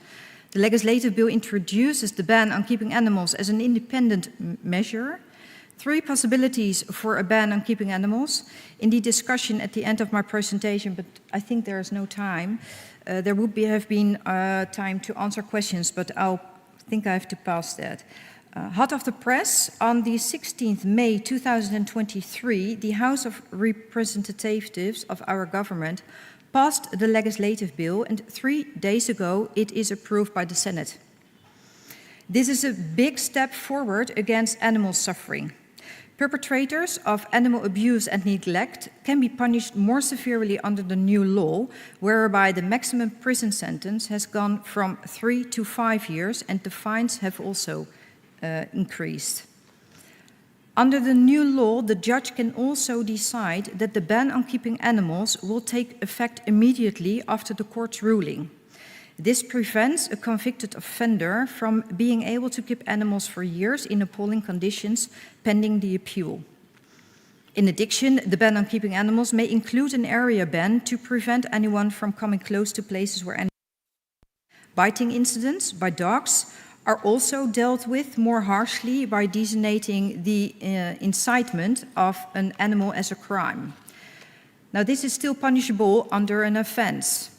The legislative bill introduces the ban on keeping animals as an independent measure. 3 possibilities for a ban on keeping animals. In the discussion at the end of my presentation, but I think there is no time, there would have been time to answer questions, but I think I have to pass that. Hot off the press, on the 16th May 2023, the House of Representatives of our government passed the legislative bill, and 3 days ago it is approved by the Senate. This is a big step forward against animal suffering. Perpetrators of animal abuse and neglect can be punished more severely under the new law, whereby the maximum prison sentence has gone from 3 to 5 years, and the fines have also increased. Under the new law, the judge can also decide that the ban on keeping animals will take effect immediately after the court's ruling. This prevents a convicted offender from being able to keep animals for years in appalling conditions pending the appeal. In addition, the ban on keeping animals may include an area ban to prevent anyone from coming close to places where animals. Biting incidents by dogs are also dealt with more harshly by designating the incitement of an animal as a crime. Now, this is still punishable under an offense.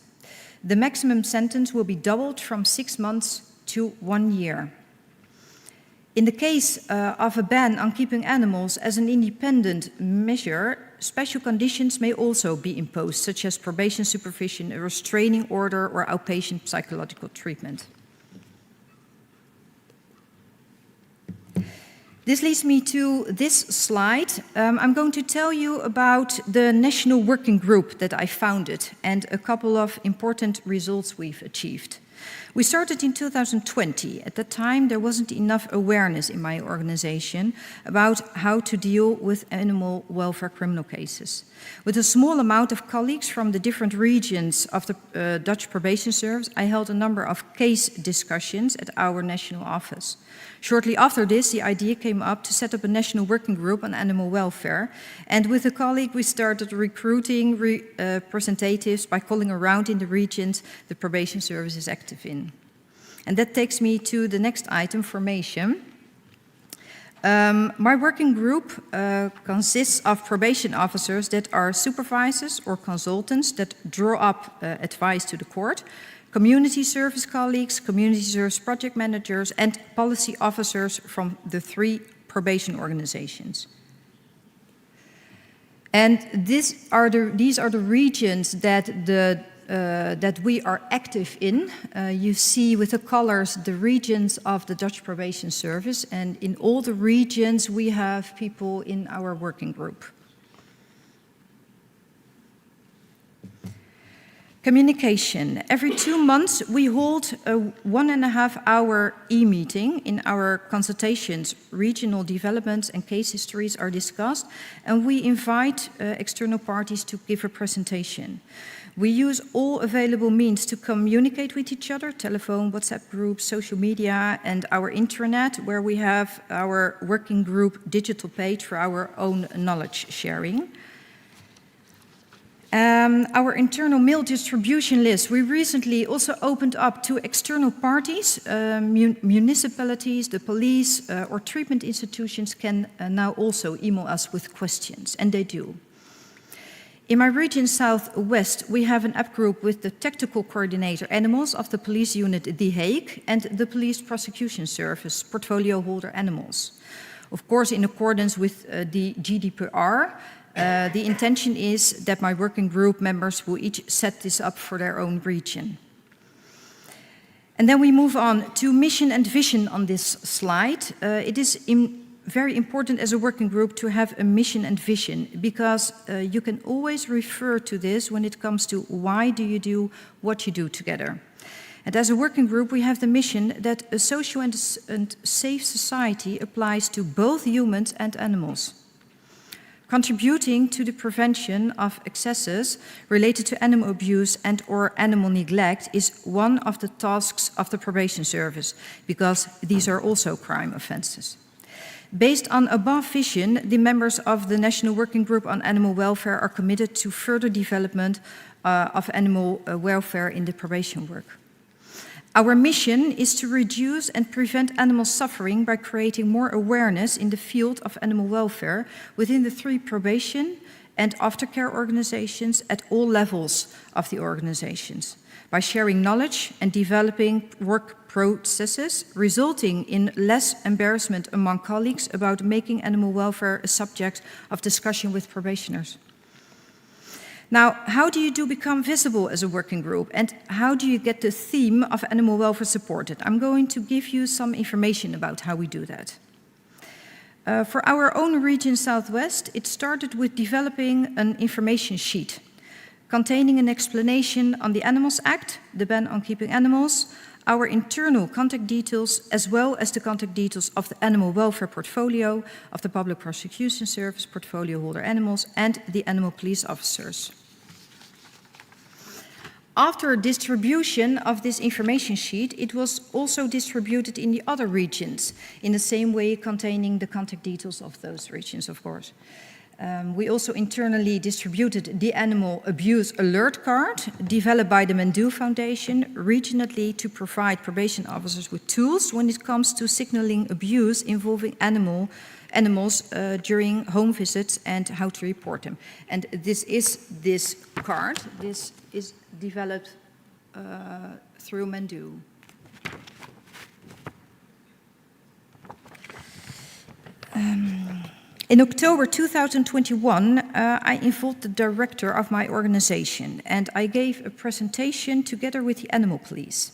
The maximum sentence will be doubled from 6 months to 1 year. In the case of a ban on keeping animals as an independent measure, special conditions may also be imposed, such as probation supervision, a restraining order, or outpatient psychological treatment. This leads me to this slide. I'm going to tell you about the national working group that I founded and a couple of important results we've achieved. We started in 2020. At that time, there wasn't enough awareness in my organization about how to deal with animal welfare criminal cases. With a small amount of colleagues from the different regions of the Dutch Probation Service, I held a number of case discussions at our national office. Shortly after this, the idea came up to set up a national working group on animal welfare. And with a colleague, we started recruiting representatives by calling around in the regions the probation service is active in. And that takes me to the next item, formation. My working group consists of probation officers that are supervisors or consultants that draw up advice to the court, community service colleagues, community service project managers, and policy officers from the 3 probation organizations. And these are the regions that we are active in. You see with the colors the regions of the Dutch Probation Service, and in all the regions we have people in our working group. Communication. Every 2 months we hold a 1.5-hour e-meeting. In our consultations, regional developments and case histories are discussed, and we invite external parties to give a presentation. We use all available means to communicate with each other, telephone, WhatsApp groups, social media, and our intranet, where we have our working group digital page for our own knowledge sharing. Our internal mail distribution list, we recently also opened up to external parties. Municipalities, the police, or treatment institutions can now also email us with questions, and they do. In my region Southwest, we have an app group with the tactical coordinator animals of the police unit The Hague and the police prosecution service portfolio holder animals. Of course, in accordance with the GDPR, the intention is that my working group members will each set this up for their own region. And then we move on to mission and vision on this slide. It is very important as a working group to have a mission and vision, because you can always refer to this when it comes to why do you do what you do together. And as a working group, we have the mission that a social and safe society applies to both humans and animals. Contributing to the prevention of excesses related to animal abuse and or animal neglect is one of the tasks of the probation service, because these are also crime offenses. Based on above vision, the members of the National Working Group on Animal Welfare are committed to further development of animal welfare in the probation work. Our mission is to reduce and prevent animal suffering by creating more awareness in the field of animal welfare within the 3 probation and aftercare organizations at all levels of the organizations, by sharing knowledge and developing work processes, resulting in less embarrassment among colleagues about making animal welfare a subject of discussion with probationers. Now, how do you become visible as a working group, and how do you get the theme of animal welfare supported? I'm going to give you some information about how we do that. For our own region Southwest, it started with developing an information sheet containing an explanation on the Animals Act, the ban on keeping animals, our internal contact details, as well as the contact details of the animal welfare portfolio of the Public Prosecution Service, portfolio holder animals, and the animal police officers. After distribution of this information sheet, it was also distributed in the other regions, in the same way containing the contact details of those regions, of course. We also internally distributed the Animal Abuse Alert Card, developed by the Mendu Foundation, regionally to provide probation officers with tools when it comes to signaling abuse involving animals during home visits and how to report them. And this is this card. This is developed through Mendu. In October 2021, I involved the director of my organization, and I gave a presentation together with the animal police.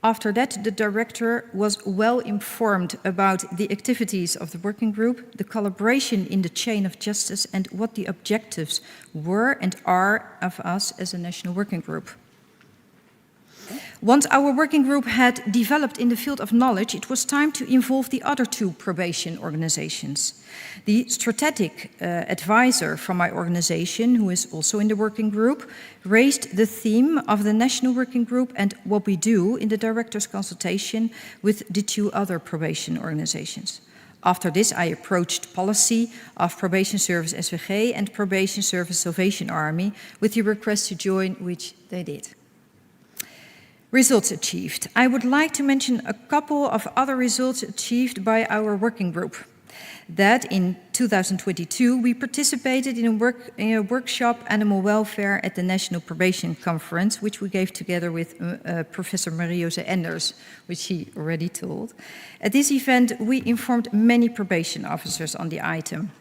After that, the director was well informed about the activities of the working group, the collaboration in the chain of justice, and what the objectives were and are of us as a national working group. Once our working group had developed in the field of knowledge, it was time to involve the other two probation organizations. The strategic advisor from my organization, who is also in the working group, raised the theme of the national working group and what we do in the director's consultation with the two other probation organizations. After this, I approached policy of Probation Service SVG and Probation Service Salvation Army with the request to join, which they did. Results achieved. I would like to mention a couple of other results achieved by our working group. That in 2022, we participated in a workshop animal welfare at the National Probation Conference, which we gave together with Professor Marie-Jose Enders, which he already told. At this event, we informed many probation officers on the item.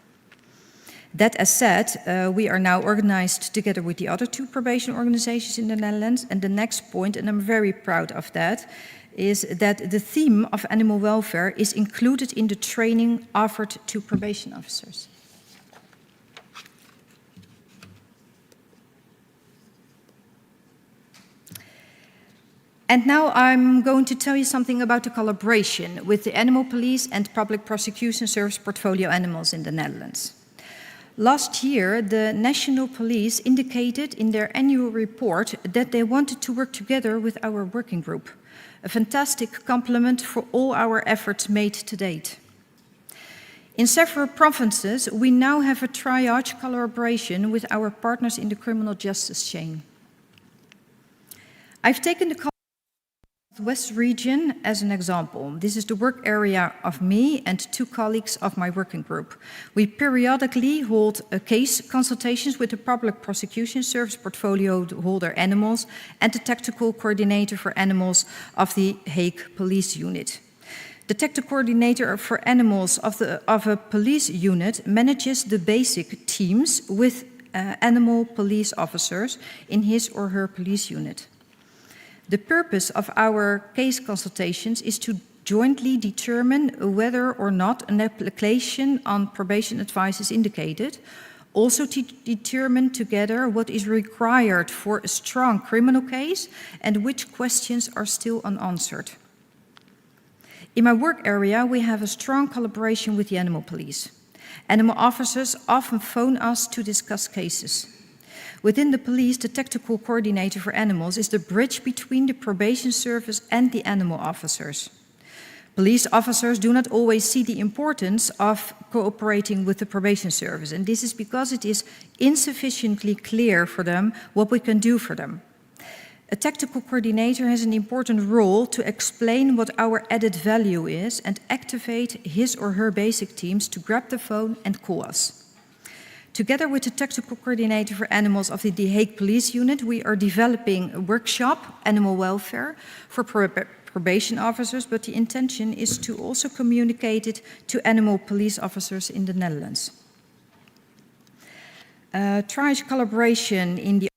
That as said, we are now organized together with the other two probation organizations in the Netherlands. And the next point, and I'm very proud of that, is that the theme of animal welfare is included in the training offered to probation officers. And now I'm going to tell you something about the collaboration with the Animal Police and Public Prosecution Service portfolio animals in the Netherlands. Last year, the National Police indicated in their annual report that they wanted to work together with our working group, a fantastic compliment for all our efforts made to date. In several provinces, we now have a triage collaboration with our partners in the criminal justice chain. I've taken the West region as an example. This is the work area of me and two colleagues of my working group. We periodically hold case consultations with the Public Prosecution Service portfolio holder animals and the tactical coordinator for animals of the Hague Police Unit. The tactical coordinator for animals of a police unit manages the basic teams with animal police officers in his or her police unit. The purpose of our case consultations is to jointly determine whether or not an application on probation advice is indicated, also to determine together what is required for a strong criminal case and which questions are still unanswered. In my work area, we have a strong collaboration with the animal police. Animal officers often phone us to discuss cases. Within the police, the tactical coordinator for animals is the bridge between the probation service and the animal officers. Police officers do not always see the importance of cooperating with the probation service, and this is because it is insufficiently clear for them what we can do for them. A tactical coordinator has an important role to explain what our added value is and activate his or her basic teams to grab the phone and call us. Together with the tactical coordinator for animals of the Hague Police Unit, we are developing a workshop, animal welfare, for probation officers, but the intention is to also communicate it to animal police officers in the Netherlands. Triage collaboration in the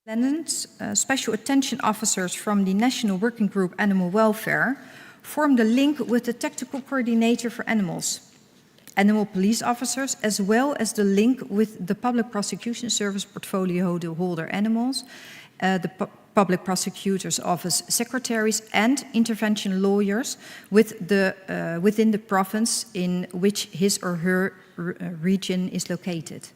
Netherlands, special attention officers from the National Working Group Animal Welfare form the link with the tactical coordinator for animals. Animal police officers, as well as the link with the Public Prosecution Service portfolio holder animals, the Public Prosecutor's Office secretaries and intervention lawyers within the province in which his or her region is located.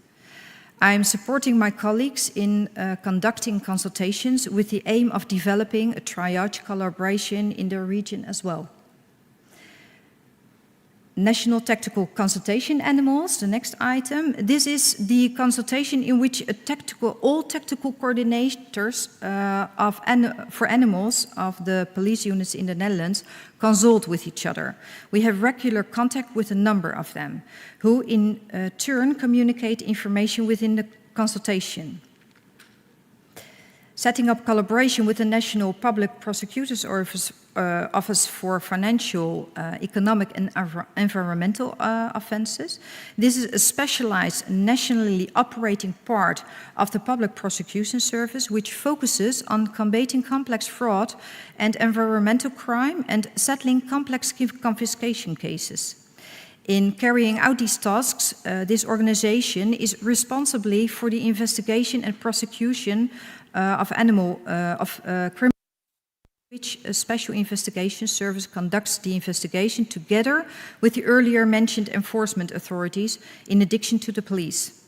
I am supporting my colleagues in conducting consultations with the aim of developing a triage collaboration in their region as well. National Tactical Consultation Animals, the next item. This is the consultation in which all tactical coordinators for animals of the police units in the Netherlands consult with each other. We have regular contact with a number of them, who in turn communicate information within the consultation. setting up collaboration with the National Public Prosecutor's Office for Financial, Economic and Environmental Offences. This is a specialized nationally operating part of the Public Prosecution Service, which focuses on combating complex fraud and environmental crime and settling complex confiscation cases. In carrying out these tasks, this organization is responsible for the investigation and prosecution of criminal, which a special investigation service conducts the investigation together with the earlier mentioned enforcement authorities, in addition to the police.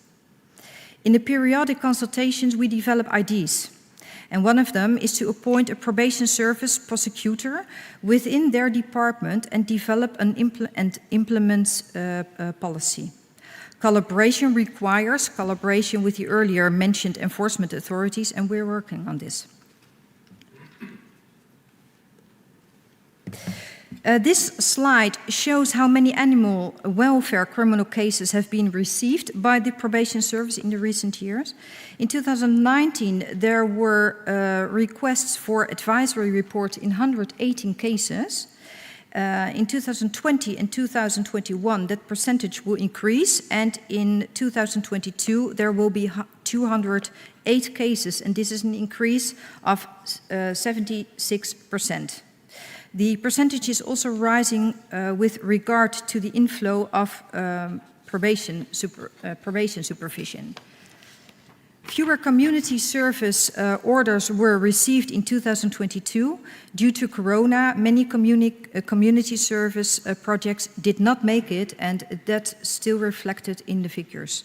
In the periodic consultations, we develop ideas. And one of them is to appoint a probation service prosecutor within their department and develop and implement policy. Collaboration requires collaboration with the earlier mentioned enforcement authorities, and we're working on this. This slide shows how many animal welfare criminal cases have been received by the probation service in the recent years. In 2019, there were requests for advisory reports in 118 cases. In 2020 and 2021, that percentage will increase, and in 2022, there will be 208 cases, and this is an increase of 76%. The percentage is also rising with regard to the inflow of probation supervision. Fewer community service orders were received in 2022. Due to Corona, many community service projects did not make it, and that's still reflected in the figures.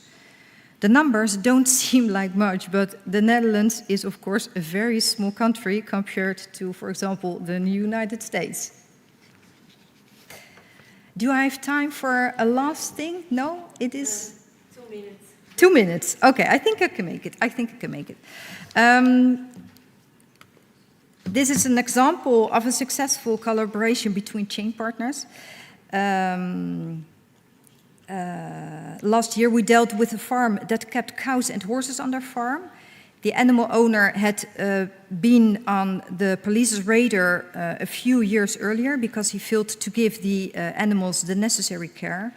The numbers don't seem like much, but the Netherlands is, of course, a very small country compared to, for example, the United States. Do I have time for a last thing? No? It is? 2 minutes. 2 minutes. Okay, I think I can make it. This is an example of a successful collaboration between chain partners. Last year we dealt with a farm that kept cows and horses on their farm. The animal owner had been on the police's radar a few years earlier because he failed to give the animals the necessary care.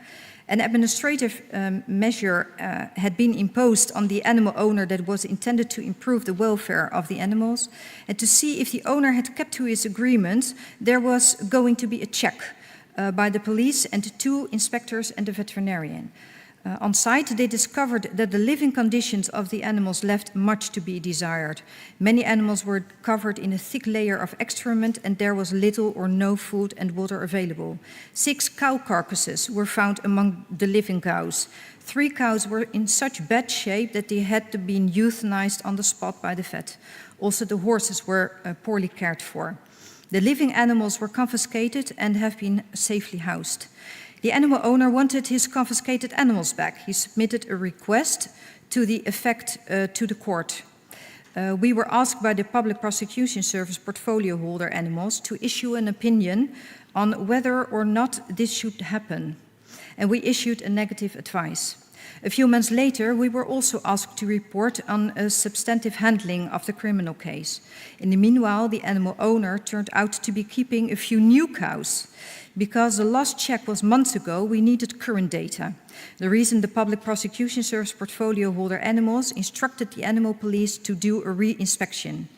An administrative measure had been imposed on the animal owner that was intended to improve the welfare of the animals. And to see if the owner had kept to his agreement, there was going to be a check by the police and 2 inspectors and a veterinarian. On site, they discovered that the living conditions of the animals left much to be desired. Many animals were covered in a thick layer of excrement, and there was little or no food and water available. 6 cow carcasses were found among the living cows. 3 cows were in such bad shape that they had to be euthanized on the spot by the vet. Also, the horses were poorly cared for. The living animals were confiscated and have been safely housed. The animal owner wanted his confiscated animals back. He submitted a request to the effect to the court. We were asked by the Public Prosecution Service portfolio holder animals to issue an opinion on whether or not this should happen. And we issued a negative advice. A few months later, we were also asked to report on a substantive handling of the criminal case. In the meanwhile, the animal owner turned out to be keeping a few new cows. Because the last check was months ago, we needed current data. The reason the Public Prosecution Service portfolio holder animals instructed the animal police to do a re-inspection.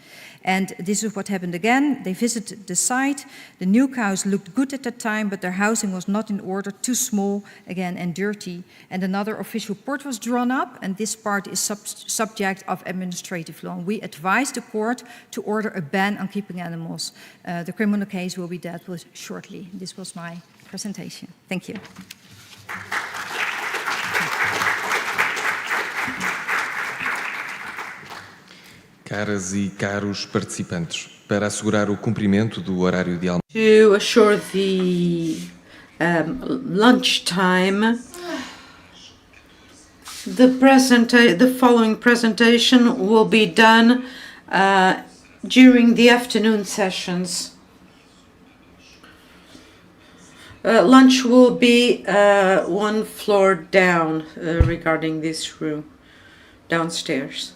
And this is what happened again. They visited the site. The new cows looked good at that time, but their housing was not in order, too small, again, and dirty. And another official report was drawn up, and this part is subject of administrative law. We advised the court to order a ban on keeping animals. The criminal case will be dealt with shortly. This was my presentation. Thank you. Caras e caros participantes, para assegurar o cumprimento do horário de almoço. To assure the lunchtime, the following presentation will be done during the afternoon sessions. Lunch will be 1 floor down regarding this room, downstairs.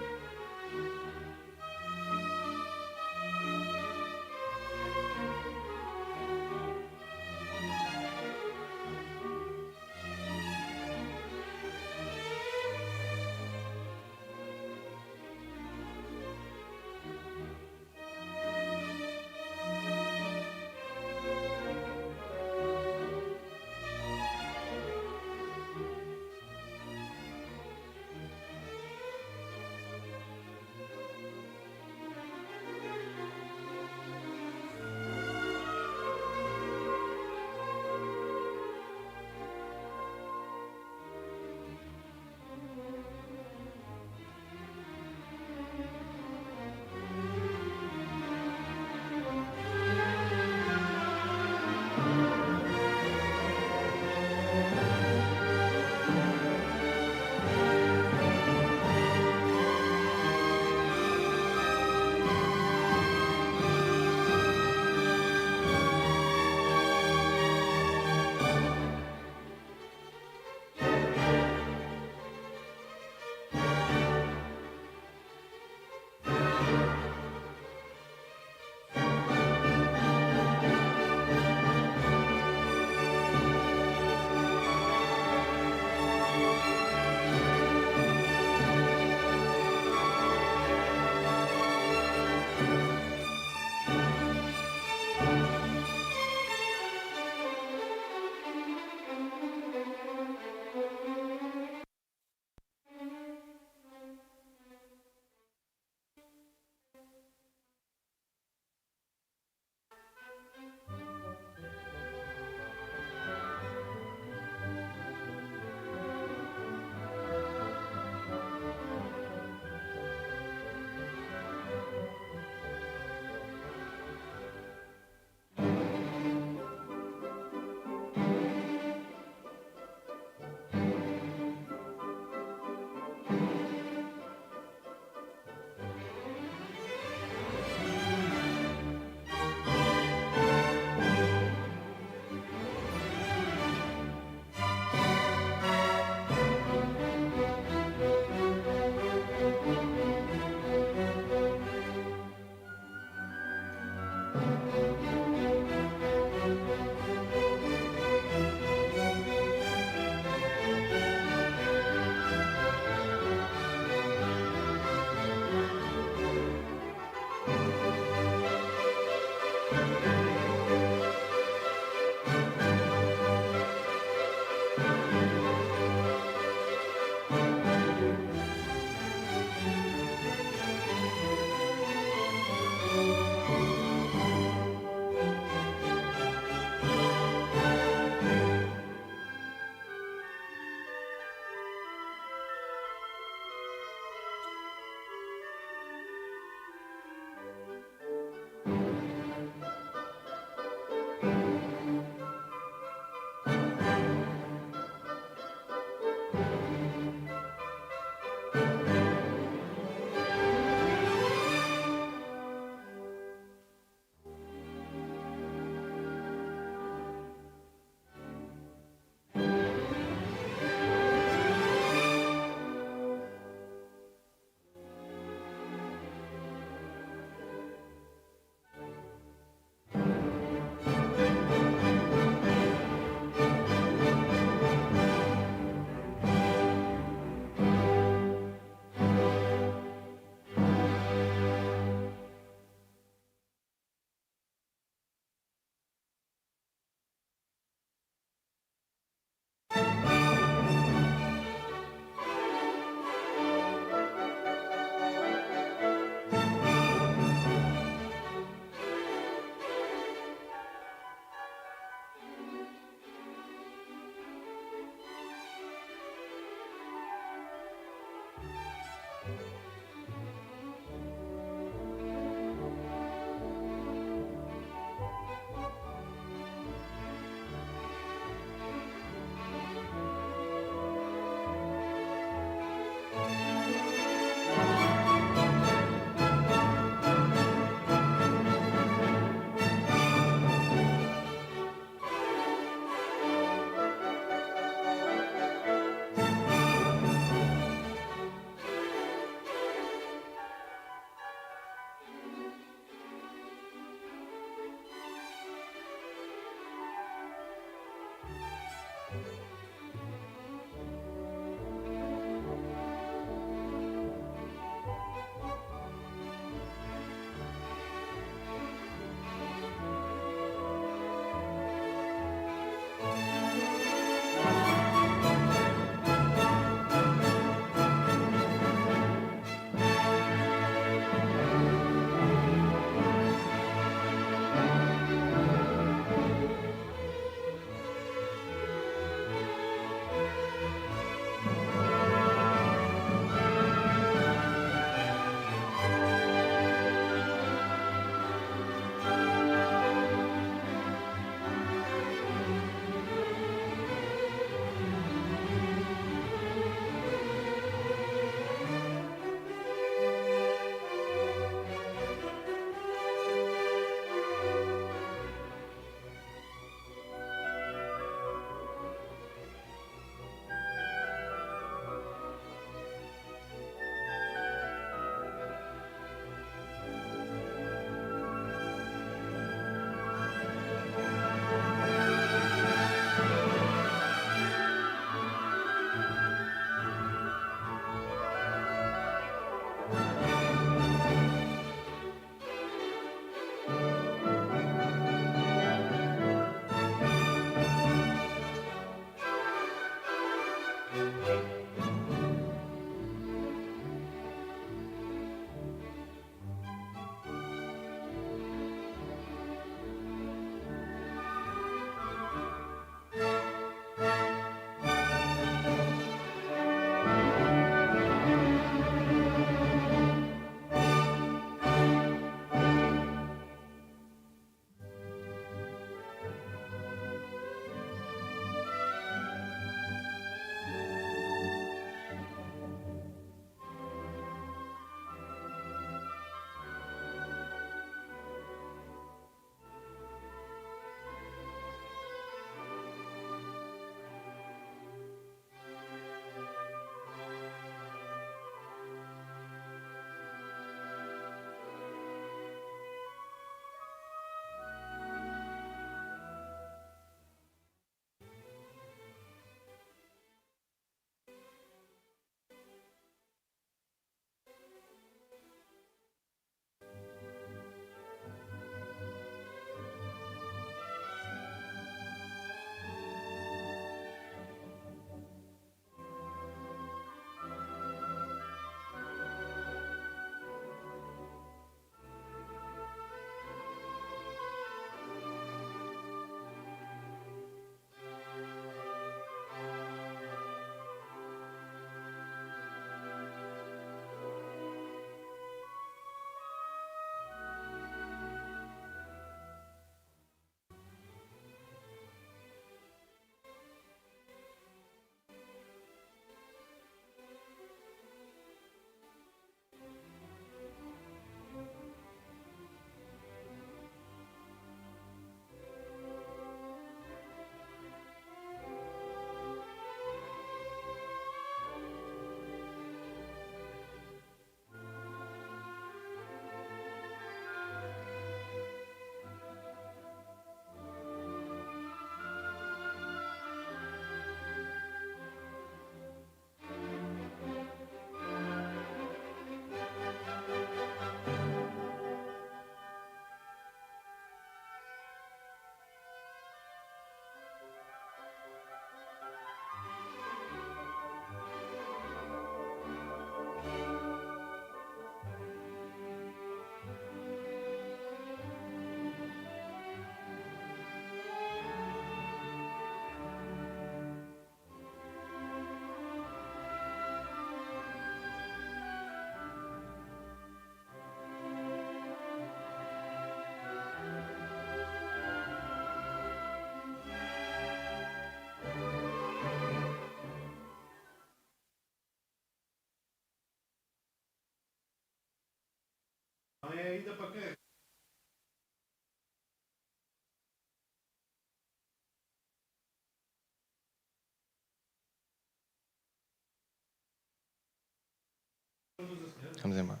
Vamos embora.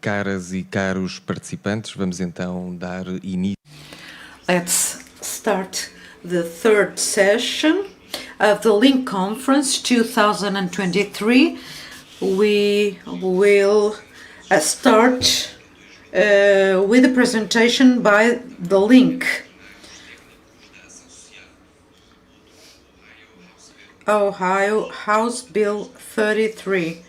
Caras e caros participantes, vamos então dar início. Let's start the third session of the Link Conference 2023. We will start with a presentation by the Link. Ohio House Bill 33.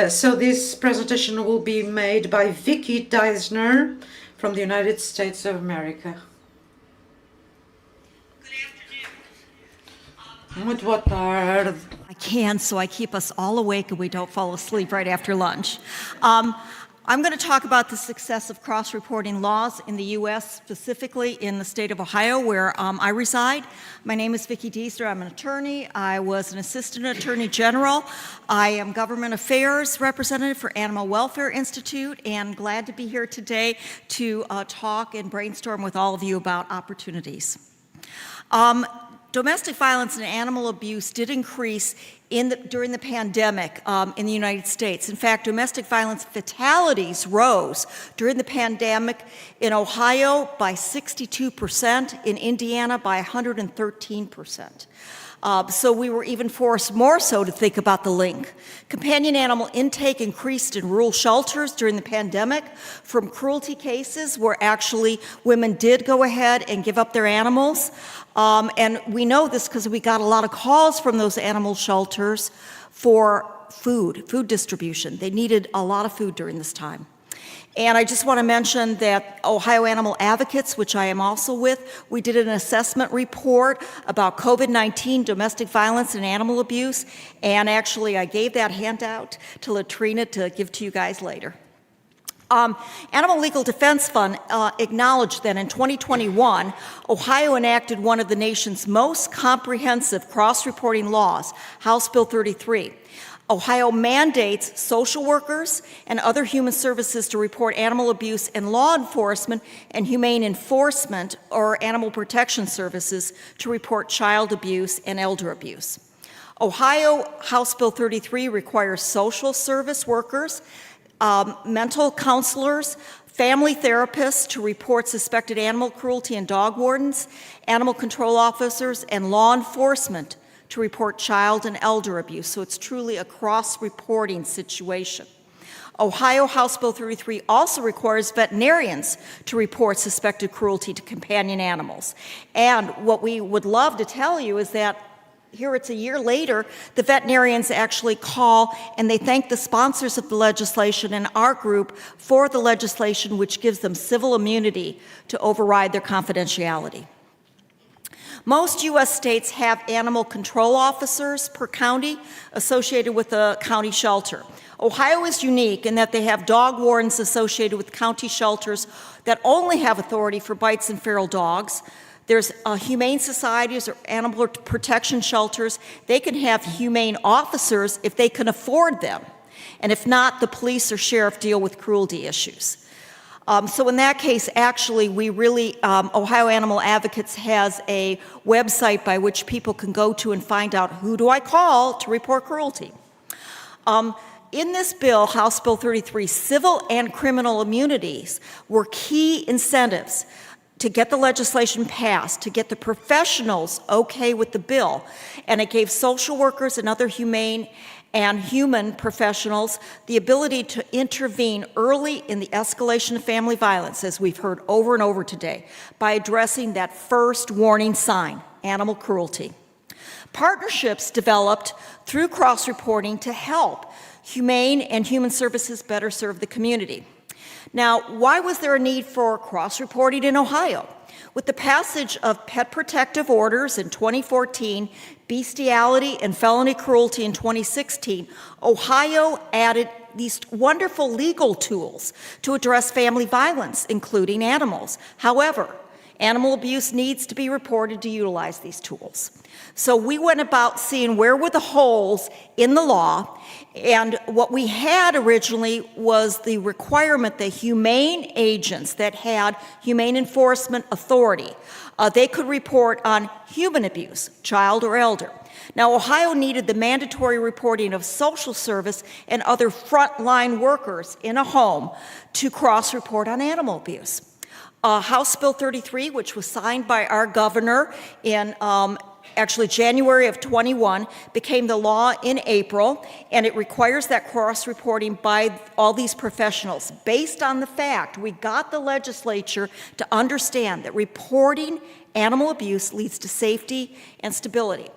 So this presentation will be made by Vicky Deisner from the United States of America. Muito boa tarde. I can, so I keep us all awake and we don't fall asleep right after lunch. I'm going to talk about the success of cross-reporting laws in the U.S., specifically in the state of Ohio, where I reside. My name is Vicki Deisner. I'm an attorney. I was an assistant attorney general. I am government affairs representative for Animal Welfare Institute, and glad to be here today to talk and brainstorm with all of you about opportunities. Domestic violence and animal abuse did increase during the pandemic in the United States. In fact, domestic violence fatalities rose during the pandemic in Ohio by 62%, in Indiana by 113%. So we were even forced more so to think about the link. Companion animal intake increased in rural shelters during the pandemic from cruelty cases where actually women did go ahead and give up their animals. And we know this because we got a lot of calls from those animal shelters for food distribution. They needed a lot of food during this time. And I just want to mention that Ohio Animal Advocates, which I am also with, we did an assessment report about COVID-19, domestic violence, and animal abuse. And actually, I gave that handout to Latrina to give to you guys later. Animal Legal Defense Fund acknowledged that in 2021, Ohio enacted one of the nation's most comprehensive cross-reporting laws, House Bill 33. Ohio mandates social workers and other human services to report animal abuse, and law enforcement and humane enforcement or animal protection services to report child abuse and elder abuse. Ohio House Bill 33 requires social service workers, mental counselors, family therapists to report suspected animal cruelty, and dog wardens, animal control officers, and law enforcement to report child and elder abuse. So it's truly a cross-reporting situation. Ohio House Bill 33 also requires veterinarians to report suspected cruelty to companion animals. And what we would love to tell you is that here it's a year later, the veterinarians actually call and they thank the sponsors of the legislation and our group for the legislation, which gives them civil immunity to override their confidentiality. Most U.S. states have animal control officers per county associated with a county shelter. Ohio is unique in that they have dog wardens associated with county shelters that only have authority for bites and feral dogs. There's humane societies or animal protection shelters. They can have humane officers if they can afford them. And if not, the police or sheriff deal with cruelty issues. So in that case, actually, we really, Ohio Animal Advocates has a website by which people can go to and find out who do I call to report cruelty. In this bill, House Bill 33, civil and criminal immunities were key incentives to get the legislation passed, to get the professionals okay with the bill. And it gave social workers and other humane and human professionals the ability to intervene early in the escalation of family violence, as we've heard over and over today, by addressing that first warning sign, animal cruelty. Partnerships developed through cross-reporting to help humane and human services better serve the community. Now, why was there a need for cross-reporting in Ohio? With the passage of pet protective orders in 2014, bestiality and felony cruelty in 2016, Ohio added these wonderful legal tools to address family violence, including animals. However, animal abuse needs to be reported to utilize these tools. So we went about seeing where were the holes in the law, and what we had originally was the requirement that humane agents that had humane enforcement authority, they could report on human abuse, child or elder. Now, Ohio needed the mandatory reporting of social service and other frontline workers in a home to cross-report on animal abuse. House Bill 33, which was signed by our governor in actually January of 21, became the law in April, and it requires that cross-reporting by all these professionals based on the fact we got the legislature to understand that reporting animal abuse leads to safety and stability.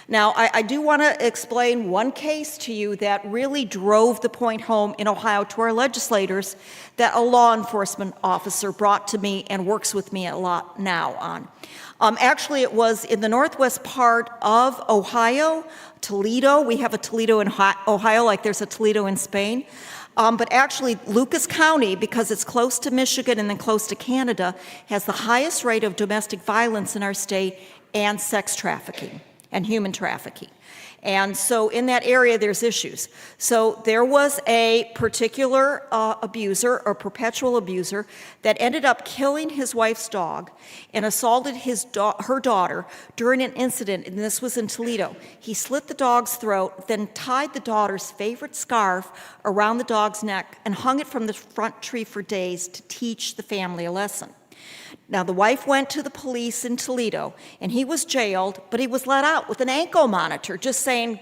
Now, I do want to explain one case to you that really drove the point home in Ohio to our legislators that a law enforcement officer brought to me and works with me a lot now on. Actually, it was in the northwest part of Ohio, Toledo. We have a Toledo in Ohio like there's a Toledo in Spain. But actually, Lucas County, because it's close to Michigan and then close to Canada, has the highest rate of domestic violence in our state and sex trafficking and human trafficking. And so in that area, there's issues. So there was a particular abuser or perpetual abuser that ended up killing his wife's dog and assaulted her daughter during an incident, and this was in Toledo. He slit the dog's throat, then tied the daughter's favorite scarf around the dog's neck and hung it from the front tree for days to teach the family a lesson. Now, the wife went to the police in Toledo, and he was jailed, but he was let out with an ankle monitor, just saying,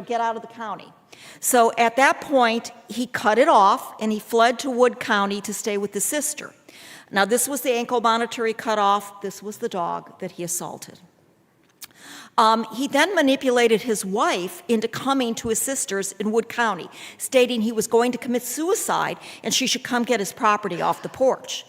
get out of the county. So at that point, he cut it off, and he fled to Wood County to stay with his sister. Now, this was the ankle monitor he cut off. This was the dog that he assaulted. He then manipulated his wife into coming to his sister's in Wood County, stating he was going to commit suicide and she should come get his property off the porch.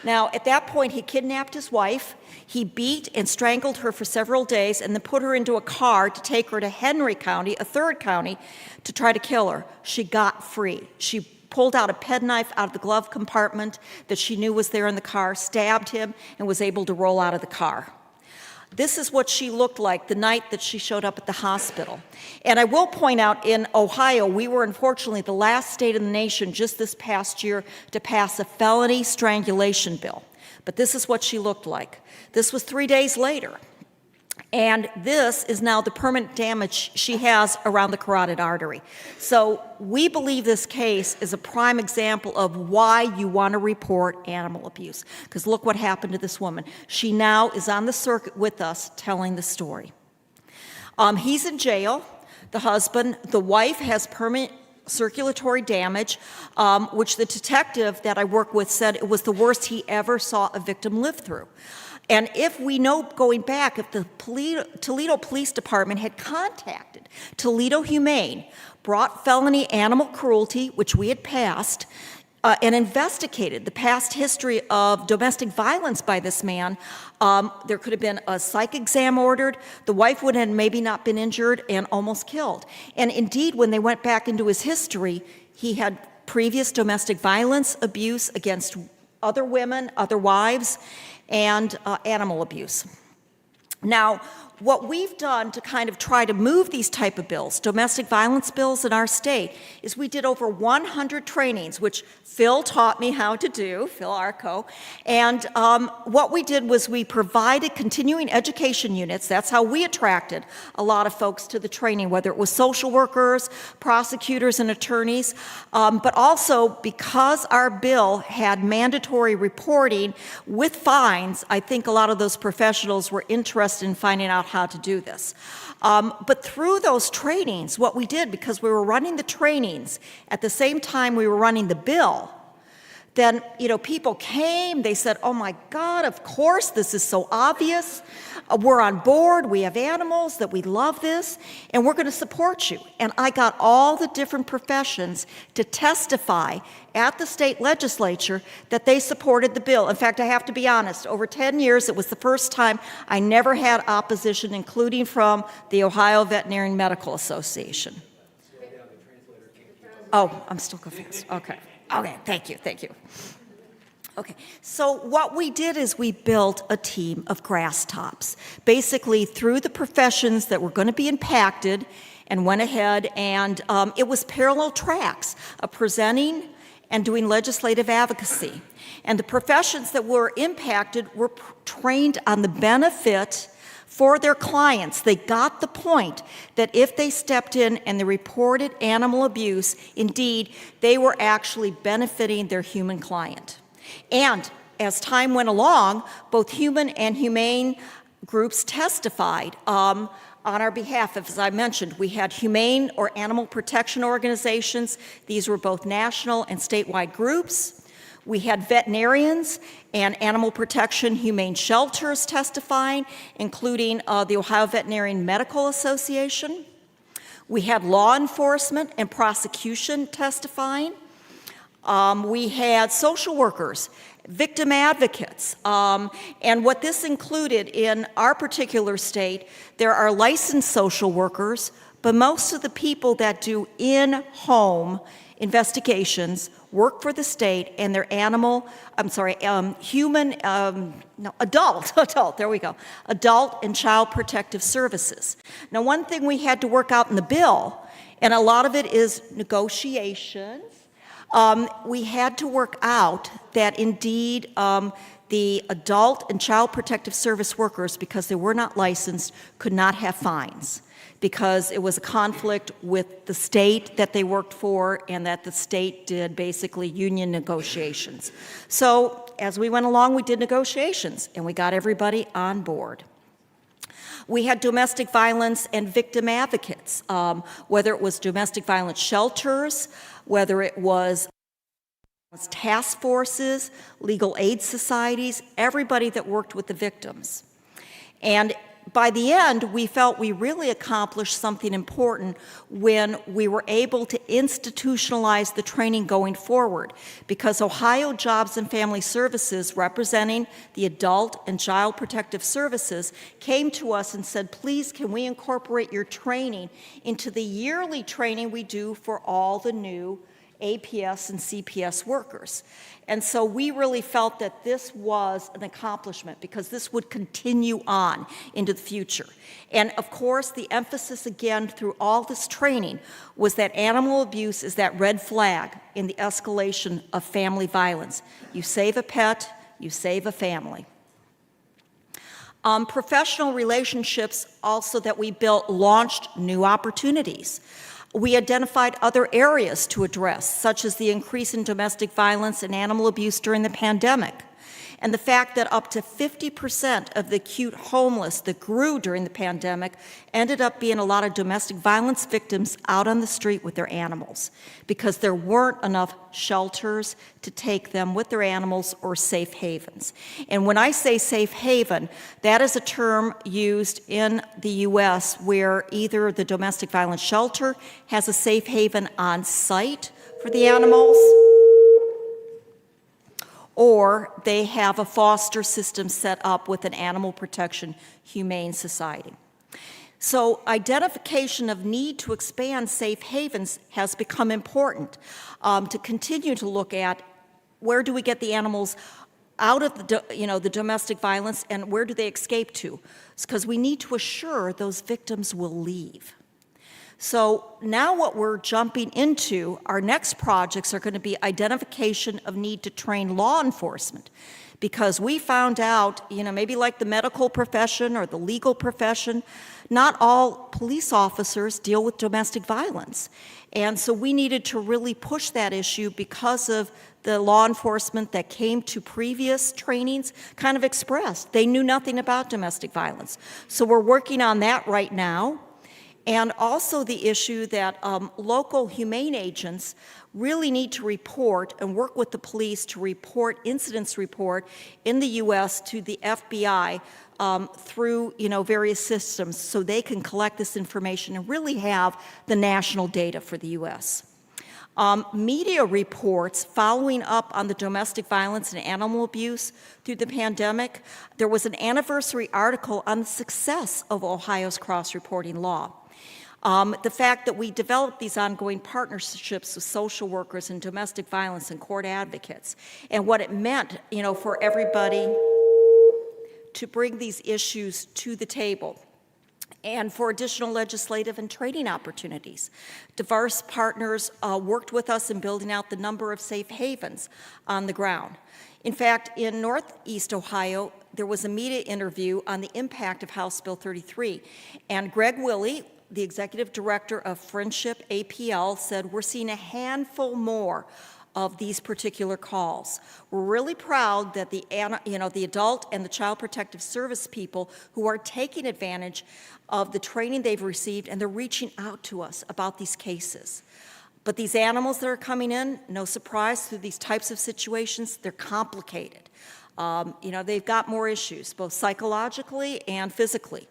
Now, at that point, he kidnapped his wife. He beat and strangled her for several days and then put her into a car to take her to Henry County, a third county, to try to kill her. She got free. She pulled out a penknife out of the glove compartment that she knew was there in the car, stabbed him, and was able to roll out of the car. This is what she looked like the night that she showed up at the hospital. And I will point out, in Ohio, we were unfortunately the last state in the nation just this past year to pass a felony strangulation bill. But this is what she looked like. This was 3 days later. And this is now the permanent damage she has around the carotid artery. So we believe this case is a prime example of why you want to report animal abuse. Because look what happened to this woman. She now is on the circuit with us telling the story. He's in jail, the husband. The wife has permanent circulatory damage, which the detective that I work with said it was the worst he ever saw a victim live through. And if we know, going back, if the Toledo Police Department had contacted Toledo Humane, brought felony animal cruelty, which we had passed, and investigated the past history of domestic violence by this man, there could have been a psych exam ordered. The wife would have maybe not been injured and almost killed. And indeed, when they went back into his history, he had previous domestic violence abuse against other women, other wives, and animal abuse. Now, what we've done to kind of try to move these type of bills, domestic violence bills in our state, is we did over 100 trainings, which Phil taught me how to do, Phil Arco. And what we did was we provided continuing education units. That's how we attracted a lot of folks to the training, whether it was social workers, prosecutors, and attorneys. But also, because our bill had mandatory reporting with fines, I think a lot of those professionals were interested in finding out how to do this. But through those trainings, what we did, because we were running the trainings at the same time we were running the bill, then, people came, they said, oh my God, of course, this is so obvious. We're on board, we have animals, that we love this, and we're going to support you. And I got all the different professions to testify at the state legislature that they supported the bill. In fact, I have to be honest, over 10 years, it was the first time I never had opposition, including from the Ohio Veterinary Medical Association. Oh, I'm still going fast. Okay, thank you. Okay, so what we did is we built a team of grass tops, basically through the professions that were going to be impacted, and went ahead and it was parallel tracks of presenting and doing legislative advocacy. And the professions that were impacted were trained on the benefit for their clients. They got the point that if they stepped in and they reported animal abuse, indeed, they were actually benefiting their human client. And as time went along, both human and humane groups testified on our behalf. As I mentioned, we had humane or animal protection organizations. These were both national and statewide groups. We had veterinarians and animal protection humane shelters testifying, including the Ohio Veterinarian Medical Association. We had law enforcement and prosecution testifying. We had social workers, victim advocates, and what this included in our particular state, there are licensed social workers, but most of the people that do in-home investigations work for the state, and they're adult and child protective services. Now, one thing we had to work out in the bill, and a lot of it is negotiations, we had to work out that indeed the adult and child protective service workers, because they were not licensed, could not have fines because it was a conflict with the state that they worked for and that the state did basically union negotiations. So as we went along, we did negotiations and we got everybody on board. We had domestic violence and victim advocates, whether it was domestic violence shelters, whether it was task forces, legal aid societies, everybody that worked with the victims. And by the end, we felt we really accomplished something important when we were able to institutionalize the training going forward, because Ohio Jobs and Family Services, representing the adult and child protective services, came to us and said, please, can we incorporate your training into the yearly training we do for all the new APS and CPS workers. And so we really felt that this was an accomplishment because this would continue on into the future. And of course, the emphasis again through all this training was that animal abuse is that red flag in the escalation of family violence. You save a pet, you save a family. Professional relationships also that we built launched new opportunities. We identified other areas to address, such as the increase in domestic violence and animal abuse during the pandemic, and the fact that up to 50% of the acute homeless that grew during the pandemic ended up being a lot of domestic violence victims out on the street with their animals because there weren't enough shelters to take them with their animals or safe havens. And when I say safe haven, that is a term used in the U.S. where either the domestic violence shelter has a safe haven on site for the animals, or they have a foster system set up with an animal protection humane society. So identification of need to expand safe havens has become important to continue to look at where do we get the animals out of the domestic violence and where do they escape to? It's because we need to assure those victims will leave. So now what we're jumping into, our next projects are going to be identification of need to train law enforcement, because we found out, maybe like the medical profession or the legal profession, not all police officers deal with domestic violence. And so we needed to really push that issue because of the law enforcement that came to previous trainings kind of expressed they knew nothing about domestic violence. So we're working on that right now. And also the issue that local humane agents really need to report and work with the police to report incidents report in the U.S. to the FBI through various systems so they can collect this information and really have the national data for the U.S. Media reports following up on the domestic violence and animal abuse through the pandemic. There was an anniversary article on the success of Ohio's cross-reporting law. The fact that we developed these ongoing partnerships with social workers and domestic violence and court advocates, and what it meant, for everybody to bring these issues to the table, and for additional legislative and training opportunities. Diverse partners worked with us in building out the number of safe havens on the ground. In fact, in Northeast Ohio, there was a media interview on the impact of House Bill 33, and Greg Willey, the executive director of Friendship APL, said we're seeing a handful more of these particular calls. We're really proud that the adult and the child protective service people who are taking advantage of the training they've received, and they're reaching out to us about these cases. But these animals that are coming in, no surprise, through these types of situations, they're complicated. They've got more issues, both psychologically and physically,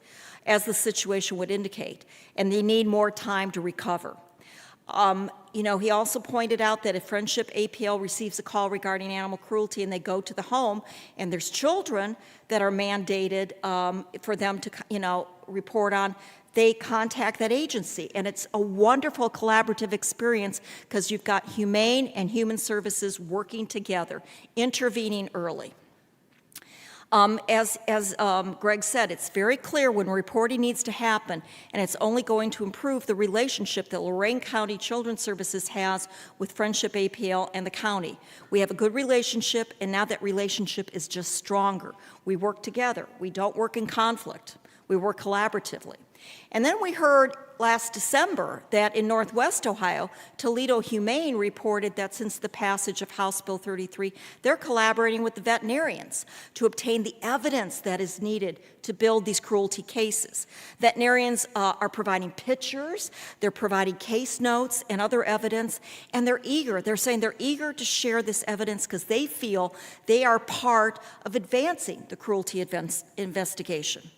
as the situation would indicate, and they need more time to recover. He also pointed out that if Friendship APL receives a call regarding animal cruelty and they go to the home and there's children that are mandated for them to, report on, they contact that agency. And it's a wonderful collaborative experience because you've got humane and human services working together, intervening early. As Greg said, it's very clear when reporting needs to happen, and it's only going to improve the relationship that Lorain County Children's Services has with Friendship APL and the county. We have a good relationship, and now that relationship is just stronger. We work together. We don't work in conflict. We work collaboratively. And then we heard last December that in Northwest Ohio, Toledo Humane reported that since the passage of House Bill 33, they're collaborating with the veterinarians to obtain the evidence that is needed to build these cruelty cases. Veterinarians are providing pictures, they're providing case notes and other evidence, and they're eager. They're saying they're eager to share this evidence because they feel they are part of advancing the cruelty investigation.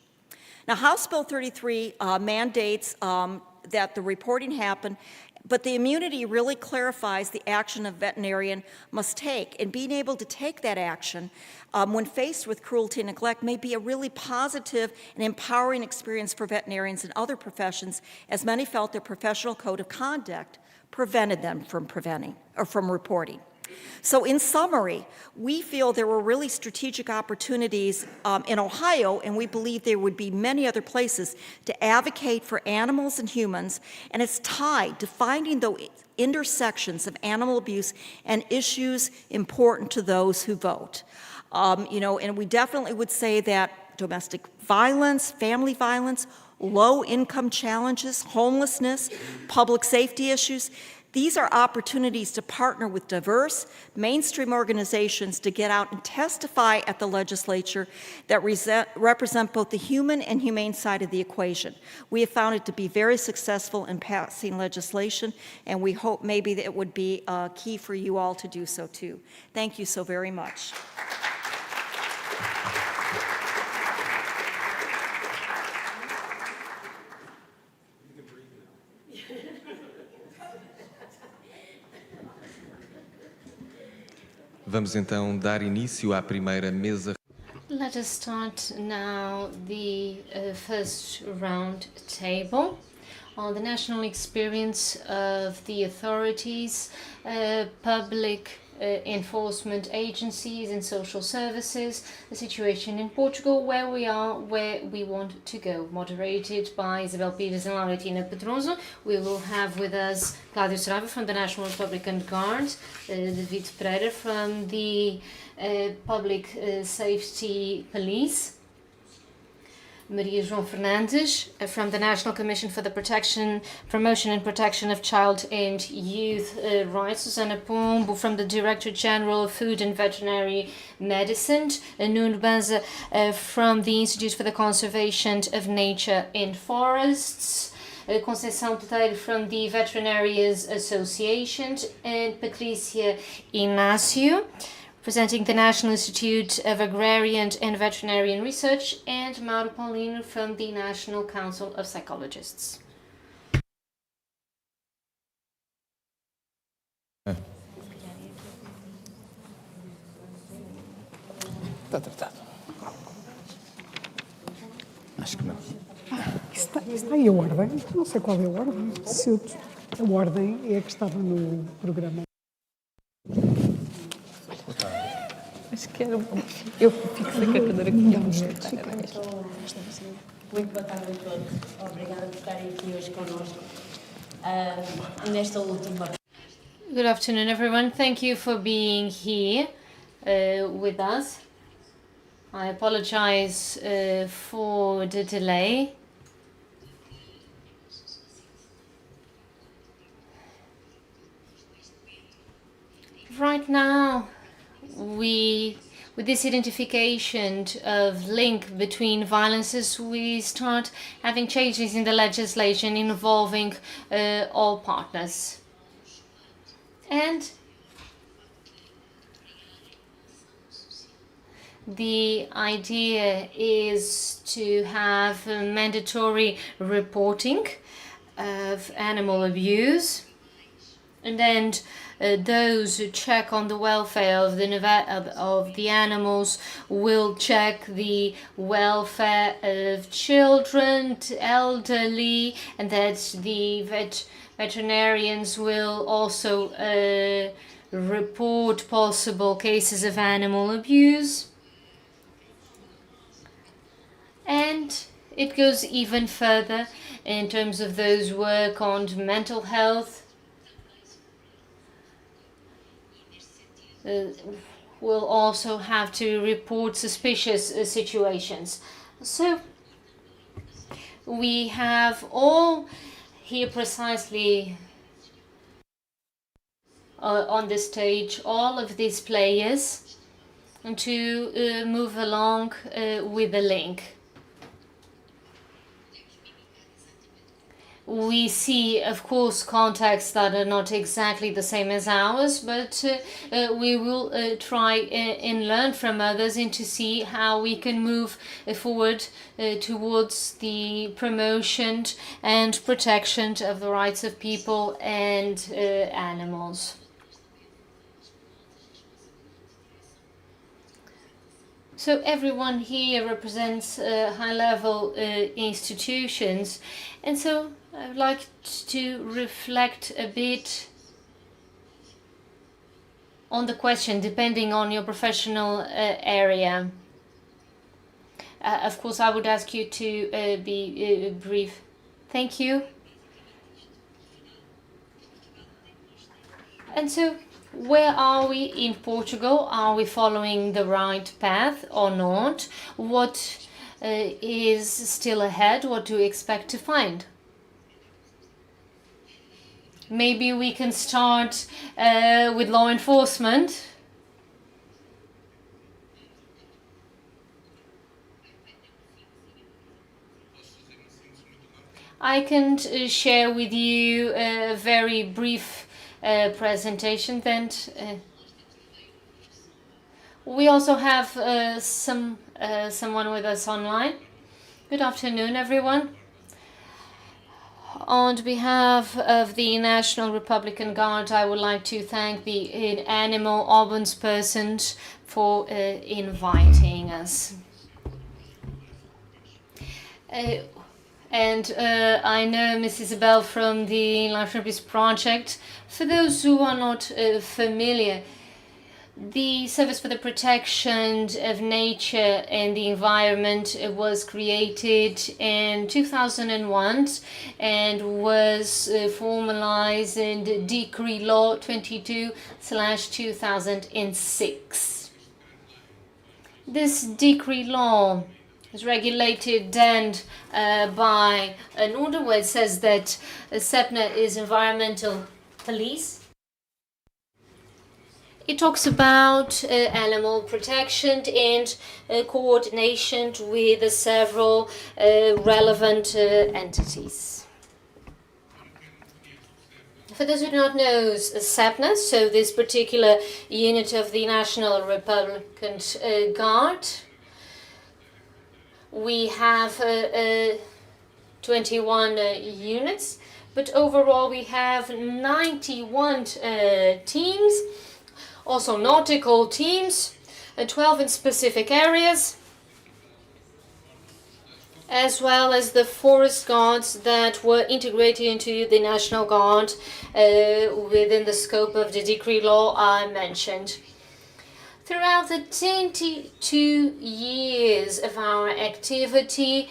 Now, House Bill 33 mandates that the reporting happen, but the immunity really clarifies the action a veterinarian must take. And being able to take that action when faced with cruelty and neglect may be a really positive and empowering experience for veterinarians and other professions, as many felt their professional code of conduct prevented them from reporting. So in summary, we feel there were really strategic opportunities in Ohio, and we believe there would be many other places to advocate for animals and humans, and it's tied to finding the intersections of animal abuse and issues important to those who vote. And we definitely would say that domestic violence, family violence, low-income challenges, homelessness, public safety issues, these are opportunities to partner with diverse, mainstream organizations to get out and testify at the legislature that represent both the human and humane side of the equation. We have found it to be very successful in passing legislation, and we hope maybe that it would be key for you all to do so too. Thank you so very much. Vamos então dar início à primeira mesa. Let us start now the first round table on the national experience of the authorities, public enforcement agencies and social services, the situation in Portugal, where we are, where we want to go. Moderated by Isabel Pires and Lauretina Pedroso. We will have with us Cláudio Saraiva from the National Republican Guard, David Pereira from the Public Safety Police, Maria João Fernandes from the National Commission for the Promotion and Protection of Child and Youth Rights, Susana Pombo from the Director General of Food and Veterinary Medicine, Nuno Banza from the Institute for the Conservation of Nature in Forests, Conceição Peteiro from the Veterinarians Association, and Patricia Inácio presenting the National Institute of Agrarian and Veterinarian Research, and Mauro Paulino from the National Council of Psychologists. Está tratado. Acho que não. Está aí a ordem. Não sei qual é a ordem. A ordem é a que estava no programa. Acho que era eu fico com a cadeira que não Muito boa tarde a todos. Obrigada por estarem aqui hoje connosco. Nesta última. Good afternoon, everyone. Thank you for being here with us. I apologize for the delay. Right now, with this identification of link between violences, we start having changes in the legislation involving all partners. And the idea is to have mandatory reporting of animal abuse, and then those who check on the welfare of the animals will check the welfare of children, elderly, and that the veterinarians will also report possible cases of animal abuse. And it goes even further in terms of those who work on mental health. Will also have to report suspicious situations. So we have all here precisely on the stage all of these players to move along with the link. We see, of course, contexts that are not exactly the same as ours, but we will try and learn from others and to see how we can move forward towards the promotion and protection of the rights of people and animals. So everyone here represents high-level institutions, and so I would like to reflect a bit on the question, depending on your professional area. Of course, I would ask you to be brief. Thank you. And so, where are we in Portugal? Are we following the right path or not? What is still ahead? What do we expect to find? Maybe we can start with law enforcement. I can share with you a very brief presentation. Then we also have someone with us online. Good afternoon, everyone. On behalf of the National Republican Guard, I would like to thank the animal ombudsperson for inviting us. And I know Miss Isabel from the Life and Peace Project. For those who are not familiar, the Service for the Protection of Nature and the Environment was created in 2001 and was formalized in Decree Law 22/2006. This decree law is regulated then by an order where it says that SEPNA is environmental police. It talks about animal protection and coordination with several relevant entities. For those who do not know SEPNA, so this particular unit of the National Republican Guard, we have 21 units, but overall we have 91 teams, also nautical teams, 12 in specific areas, as well as the forest guards that were integrated into the National Guard within the scope of the decree law I mentioned. Throughout the 22 years of our activity,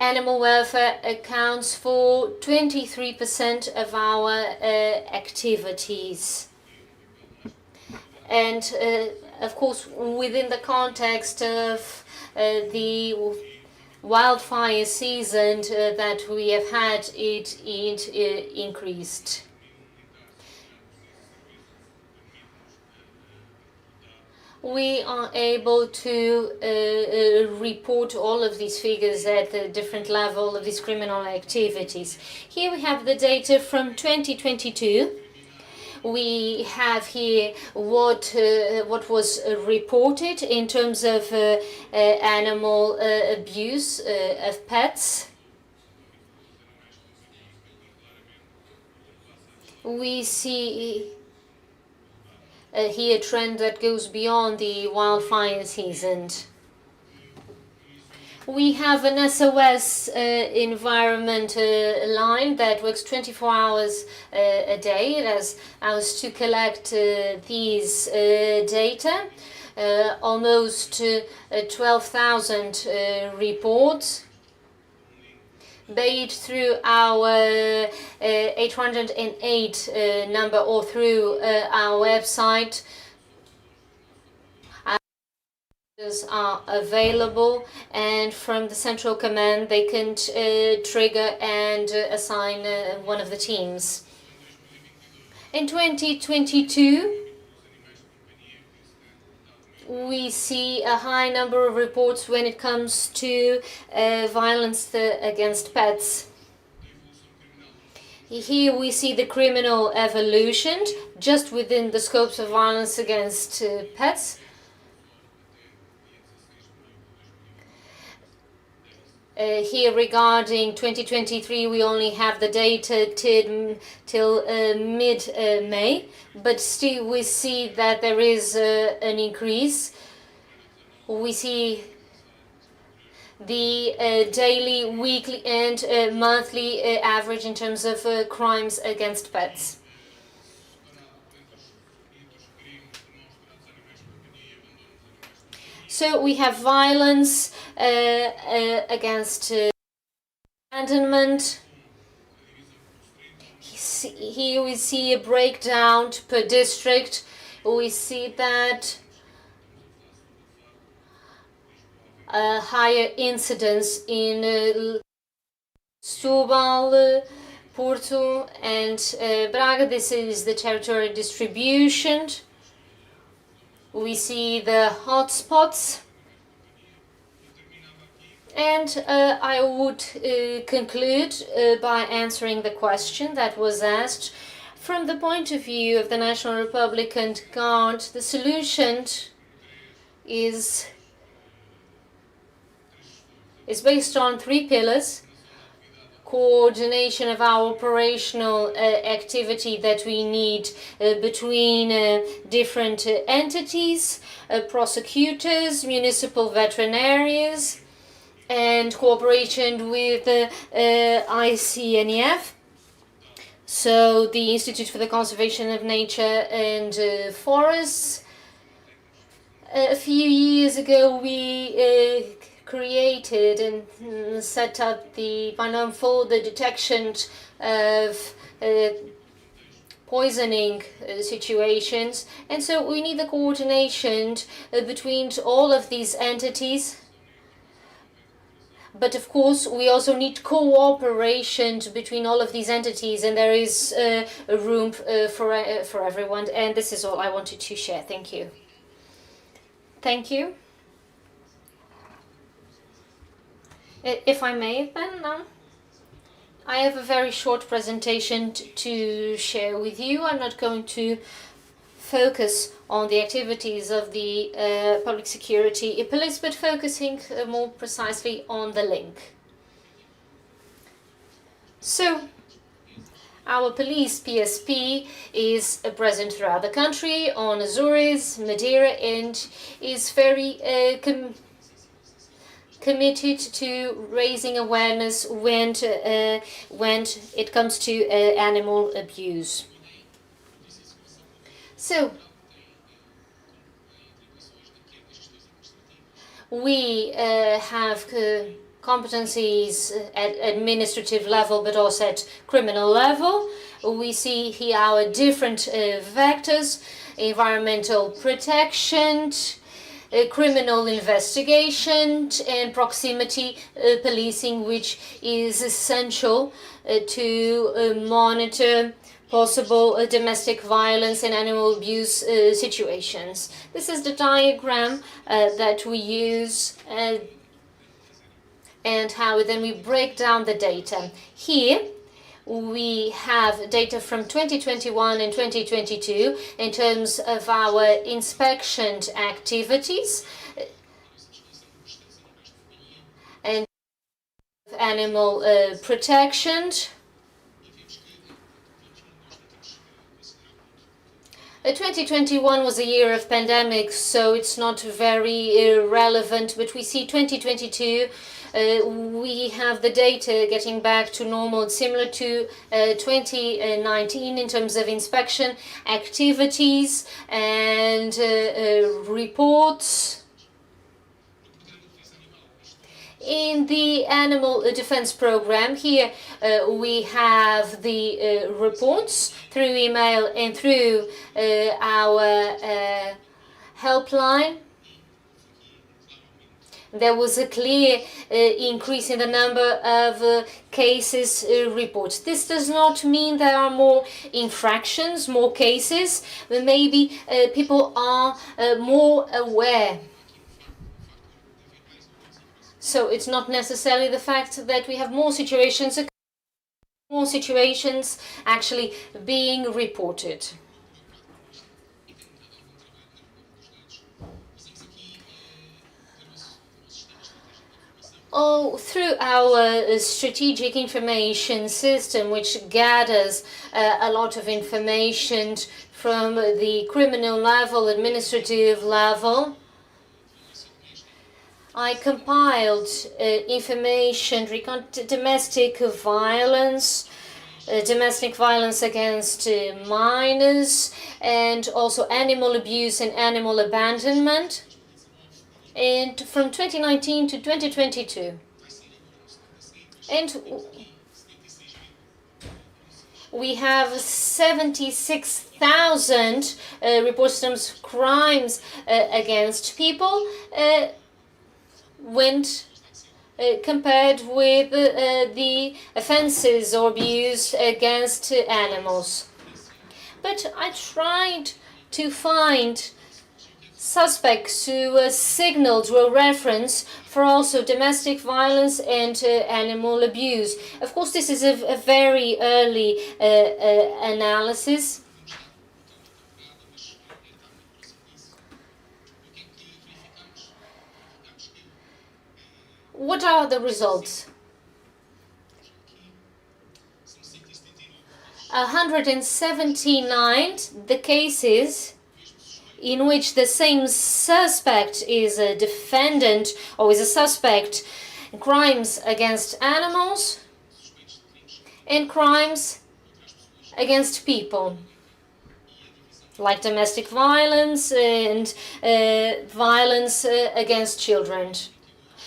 animal welfare accounts for 23% of our activities. And of course, within the context of the wildfire season that we have had, it increased. We are able to report all of these figures at the different level of these criminal activities. Here we have the data from 2022. We have here what was reported in terms of animal abuse of pets. We see here a trend that goes beyond the wildfire season. We have an SOS environment line that works 24 hours a day. It has hours to collect these data. almost 12,000 reports, be it through our 808 number or through our website. Are available, and from the central command they can trigger and assign one of the teams. In 2022 we see a high number of reports when it comes to violence against pets. Here we see the criminal evolution just within the scopes of violence against pets. Here regarding 2023 we only have the data till mid-May, but still we see that there is an increase. We see the daily, weekly and monthly average in terms of crimes against pets. So we have violence against abandonment. Here we see a breakdown per district. We see that a higher incidence in Setúbal, Porto and Braga. This is the territory distribution. We see the hotspots, and I would conclude by answering the question that was asked. From the point of view of the National Republican Guard, the solution is based on three pillars: coordination of our operational activity that we need between different entities, prosecutors, municipal veterinarians, and cooperation with ICNF, so the Institute for the Conservation of Nature and Forests. A few years ago we created and set up the binom for the detection of poisoning situations, and so we need the coordination between all of these entities. But of course we also need cooperation between all of these entities, and there is a room for everyone, and this is all I wanted to share. Thank you. Thank you. If I may, then, I have a very short presentation to share with you. I'm not going to focus on the activities of the public security police, but focusing more precisely on the link. So, our police, PSP, is present throughout the country, on Azores, Madeira, and is very committed to raising awareness when it comes to animal abuse. So, we have competencies at administrative level, but also at criminal level. We see here our different vectors: environmental protection, criminal investigation, and proximity policing, which is essential to monitor possible domestic violence and animal abuse situations. This is the diagram that we use and how then we break down the data. Here we have data from 2021 and 2022 in terms of our inspection activities and animal protection. 2021 was a year of pandemic, so it's not very relevant, but we see 2022 we have the data getting back to normal, similar to 2019 in terms of inspection activities and reports. In the animal defense program, here we have the reports through email and through our helpline. There was a clear increase in the number of cases reports. This does not mean there are more infractions, more cases, but maybe people are more aware. So it's not necessarily the fact that we have more situations actually being reported. Through our strategic information system, which gathers a lot of information from the criminal level, administrative level, I compiled information regarding domestic violence against minors, and also animal abuse and animal abandonment, and from 2019 to 2022. And we have 76,000 reports of crimes against people when compared with the offenses or abuse against animals. But I tried to find suspects who signaled to a reference for also domestic violence and animal abuse. Of course, this is a very early analysis. What are the results? 179 the cases in which the same suspect is a defendant or is a suspect in crimes against animals and crimes against people, like domestic violence and violence against children.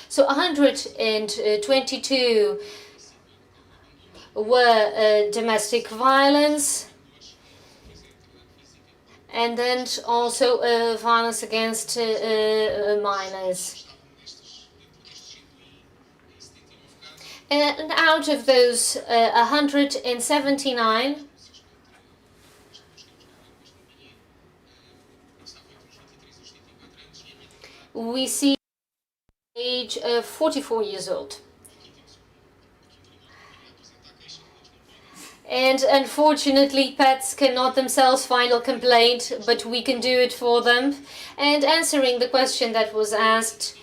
So 122 were domestic violence, and then also violence against minors. And out of those 179, we see age of 44 years old. And unfortunately, pets cannot themselves file a complaint, but we can do it for them. And answering the question that was asked,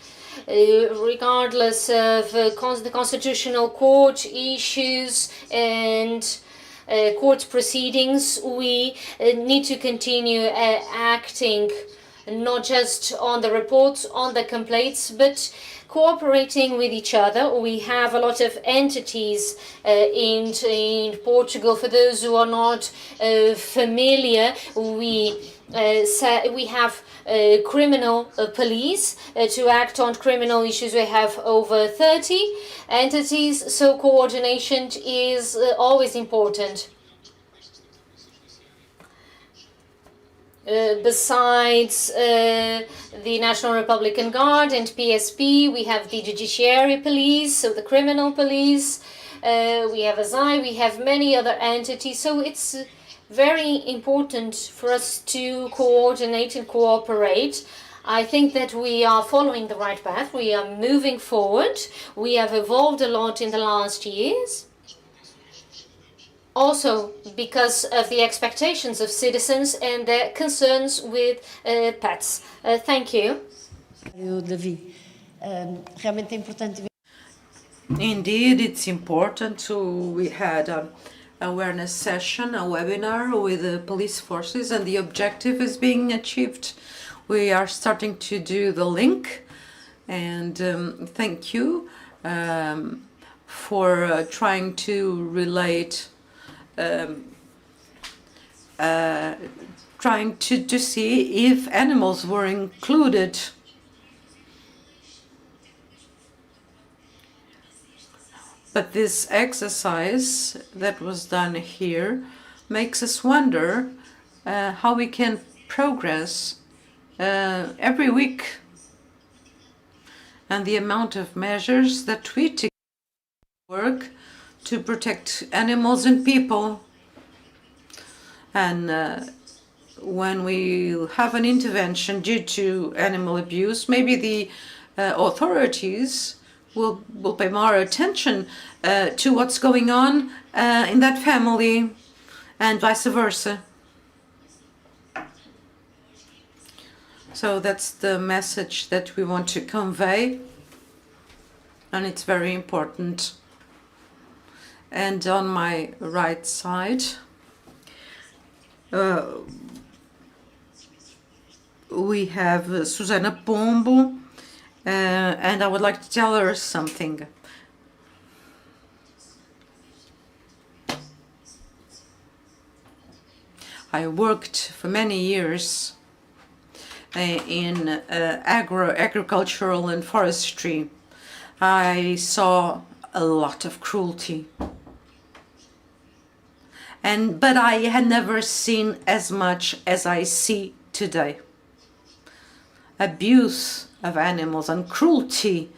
regardless of the Constitutional Court issues and court proceedings, we need to continue acting not just on the reports, on the complaints, but cooperating with each other. We have a lot of entities in Portugal. For those who are not familiar, we have criminal police to act on criminal issues. We have over 30 entities, so coordination is always important. Besides the National Republican Guard and PSP, we have the Judiciary Police, so the Criminal Police, we have ASAI, we have many other entities, so it's very important for us to coordinate and cooperate. I think that we are following the right path, we are moving forward, we have evolved a lot in the last years. Also because of the expectations of citizens and their concerns with pets. Thank you. Indeed, it's important we had an awareness session, a webinar with the police forces, and the objective is being achieved. We are starting to do the link, and thank you for trying to relate, trying to see if animals were included. But this exercise that was done here makes us wonder how we can progress every week, and the amount of measures that we take work to protect animals and people. And when we have an intervention due to animal abuse, maybe the authorities will pay more attention to what's going on in that family, and vice versa. So that's the message that we want to convey, and it's very important. And on my right side, we have Susana Pombo, and I would like to tell her something. I worked for many years in agricultural and forestry. I saw a lot of cruelty. But I had never seen as much as I see today. Abuse of animals and cruelty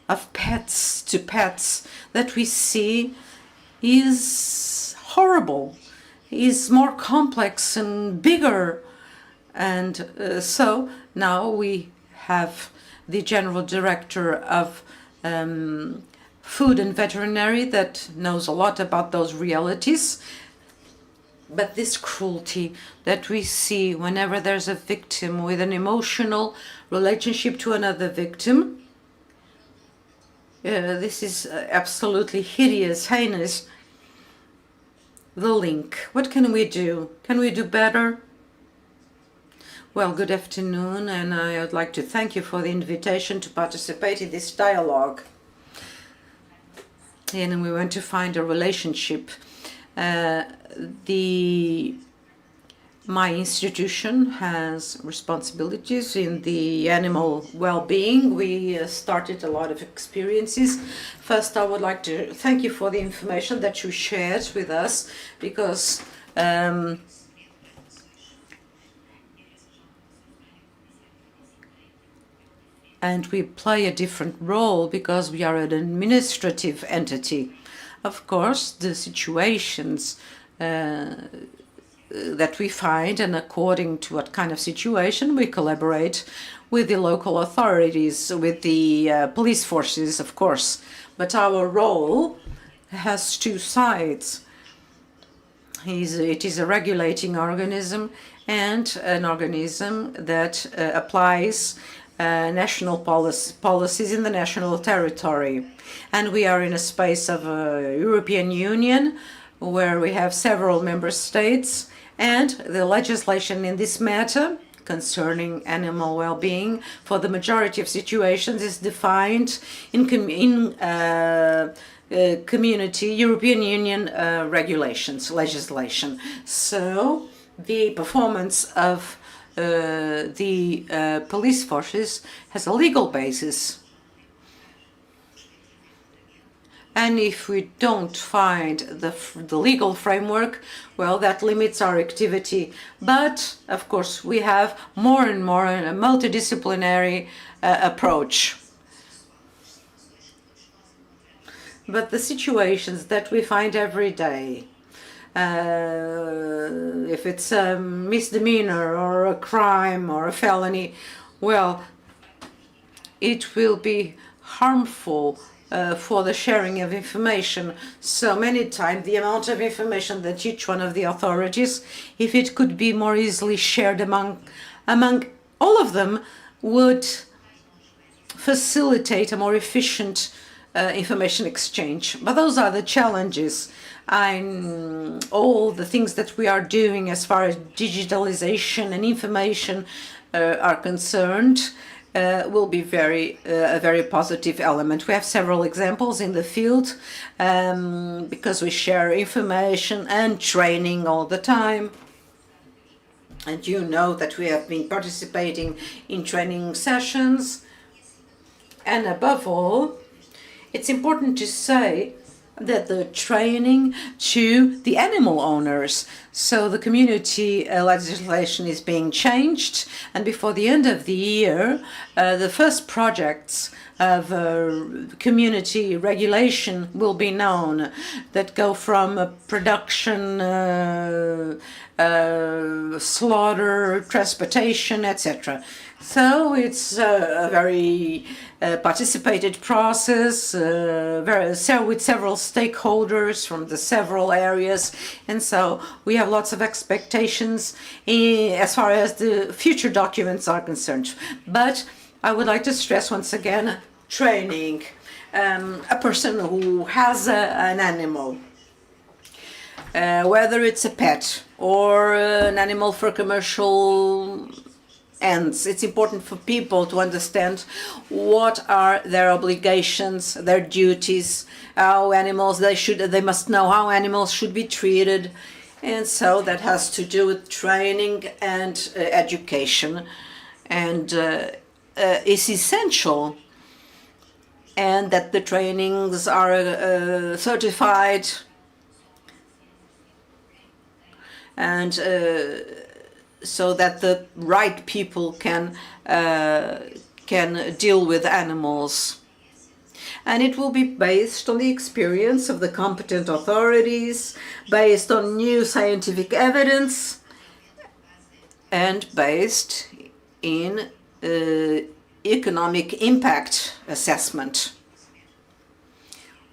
of pets to pets that we see is horrible, is more complex and bigger. And so now we have the General Director of Food and Veterinary that knows a lot about those realities. But this cruelty that we see whenever there's a victim with an emotional relationship to another victim, this is absolutely hideous, heinous. The link. What can we do? Can we do better? Well, good afternoon, and I would like to thank you for the invitation to participate in this dialogue. And we want to find a relationship. My institution has responsibilities in the animal well-being. We started a lot of experiences. First, I would like to thank you for the information that you shared with us, because and we play a different role because we are an administrative entity. Of course, the situations that we find, and according to what kind of situation, we collaborate with the local authorities, with the police forces, of course. But our role has two sides. It is a regulating organism and an organism that applies national policies in the national territory. And we are in a space of a European Union where we have several member states, and the legislation in this matter concerning animal well-being for the majority of situations is defined in community European Union regulations, legislation. So the performance of the police forces has a legal basis. And if we don't find the legal framework, well, that limits our activity. But, of course, we have more and more a multidisciplinary approach. But the situations that we find every day, if it's a misdemeanor or a crime or a felony, well, it will be harmful for the sharing of information. So many times the amount of information that each one of the authorities, if it could be more easily shared among all of them, would facilitate a more efficient information exchange. But those are the challenges. All the things that we are doing as far as digitalization and information are concerned, will be a very positive element. We have several examples in the field because we share information and training all the time. And you know that we have been participating in training sessions. And above all, it's important to say that the training to the animal owners. So the community legislation is being changed, and before the end of the year, the first projects of community regulation will be known that go from production, slaughter, transportation, etc. So it's a very participated process, with several stakeholders from the several areas, and so we have lots of expectations as far as the future documents are concerned. But I would like to stress once again, training a person who has an animal, whether it's a pet or an animal for commercial ends. It's important for people to understand what are their obligations, their duties, how animals they must know how animals should be treated, and so that has to do with training and education, and is essential, and that the trainings are certified and so that the right people can deal with animals. And it will be based on the experience of the competent authorities, based on new scientific evidence, and based in economic impact assessment.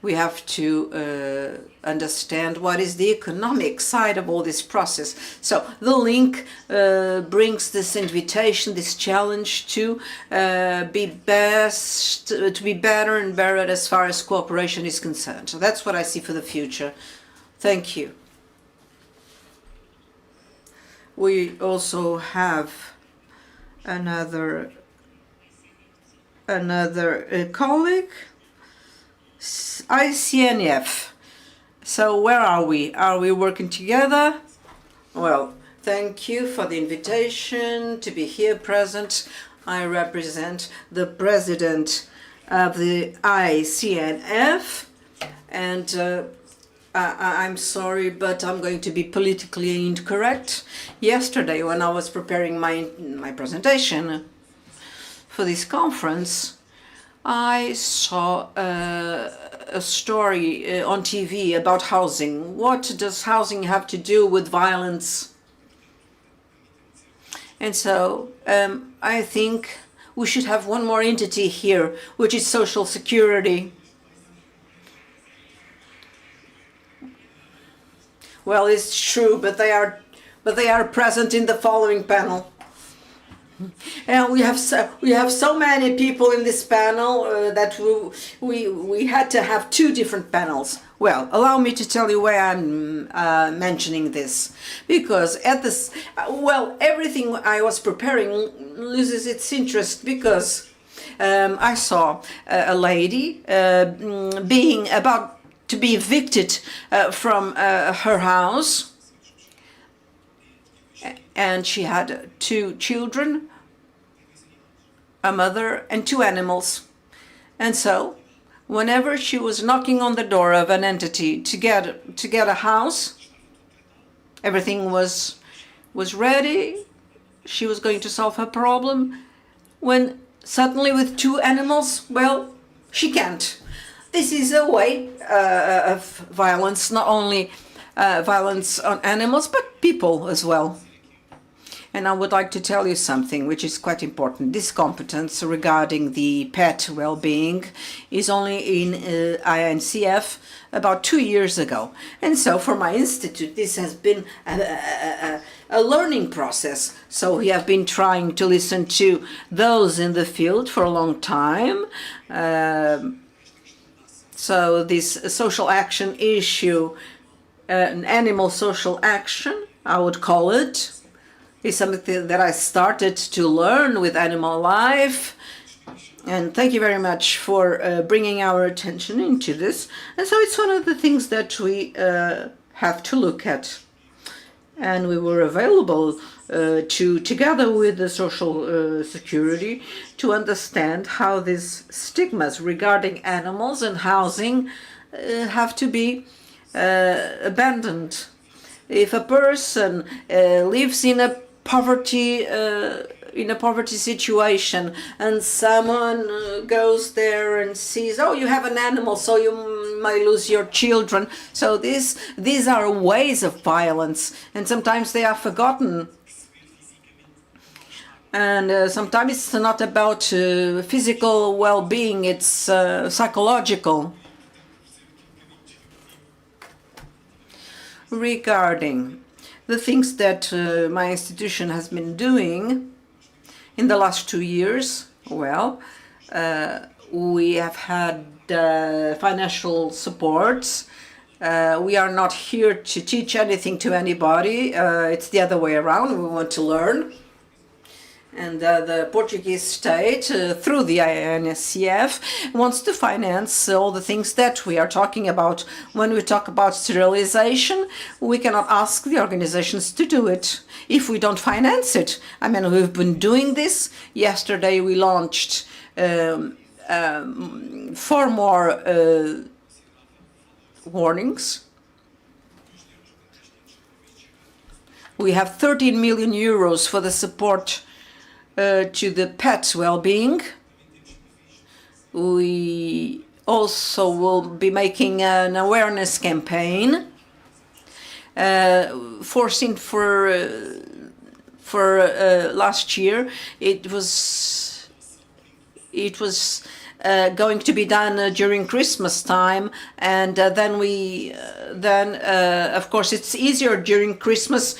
We have to understand what is the economic side of all this process. So the link brings this invitation, this challenge to be better and better as far as cooperation is concerned. So that's what I see for the future. Thank you. We also have another colleague. ICNF. So where are we? Are we working together? Well, thank you for the invitation to be here present. I represent the president of the ICNF, and I'm sorry, but I'm going to be politically incorrect. Yesterday, when I was preparing my presentation for this conference, I saw a story on TV about housing. What does housing have to do with violence? And so I think we should have one more entity here, which is Social Security. Well, it's true, but they are present in the following panel. And we have so many people in this panel that we had to have two different panels. Well, allow me to tell you why I'm mentioning this, because everything I was preparing loses its interest because I saw a lady being about to be evicted from her house. And she had two children, a mother, and two animals. And so, whenever she was knocking on the door of an entity to get a house, everything was ready. She was going to solve her problem. When suddenly, with two animals, well, she can't. This is a way of violence, not only violence on animals, but people as well. And I would like to tell you something which is quite important. This competence regarding the pet well-being is only in INCF about 2 years ago. And so for my institute, this has been a learning process. So we have been trying to listen to those in the field for a long time. So this social action issue, an animal social action, I would call it, is something that I started to learn with animal life. And thank you very much for bringing our attention into this. And so it's one of the things that we have to look at. And we were available together with the Social Security, to understand how these stigmas regarding animals and housing have to be abandoned. If a person lives in a poverty situation, and someone goes there and sees, oh, you have an animal, so you might lose your children. So these are ways of violence, and sometimes they are forgotten. And sometimes it's not about physical well-being, it's psychological. Regarding the things that my institution has been doing in the last 2 years, well, we have had financial supports. We are not here to teach anything to anybody. It's the other way around. We want to learn. And the Portuguese state, through the INSCF, wants to finance all the things that we are talking about. When we talk about sterilization, we cannot ask the organizations to do it if we don't finance it. I mean, we've been doing this. Yesterday we launched 4 more warnings. We have 13 million euros for the support to the pet well-being. We also will be making an awareness campaign foreseen for last year. It was going to be done during Christmas time, and then of course it's easier during Christmas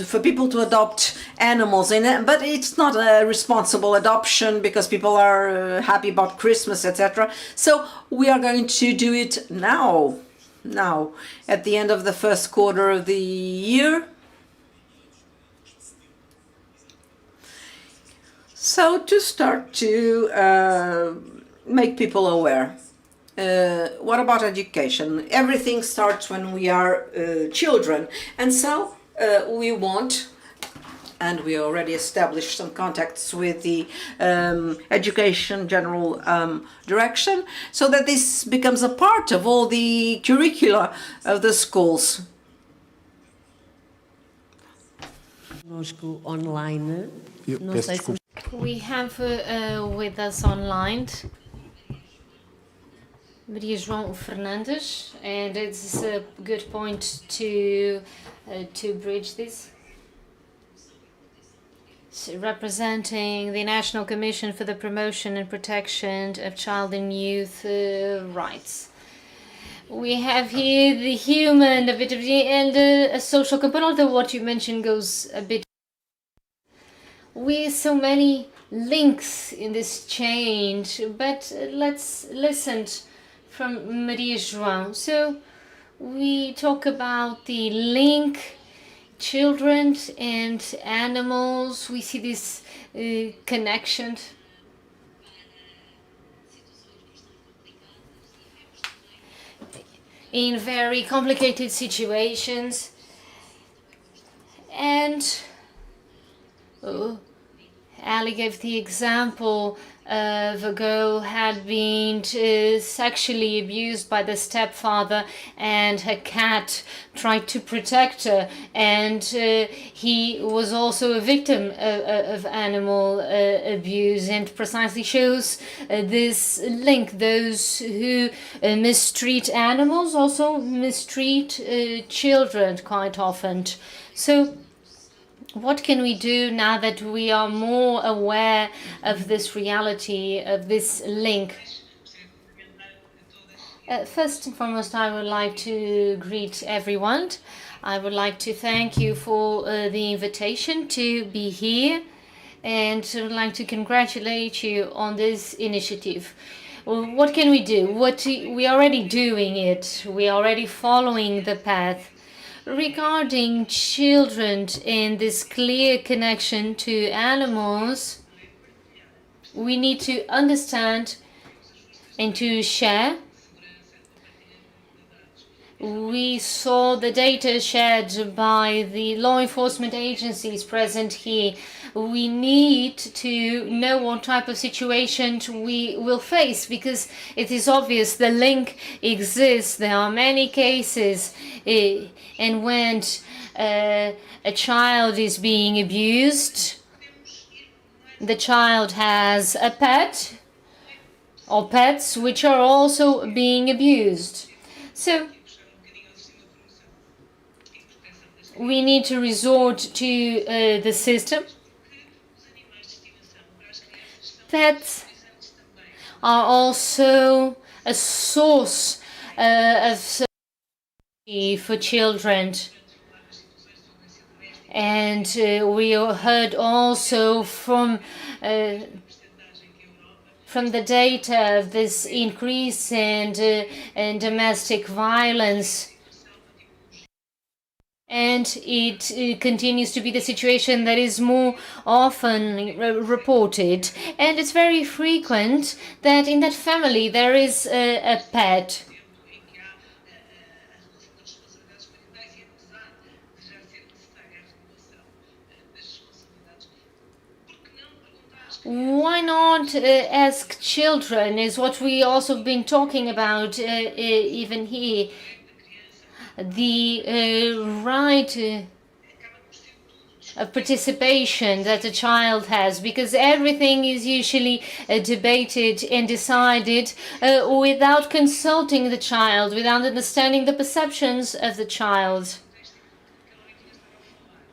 for people to adopt animals in it, but it's not a responsible adoption because people are happy about Christmas, etc. So we are going to do it now at the end of the first quarter of the year. So to start to make people aware. What about education? Everything starts when we are children, and so we want, and we already established some contacts with the Education General Direction, so that this becomes a part of all the curricula of the schools. Online. We have with us online Maria João Fernandes, and it's a good point to bridge this. Representing the National Commission for the Promotion and Protection of Child and Youth Rights. We have here the human, a bit of the, and a social component, although what you mentioned goes a bit. We have so many links in this change, but let's listen from Maria João. So we talk about the link, children and animals. We see this connection. In very complicated situations. And Ali gave the example of a girl had been sexually abused by the stepfather, and her cat tried to protect her, and he was also a victim of animal abuse, and precisely shows this link. Those who mistreat animals also mistreat children quite often. So what can we do now that we are more aware of this reality, of this link? First and foremost, I would like to greet everyone. I would like to thank you for the invitation to be here, and I would like to congratulate you on this initiative. What can we do? We are already doing it. We are already following the path. Regarding children in this clear connection to animals, we need to understand and to share. We saw the data shared by the law enforcement agencies present here. We need to know what type of situation we will face, because it is obvious the link exists. There are many cases, and when a child is being abused, the child has a pet or pets which are also being abused. So we need to resort to the system. Pets are also a source of safety for children. And we heard also from the data of this increase in domestic violence. And it continues to be the situation that is more often reported. And it's very frequent that in that family there is a pet. Why not ask children, is what we also been talking about even here. The right of participation that a child has, because everything is usually debated and decided without consulting the child, without understanding the perceptions of the child.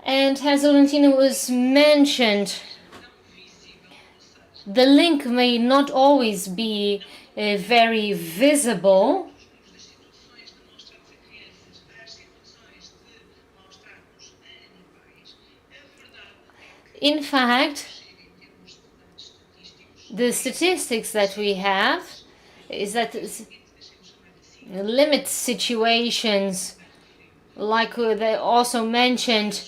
And as Valentina was mentioned, the link may not always be very visible. In fact, the statistics that we have is that limit situations, like they also mentioned,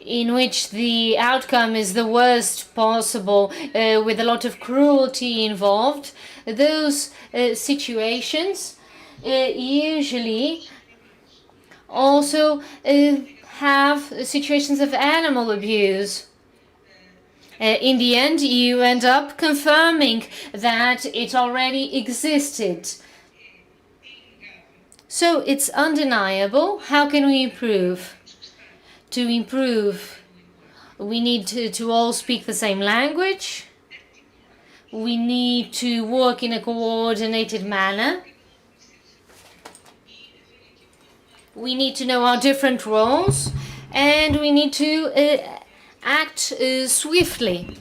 in which the outcome is the worst possible, with a lot of cruelty involved, those situations usually also have situations of animal abuse. In the end, you end up confirming that it already existed. So it's undeniable. How can we improve? To improve, we need to all speak the same language. We need to work in a coordinated manner. We need to know our different roles, and we need to act swiftly.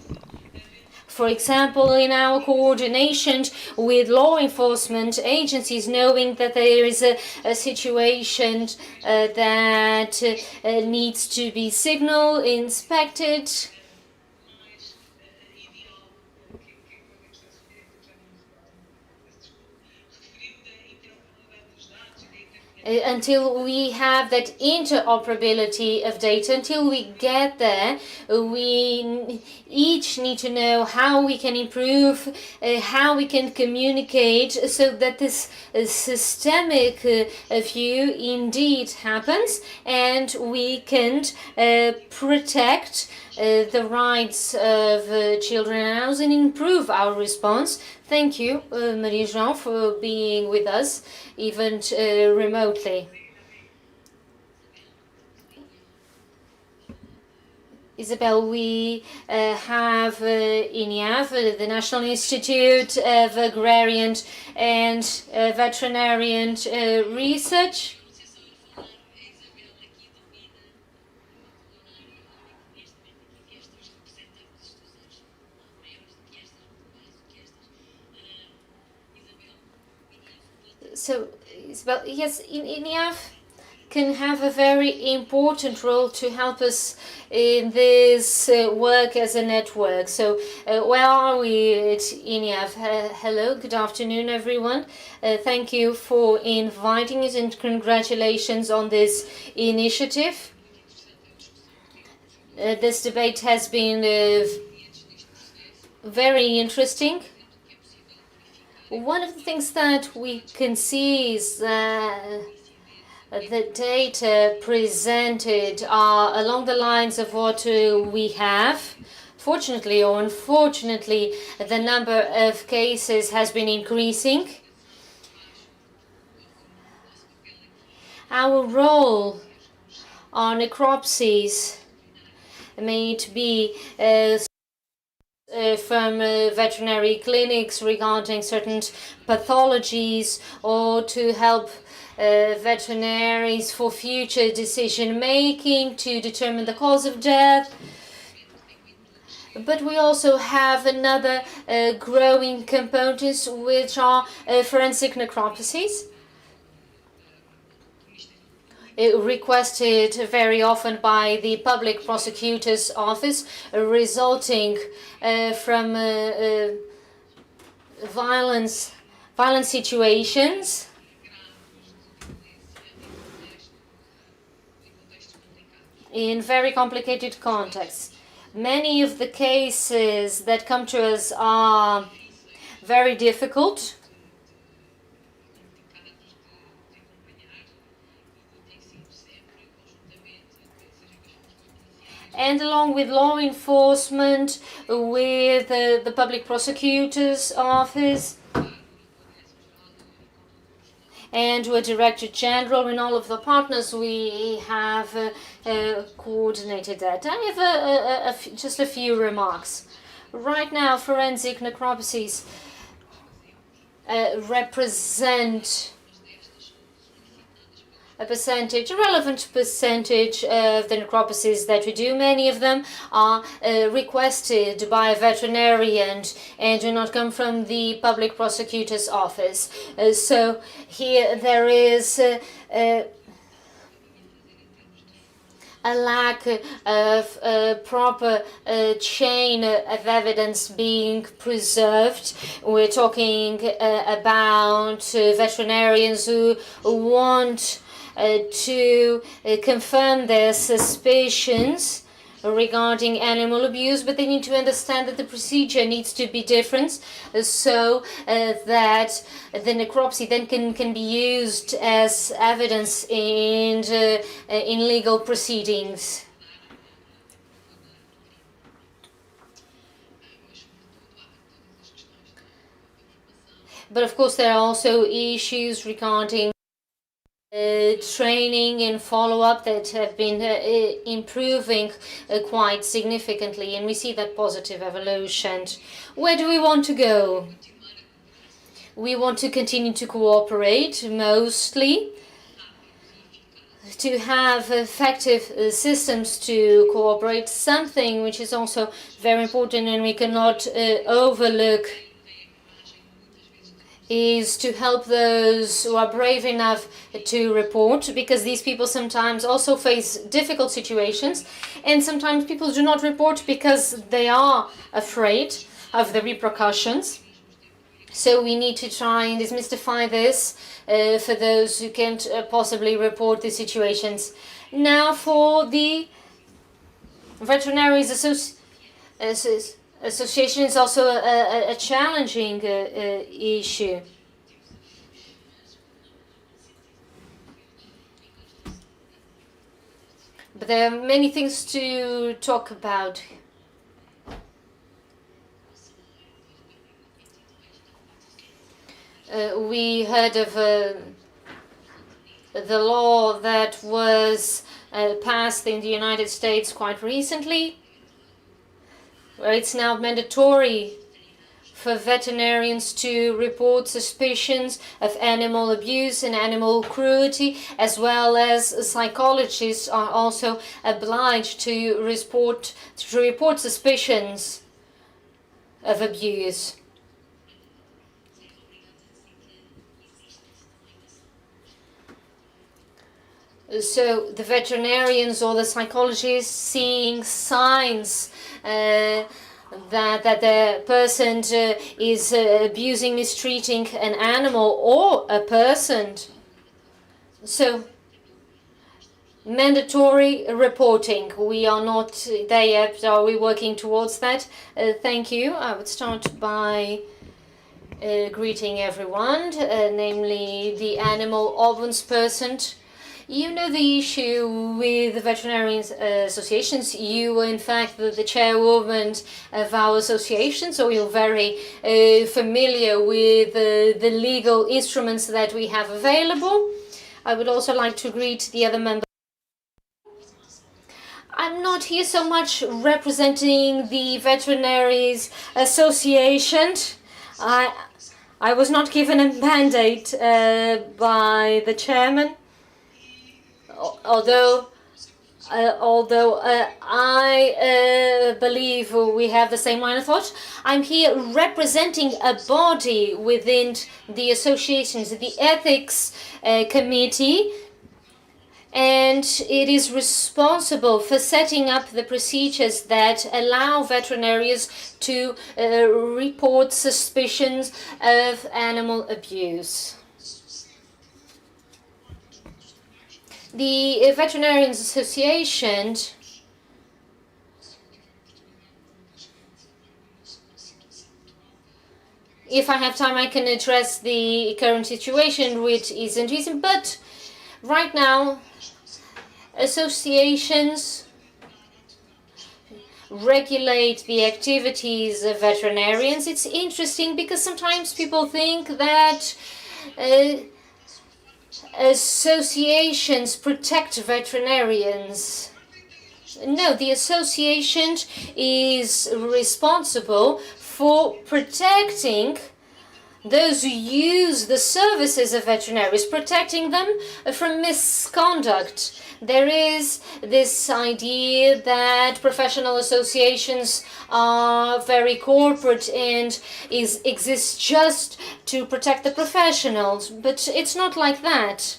For example, in our coordination with law enforcement agencies, knowing that there is a situation that needs to be signaled, inspected. Until we have that interoperability of data, until we get there, we each need to know how we can improve, how we can communicate, so that this systemic view indeed happens, and we can protect the rights of children and adults and improve our response. Thank you, Marie-Jean, for being with us, even remotely. Isabel, we have INIAV, the National Institute of Agrarian and Veterinarian Research. So, Isabel, yes, INIAV can have a very important role to help us in this work as a network. So where are we at INIAV? Hello, good afternoon everyone. Thank you for inviting us and congratulations on this initiative. This debate has been very interesting. One of the things that we can see is that the data presented are along the lines of what we have. Fortunately or unfortunately, the number of cases has been increasing. Our role on necropsies may be from veterinary clinics regarding certain pathologies, or to help veterinaries for future decision making to determine the cause of death. But we also have another growing components, which are forensic necropsies, requested very often by the public prosecutor's office, resulting from violent situations. In very complicated contexts. Many of the cases that come to us are very difficult. And along with law enforcement, with the public prosecutor's office, and with Director General and all of the partners, we have coordinated that. I have just a few remarks. Right now, forensic necropsies represent a relevant percentage of the necropsies that we do. Many of them are requested by a veterinarian and do not come from the public prosecutor's office. So here there is a lack of a proper chain of evidence being preserved. We're talking about veterinarians who want to confirm their suspicions regarding animal abuse, but they need to understand that the procedure needs to be different, so that the necropsy then can be used as evidence in legal proceedings. But of course there are also issues regarding training and follow-up that have been improving quite significantly, and we see that positive evolution. Where do we want to go? We want to continue to cooperate, mostly to have effective systems to cooperate. Something which is also very important and we cannot overlook is to help those who are brave enough to report, because these people sometimes also face difficult situations, and sometimes people do not report because they are afraid of the repercussions. So we need to try and demystify this for those who can't possibly report the situations. Now for the Veterinaries Association is also a challenging issue. But there are many things to talk about. We heard of the law that was passed in the United States quite recently, where it's now mandatory for veterinarians to report suspicions of animal abuse and animal cruelty, as well as psychologists are also obliged to report suspicions of abuse. So the veterinarians or the psychologists seeing signs that the person is abusing, mistreating an animal or a person. So mandatory reporting. We are not there yet. Are we working towards that? Thank you. I would start by greeting everyone, namely the animal ombudsperson. You know the issue with the veterinarian associations. You were in fact the chairwoman of our association, so you're very familiar with the legal instruments that we have available. I would also like to greet the other members. I'm not here so much representing the Veterinaries Association. I was not given a mandate by the chairman, although I believe we have the same line of thought. I'm here representing a body within the associations, the ethics committee, and it is responsible for setting up the procedures that allow veterinarians to report suspicions of animal abuse. The Veterinarians Association if I have time I can address the current situation, which isn't recent, but right now associations regulate the activities of veterinarians. It's interesting because sometimes people think that associations protect veterinarians. No, the association is responsible for protecting those who use the services of veterinarians, protecting them from misconduct. There is this idea that professional associations are very corporate and exist just to protect the professionals, but it's not like that.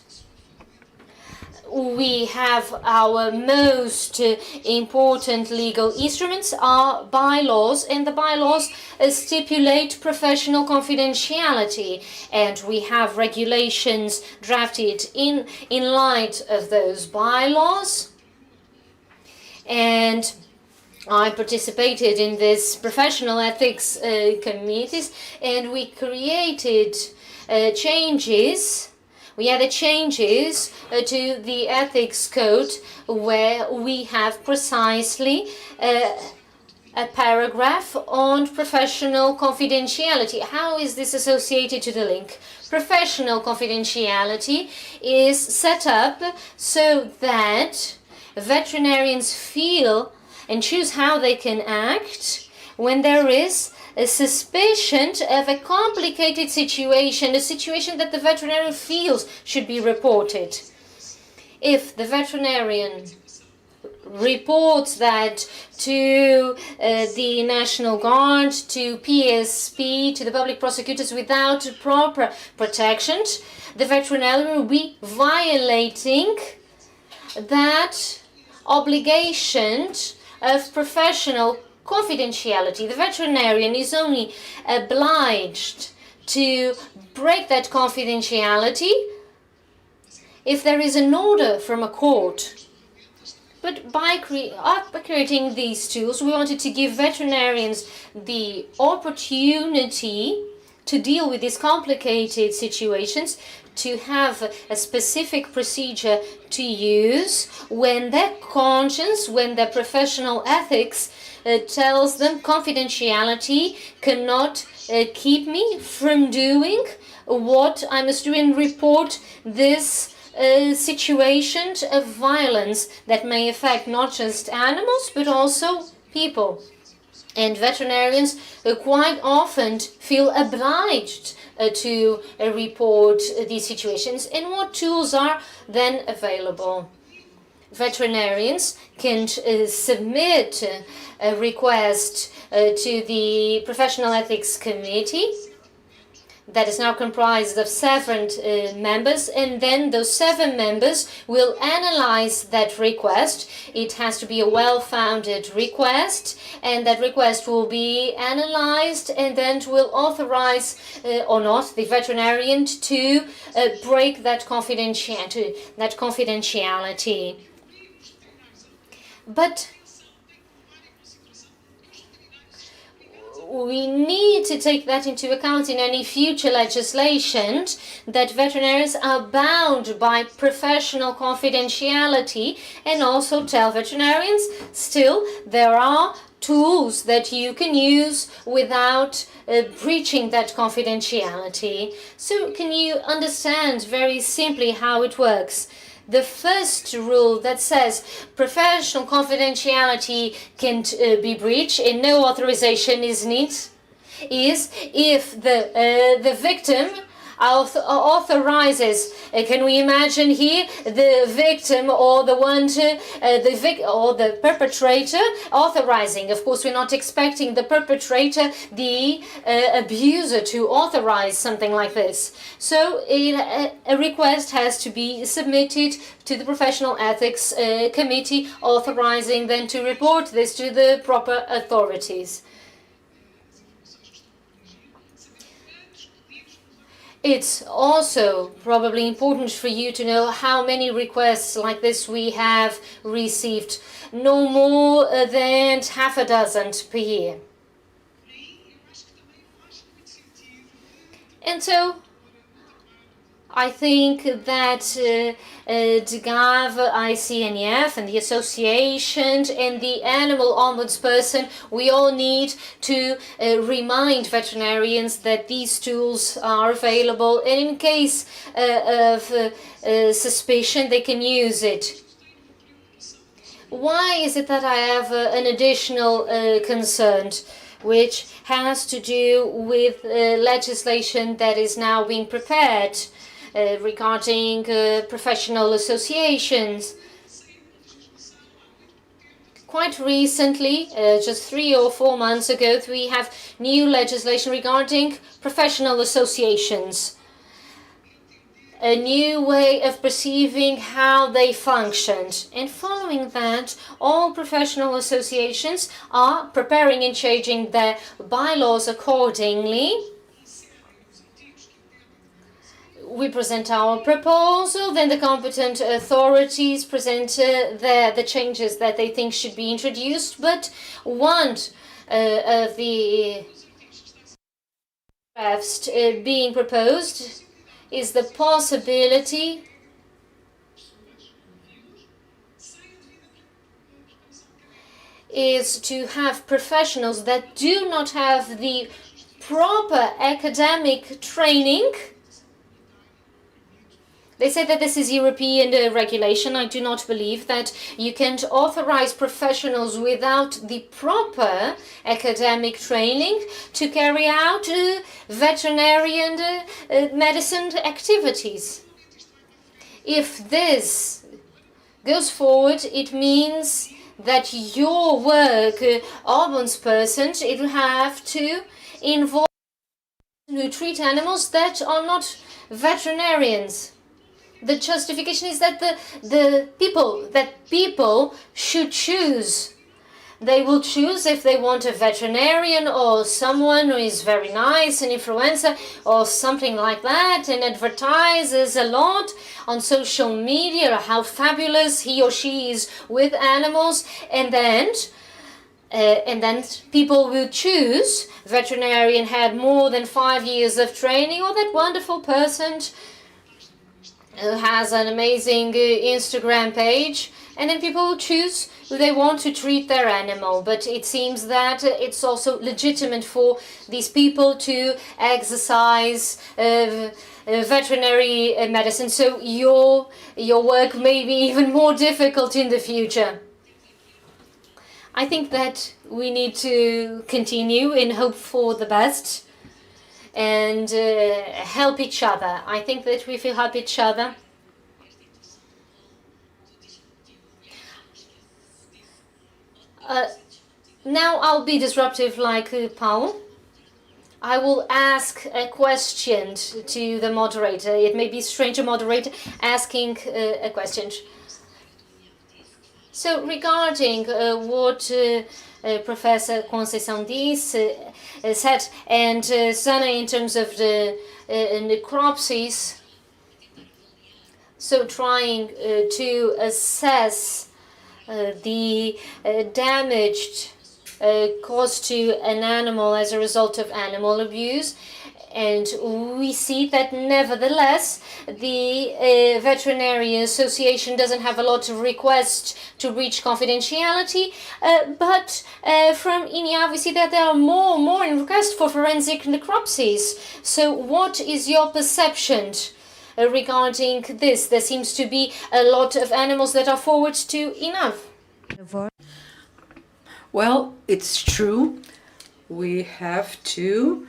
We have our most important legal instruments, our bylaws, and the bylaws stipulate professional confidentiality, and we have regulations drafted in light of those bylaws. And I participated in this professional ethics committees, and we created changes. We added changes to the ethics code where we have precisely a paragraph on professional confidentiality. How is this associated to the link? Professional confidentiality is set up so that veterinarians feel and choose how they can act when there is a suspicion of a complicated situation, a situation that the veterinarian feels should be reported. If the veterinarian reports that to the National Guard, to PSP, to the public prosecutors without proper protection, the veterinarian will be violating that obligation of professional confidentiality. The veterinarian is only obliged to break that confidentiality if there is an order from a court. But by creating these tools, we wanted to give veterinarians the opportunity to deal with these complicated situations, to have a specific procedure to use when their conscience, when their professional ethics tells them confidentiality cannot keep me from doing what I must do and report this situation of violence that may affect not just animals but also people. And veterinarians quite often feel obliged to report these situations. And what tools are then available? Veterinarians can submit a request to the Professional Ethics Committee. that is now comprised of 7 members, and then those 7 members will analyze that request. It has to be a well-founded request, and that request will be analyzed and then will authorize or not the veterinarian to break that confidentiality. But we need to take that into account in any future legislation, that veterinarians are bound by professional confidentiality, and also tell veterinarians still there are tools that you can use without breaching that confidentiality. So can you understand very simply how it works? The first rule that says professional confidentiality can be breached and no authorization is needed is if the victim authorizes. Can we imagine here the victim or the one or the perpetrator authorizing? Of course, we're not expecting the perpetrator, the abuser, to authorize something like this. So a request has to be submitted to the Professional Ethics Committee, authorizing them to report this to the proper authorities. It's also probably important for you to know how many requests like this we have received. No more than half a dozen per year. And so I think that DGAV, ICNF, and the association and the animal ombudsperson, we all need to remind veterinarians that these tools are available, and in case of suspicion, they can use it. Why is it that I have an additional concern, which has to do with legislation that is now being prepared regarding professional associations? Quite recently, just 3 or 4 months ago, we have new legislation regarding professional associations. A new way of perceiving how they functioned. And following that, all professional associations are preparing and changing their bylaws accordingly. We present our proposal, then the competent authorities present the changes that they think should be introduced, but one of the drafts being proposed is the possibility is to have professionals that do not have the proper academic training. They say that this is European regulation. I do not believe that you can authorize professionals without the proper academic training to carry out veterinarian medicine activities. If this goes forward, it means that your work, ombudsperson, it will have to involve who treat animals that are not veterinarians. The justification is that people should choose. They will choose if they want a veterinarian or someone who is very nice, an influencer or something like that, and advertises a lot on social media how fabulous he or she is with animals, and then people will choose. Veterinarian had more than 5 years of training, or that wonderful person who has an amazing Instagram page, and then people will choose who they want to treat their animal. But it seems that it's also legitimate for these people to exercise veterinary medicine, so your work may be even more difficult in the future. I think that we need to continue and hope for the best and help each other. I think that we will help each other. Now I'll be disruptive like Paul. I will ask a question to the moderator. It may be strange, a moderator asking a question. So regarding what Professor Conceição said, and Sana in terms of the necropsies, so trying to assess the damage caused to an animal as a result of animal abuse. And we see that nevertheless, the Veterinary Association doesn't have a lot of requests to reach confidentiality, but from INIA we see that there are more requests for forensic necropsies. So what is your perception regarding this? There seems to be a lot of animals that are forwarded to INAV. Well, it's true. We have to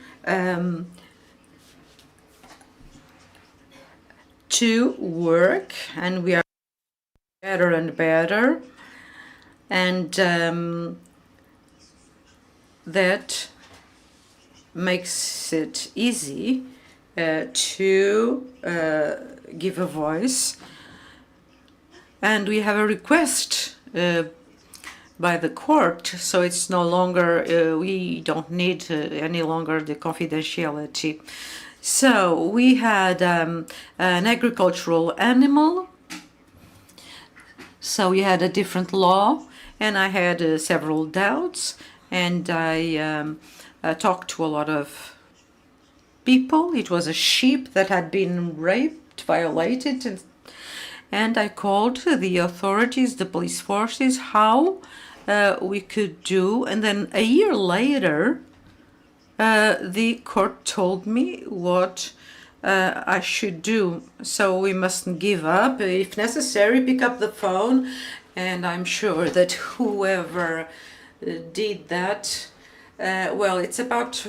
work, and we are better and better, and that makes it easy to give a voice. And we have a request by the court, so it's no longer, we don't need any longer the confidentiality. So we had an agricultural animal, so we had a different law, and I had several doubts, and I talked to a lot of people. It was a sheep that had been raped, violated, and I called the authorities, the police forces, how we could do, and then a year later, the court told me what I should do. So we mustn't give up. If necessary, pick up the phone. And I'm sure that whoever did that, well, it's about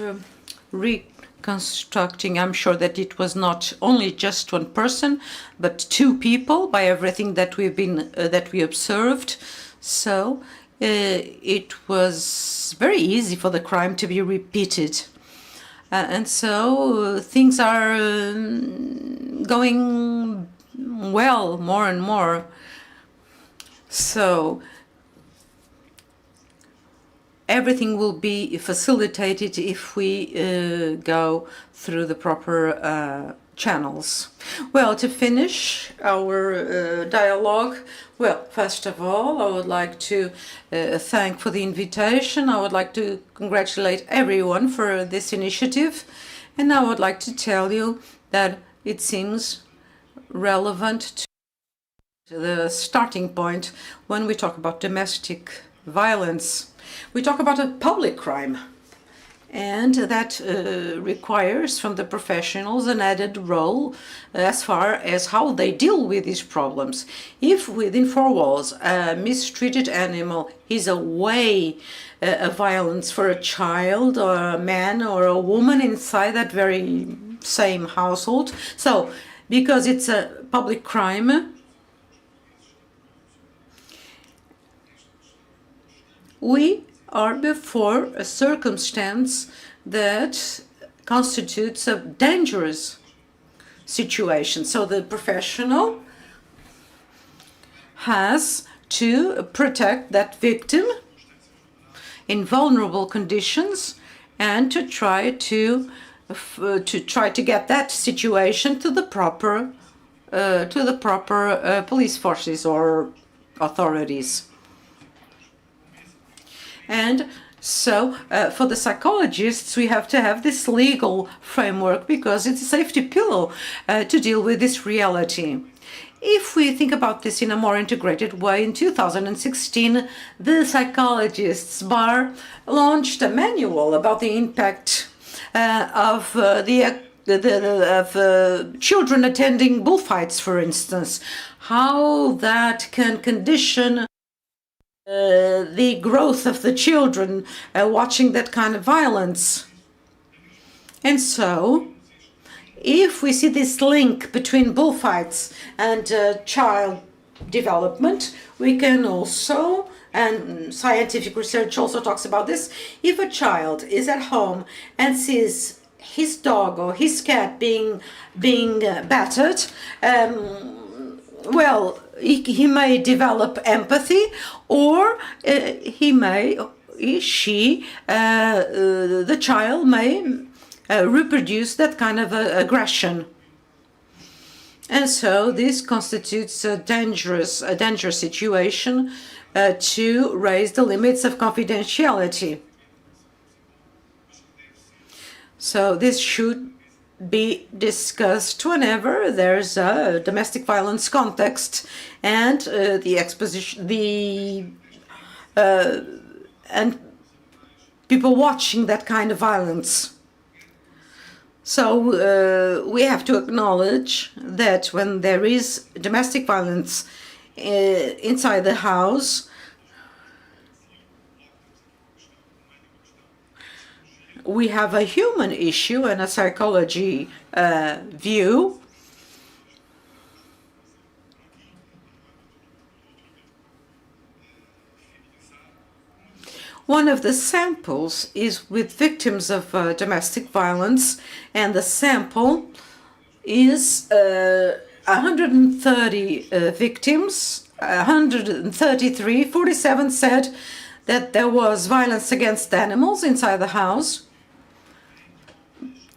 reconstructing. I'm sure that it was not only just one person, but two people by everything that we observed. So it was very easy for the crime to be repeated. And so things are going well more and more. So everything will be facilitated if we go through the proper channels. Well, to finish our dialogue, well, first of all, I would like to thank for the invitation. I would like to congratulate everyone for this initiative. And I would like to tell you that it seems relevant to the starting point when we talk about domestic violence. We talk about a public crime. And that requires from the professionals an added role as far as how they deal with these problems. If within four walls a mistreated animal is a way of violence for a child or a man or a woman inside that very same household, so because it's a public crime, we are before a circumstance that constitutes a dangerous situation. So the professional has to protect that victim in vulnerable conditions and to try to get that situation to the proper police forces or authorities. And so for the psychologists, we have to have this legal framework because it's a safety pillow to deal with this reality. If we think about this in a more integrated way, in 2016, the psychologists bar launched a manual about the impact of children attending bullfights, for instance, how that can condition the growth of the children watching that kind of violence. And so, if we see this link between bullfights and child development, we can also and scientific research also talks about this. If a child is at home and sees his dog or his cat being battered, well, he may develop empathy, or the child may reproduce that kind of aggression. And so this constitutes a dangerous situation to raise the limits of confidentiality. So this should be discussed whenever there's a domestic violence context, and and people watching that kind of violence. So we have to acknowledge that when there is domestic violence inside the house, we have a human issue and a psychology view. One of the samples is with victims of domestic violence, and the sample is 130 victims, 133, 47 said that there was violence against animals inside the house,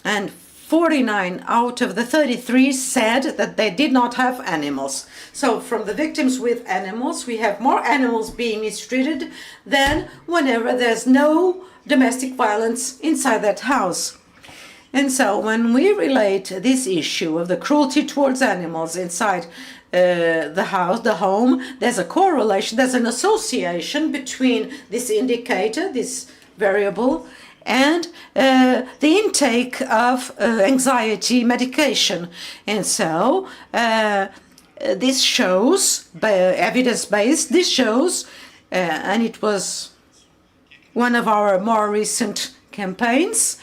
and 49 out of the 33 said that they did not have animals. So from the victims with animals, we have more animals being mistreated than whenever there's no domestic violence inside that house. And so when we relate this issue of the cruelty towards animals inside the house, the home, there's a correlation, there's an association between this indicator, this variable, and the intake of anxiety medication. And so this shows, evidence-based, this shows, and it was one of our more recent campaigns,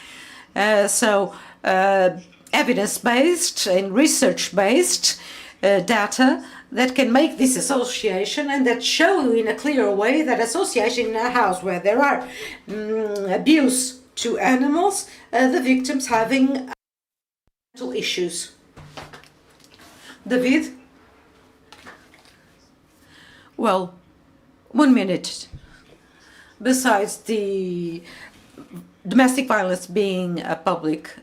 evidence-based and research-based data that can make this association and that show in a clear way that association in a house where there are abuse to animals, the victims having mental issues. David? Well, 1 minute. Besides the domestic violence being a public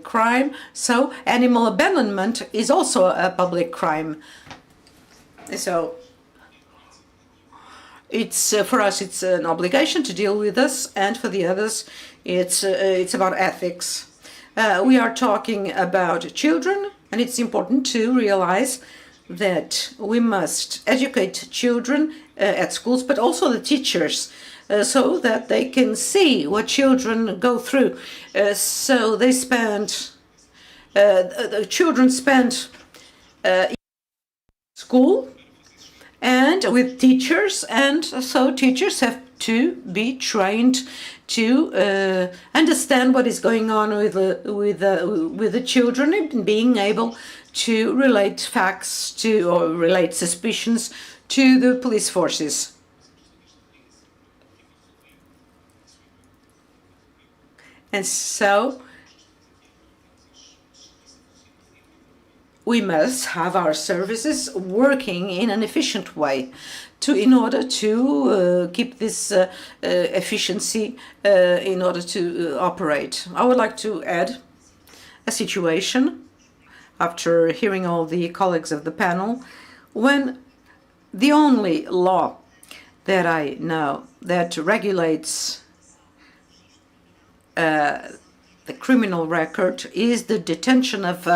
crime, so animal abandonment is also a public crime. So it's for us, it's an obligation to deal with this, and for the others, it's about ethics. We are talking about children, and it's important to realize that we must educate children at schools, but also the teachers, so that they can see what children go through. So they spend, the children spend school and with teachers, and so teachers have to be trained to understand what is going on with the children, and being able to relate facts to, or relate suspicions to, the police forces. And so we must have our services working in an efficient way in order to keep this efficiency in order to operate. I would like to add a situation, after hearing all the colleagues of the panel, when the only law that I know that regulates the criminal record is the detention of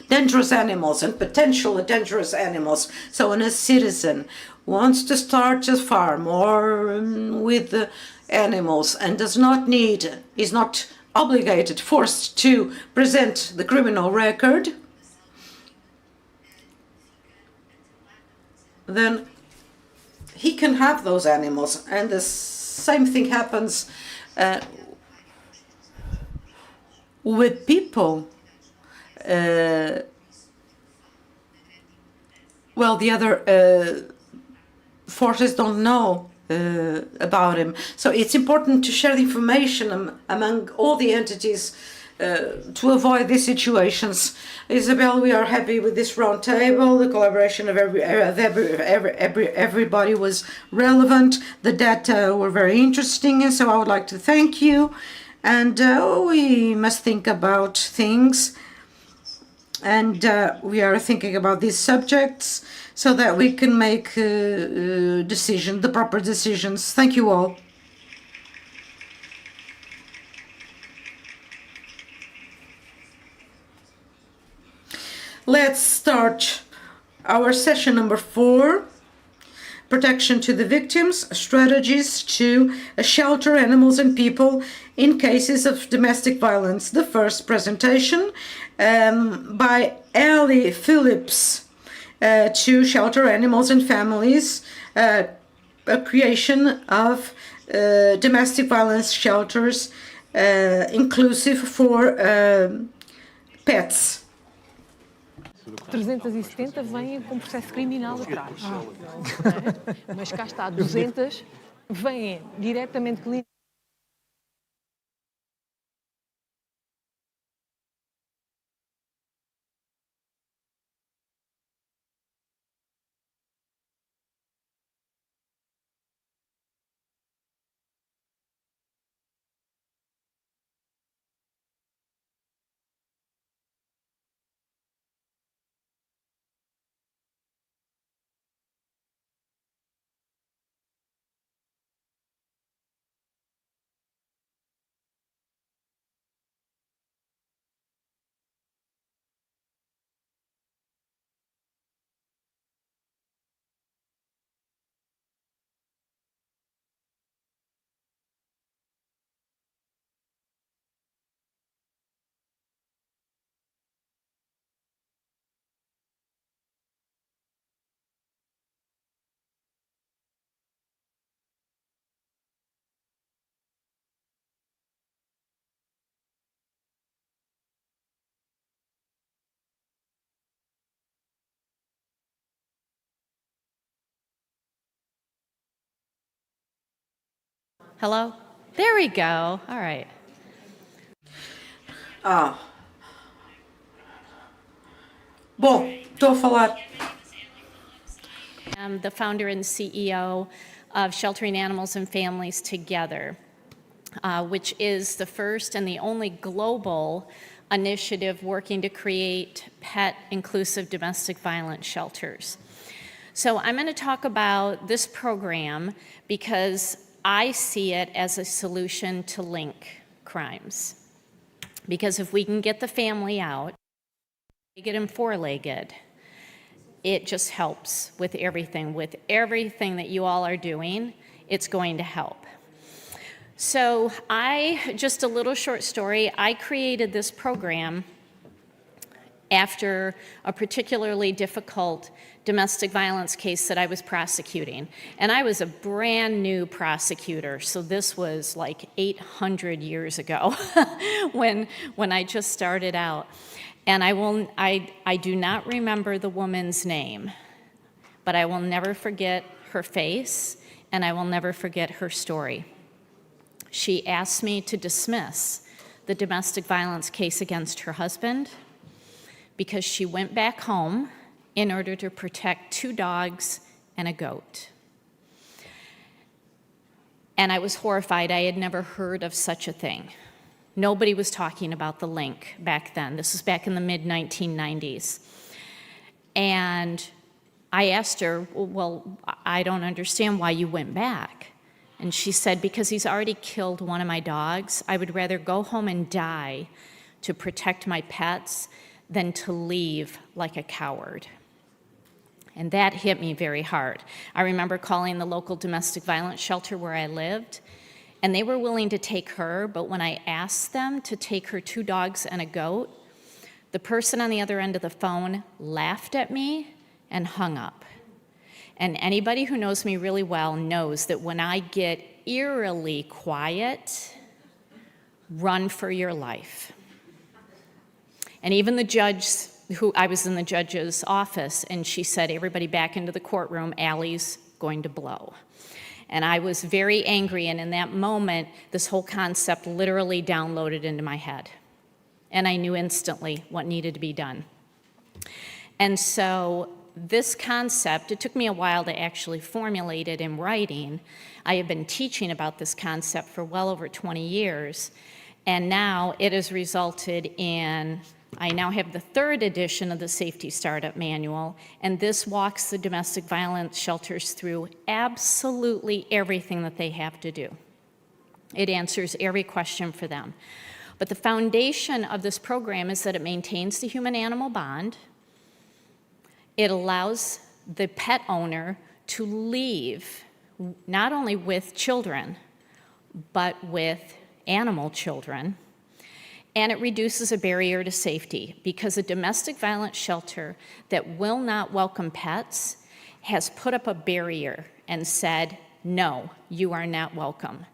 dangerous animals and potential dangerous animals. So when a citizen wants to start a farm or with the animals and is not obligated, forced to present the criminal record, then he can have those animals. And the same thing happens with people. Well, the other forces don't know about him. So it's important to share the information among all the entities to avoid these situations. Isabel, we are happy with this round table. The collaboration of everybody was relevant. The data were very interesting, and so I would like to thank you. And we must think about things, and we are thinking about these subjects so that we can make the proper decisions. Thank you all. Let's start our session number 4, Protection to the Victims, Strategies to Shelter Animals and People in Cases of Domestic Violence. The first presentation by Ellie Phillips, to shelter animals and families, a creation of domestic violence shelters inclusive for pets. 370 vêm com processo criminal atrás. Mas cá está, 200 vêm diretamente clínicas. Hello? There we go. All right. Bom, estou a falar. I'm the founder and CEO of Sheltering Animals and Families Together, which is the first and the only global initiative working to create pet-inclusive domestic violence shelters. So I'm going to talk about this program because I see it as a solution to link crimes. Because if we can get the family out, legged and four-legged, it just helps with everything. With everything that you all are doing, it's going to help. So just a little short story, I created this program after a particularly difficult domestic violence case that I was prosecuting. And I was a brand new prosecutor, so this was like 800 years ago when I just started out. And I do not remember the woman's name, but I will never forget her face, and I will never forget her story. She asked me to dismiss the domestic violence case against her husband because she went back home in order to protect 2 dogs and a goat. And I was horrified. I had never heard of such a thing. Nobody was talking about the link back then. This was back in the mid-1990s. And I asked her, well, I don't understand why you went back. And she said, because he's already killed one of my dogs. I would rather go home and die to protect my pets than to leave like a coward. And that hit me very hard. I remember calling the local domestic violence shelter where I lived, and they were willing to take her, but when I asked them to take her 2 dogs and a goat, the person on the other end of the phone laughed at me and hung up. And anybody who knows me really well knows that when I get eerily quiet, run for your life. And even the judge, I was in the judge's office, and she said, everybody back into the courtroom, Allie's going to blow. And I was very angry, and in that moment, this whole concept literally downloaded into my head. And I knew instantly what needed to be done. And so this concept, it took me a while to actually formulate it in writing. I have been teaching about this concept for well over 20 years, and now it has resulted in, I now have the 3rd edition of the Safety Startup Manual, and this walks the domestic violence shelters through absolutely everything that they have to do. It answers every question for them. But the foundation of this program is that it maintains the human-animal bond. It allows the pet owner to leave not only with children, but with animal children. And it reduces a barrier to safety, because a domestic violence shelter that will not welcome pets has put up a barrier and said, no, you are not welcome.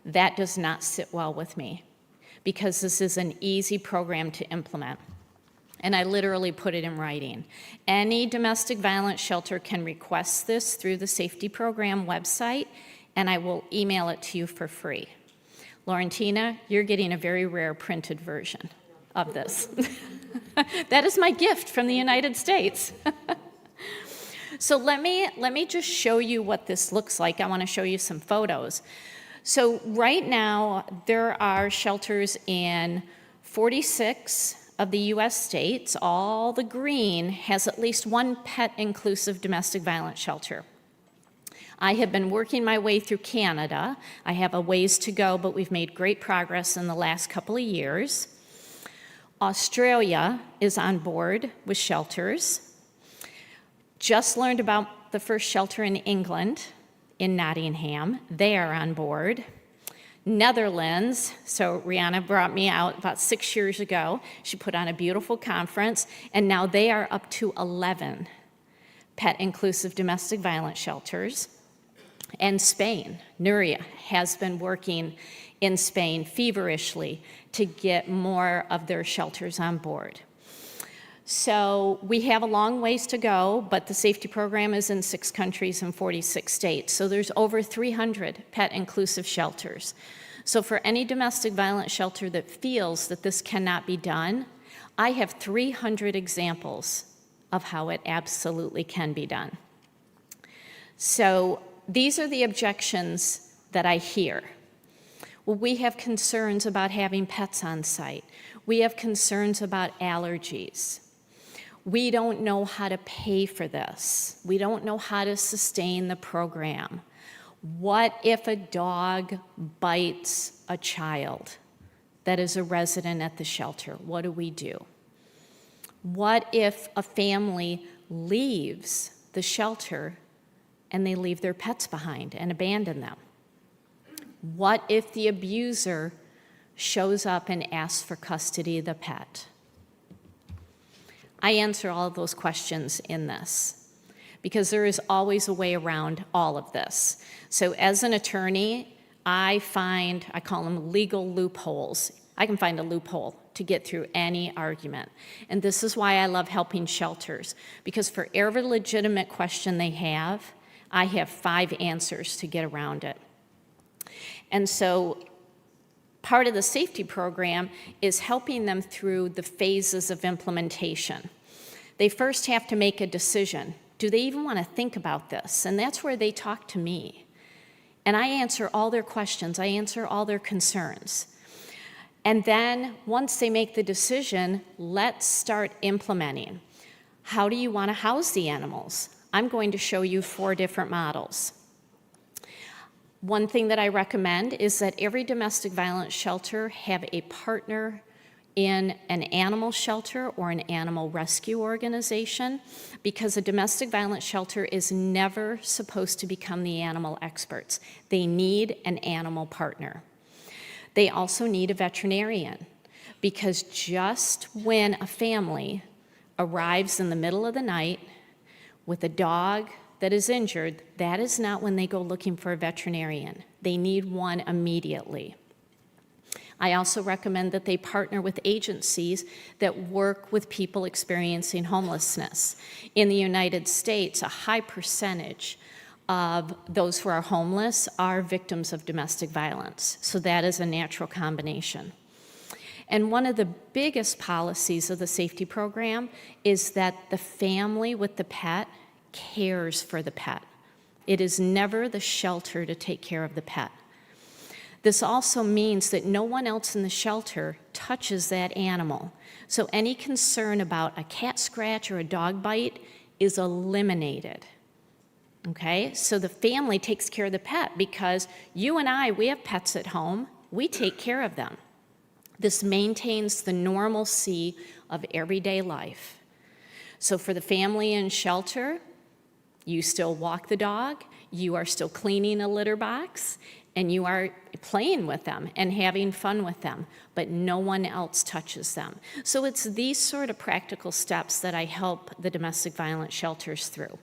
That does not sit well with me, because this is an easy program to implement. And I literally put it in writing. Any domestic violence shelter can request this through the safety program website, and I will email it to you for free. Laurentina, you're getting a very rare printed version of this. That is my gift from the United States. So let me just show you what this looks like. I want to show you some photos. So right now, there are shelters in 46 of the US states. All the green has at least one pet-inclusive domestic violence shelter. I have been working my way through Canada. I have a ways to go, but we've made great progress in the last couple of years. Australia is on board with shelters. Just learned about the first shelter in England, in Nottingham. They are on board. Netherlands, so Rihanna brought me out about 6 years ago. She put on a beautiful conference, and now they are up to 11 pet-inclusive domestic violence shelters. And Spain, Nuria, has been working in Spain feverishly to get more of their shelters on board. So we have a long ways to go, but the safety program is in 6 countries and 46 states. So there's over 300 pet-inclusive shelters. So for any domestic violence shelter that feels that this cannot be done, I have 300 examples of how it absolutely can be done. So these are the objections that I hear. Well, we have concerns about having pets on site. We have concerns about allergies. We don't know how to pay for this. We don't know how to sustain the program. What if a dog bites a child that is a resident at the shelter? What do we do? What if a family leaves the shelter and they leave their pets behind and abandon them? What if the abuser shows up and asks for custody of the pet? I answer all of those questions in this, because there is always a way around all of this. So as an attorney, I call them legal loopholes. I can find a loophole to get through any argument. And this is why I love helping shelters, because for every legitimate question they have, I have 5 answers to get around it. And so part of the safety program is helping them through the phases of implementation. They first have to make a decision. Do they even want to think about this? And that's where they talk to me. And I answer all their questions. I answer all their concerns. And then once they make the decision, let's start implementing. How do you want to house the animals? I'm going to show you 4 different models. One thing that I recommend is that every domestic violence shelter have a partner in an animal shelter or an animal rescue organization, because a domestic violence shelter is never supposed to become the animal experts. They need an animal partner. They also need a veterinarian, because just when a family arrives in the middle of the night with a dog that is injured, that is not when they go looking for a veterinarian. They need one immediately. I also recommend that they partner with agencies that work with people experiencing homelessness. In the United States, a high percentage of those who are homeless are victims of domestic violence. So that is a natural combination. And one of the biggest policies of the safety program is that the family with the pet cares for the pet. It is never the shelter to take care of the pet. This also means that no one else in the shelter touches that animal. So any concern about a cat scratch or a dog bite is eliminated. Okay, so the family takes care of the pet because you and I, we have pets at home, we take care of them. This maintains the normalcy of everyday life. So for the family in shelter, you still walk the dog, you are still cleaning a litter box, and you are playing with them and having fun with them, but no one else touches them. So it's these sort of practical steps that I help the domestic violence shelters through.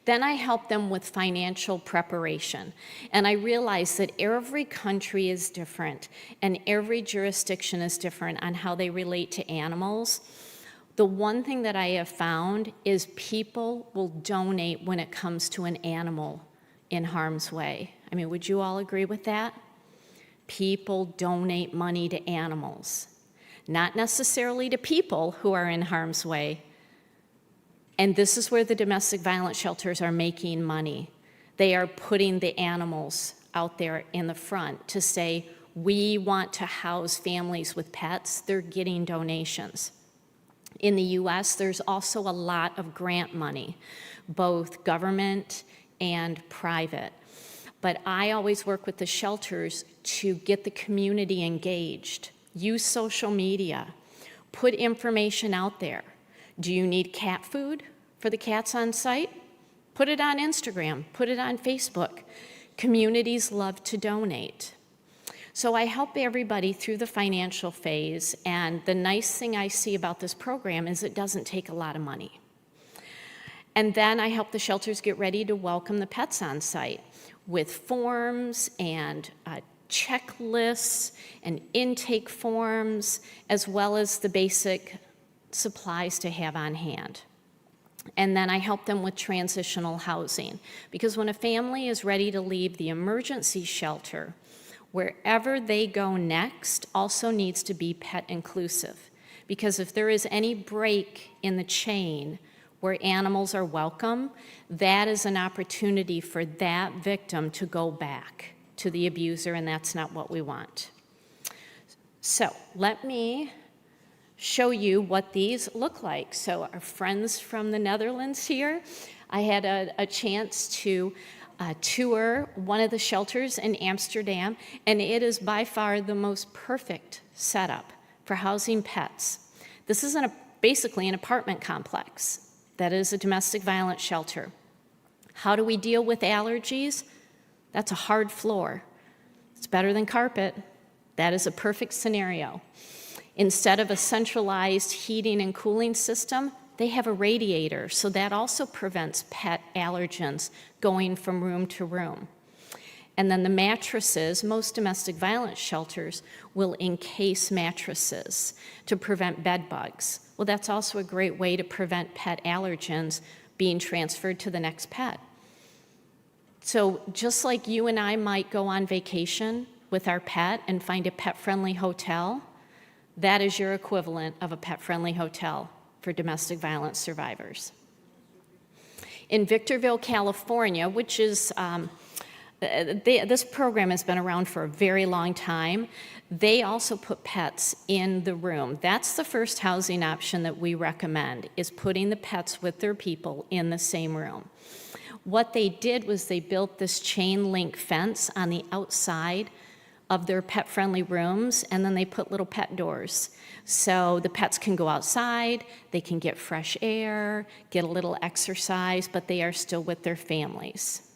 Then I help them with financial preparation. And I realize that every country is different and every jurisdiction is different on how they relate to animals. The one thing that I have found is people will donate when it comes to an animal in harm's way. I mean, would you all agree with that? People donate money to animals, not necessarily to people who are in harm's way. And this is where the domestic violence shelters are making money. They are putting the animals out there in the front to say, we want to house families with pets. They're getting donations. In the US, there's also a lot of grant money, both government and private. But I always work with the shelters to get the community engaged. Use social media. Put information out there. Do you need cat food for the cats on site? Put it on Instagram. Put it on Facebook. Communities love to donate. So I help everybody through the financial phase, and the nice thing I see about this program is it doesn't take a lot of money. And then I help the shelters get ready to welcome the pets on site with forms and checklists and intake forms, as well as the basic supplies to have on hand. And then I help them with transitional housing, because when a family is ready to leave the emergency shelter, wherever they go next also needs to be pet inclusive. Because if there is any break in the chain where animals are welcome, that is an opportunity for that victim to go back to the abuser, and that's not what we want. So let me show you what these look like. So our friends from the Netherlands here, I had a chance to tour one of the shelters in Amsterdam, and it is by far the most perfect setup for housing pets. This is basically an apartment complex that is a domestic violence shelter. How do we deal with allergies? That's a hard floor. It's better than carpet. That is a perfect scenario. Instead of a centralized heating and cooling system, they have a radiator, so that also prevents pet allergens going from room to room. And then the mattresses, most domestic violence shelters will encase mattresses to prevent bed bugs. Well, that's also a great way to prevent pet allergens being transferred to the next pet. So just like you and I might go on vacation with our pet and find a pet-friendly hotel, that is your equivalent of a pet-friendly hotel for domestic violence survivors. In Victorville, California, which is, this program has been around for a very long time, they also put pets in the room. That's the first housing option that we recommend, is putting the pets with their people in the same room. What they did was they built this chain link fence on the outside of their pet-friendly rooms, and then they put little pet doors. So the pets can go outside, they can get fresh air, get a little exercise, but they are still with their families.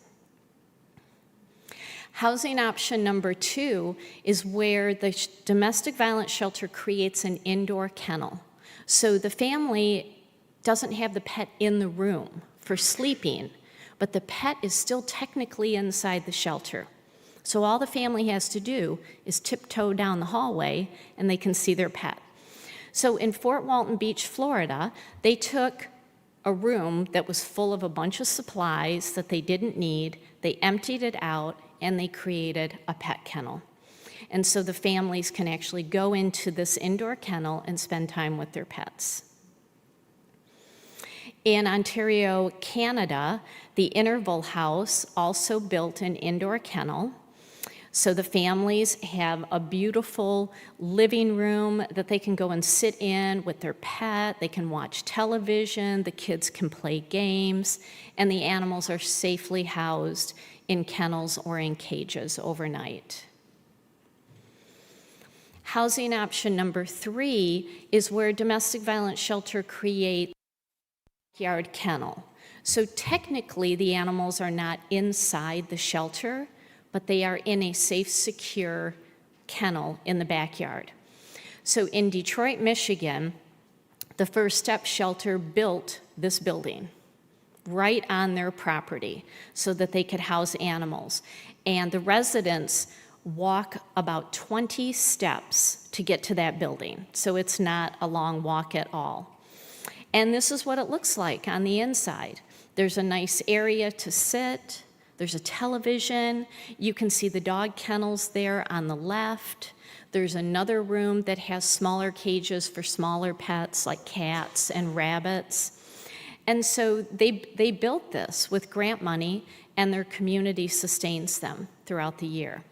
Housing option number 2 is where the domestic violence shelter creates an indoor kennel. So the family doesn't have the pet in the room for sleeping, but the pet is still technically inside the shelter. So all the family has to do is tiptoe down the hallway and they can see their pet. So in Fort Walton Beach, Florida, they took a room that was full of a bunch of supplies that they didn't need. They emptied it out and they created a pet kennel. And so the families can actually go into this indoor kennel and spend time with their pets. In Ontario, Canada, the Interval House also built an indoor kennel. So the families have a beautiful living room that they can go and sit in with their pet. They can watch television, the kids can play games, and the animals are safely housed in kennels or in cages overnight. Housing option number 3 is where a domestic violence shelter creates a backyard kennel. So technically, the animals are not inside the shelter, but they are in a safe, secure kennel in the backyard. So in Detroit, Michigan, the First Step Shelter built this building right on their property so that they could house animals. And the residents walk about 20 steps to get to that building. So it's not a long walk at all. And this is what it looks like on the inside. There's a nice area to sit. There's a television. You can see the dog kennels there on the left. There's another room that has smaller cages for smaller pets like cats and rabbits. And so they built this with grant money, and their community sustains them throughout the year.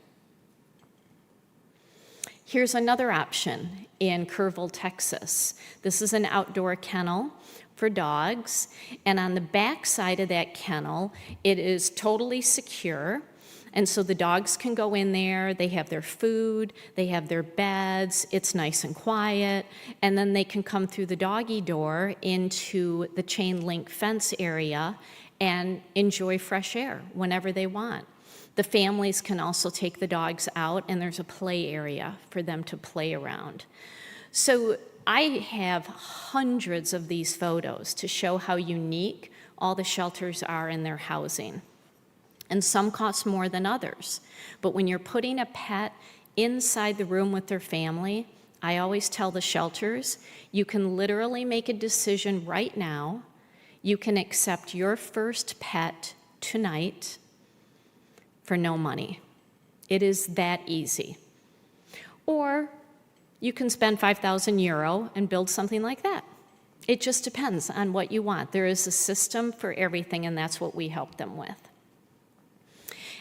Here's another option in Kerrville, Texas. This is an outdoor kennel for dogs, and on the back side of that kennel, it is totally secure, and so the dogs can go in there, they have their food, they have their beds, it's nice and quiet, and then they can come through the doggy door into the chain link fence area and enjoy fresh air whenever they want. The families can also take the dogs out, and there's a play area for them to play around. So I have hundreds of these photos to show how unique all the shelters are in their housing. And some cost more than others. But when you're putting a pet inside the room with their family, I always tell the shelters, you can literally make a decision right now. You can accept your first pet tonight for no money. It is that easy. Or you can spend €5,000 and build something like that. It just depends on what you want. There is a system for everything, and that's what we help them with.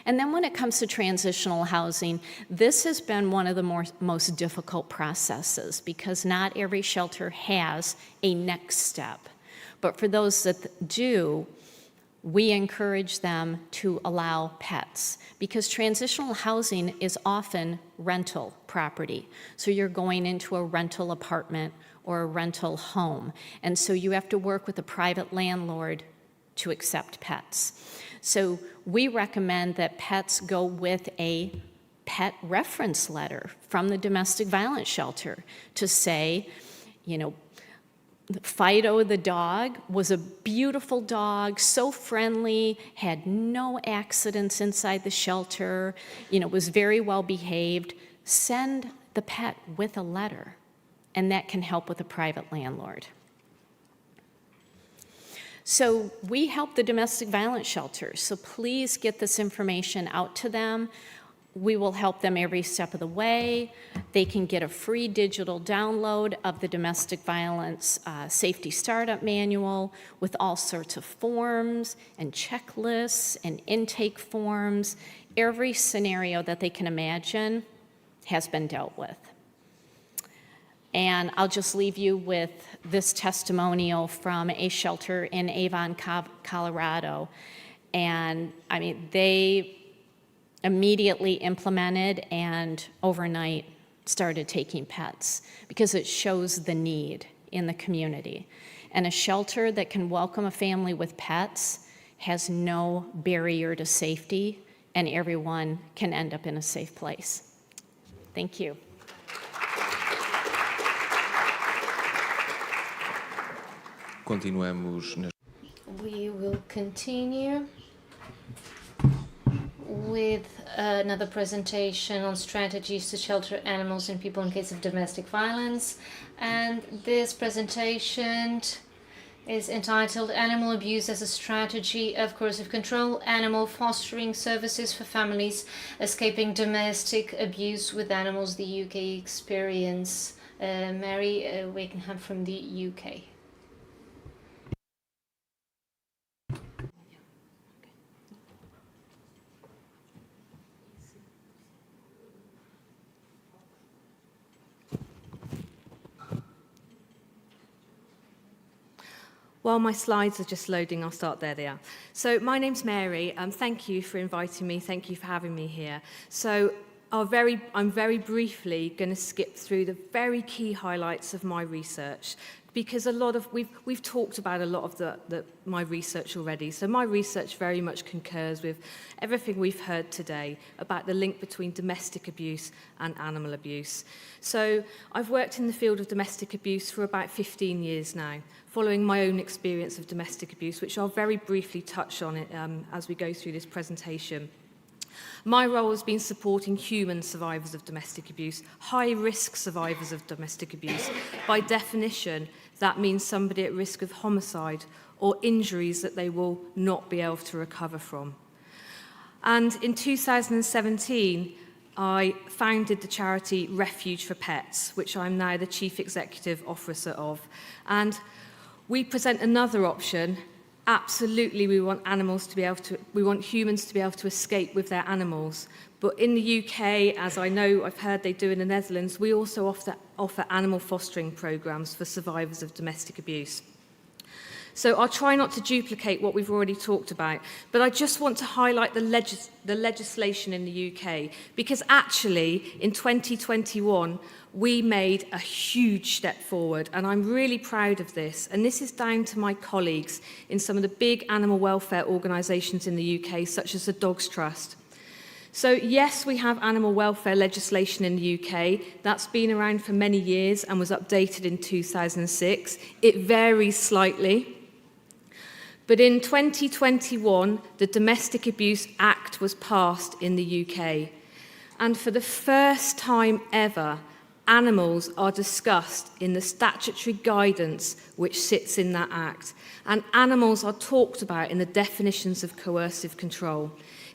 And then when it comes to transitional housing, this has been one of the most difficult processes because not every shelter has a next step. But for those that do, we encourage them to allow pets because transitional housing is often rental property. So you're going into a rental apartment or a rental home. And so you have to work with a private landlord to accept pets. So we recommend that pets go with a pet reference letter from the domestic violence shelter to say, you know, Fido the dog was a beautiful dog, so friendly, had no accidents inside the shelter, you know, was very well behaved. Send the pet with a letter, and that can help with a private landlord. So we help the domestic violence shelters, so please get this information out to them. We will help them every step of the way. They can get a free digital download of the Domestic Violence Safety Startup Manual with all sorts of forms and checklists and intake forms. Every scenario that they can imagine has been dealt with. And I'll just leave you with this testimonial from a shelter in Avon, Colorado. And I mean, they immediately implemented and overnight started taking pets because it shows the need in the community. And a shelter that can welcome a family with pets has no barrier to safety, and everyone can end up in a safe place. Thank you. Continuamos na... We will continue with another presentation on strategies to shelter animals and people in case of domestic violence. And this presentation is entitled Animal Abuse as a Strategy of Coercive Control, Animal Fostering Services for Families Escaping Domestic Abuse with Animals, the UK Experience. Mary Wakenham from the UK. While my slides are just loading, I'll start there. They are. So my name's Mary. Thank you for inviting me. Thank you for having me here. So I'm very briefly going to skip through the very key highlights of my research, because we've talked about a lot of my research already. So my research very much concurs with everything we've heard today about the link between domestic abuse and animal abuse. So I've worked in the field of domestic abuse for about 15 years now, following my own experience of domestic abuse, which I'll very briefly touch on it as we go through this presentation. My role has been supporting human survivors of domestic abuse, high-risk survivors of domestic abuse. By definition, that means somebody at risk of homicide or injuries that they will not be able to recover from. And in 2017, I founded the charity Refuge for Pets, which I'm now the Chief Executive Officer of. And we present another option. Absolutely, we want humans to be able to escape with their animals. But in the UK, as I know, I've heard they do in the Netherlands, we also offer animal fostering programs for survivors of domestic abuse. So I'll try not to duplicate what we've already talked about, but I just want to highlight the legislation in the UK, because actually in 2021, we made a huge step forward, and I'm really proud of this. And this is down to my colleagues in some of the big animal welfare organisations in the UK, such as the Dogs Trust. So yes, we have animal welfare legislation in the UK. That's been around for many years and was updated in 2006. It varies slightly. But in 2021, the Domestic Abuse Act was passed in the UK. And for the first time ever, animals are discussed in the statutory guidance which sits in that act. And animals are talked about in the definitions of coercive control.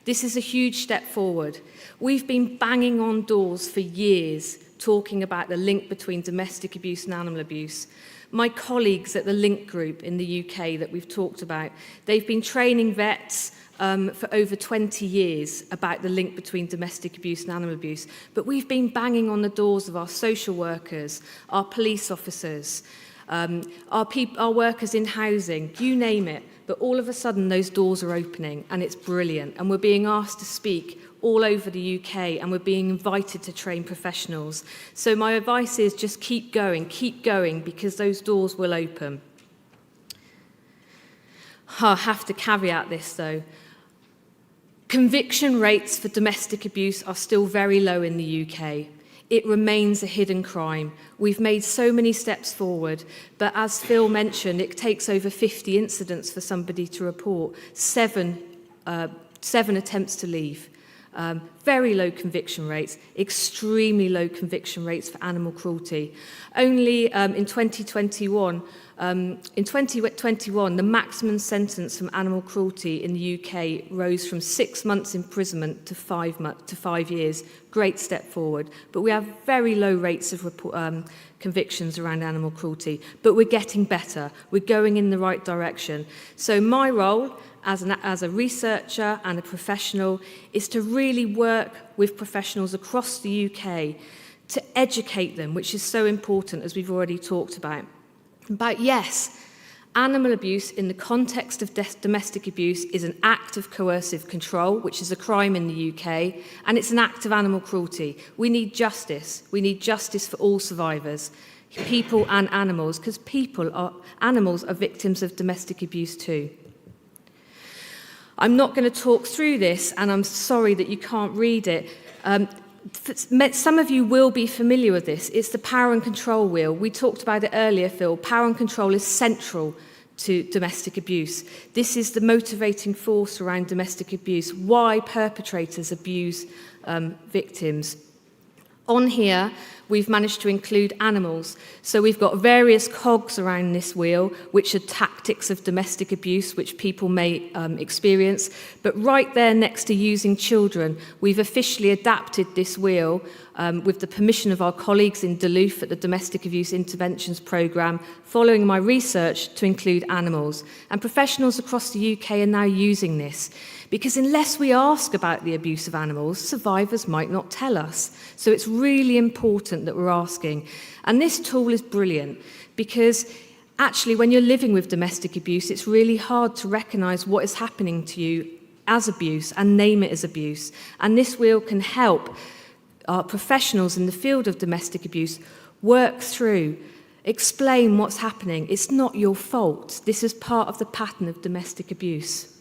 This is a huge step forward. We've been banging on doors for years talking about the link between domestic abuse and animal abuse. My colleagues at the Link Group in the UK that we've talked about, they've been training vets for over 20 years about the link between domestic abuse and animal abuse. But we've been banging on the doors of our social workers, our police officers, our workers in housing, you name it. But all of a sudden, those doors are opening, and it's brilliant. And we're being asked to speak all over the UK, and we're being invited to train professionals. So my advice is just keep going, because those doors will open. I have to caveat this, though. Conviction rates for domestic abuse are still very low in the UK. It remains a hidden crime. We've made so many steps forward, but as Phil mentioned, it takes over 50 incidents for somebody to report, seven attempts to leave. Very low conviction rates, extremely low conviction rates for animal cruelty. Only in 2021, the maximum sentence from animal cruelty in the UK rose from 6 months imprisonment to 5 years. Great step forward. But we have very low rates of convictions around animal cruelty. But we're getting better. We're going in the right direction. So my role as a researcher and a professional is to really work with professionals across the UK to educate them, which is so important, as we've already talked about. But yes, animal abuse in the context of domestic abuse is an act of coercive control, which is a crime in the UK, and it's an act of animal cruelty. We need justice. We need justice for all survivors, people and animals, because animals are victims of domestic abuse too. I'm not going to talk through this, and I'm sorry that you can't read it. Some of you will be familiar with this. It's the power and control wheel. We talked about it earlier, Phil. Power and control is central to domestic abuse. This is the motivating force around domestic abuse, why perpetrators abuse victims. On here, we've managed to include animals. So we've got various cogs around this wheel, which are tactics of domestic abuse, which people may experience. But right there next to using children, we've officially adapted this wheel with the permission of our colleagues in Duluth at the Domestic Abuse Interventions Programme, following my research to include animals. And professionals across the UK are now using this. Because unless we ask about the abuse of animals, survivors might not tell us. So it's really important that we're asking. And this tool is brilliant because actually when you're living with domestic abuse, it's really hard to recognise what is happening to you as abuse and name it as abuse. And this wheel can help our professionals in the field of domestic abuse work through, explain what's happening. It's not your fault. This is part of the pattern of domestic abuse.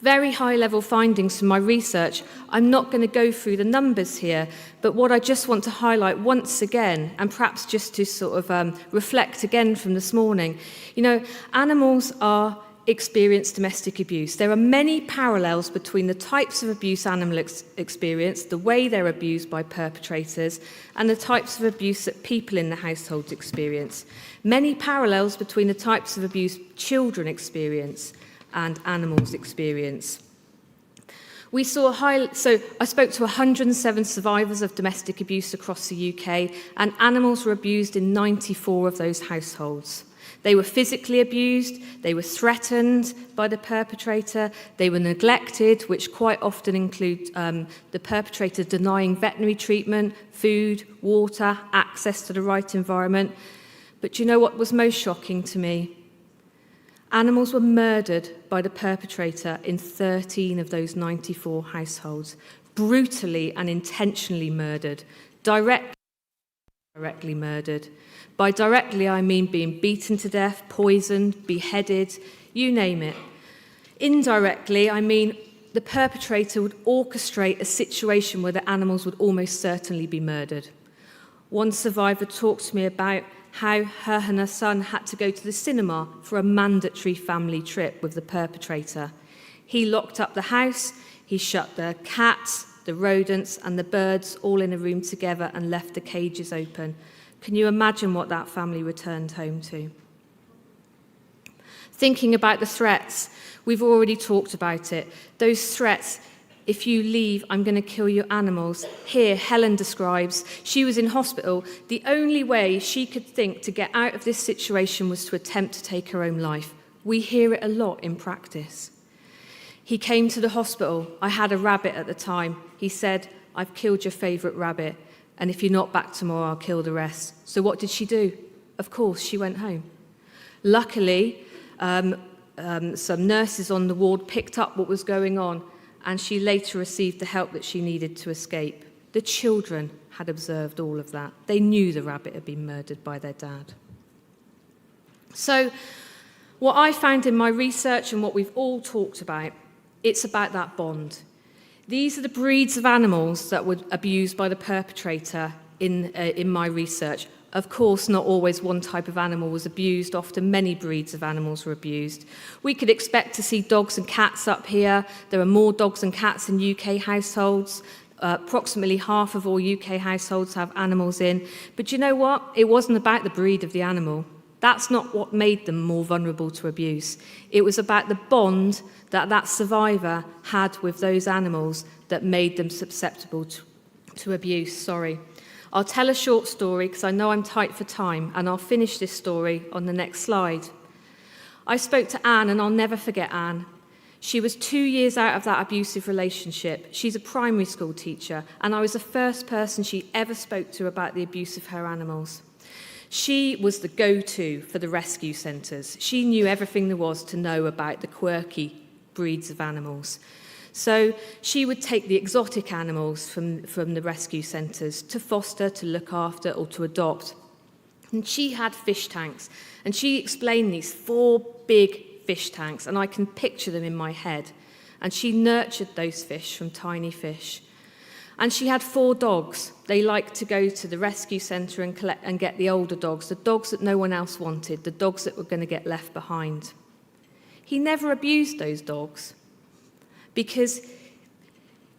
Very high-level findings from my research. I'm not going to go through the numbers here, but what I just want to highlight once again, and perhaps just to sort of reflect again from this morning, animals experience domestic abuse. There are many parallels between the types of abuse animals experience, the way they're abused by perpetrators, and the types of abuse that people in the household experience. Many parallels between the types of abuse children experience and animals experience. So I spoke to 107 survivors of domestic abuse across the UK, and animals were abused in 94 of those households. They were physically abused, they were threatened by the perpetrator, they were neglected, which quite often include the perpetrator denying veterinary treatment, food, water, access to the right environment. But do you know what was most shocking to me? Animals were murdered by the perpetrator in 13 of those 94 households, brutally and intentionally murdered, directly murdered. By directly, I mean being beaten to death, poisoned, beheaded, you name it. Indirectly, I mean the perpetrator would orchestrate a situation where the animals would almost certainly be murdered. One survivor talked to me about how her and her son had to go to the cinema for a mandatory family trip with the perpetrator. He locked up the house, he shut the cats, the rodents and the birds all in a room together and left the cages open. Can you imagine what that family returned home to? Thinking about the threats, we've already talked about it. Those threats, if you leave, I'm going to kill your animals. Here, Helen describes, she was in hospital. The only way she could think to get out of this situation was to attempt to take her own life. We hear it a lot in practice. He came to the hospital. I had a rabbit at the time. He said, I've killed your favourite rabbit, and if you're not back tomorrow, I'll kill the rest. So what did she do? Of course, she went home. Luckily, some nurses on the ward picked up what was going on, and she later received the help that she needed to escape. The children had observed all of that. They knew the rabbit had been murdered by their dad. So what I found in my research and what we've all talked about, it's about that bond. These are the breeds of animals that were abused by the perpetrator in my research. Of course, not always one type of animal was abused. Often many breeds of animals were abused. We could expect to see dogs and cats up here. There are more dogs and cats in UK households. Approximately half of all UK households have animals in. But you know what? It wasn't about the breed of the animal. That's not what made them more vulnerable to abuse. It was about the bond that that survivor had with those animals that made them susceptible to abuse. I'll tell a short story because I know I'm tight for time, and I'll finish this story on the next slide. I spoke to Anne, and I'll never forget Anne. She was 2 years out of that abusive relationship. She's a primary school teacher, and I was the first person she ever spoke to about the abuse of her animals. She was the go-to for the rescue centres. She knew everything there was to know about the quirky breeds of animals. So she would take the exotic animals from the rescue centres to foster, to look after, or to adopt. And she had fish tanks, and she explained these 4 big fish tanks, and I can picture them in my head. And she nurtured those fish from tiny fish. And she had 4 dogs. They liked to go to the rescue centre and collect and get the older dogs, the dogs that no one else wanted, the dogs that were going to get left behind. He never abused those dogs because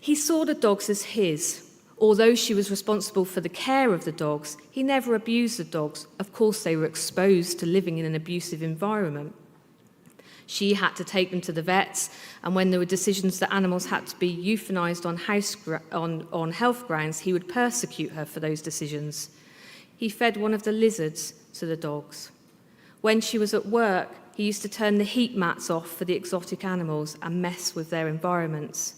He saw the dogs as his. Although she was responsible for the care of the dogs, he never abused the dogs. Of course, they were exposed to living in an abusive environment. She had to take them to the vets, and when there were decisions that animals had to be euthanized on health grounds, he would persecute her for those decisions. He fed one of the lizards to the dogs. When she was at work, he used to turn the heat mats off for the exotic animals and mess with their environments.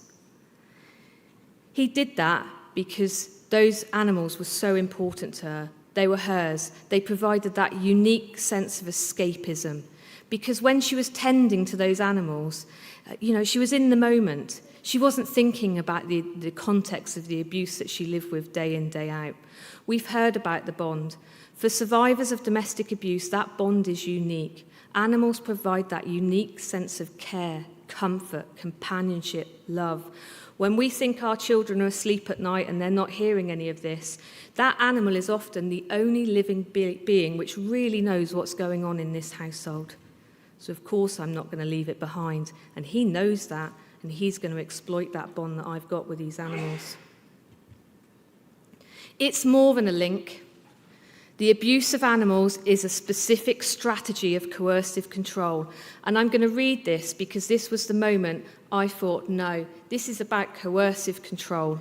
He did that because those animals were so important to her. They were hers. They provided that unique sense of escapism. Because when she was tending to those animals, she was in the moment. She wasn't thinking about the context of the abuse that she lived with day in, day out. We've heard about the bond. For survivors of domestic abuse, that bond is unique. Animals provide that unique sense of care, comfort, companionship, love. When we think our children are asleep at night and they're not hearing any of this, that animal is often the only living being which really knows what's going on in this household. So of course I'm not going to leave it behind. And he knows that, and he's going to exploit that bond that I've got with these animals. It's more than a link. The abuse of animals is a specific strategy of coercive control. And I'm going to read this because this was the moment I thought, no, this is about coercive control.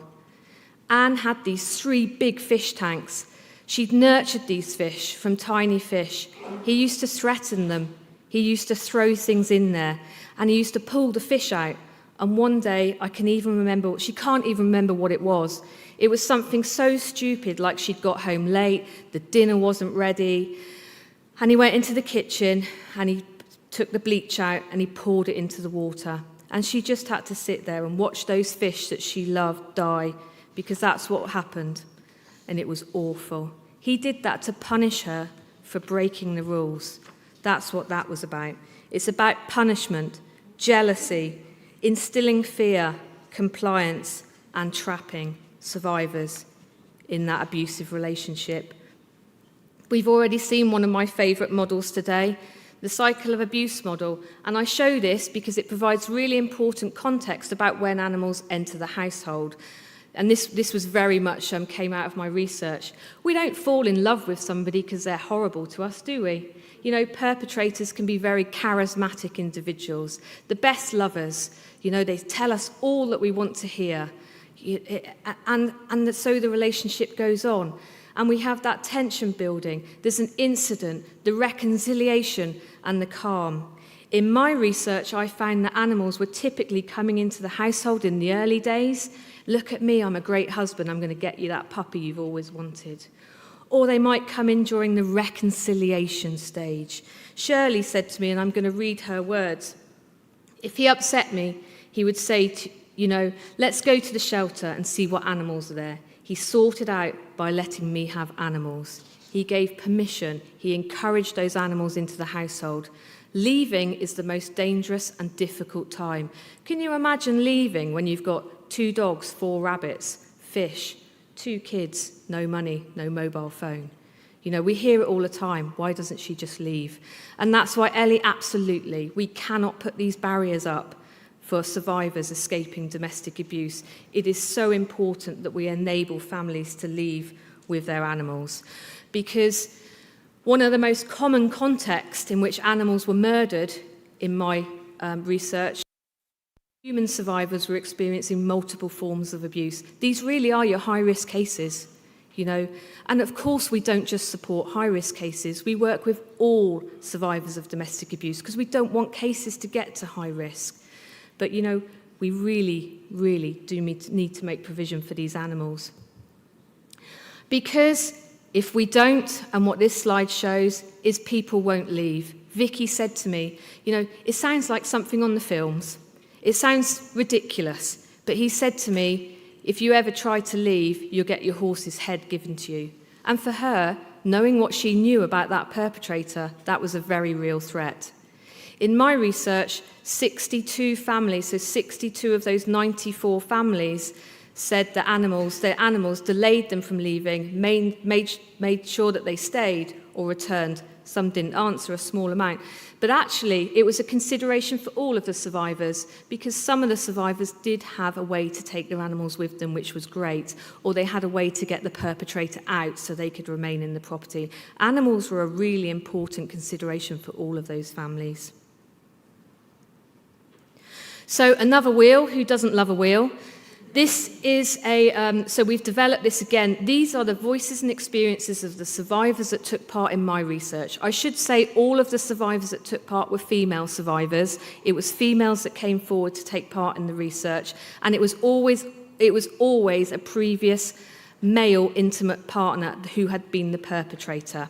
Anne had these 3 big fish tanks. She'd nurtured these fish from tiny fish. He used to threaten them. He used to throw things in there. And he used to pull the fish out. And one day, she can't even remember what it was. It was something so stupid, like she'd got home late, the dinner wasn't ready, and he went into the kitchen and he took the bleach out and he poured it into the water. And she just had to sit there and watch those fish that she loved die, because that's what happened. And it was awful. He did that to punish her for breaking the rules. That's what that was about. It's about punishment, jealousy, instilling fear, compliance, and trapping survivors in that abusive relationship. We've already seen one of my favourite models today, the cycle of abuse model, and I show this because it provides really important context about when animals enter the household. And this was very much came out of my research. We don't fall in love with somebody because they're horrible to us, do we? Perpetrators can be very charismatic individuals. The best lovers, they tell us all that we want to hear. And so the relationship goes on. And we have that tension building. There's an incident, the reconciliation, and the calm. In my research, I found that animals were typically coming into the household in the early days. Look at me, I'm a great husband, I'm going to get you that puppy you've always wanted. Or they might come in during the reconciliation stage. Shirley said to me, and I'm going to read her words, if he upset me, he would say, let's go to the shelter and see what animals are there. He sorted out by letting me have animals. He gave permission. He encouraged those animals into the household. Leaving is the most dangerous and difficult time. Can you imagine leaving when you've got 2 dogs, 4 rabbits, fish, 2 kids, no money, no mobile phone? We hear it all the time. Why doesn't she just leave? And that's why, Ellie, absolutely, we cannot put these barriers up for survivors escaping domestic abuse. It is so important that we enable families to leave with their animals, because one of the most common contexts in which animals were murdered in my research, human survivors were experiencing multiple forms of abuse. These really are your high-risk cases, And of course, we don't just support high-risk cases. We work with all survivors of domestic abuse because we don't want cases to get to high risk. But, we really, really do need to make provision for these animals. Because if we don't, and what this slide shows, is people won't leave. Vicky said to me, it sounds like something on the films. It sounds ridiculous. But he said to me, if you ever try to leave, you'll get your horse's head given to you. And for her, knowing what she knew about that perpetrator, that was a very real threat. In my research, 62 families, so 62 of those 94 families, said that their animals delayed them from leaving, made sure that they stayed or returned some didn't answer, a small amount. But actually, it was a consideration for all of the survivors, because some of the survivors did have a way to take their animals with them, which was great, or they had a way to get the perpetrator out so they could remain in the property. Animals were a really important consideration for all of those families. So another wheel, who doesn't love a wheel? This is so we've developed this again. These are the voices and experiences of the survivors that took part in my research. I should say all of the survivors that took part were female survivors. It was females that came forward to take part in the research, and it was always a previous male intimate partner who had been the perpetrator.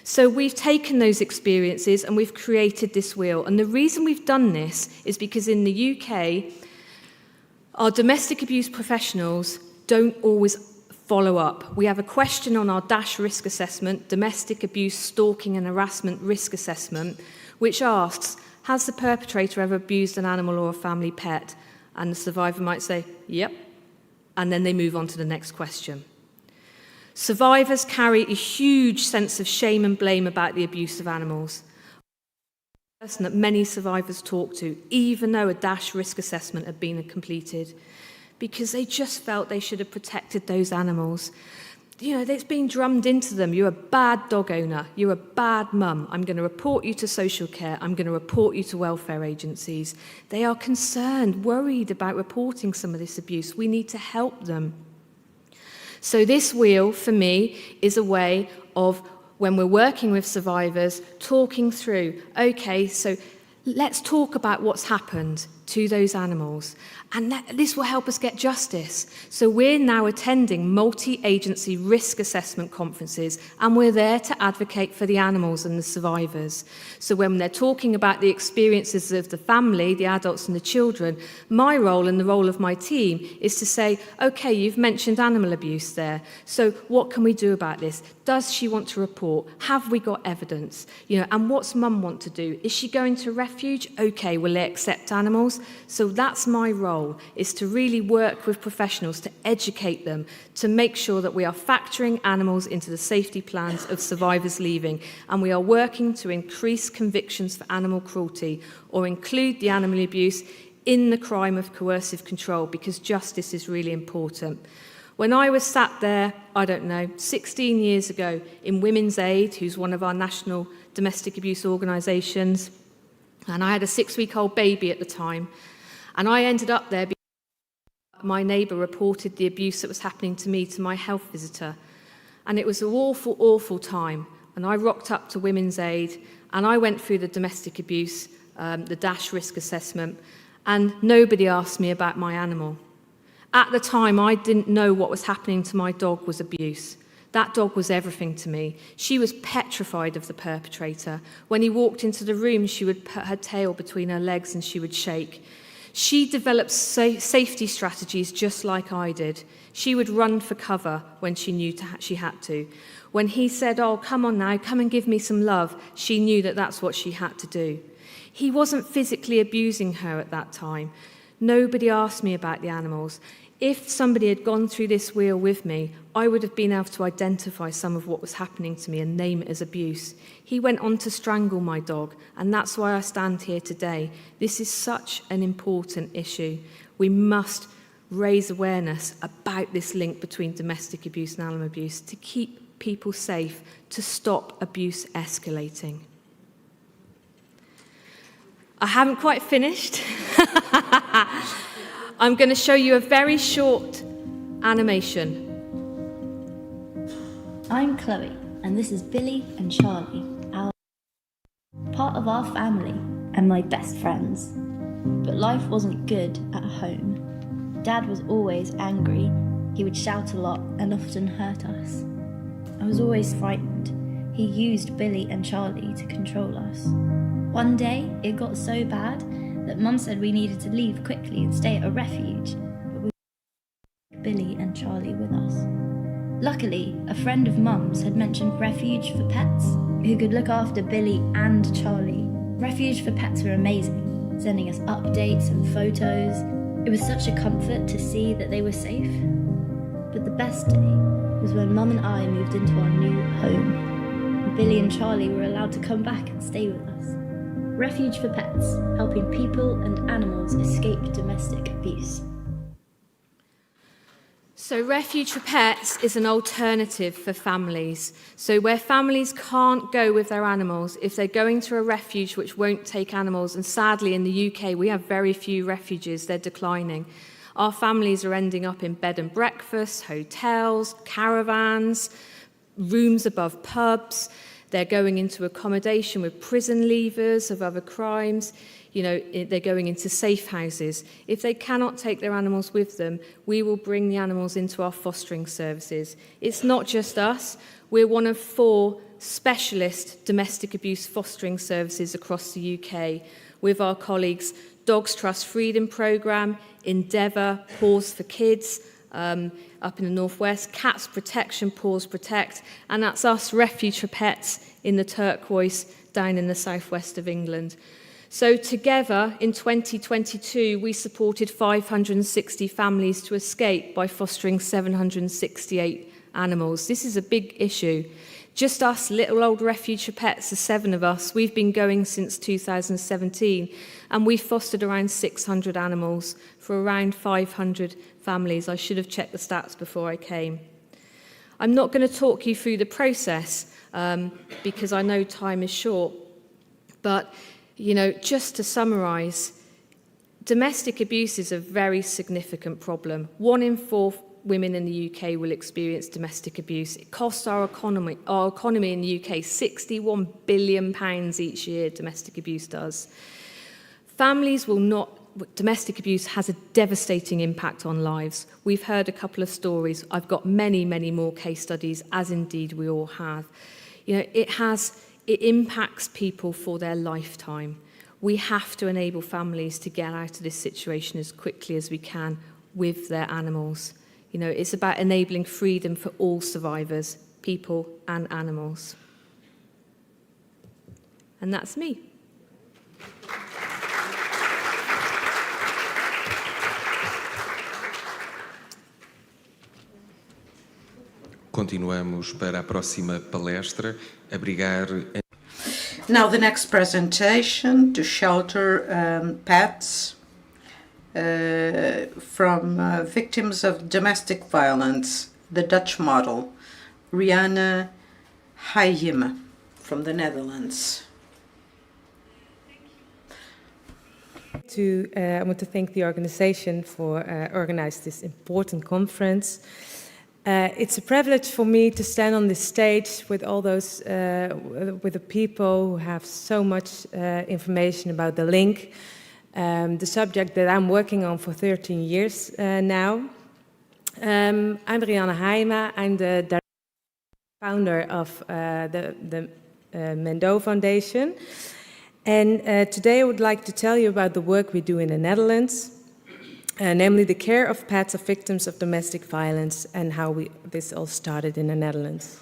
So we've taken those experiences and we've created this wheel. And the reason we've done this is because in the UK, our domestic abuse professionals don't always follow up. We have a question on our DASH risk assessment, domestic abuse, stalking and harassment risk assessment, which asks, has the perpetrator ever abused an animal or a family pet? And the survivor might say, yep. And then they move on to the next question. Survivors carry a huge sense of shame and blame about the abuse of animals. Person that many survivors talk to, even though a DASH risk assessment had been completed, because they just felt they should have protected those animals. You know, it's been drummed into them. You're a bad dog owner. You're a bad mum. I'm going to report you to social care. I'm going to report you to welfare agencies. They are concerned, worried about reporting some of this abuse. We need to help them. So this wheel, for me, is a way of, when we're working with survivors, talking through, okay, so let's talk about what's happened to those animals. And this will help us get justice. So we're now attending multi-agency risk assessment conferences, and we're there to advocate for the animals and the survivors. So when they're talking about the experiences of the family, the adults and the children, my role and the role of my team is to say, okay, you've mentioned animal abuse there. So what can we do about this? Does she want to report? Have we got evidence? You know, and what's mum want to do? Is she going to refuge? Okay, will they accept animals? So that's my role, is to really work with professionals to educate them, to make sure that we are factoring animals into the safety plans of survivors leaving, and we are working to increase convictions for animal cruelty or include the animal abuse in the crime of coercive control, because justice is really important. When I was sat there, 16 years ago in Women's Aid, who's one of our national domestic abuse organisations, and I had a 6-week-old baby at the time, and I ended up there because my neighbour reported the abuse that was happening to me to my health visitor. And it was an awful, awful time. And I rocked up to Women's Aid, and I went through the domestic abuse, the DASH risk assessment, and nobody asked me about my animal. At the time, I didn't know what was happening to my dog was abuse. That dog was everything to me. She was petrified of the perpetrator. When he walked into the room, she would put her tail between her legs and she would shake. She developed safety strategies just like I did. She would run for cover when she knew she had to. When he said, oh, come on now, come and give me some love, she knew that that's what she had to do. He wasn't physically abusing her at that time. Nobody asked me about the animals. If somebody had gone through this wheel with me, I would have been able to identify some of what was happening to me and name it as abuse. He went on to strangle my dog, and that's why I stand here today. This is such an important issue. We must raise awareness about this link between domestic abuse and animal abuse to keep people safe, to stop abuse escalating. I haven't quite finished. I'm going to show you a very short animation. I'm Chloe, and this is Billy and Charlie, part of our family and my best friends. But life wasn't good at home. Dad was always angry. He would shout a lot and often hurt us. I was always frightened. He used Billy and Charlie to control us. One day, it got so bad that Mum said we needed to leave quickly and stay at a refuge, but we took Billy and Charlie with us. Luckily, a friend of Mum's had mentioned Refuge for Pets, who could look after Billy and Charlie. Refuge for Pets were amazing, sending us updates and photos. It was such a comfort to see that they were safe. But the best day was when Mum and I moved into our new home. Billy and Charlie were allowed to come back and stay with us. Refuge for Pets, helping people and animals escape domestic abuse. So Refuge for Pets is an alternative for families. So where families can't go with their animals, if they're going to a refuge which won't take animals, and sadly in the UK we have very few refuges, they're declining. Our families are ending up in bed and breakfasts, hotels, caravans, rooms above pubs. They're going into accommodation with prison leavers of other crimes. You know, they're going into safe houses. If they cannot take their animals with them, we will bring the animals into our fostering services. It's not just us. We're one of 4 specialist domestic abuse fostering services across the UK with our colleagues Dogs Trust Freedom Programme, Endeavour, Paws for Kids, up in the northwest, Cats Protection, Paws Protect, and that's us, Refuge for Pets, in the turquoise down in the southwest of England. So together, in 2022, we supported 560 families to escape by fostering 768 animals. This is a big issue. Just us, little old Refuge for Pets, the 7 of us, we've been going since 2017, and we've fostered around 600 animals for around 500 families. I should have checked the stats before I came. I'm not going to talk you through the process because I know time is short, but you know, just to summarise, domestic abuse is a very significant problem. 1 in 4 women in the UK will experience domestic abuse. It costs our economy in the UK £61 billion each year, domestic abuse does. Families will not, domestic abuse has a devastating impact on lives. We've heard a couple of stories. I've got many, many more case studies, as indeed we all have. You know, it impacts people for their lifetime. We have to enable families to get out of this situation as quickly as we can with their animals. You know, it's about enabling freedom for all survivors, people and animals. And that's me. Continuamos para a próxima palestra, abrigar... Now the next presentation, to shelter pets from victims of domestic violence, the Dutch model. Rianne Heijema from the Netherlands. I want to thank the organization for organizing this important conference. It's a privilege for me to stand on this stage with all those, with the people who have so much information about the link, the subject that I'm working on for 13 years now. I'm Rianne Heijema. I'm the founder of the Mendo Foundation. And today I would like to tell you about the work we do in the Netherlands, namely the care of pets of victims of domestic violence and how this all started in the Netherlands.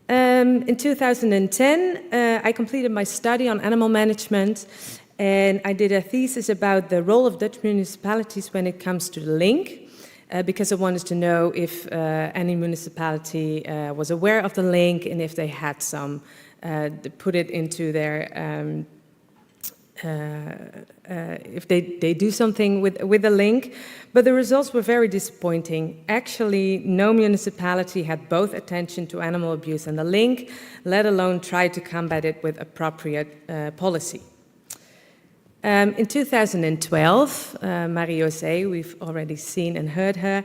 In 2010, I completed my study on animal management, and I did a thesis about the role of Dutch municipalities when it comes to the link, because I wanted to know if any municipality was aware of the link and if they had some put it into their, if they do something with the link. But the results were very disappointing. Actually, no municipality had both attention to animal abuse and the link, let alone try to combat it with appropriate policy. In 2012, Marie-José, we've already seen and heard her,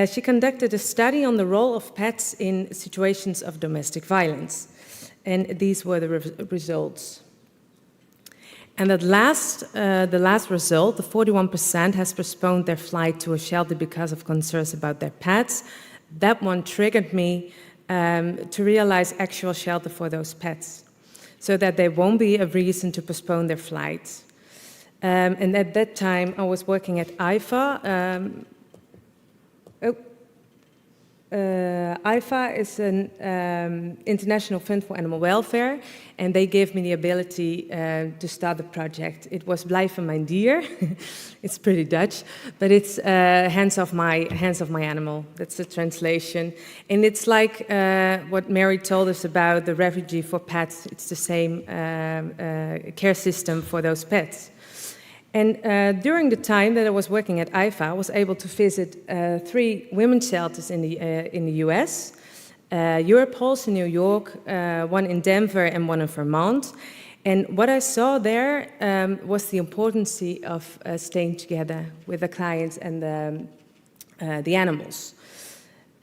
she conducted a study on the role of pets in situations of domestic violence. And these were the results. And the last result, the 41% has postponed their flight to a shelter because of concerns about their pets. That one triggered me to realize actual shelter for those pets, so that there won't be a reason to postpone their flights. And at that time, I was working at IFA. IFA is an international fund for animal welfare, and they gave me the ability to start the project. It was Blijven mijn dier. It's pretty Dutch, but it's hands of my animal. That's the translation. And it's like what Mary told us about the refugee for pets. It's the same care system for those pets. And during the time that I was working at IFA, I was able to visit 3 women's shelters in the US, Europulse in New York, one in Denver, and one in Vermont. And what I saw there was the importance of staying together with the clients and the animals.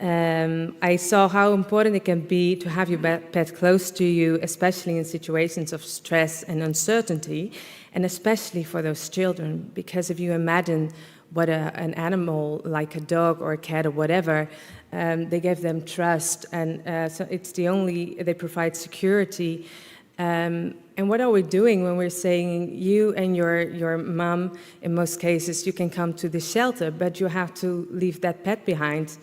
I saw how important it can be to have your pet close to you, especially in situations of stress and uncertainty, and especially for those children, because if you imagine what an animal like a dog or a cat or whatever, they give them trust, and so it's they provide security. And what are we doing when we're saying you and your mom, in most cases, you can come to the shelter, but you have to leave that pet behind?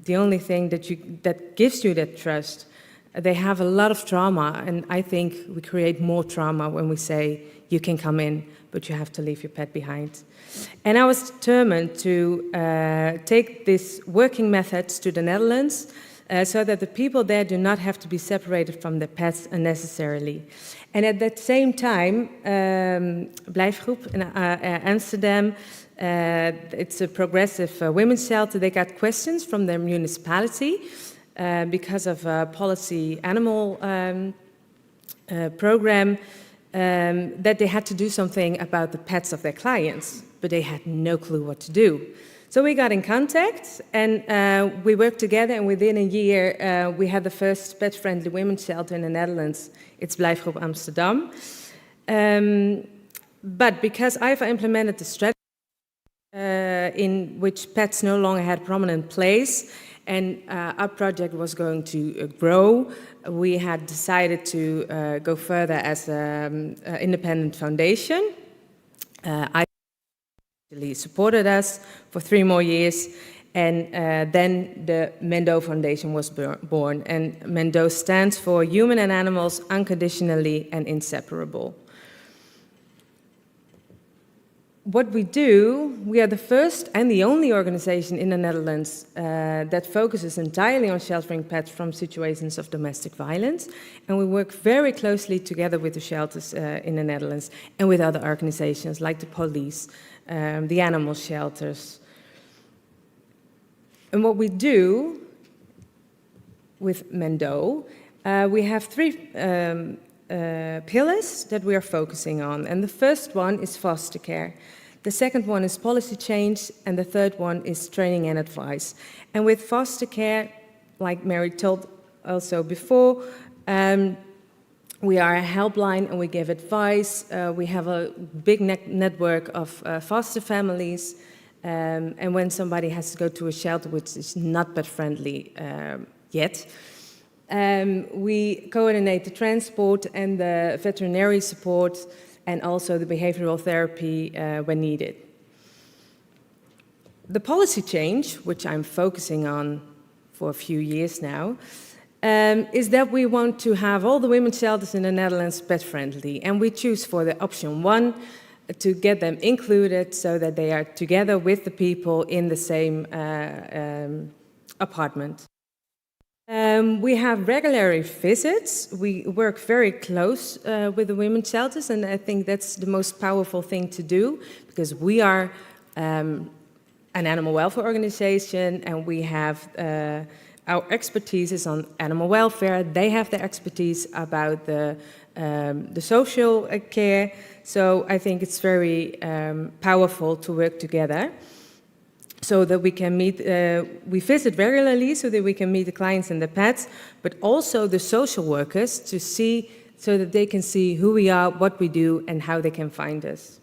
The only thing that gives you that trust. They have a lot of trauma, and I think we create more trauma when we say, you can come in, but you have to leave your pet behind. And I was determined to take these working methods to the Netherlands so that the people there do not have to be separated from their pets unnecessarily. And at that same time, Blijfgroep in Amsterdam, it's a progressive women's shelter. They got questions from their municipality because of a policy animal program that they had to do something about the pets of their clients, but they had no clue what to do. So we got in contact and we worked together, and within a year we had the first pet-friendly women's shelter in the Netherlands. It's Blijfgroep Amsterdam. But because IFA implemented the strategy in which pets no longer had a prominent place, and our project was going to grow, we had decided to go further as an independent foundation. IFA actually supported us for 3 more years, and then the Mendo Foundation was born. And Mendo stands for Human and Animals Unconditionally and Inseparable. What we do, we are the first and the only organization in the Netherlands that focuses entirely on sheltering pets from situations of domestic violence. And we work very closely together with the shelters in the Netherlands and with other organizations like the police, the animal shelters. And what we do with Mendo, we have 3 pillars that we are focusing on. And the first one is foster care. The second one is policy change, and the third one is training and advice. And with foster care, like Mary told also before, we are a helpline and we give advice. We have a big network of foster families. And when somebody has to go to a shelter which is not pet-friendly yet, we coordinate the transport and the veterinary support and also the behavioral therapy when needed. The policy change, which I'm focusing on for a few years now, is that we want to have all the women's shelters in the Netherlands pet-friendly. And we choose for the option 1 to get them included so that they are together with the people in the same apartment. We have regular visits. We work very close with the women's shelters, and I think that's the most powerful thing to do, because we are an animal welfare organization, and we have our expertise is on animal welfare. They have the expertise about the social care. So I think it's very powerful to work together, so that we can meet, we visit regularly so that we can meet the clients and the pets, but also the social workers to see, so that they can see who we are, what we do, and how they can find us.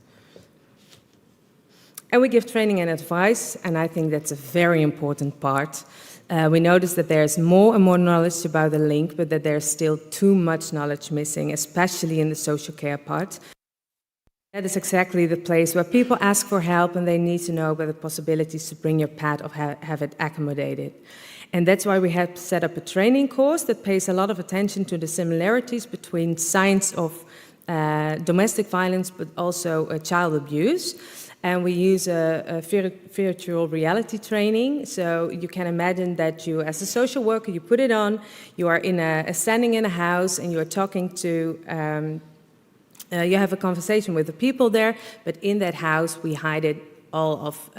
And we give training and advice, and I think that's a very important part. We notice that there's more and more knowledge about the link, but that there's still too much knowledge missing, especially in the social care part. That is exactly the place where people ask for help and they need to know about the possibilities to bring your pet or have it accommodated. And that's why we have set up a training course that pays a lot of attention to the similarities between signs of domestic violence, but also child abuse. And we use a virtual reality training. So you can imagine that you, as a social worker, you put it on, you are standing in a house and you are talking to, you have a conversation with the people there, but in that house we hide all of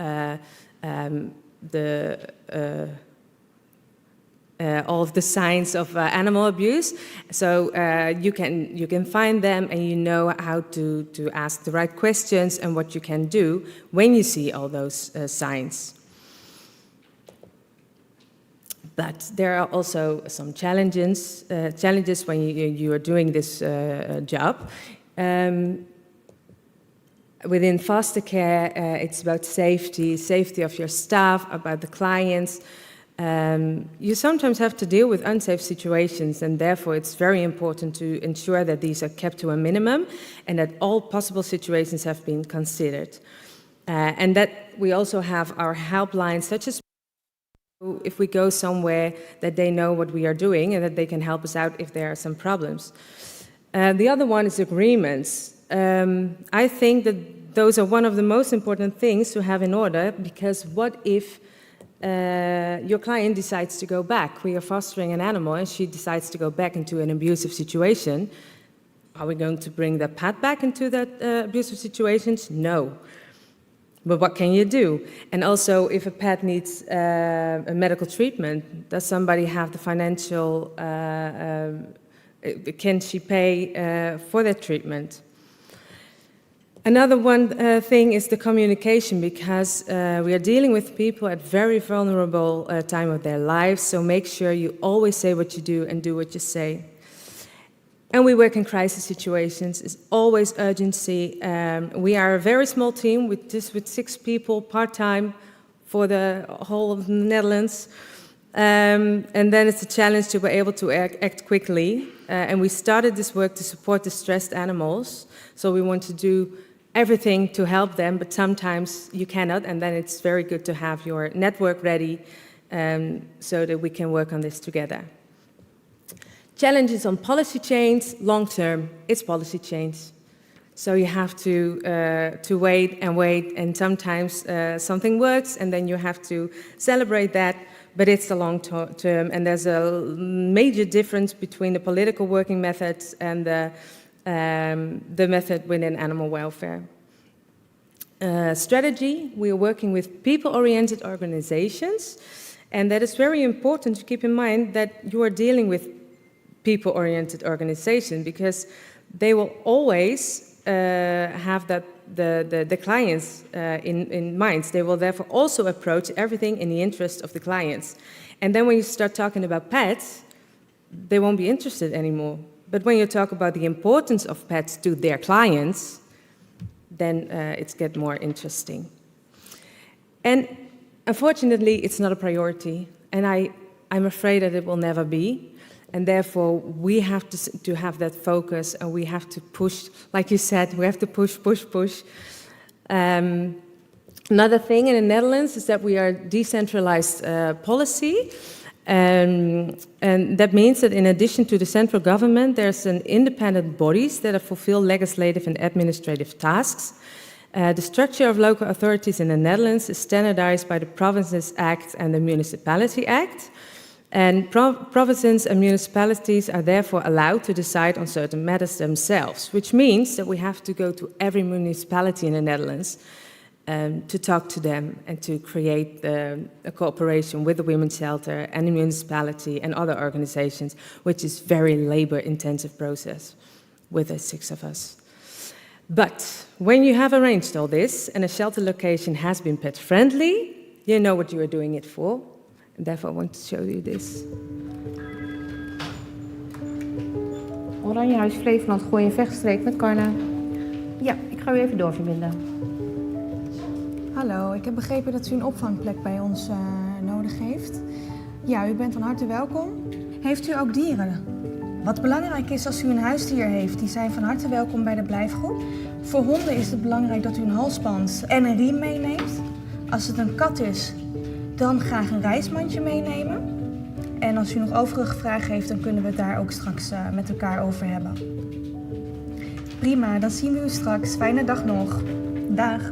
the signs of animal abuse. So you can find them and you know how to ask the right questions and what you can do when you see all those signs. But there are also some challenges when you are doing this job. Within foster care, it's about safety of your staff, about the clients. You sometimes have to deal with unsafe situations, and therefore it's very important to ensure that these are kept to a minimum and that all possible situations have been considered. And that we also have our helplines, such as if we go somewhere, that they know what we are doing and that they can help us out if there are some problems. The other one is agreements. I think that those are one of the most important things to have in order, because what if your client decides to go back? We are fostering an animal and she decides to go back into an abusive situation. Are we going to bring the pet back into that abusive situations? No. But what can you do? And also, if a pet needs a medical treatment, does somebody have the financial, can she pay for that treatment? Another thing is the communication, because we are dealing with people at very vulnerable time of their lives, so make sure you always say what you do and do what you say. And we work in crisis situations. It's always urgency. We are a very small team with 6 people part-time for the whole of the Netherlands. And then it's a challenge to be able to act quickly. And we started this work to support distressed animals. So we want to do everything to help them, but sometimes you cannot, and then it's very good to have your network ready so that we can work on this together. Challenges on policy change, long term, it's policy change. So you have to wait, and sometimes something works, and then you have to celebrate that, but it's the long term, and there's a major difference between the political working methods and the method within animal welfare. Strategy, we are working with people-oriented organizations, and that is very important to keep in mind that you are dealing with people-oriented organizations, because they will always have the clients in mind. They will therefore also approach everything in the interest of the clients. And then when you start talking about pets, they won't be interested anymore. But when you talk about the importance of pets to their clients, then it gets more interesting. And unfortunately, it's not a priority, and I'm afraid that it will never be. And therefore, we have to have that focus, and we have to push, like you said, we have to push. Another thing in the Netherlands is that we are decentralized policy. And that means that in addition to the central government, there's an independent bodies that fulfill legislative and administrative tasks. The structure of local authorities in the Netherlands is standardized by the Provinces Act and the Municipality Act. And provinces and municipalities are therefore allowed to decide on certain matters themselves, which means that we have to go to every municipality in the Netherlands to talk to them and to create a cooperation with the women's shelter and the municipality and other organizations, which is very labor-intensive process with the 6 of us. But when you have arranged all this and a shelter location has been pet-friendly, you know what you are doing it for. And therefore I want to show you this. Oranjehuis Flevoland, Gooi en Vechtstreek met Carna. Ja, ik ga u even doorverbinden. Hallo, ik heb begrepen dat u een opvangplek bij ons nodig heeft. Ja, u bent van harte welkom. Heeft u ook dieren? Wat belangrijk is als u een huisdier heeft, die zijn van harte welkom bij de blijfgroep. Voor honden is het belangrijk dat u een halsband en een riem meeneemt. Als het een kat is, dan graag een reismandje meenemen. En als u nog overige vragen heeft, dan kunnen we het daar ook straks met elkaar over hebben. Prima, dan zien we u straks. Fijne dag nog. Dag.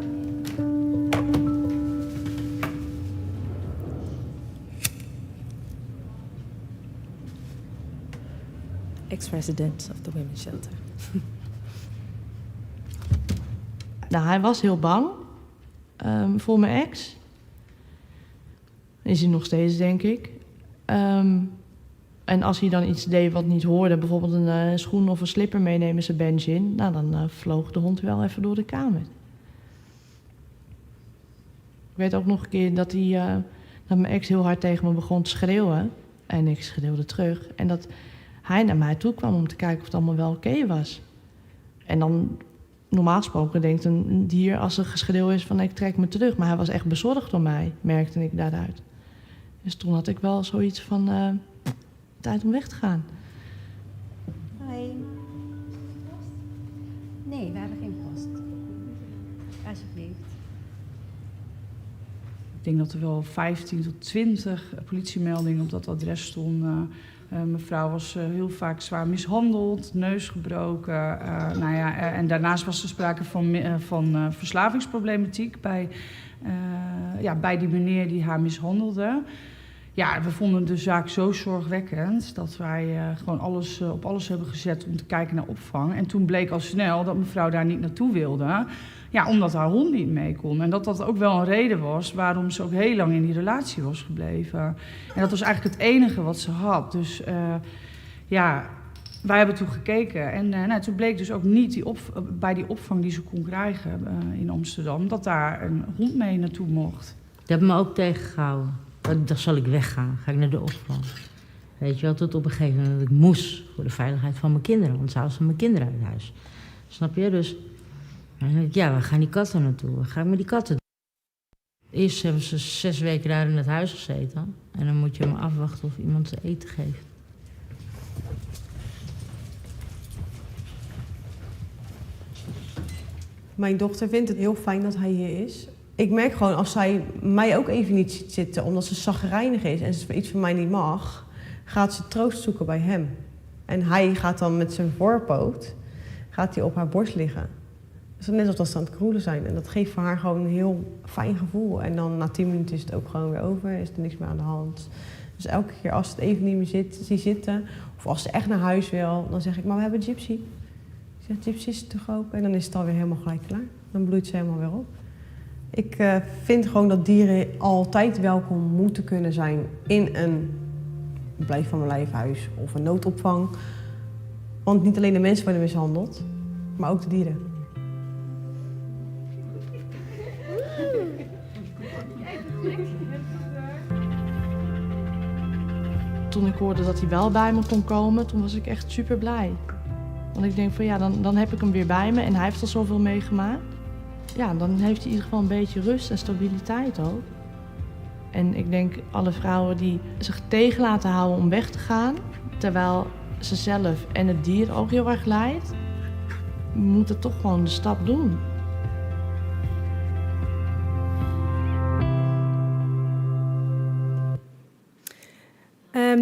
Ex-resident of the Women's Shelter. Nou, hij was heel bang voor mijn ex. Is hij nog steeds, denk ik. En als hij dan iets deed wat niet hoorde, bijvoorbeeld een schoen of een slipper meenemen zijn bench in, nou, dan vloog de hond wel even door de kamer. Ik weet ook nog een keer dat mijn ex heel hard tegen me begon te schreeuwen. En ik schreeuwde terug. En dat hij naar mij toe kwam om te kijken of het allemaal wel oké was. En dan, normaal gesproken, denkt een dier als er geschreeuw is van ik trek me terug. Maar hij was echt bezorgd door mij, merkte ik daaruit. Dus toen had ik wel zoiets van tijd om weg te gaan. Hoi. Nee, we hebben geen post. Alsjeblieft. Ik denk dat er wel 15 tot 20 politiemeldingen op dat adres stonden. Mevrouw was heel vaak zwaar mishandeld, neus gebroken. En daarnaast was er sprake van verslavingsproblematiek bij die meneer die haar mishandelde. Ja, we vonden de zaak zo zorgwekkend dat wij gewoon op alles hebben gezet om te kijken naar opvang. En toen bleek al snel dat mevrouw daar niet naartoe wilde. Ja, omdat haar hond niet mee kon. En dat ook wel een reden was waarom ze ook heel lang in die relatie was gebleven. En dat was eigenlijk het enige wat ze had. Dus wij hebben toen gekeken. En toen bleek dus ook niet bij die opvang die ze kon krijgen in Amsterdam, dat daar een hond mee naartoe mocht. Dat hebben me ook tegengehouden. Dan zal ik weggaan, ga ik naar de opvang. Weet je wel, tot op een gegeven moment dat ik moest voor de veiligheid van mijn kinderen. Want ze haalden mijn kinderen uit huis. Snap je? Dus dan denk ik, ja, waar gaan die katten naartoe? Waar ga ik met die katten doen? Eerst hebben ze 6 weken daar in het huis gezeten. En dan moet je hem afwachten of iemand ze eten geeft. Mijn dochter vindt het heel fijn dat hij hier is. Ik merk gewoon als zij mij ook even niet ziet zitten omdat ze chagrijnig is en ze iets van mij niet mag, gaat ze troost zoeken bij hem. En hij gaat dan met zijn voorpoot op haar borst liggen. Dus net alsof ze aan het kroelen zijn. En dat geeft voor haar gewoon een heel fijn gevoel. En dan na 10 minuten is het ook gewoon weer over, is er niks meer aan de hand. Dus elke keer als ze het even niet meer zie zitten, of als ze echt naar huis wil, dan zeg ik, maar we hebben Gypsy. Ik zeg, Gypsy is toch ook? En dan is het alweer helemaal gelijk klaar. Dan bloeit ze helemaal weer op. Ik vind gewoon dat dieren altijd welkom moeten kunnen zijn in een blijf van mijn lijfhuis of een noodopvang. Want niet alleen de mensen worden mishandeld, maar ook de dieren. Toen ik hoorde dat hij wel bij me kon komen, toen was ik echt super blij. Want ik denk van ja, dan heb ik hem weer bij me en hij heeft al zoveel meegemaakt. Ja, dan heeft hij in ieder geval een beetje rust en stabiliteit ook. En ik denk alle vrouwen die zich tegen laten houden om weg te gaan, terwijl ze zelf en het dier ook heel erg lijdt, moeten toch gewoon de stap doen.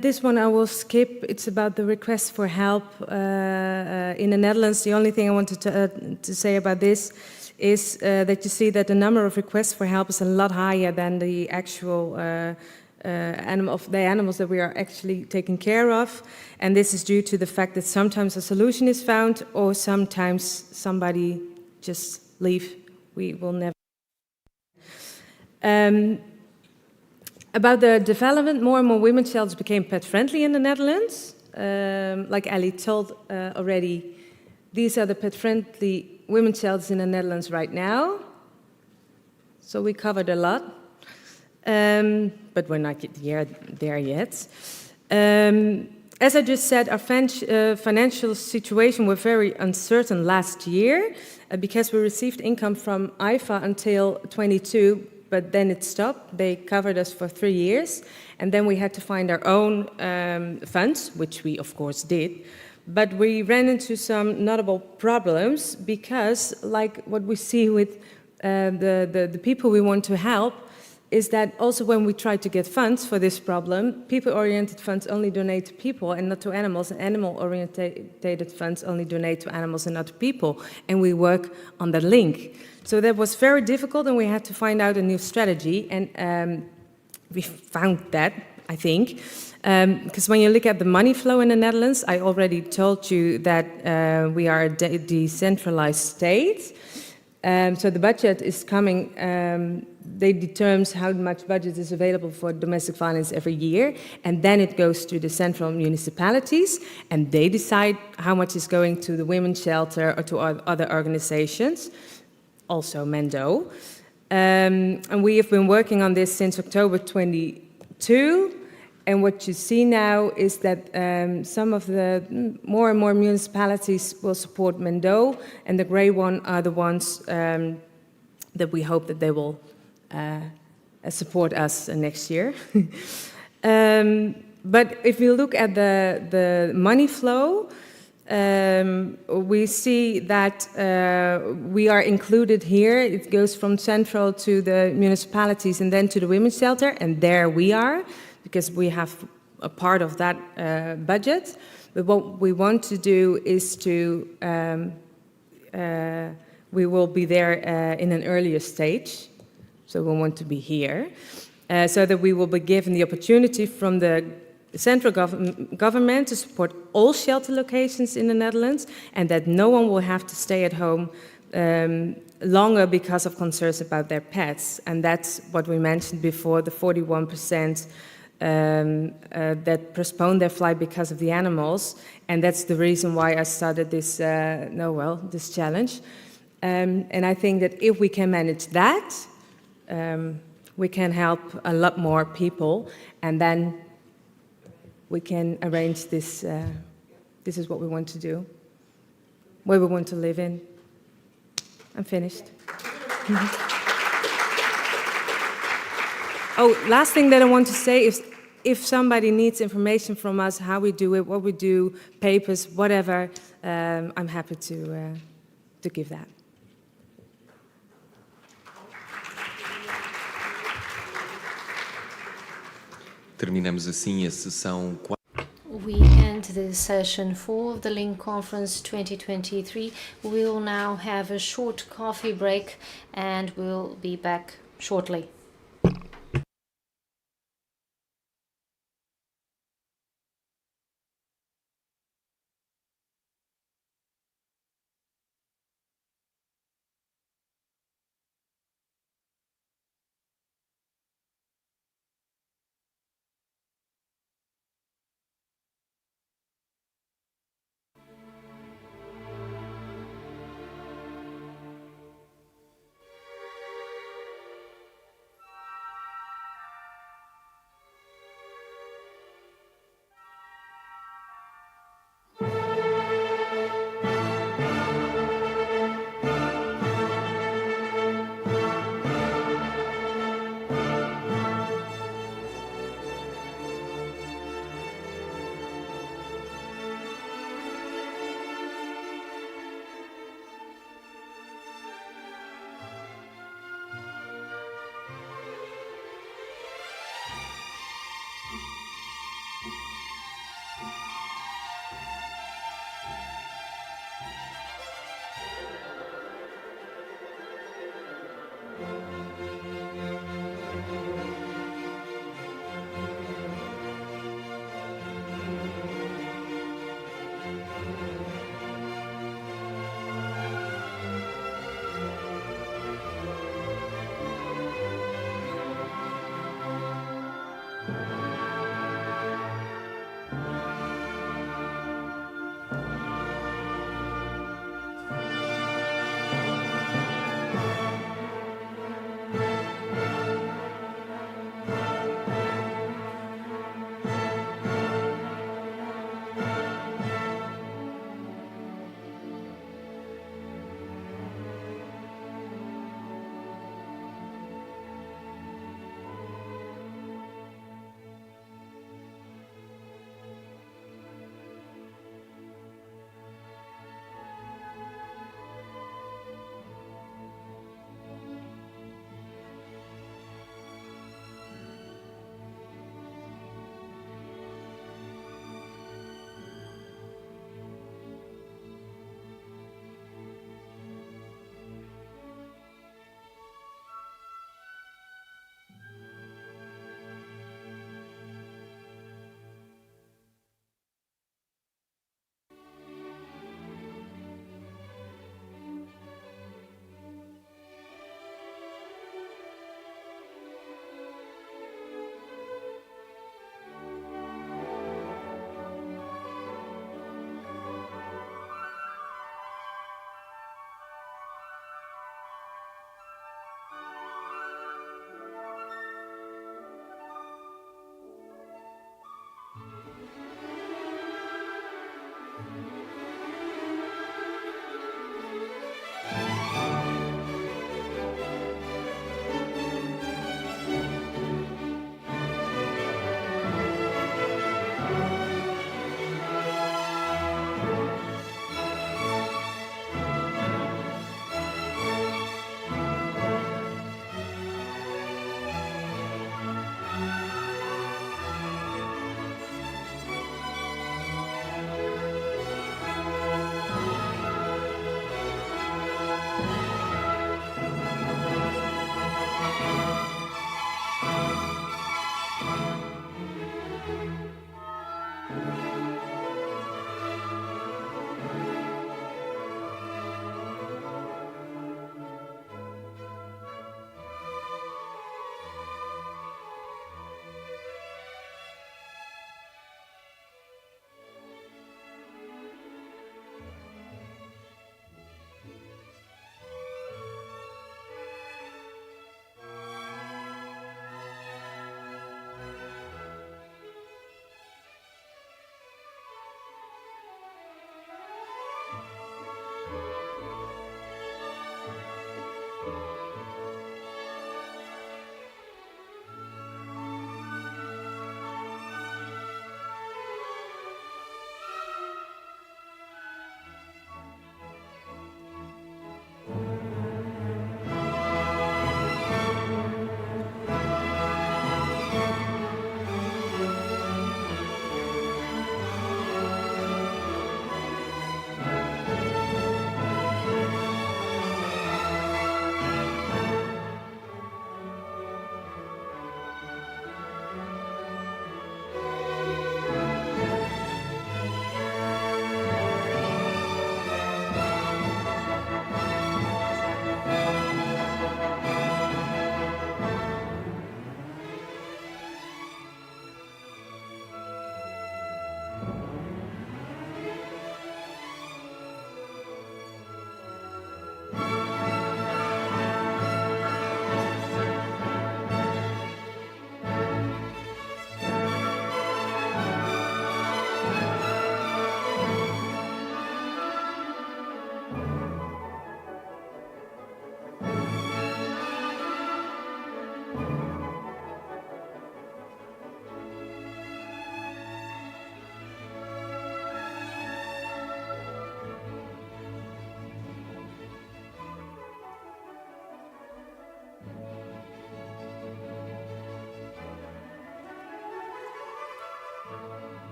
This one I will skip. It's about the request for help in the Netherlands. The only thing I wanted to say about this is that you see that the number of requests for help is a lot higher than the actual animals that we are actually taking care of. And this is due to the fact that sometimes a solution is found or sometimes somebody just leave. We will never. About the development, more and more women's shelters became pet-friendly in the Netherlands. Like Ellie told already, these are the pet-friendly women's shelters in the Netherlands right now. So we covered a lot, but we're not there yet. As I just said, our financial situation was very uncertain last year because we received income from IFA until 22. But then it stopped. They covered us for 3 years. And then we had to find our own funds, which we, of course, did. But we ran into some notable problems because, like what we see with the people we want to help, is that also when we try to get funds for this problem, people-oriented funds only donate to people and not to animals, and animal-oriented funds only donate to animals and not to people, and we work on that link. So that was very difficult, and we had to find out a new strategy, and we found that, I think, because when you look at the money flow in the Netherlands, I already told you that we are a decentralized state. So the budget is coming, they determine how much budget is available for domestic violence every year, and then it goes to the central municipalities, and they decide how much is going to the women's shelter or to other organizations, also Mendo. And we have been working on this since October 22, and what you see now is that some of the more and more municipalities will support Mendo, and the gray one are the ones that we hope that they will support us next year. But if you look at the money flow, we see that we are included here. It goes from central to the municipalities and then to the women's shelter, and there we are, because we have a part of that budget. But what we want to do is to, we will be there in an earlier stage, so we want to be here, so that we will be given the opportunity from the central government to support all shelter locations in the Netherlands, and that no one will have to stay at home longer because of concerns about their pets. And that's what we mentioned before, the 41% that postponed their flight because of the animals, and that's the reason why I started this, this challenge. And I think that if we can manage that, we can help a lot more people, and then we can arrange this. This is what we want to do, where we want to live in. I'm finished. Oh, last thing that I want to say is, if somebody needs information from us, how we do it, what we do, papers, whatever, I'm happy to give that. Terminamos assim a sessão 4. We end this session 4 of the Link Conference 2023. We'll now have a short coffee break and we'll be back shortly.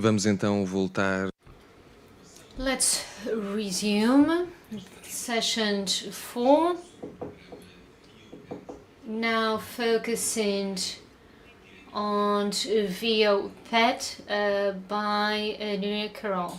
Vamos então voltar. Let's resume session 4. Now focusing on VO Pet by Nuria Carroll.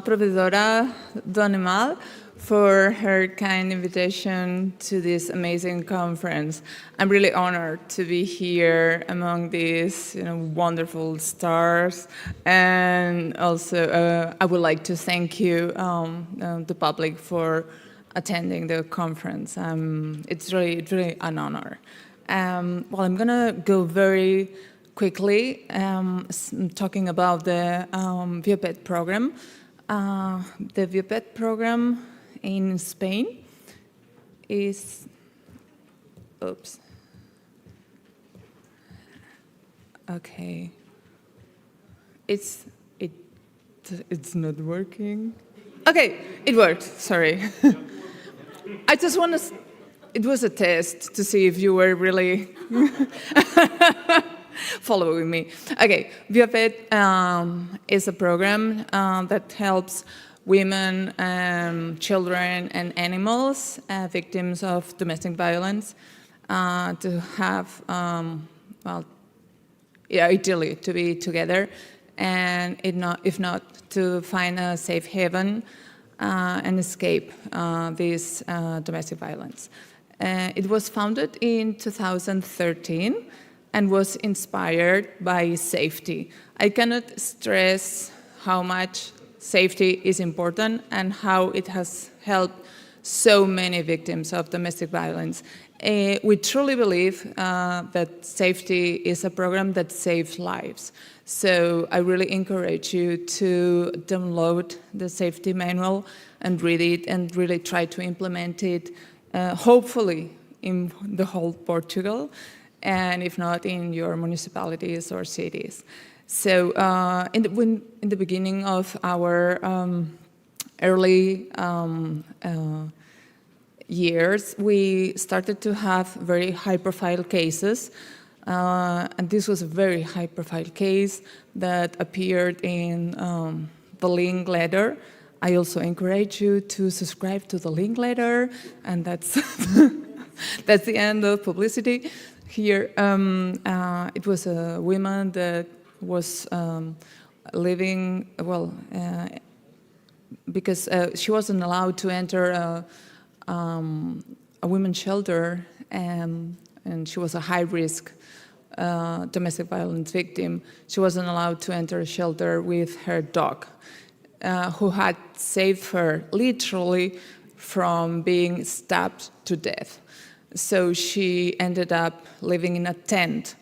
Professora do Animal, for her kind invitation to this amazing conference. I'm really honored to be here among these wonderful stars, and also I would like to thank you, the public, for attending the conference. It's really an honor. Well, I'm gonna go very quickly talking about the VIOPET program. The VIOPET program in Spain is, oops, okay, it's not working. Okay, it worked, sorry. I just want to, it was a test to see if you were really following me. Okay, VIOPET is a program that helps women, children, and animals, victims of domestic violence, to have, ideally to be together, and if not, to find a safe haven and escape this domestic violence. It was founded in 2013 and was inspired by safety. I cannot stress how much safety is important and how it has helped so many victims of domestic violence. We truly believe that safety is a program that saves lives. So I really encourage you to download the safety manual and read it and really try to implement it, hopefully in the whole Portugal, and if not, in your municipalities or cities. So in the beginning of our early years, we started to have very high-profile cases, and this was a very high-profile case that appeared in the link letter. I also encourage you to subscribe to the link letter, and that's that's the end of publicity. Here, it was a woman that was living, well, because she wasn't allowed to enter a women's shelter, and she was a high-risk domestic violence victim. She wasn't allowed to enter a shelter with her dog, who had saved her literally from being stabbed to death. So she ended up living in a tent.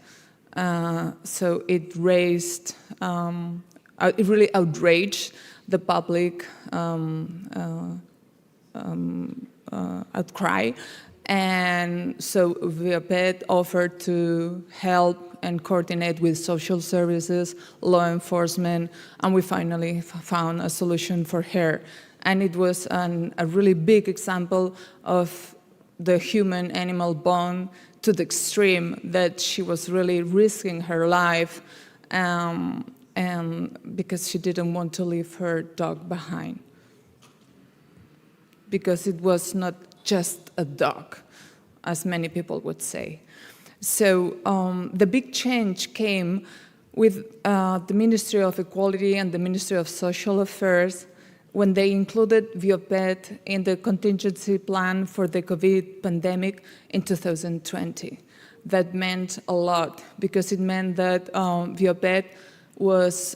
So it raised, it really outraged the public outcry. And so VIOPET offered to help and coordinate with social services, law enforcement, and we finally found a solution for her. And it was a really big example of the human-animal bond to the extreme, that she was really risking her life and because she didn't want to leave her dog behind. Because it was not just a dog, as many people would say. So the big change came with the Ministry of Equality and the Ministry of Social Affairs when they included VIOPET in the contingency plan for the COVID pandemic in 2020. That meant a lot, because it meant that VIOPET was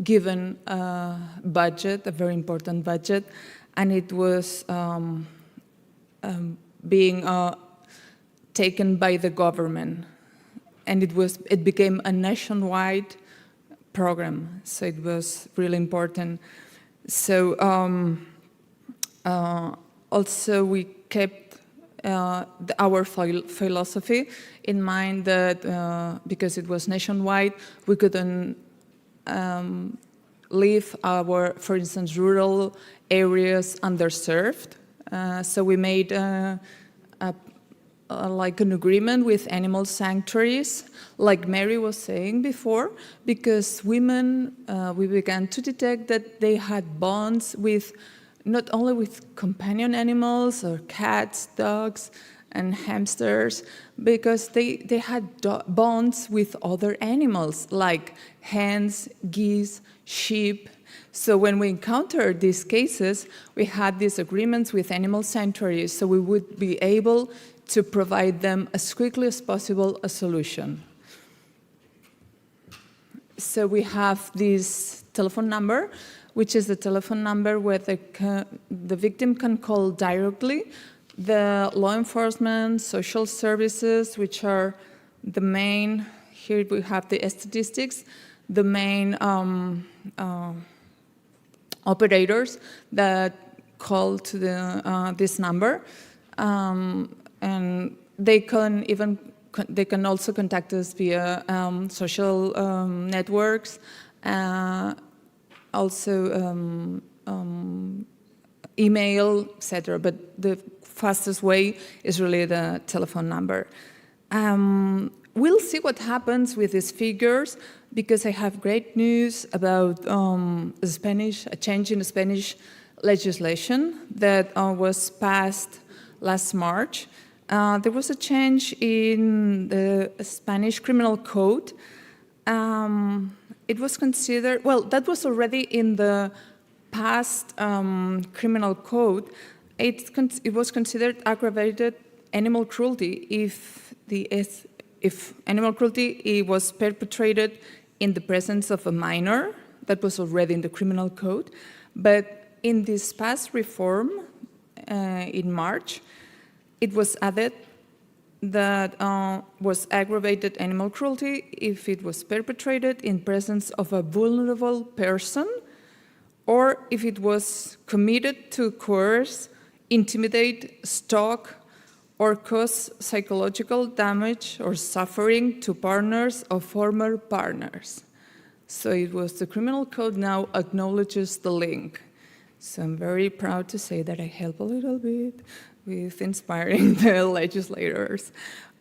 given a budget, a very important budget, and it was being taken by the government. And it became a nationwide program, so it was really important. So also we kept our philosophy in mind that because it was nationwide, we couldn't leave our, for instance, rural areas underserved. So we made like an agreement with animal sanctuaries, like Mary was saying before, because women, we began to detect that they had bonds with, not only with companion animals or cats, dogs, and hamsters, because they had bonds with other animals, like hens, geese, sheep. So when we encountered these cases, we had these agreements with animal sanctuaries, so we would be able to provide them as quickly as possible a solution. So we have this telephone number, which is the telephone number where the victim can call directly the law enforcement, social services, which are the main, here we have the statistics, the main operators that call to this number. And they can also contact us via social networks, also email, etc. But the fastest way is really the telephone number. We'll see what happens with these figures, because I have great news about a change in the Spanish legislation that was passed last March. There was a change in the Spanish criminal code. It was considered, well, that was already in the past criminal code. It was considered aggravated animal cruelty if animal cruelty was perpetrated in the presence of a minor. That was already in the criminal code. But in this past reform in March, it was added that was aggravated animal cruelty if it was perpetrated in presence of a vulnerable person, or if it was committed to coerce, intimidate, stalk, or cause psychological damage or suffering to partners or former partners. So it was the criminal code now acknowledges the link. So I'm very proud to say that I help a little bit with inspiring the legislators.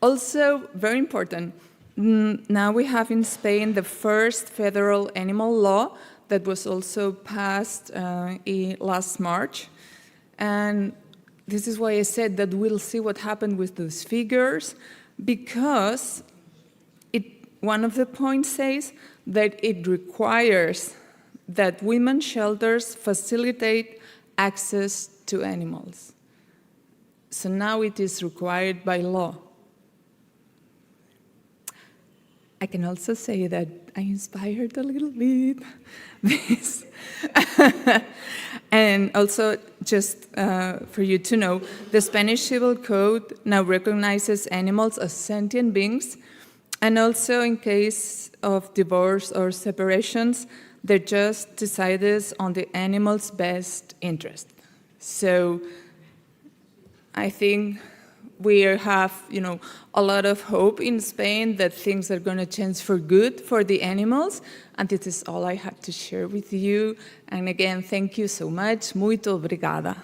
Also, very important, now we have in Spain the first federal animal law that was also passed last March. And this is why I said that we'll see what happened with those figures, because one of the points says that it requires that women's shelters facilitate access to animals. So now it is required by law. I can also say that I inspired a little bit this. And also, just for you to know, the Spanish Civil Code now recognizes animals as sentient beings, and also in case of divorce or separations, the judge decides on the animal's best interest. So I think we have, a lot of hope in Spain that things are going to change for good for the animals. And this is all I had to share with you. And again, thank you so much. Muito obrigada.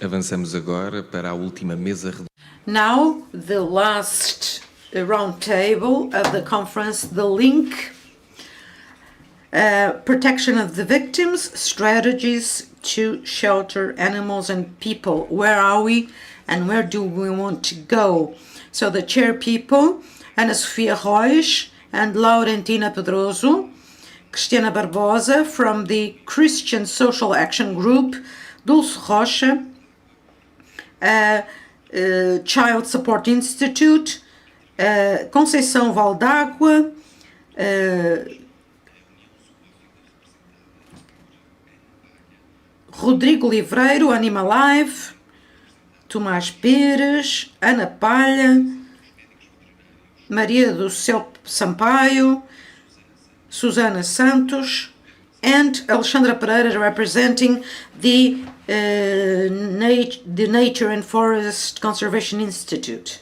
Avançamos agora para a última mesa redonda. Now, the last round table of the conference, the link, protection of the victims, strategies to shelter animals and people. Where are we and where do we want to go? So the chair people, Ana Sofia Reis and Laurentina Pedroso, Cristiana Barbosa from the Christian Social Action Group, Dulce Rocha, Child Support Institute, Conceição Valdágua, Rodrigo Livreiro, Animalive, Tomás Pires, Ana Palha, Maria do Céu Sampaio, Susana Santos, and Alexandra Pereira representing the Nature and Forest Conservation Institute.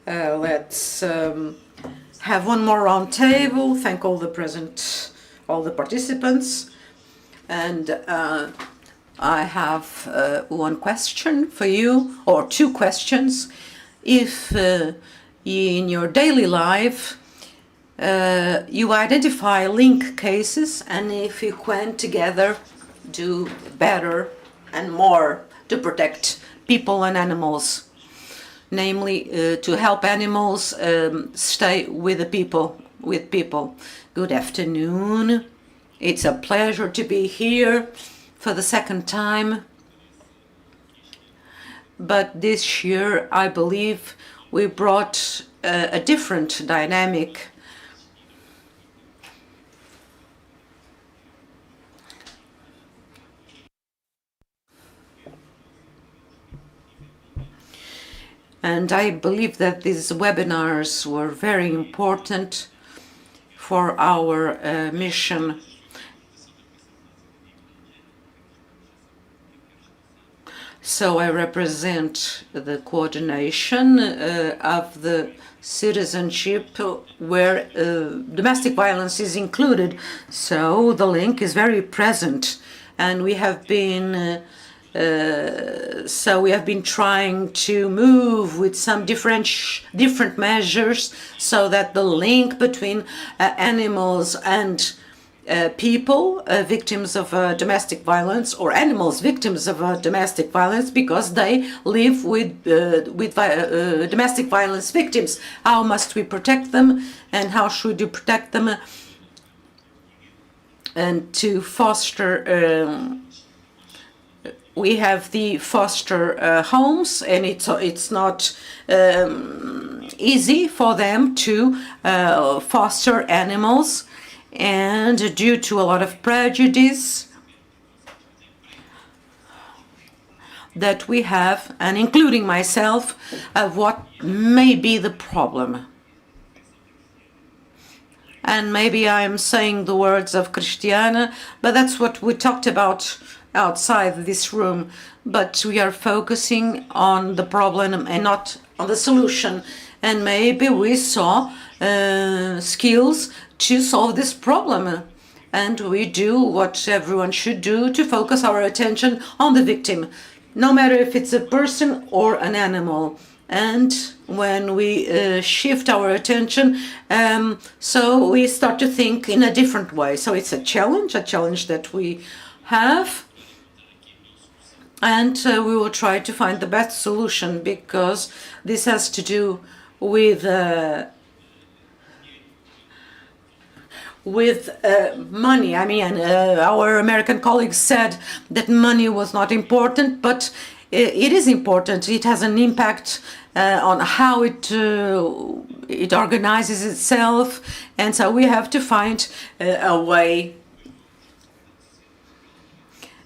Let's have one more round table. Thank all the participants. And I have one question for you, or two questions. If in your daily life you identify link cases, and if you can together do better and more to protect people and animals, namely to help animals stay with the people. Good afternoon. It's a pleasure to be here for the second time. But this year, I believe we brought a different dynamic. And I believe that these webinars were very important for our mission. So I represent the coordination of the citizenship where domestic violence is included. So the link is very present, and we have been trying to move with some different measures so that the link between animals and people victims of domestic violence, or animals victims of domestic violence, because they live with domestic violence victims. How must we protect them, and how should you protect them? And to foster, we have the foster homes, and it's not easy for them to foster animals. And due to a lot of prejudice that we have, and including myself, of what may be the problem. And maybe I'm saying the words of Christiana, but that's what we talked about outside this room. But we are focusing on the problem and not on the solution. And maybe we saw skills to solve this problem. And we do what everyone should do to focus our attention on the victim, no matter if it's a person or an animal. And when we shift our attention, so we start to think in a different way. So it's a challenge that we have. And we will try to find the best solution, because this has to do with money. I mean, our American colleagues said that money was not important, but it is important. It has an impact on how it organizes itself, and so we have to find a way.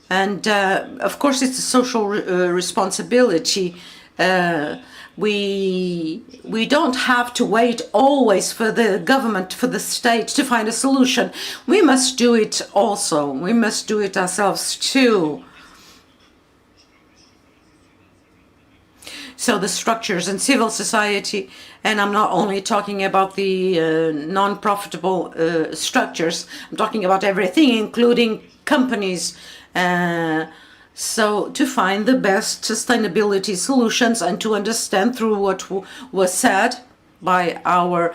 And of course, it's a social responsibility. We don't have to wait always for the government, for the state to find a solution. We must do it also. We must do it ourselves too. So the structures in civil society, and I'm not only talking about the non-profitable structures, I'm talking about everything, including companies. So to find the best sustainability solutions, and to understand through what was said by our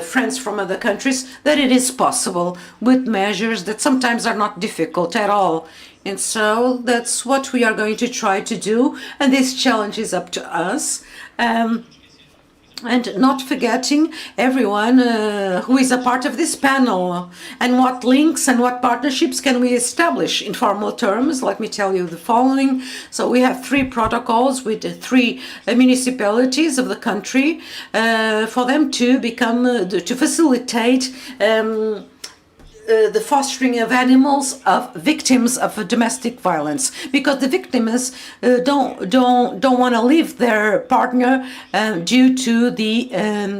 friends from other countries, that it is possible with measures that sometimes are not difficult at all. And so that's what we are going to try to do. And this challenge is up to us. And not forgetting everyone who is a part of this panel, and what links and what partnerships can we establish in formal terms. Let me tell you the following. So we have 3 protocols with 3 municipalities of the country for them to become, to facilitate the fostering of animals of victims of domestic violence, because the victims don't want to leave their partner due to the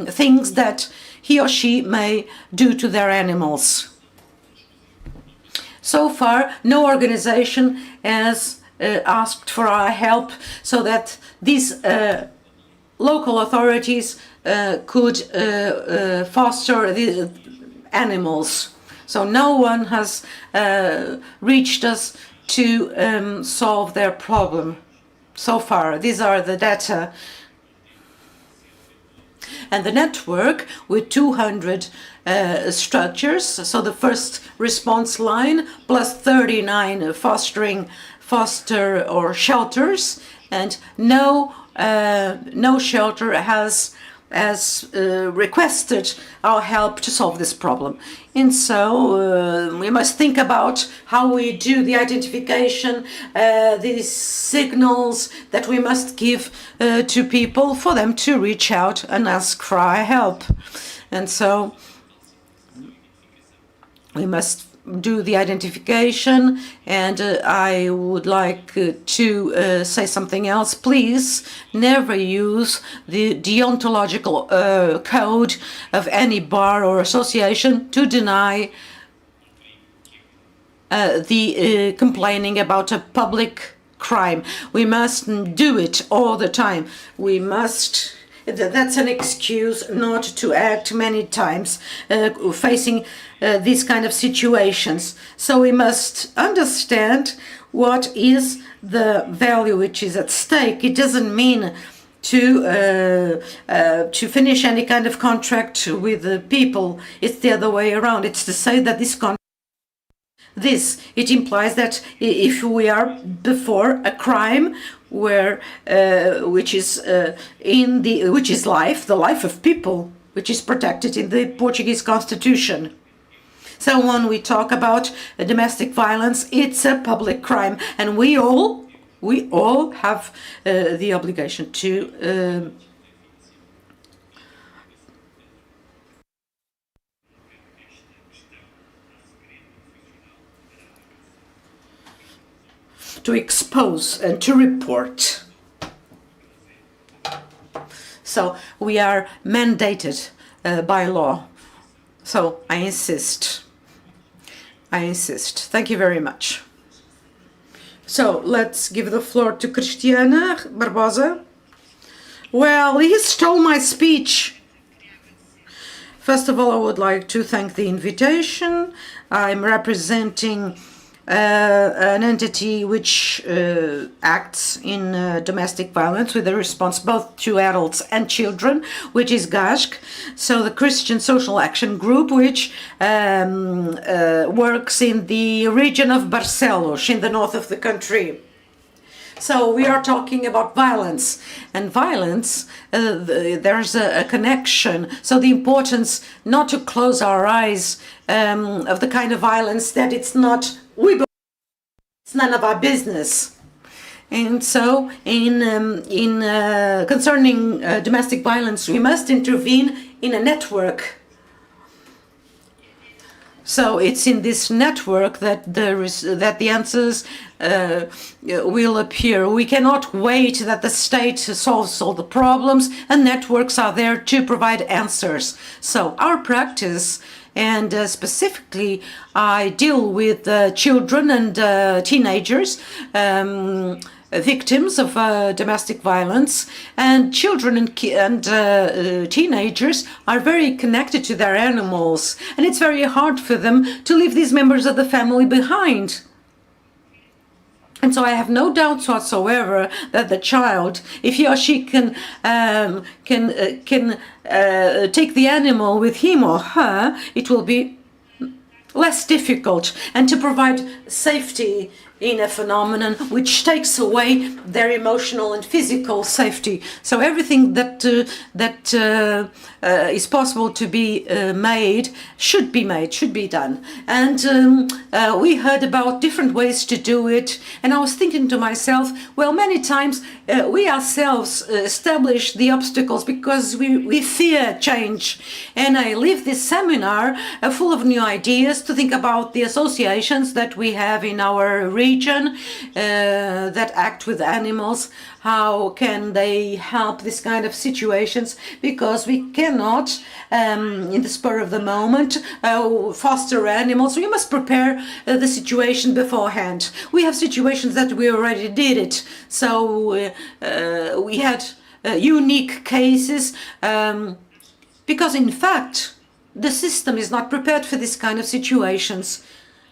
things that he or she may do to their animals. So far, no organization has asked for our help, so that these local authorities could foster the animals. So no one has reached us to solve their problem so far. These are the data. And the network with 200 structures, so the first response line plus 39 foster or shelters, and no shelter has requested our help to solve this problem. And so we must think about how we do the identification, these signals that we must give to people for them to reach out and ask for our help. And so we must do the identification, and I would like to say something else. Please never use the deontological code of any bar or association to deny the complaining about a public crime. We must do it all the time. We must. That's an excuse not to act many times facing these kind of situations. So we must understand what is the value which is at stake. It doesn't mean to finish any kind of contract with the people. It's the other way around. It's to say that it implies that if we are before a crime where which is life, the life of people, which is protected in the Portuguese Constitution. So when we talk about domestic violence, it's a public crime, and we all have the obligation to expose and to report. So we are mandated by law. So I insist. Thank you very much. So let's give the floor to Cristiana Barbosa. Well, he stole my speech. First of all, I would like to thank the invitation. I'm representing an entity which acts in domestic violence with a response both to adults and children, which is GASC, so the Christian Social Action Group, which works in the region of Barcelos in the north of the country. So we are talking about violence, and violence, there's a connection. So the importance not to close our eyes of the kind of violence that it's not, it's none of our business. And so in concerning domestic violence, we must intervene in a network. So it's in this network that the answers will appear. We cannot wait that the state solves all the problems, and networks are there to provide answers. So our practice, and specifically I deal with children and teenagers, victims of domestic violence, and children and teenagers are very connected to their animals, and it's very hard for them to leave these members of the family behind. And so I have no doubts whatsoever that the child, if he or she can take the animal with him or her, it will be less difficult, and to provide safety in a phenomenon which takes away their emotional and physical safety. So everything that is possible to be made should be done. And we heard about different ways to do it, and I was thinking to myself, well, many times we ourselves establish the obstacles because we fear change. And I leave this seminar full of new ideas to think about the associations that we have in our region that act with animals. How can they help this kind of situations? Because we cannot, in the spur of the moment, foster animals. We must prepare the situation beforehand. We have situations that we already did it. So we had unique cases, because in fact, the system is not prepared for this kind of situations.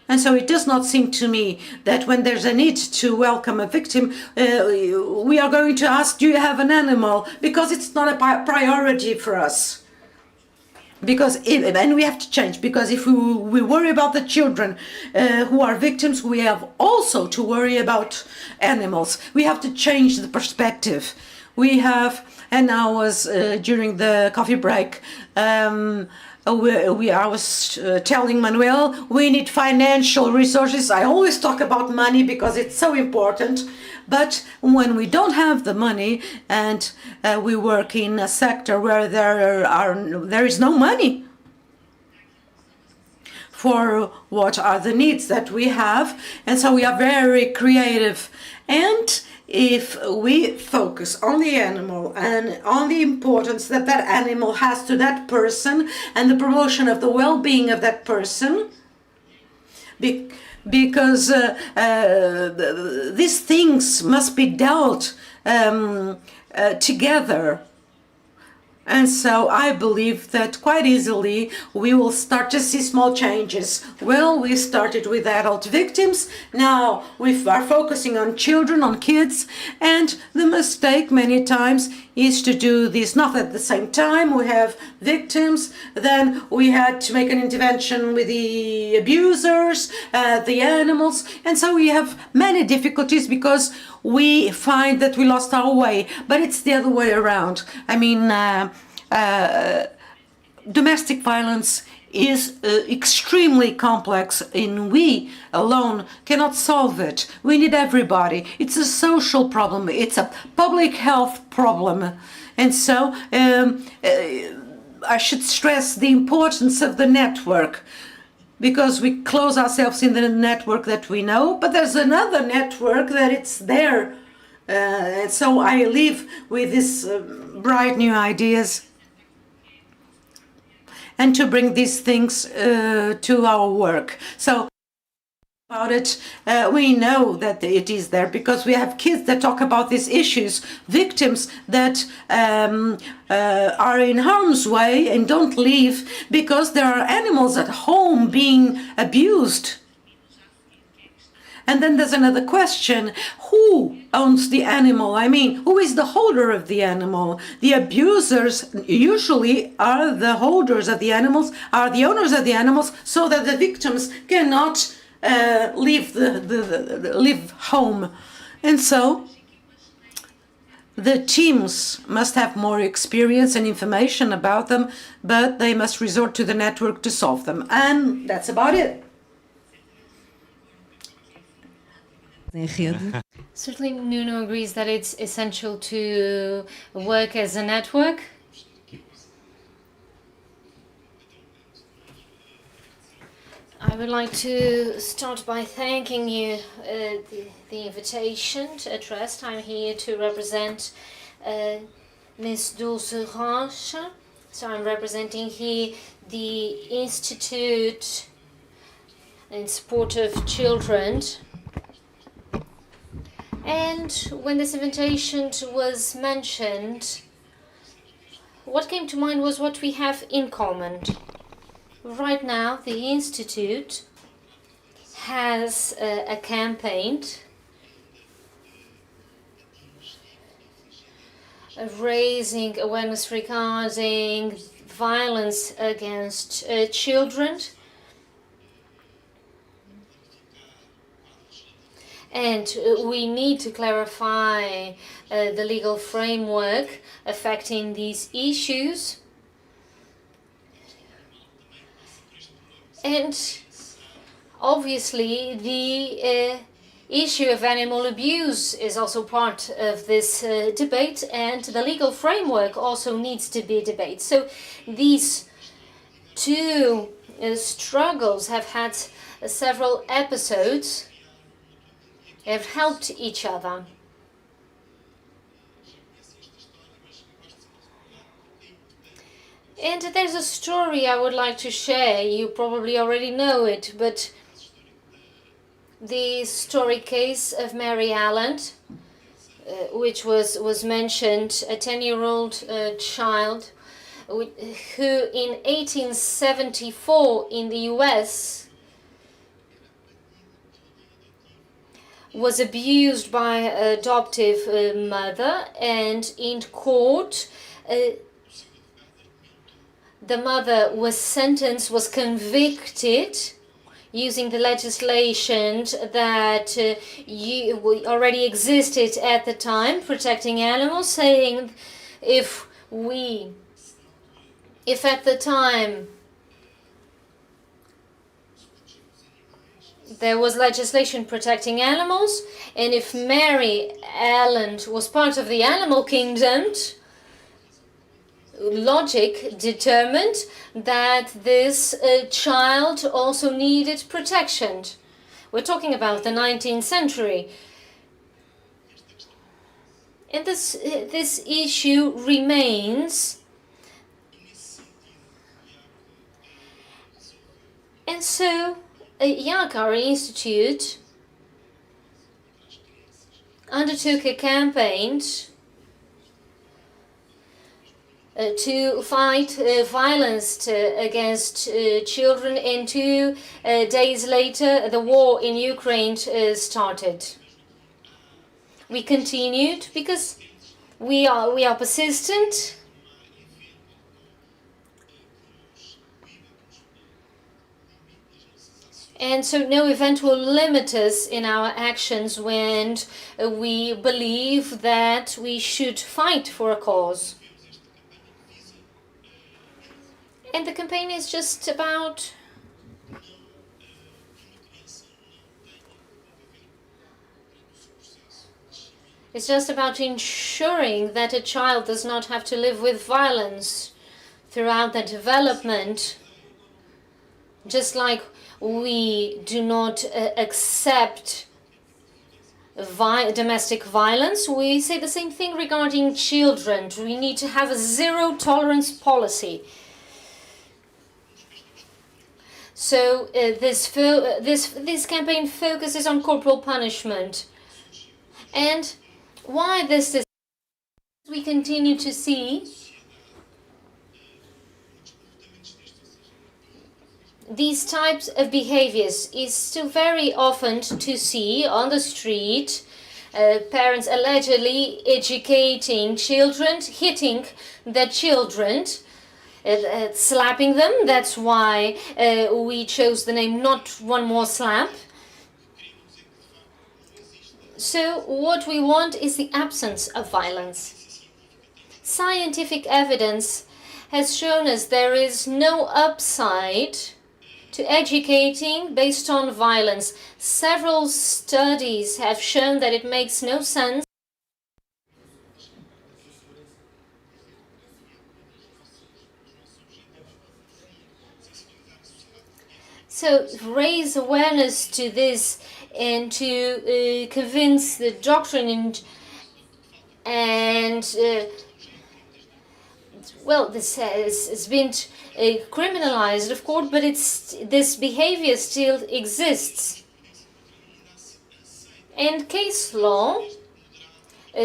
And so it does not seem to me that when there's a need to welcome a victim, we are going to ask, do you have an animal? Because it's not a priority for us. And we have to change, because if we worry about the children who are victims, we have also to worry about animals. We have to change the perspective. We have, and I was during the coffee break, I was telling Manuel, we need financial resources. I always talk about money because it's so important. But when we don't have the money and we work in a sector where there is no money for what are the needs that we have, and so we are very creative. And if we focus on the animal and on the importance that that animal has to that person and the promotion of the well-being of that person, because these things must be dealt together. And so I believe that quite easily we will start to see small changes. Well, we started with adult victims. Now we are focusing on children, on kids. And the mistake many times is to do this not at the same time. We have victims, then we had to make an intervention with the abusers, the animals. And so we have many difficulties because we find that we lost our way, but it's the other way around. I mean, domestic violence is extremely complex, and we alone cannot solve it. We need everybody. It's a social problem. It's a public health problem. And so I should stress the importance of the network, because we close ourselves in the network that we know, but there's another network that it's there. And so I leave with these bright new ideas and to bring these things to our work. So about it, we know that it is there because we have kids that talk about these issues, victims that are in harm's way and don't leave because there are animals at home being abused. And then there's another question, who owns the animal? I mean, who is the holder of the animal? The abusers usually are the holders of the animals, are the owners of the animals, so that the victims cannot leave home. And so the teams must have more experience and information about them, but they must resort to the network to solve them. And that's about it. Certainly, Nuno agrees that it's essential to work as a network. I would like to start by thanking you the invitation to address. I'm here to represent Ms. Dulce Rocha. So I'm representing here the Institute in Support of Children. And when this invitation was mentioned, what came to mind was what we have in common. Right now, the Institute has a campaign of raising awareness regarding violence against children. And we need to clarify the legal framework affecting these issues. And obviously the issue of animal abuse is also part of this debate, and the legal framework also needs to be debated. So these two struggles have had several episodes, have helped each other. And there's a story I would like to share. You probably already know it, but the story case of Mary Allen, which was mentioned, a 10-year-old child who in 1874 in the US was abused by an adoptive mother, and in court the mother was sentenced, was convicted using the legislation that already existed at the time, protecting animals, saying if at the time there was legislation protecting animals, and if Mary Ellen was part of the animal kingdom, logic determined that this child also needed protection. We're talking about the 19th century. And this issue remains. And so, Yakari Institute undertook a campaign to fight violence against children, and 2 days later the war in Ukraine started. We continued because we are persistent. And so no event will limit us in our actions when we believe that we should fight for a cause. And the campaign is just about ensuring that a child does not have to live with violence throughout their development. Just like we do not accept domestic violence, we say the same thing regarding children. We need to have a zero tolerance policy. So this campaign focuses on corporal punishment. And why this is, we continue to see these types of behaviors is still very often to see on the street, parents allegedly educating children, hitting their children, slapping them. That's why we chose the name Not One More Slap. So what we want is the absence of violence. Scientific evidence has shown us there is no upside to educating based on violence. Several studies have shown that it makes no sense. So raise awareness to this and to convince the doctrine and well, this has been criminalized, of course, but this behavior still exists. And case law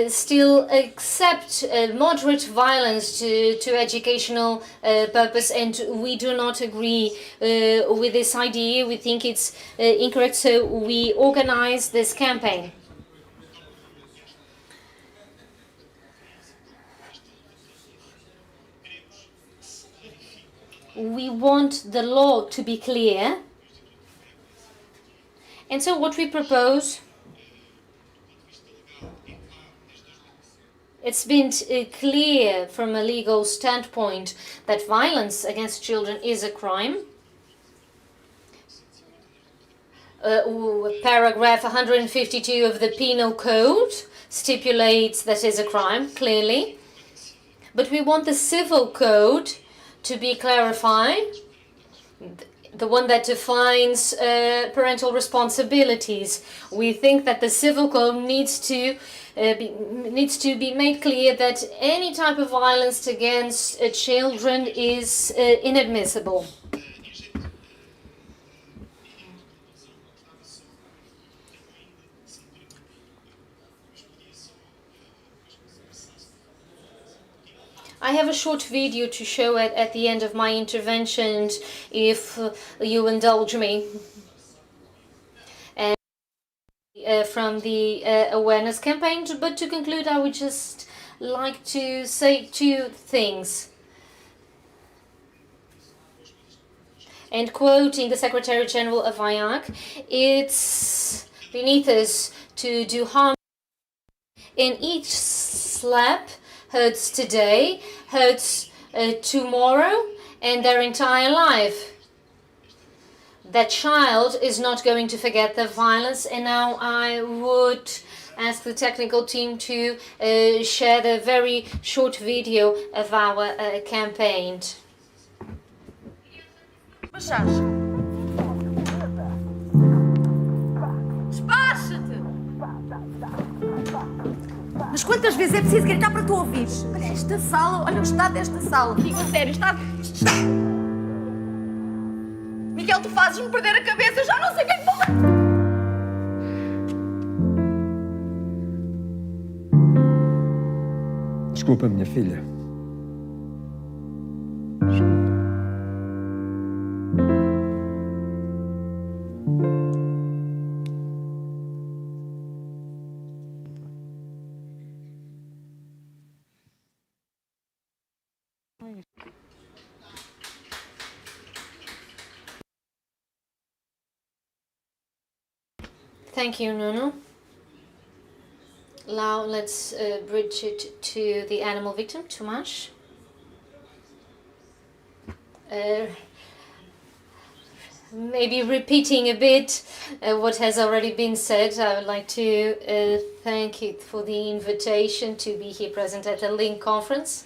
still accept moderate violence to educational purpose, and we do not agree with this idea. We think it's incorrect, so we organize this campaign. We want the law to be clear, and so what we propose, it's been clear from a legal standpoint that violence against children is a crime. Paragraph 152 of the Penal Code stipulates that is a crime, clearly. But we want the Civil Code to be clarified, the one that defines parental responsibilities. We think that the Civil Code needs to be made clear that any type of violence against children is inadmissible. I have a short video to show at the end of my intervention, if you indulge me. And from the awareness campaign, but to conclude, I would just like to say two things. And quoting the Secretary General of IARC, it's beneath us to do harm. In each slap hurts today, hurts tomorrow, and their entire life. That child is not going to forget the violence, and now I would ask the technical team to share the very short video of our campaign. Despacha-te! Mas quantas vezes é preciso gritar para tu ouvires? Olha esta sala, olha o estado desta sala. Digo a sério, está... Miguel, tu fazes-me perder a cabeça, eu já não sei o que é que falar. Desculpa, minha filha. Thank you, Nuno. Now let's bridge it to the animal victim, Tomasz. Maybe repeating a bit what has already been said, I would like to thank you for the invitation to be here present at the Link conference.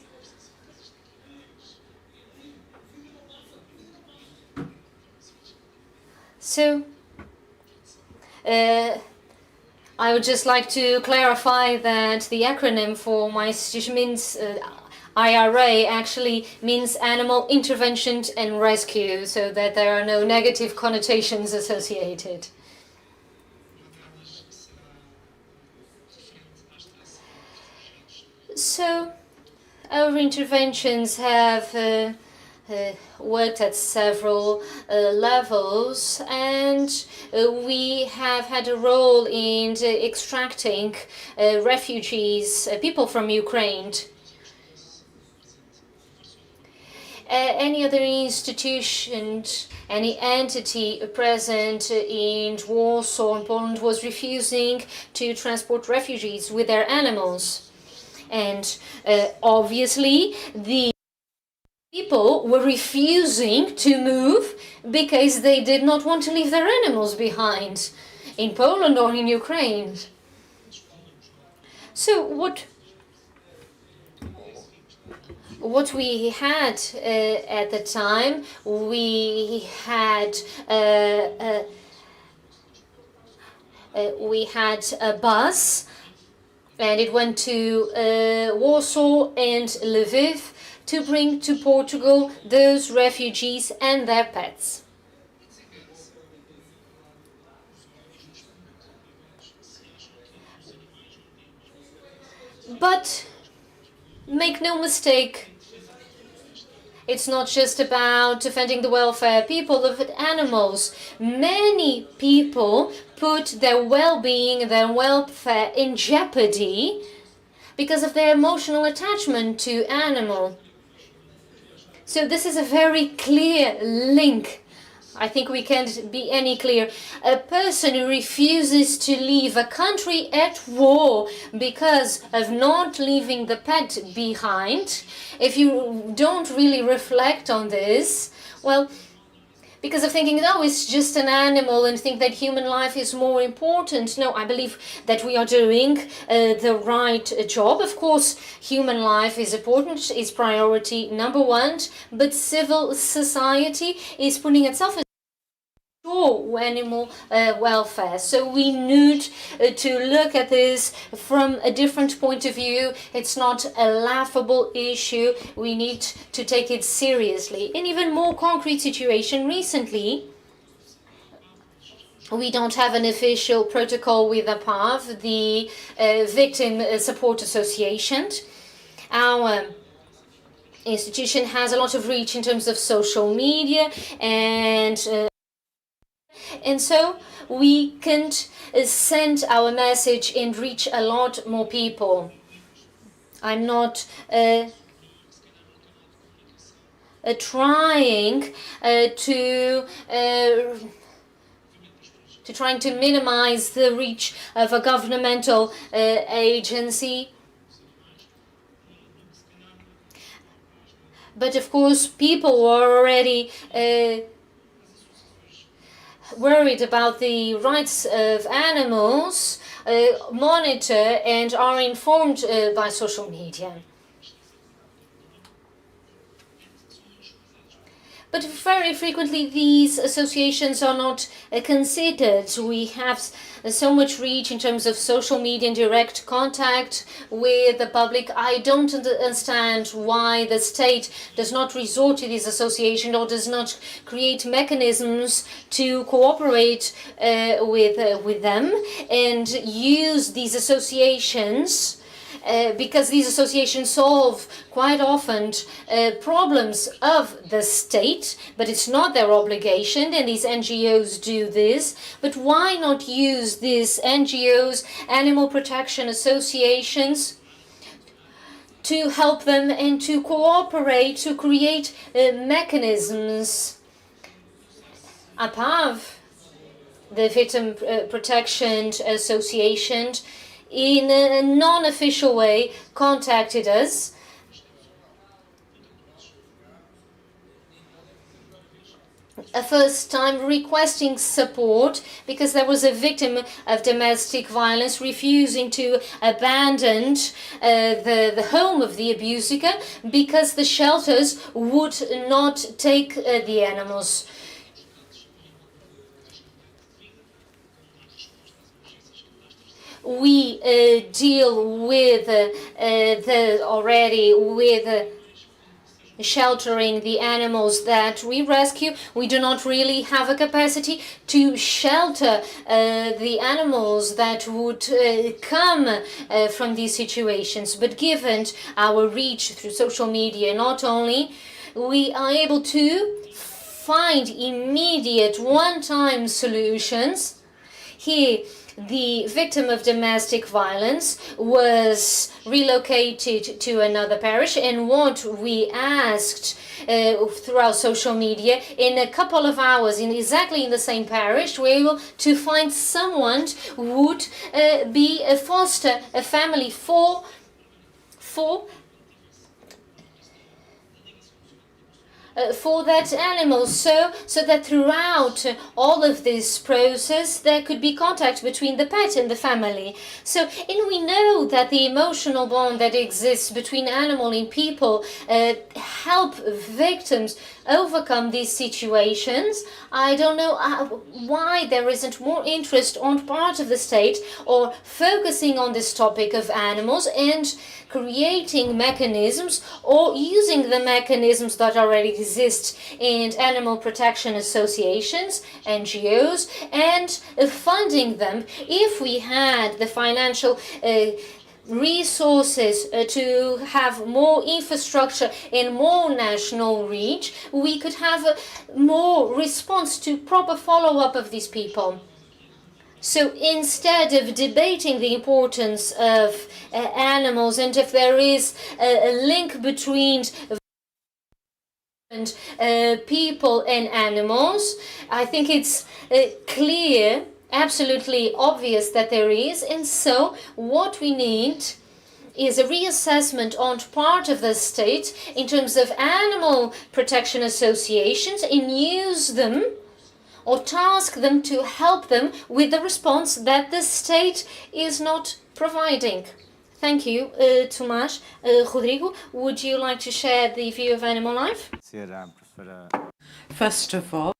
So, I would just like to clarify that the acronym for my institution means IRA actually means Animal Intervention and Rescue, so that there are no negative connotations associated. So, our interventions have worked at several levels, and we have had a role in extracting refugees, people from Ukraine. Any other institution, any entity present in Warsaw and Poland was refusing to transport refugees with their animals. And obviously the people were refusing to move because they did not want to leave their animals behind in Poland or in Ukraine. So what we had at the time, we had a bus, and it went to Warsaw and Lviv to bring to Portugal those refugees and their pets. But make no mistake, it's not just about defending the welfare people of animals. Many people put their well-being, their welfare in jeopardy because of their emotional attachment to animal. So this is a very clear link. I think we can't be any clearer. A person who refuses to leave a country at war because of not leaving the pet behind, if you don't really reflect on this, well, because of thinking, no, it's just an animal, and think that human life is more important. No, I believe that we are doing the right job. Of course, human life is important, is priority number one, but civil society is putting itself animal welfare. So we need to look at this from a different point of view. It's not a laughable issue. We need to take it seriously. In even more concrete situation, recently, we don't have an official protocol with APAV, the Victim Support Association. Our institution has a lot of reach in terms of social media, and so we can send our message and reach a lot more people. I'm not trying to minimize the reach of a governmental agency. But of course, people were already worried about the rights of animals, monitor and are informed by social media. But very frequently these associations are not considered. We have so much reach in terms of social media and direct contact with the public. I don't understand why the state does not resort to these associations or does not create mechanisms to cooperate with them and use these associations. Because these associations solve quite often problems of the state, but it's not their obligation, and these NGOs do this. But why not use these NGOs, animal protection associations, to help them and to cooperate, to create mechanisms above the Victim Protection Association? In a non-official way contacted us a first time requesting support because there was a victim of domestic violence refusing to abandon the home of the abuser because the shelters would not take the animals. We deal with sheltering the animals that we rescue. We do not really have a capacity to shelter the animals that would come from these situations. But given our reach through social media, not only, we are able to find immediate one-time solutions. Here, the victim of domestic violence was relocated to another parish, and what we asked through our social media, in a couple of hours, exactly in the same parish, we were able to find someone who would be a foster, a family for that animal, so that throughout all of this process there could be contact between the pet and the family. So, and we know that the emotional bond that exists between animal and people help victims overcome these situations. I don't know why there isn't more interest on part of the state or focusing on this topic of animals and creating mechanisms or using the mechanisms that already exist in animal protection associations, NGOs, and funding them. If we had the financial resources to have more infrastructure and more national reach, we could have more response to proper follow-up of these people. So instead of debating the importance of animals and if there is a link between people and animals, I think it's clear, absolutely obvious that there is. And so what we need is a reassessment on part of the state in terms of animal protection associations and use them or task them to help them with the response that the state is not providing. Thank you, Tomás. Rodrigo, would you like to share the view of animal life? First of all,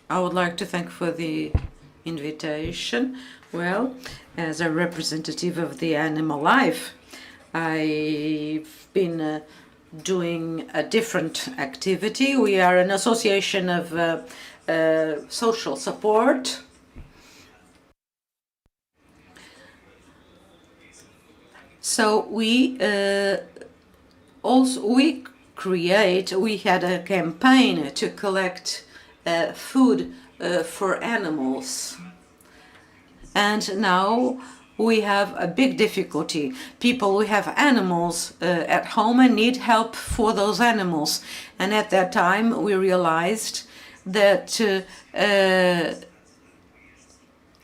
I would like to thank for the invitation. Well, as a representative of the animal life, I've been doing a different activity. We are an association of social support. So we we had a campaign to collect food for animals. And now we have a big difficulty. People who have animals at home and need help for those animals. And at that time, we realized that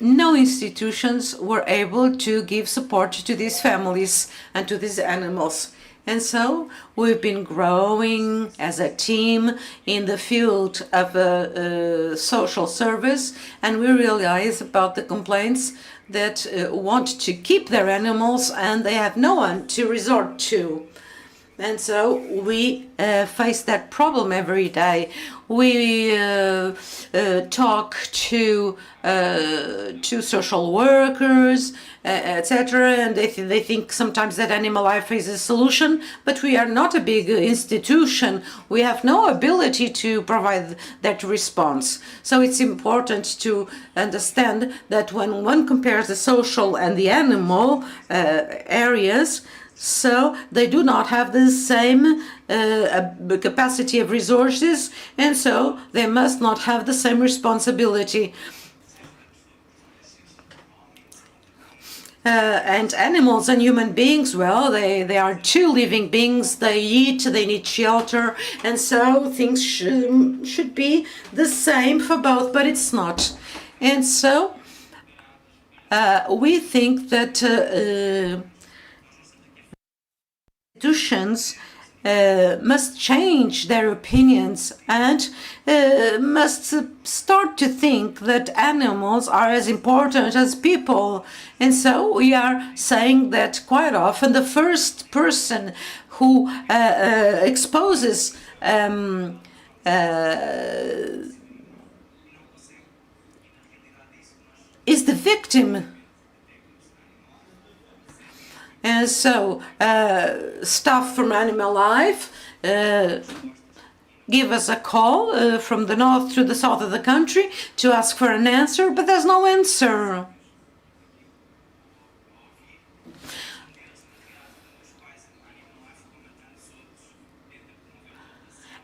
no institutions were able to give support to these families and to these animals. And so we've been growing as a team in the field of social service, and we realize about the complaints that want to keep their animals and they have no one to resort to. And so we face that problem every day. We talk to social workers, etc., and they think sometimes that Animal Life is a solution, but we are not a big institution. We have no ability to provide that response. So it's important to understand that when one compares the social and the animal areas, so they do not have the same capacity of resources, and so they must not have the same responsibility. And animals and human beings, well, they are two living beings. They eat, they need shelter, and so things should be the same for both, but it's not. And so we think that institutions must change their opinions and must start to think that animals are as important as people. And so we are saying that quite often the first person who exposes is the victim. And so staff from Animal Life give us a call from the north to the south of the country to ask for an answer, but there's no answer.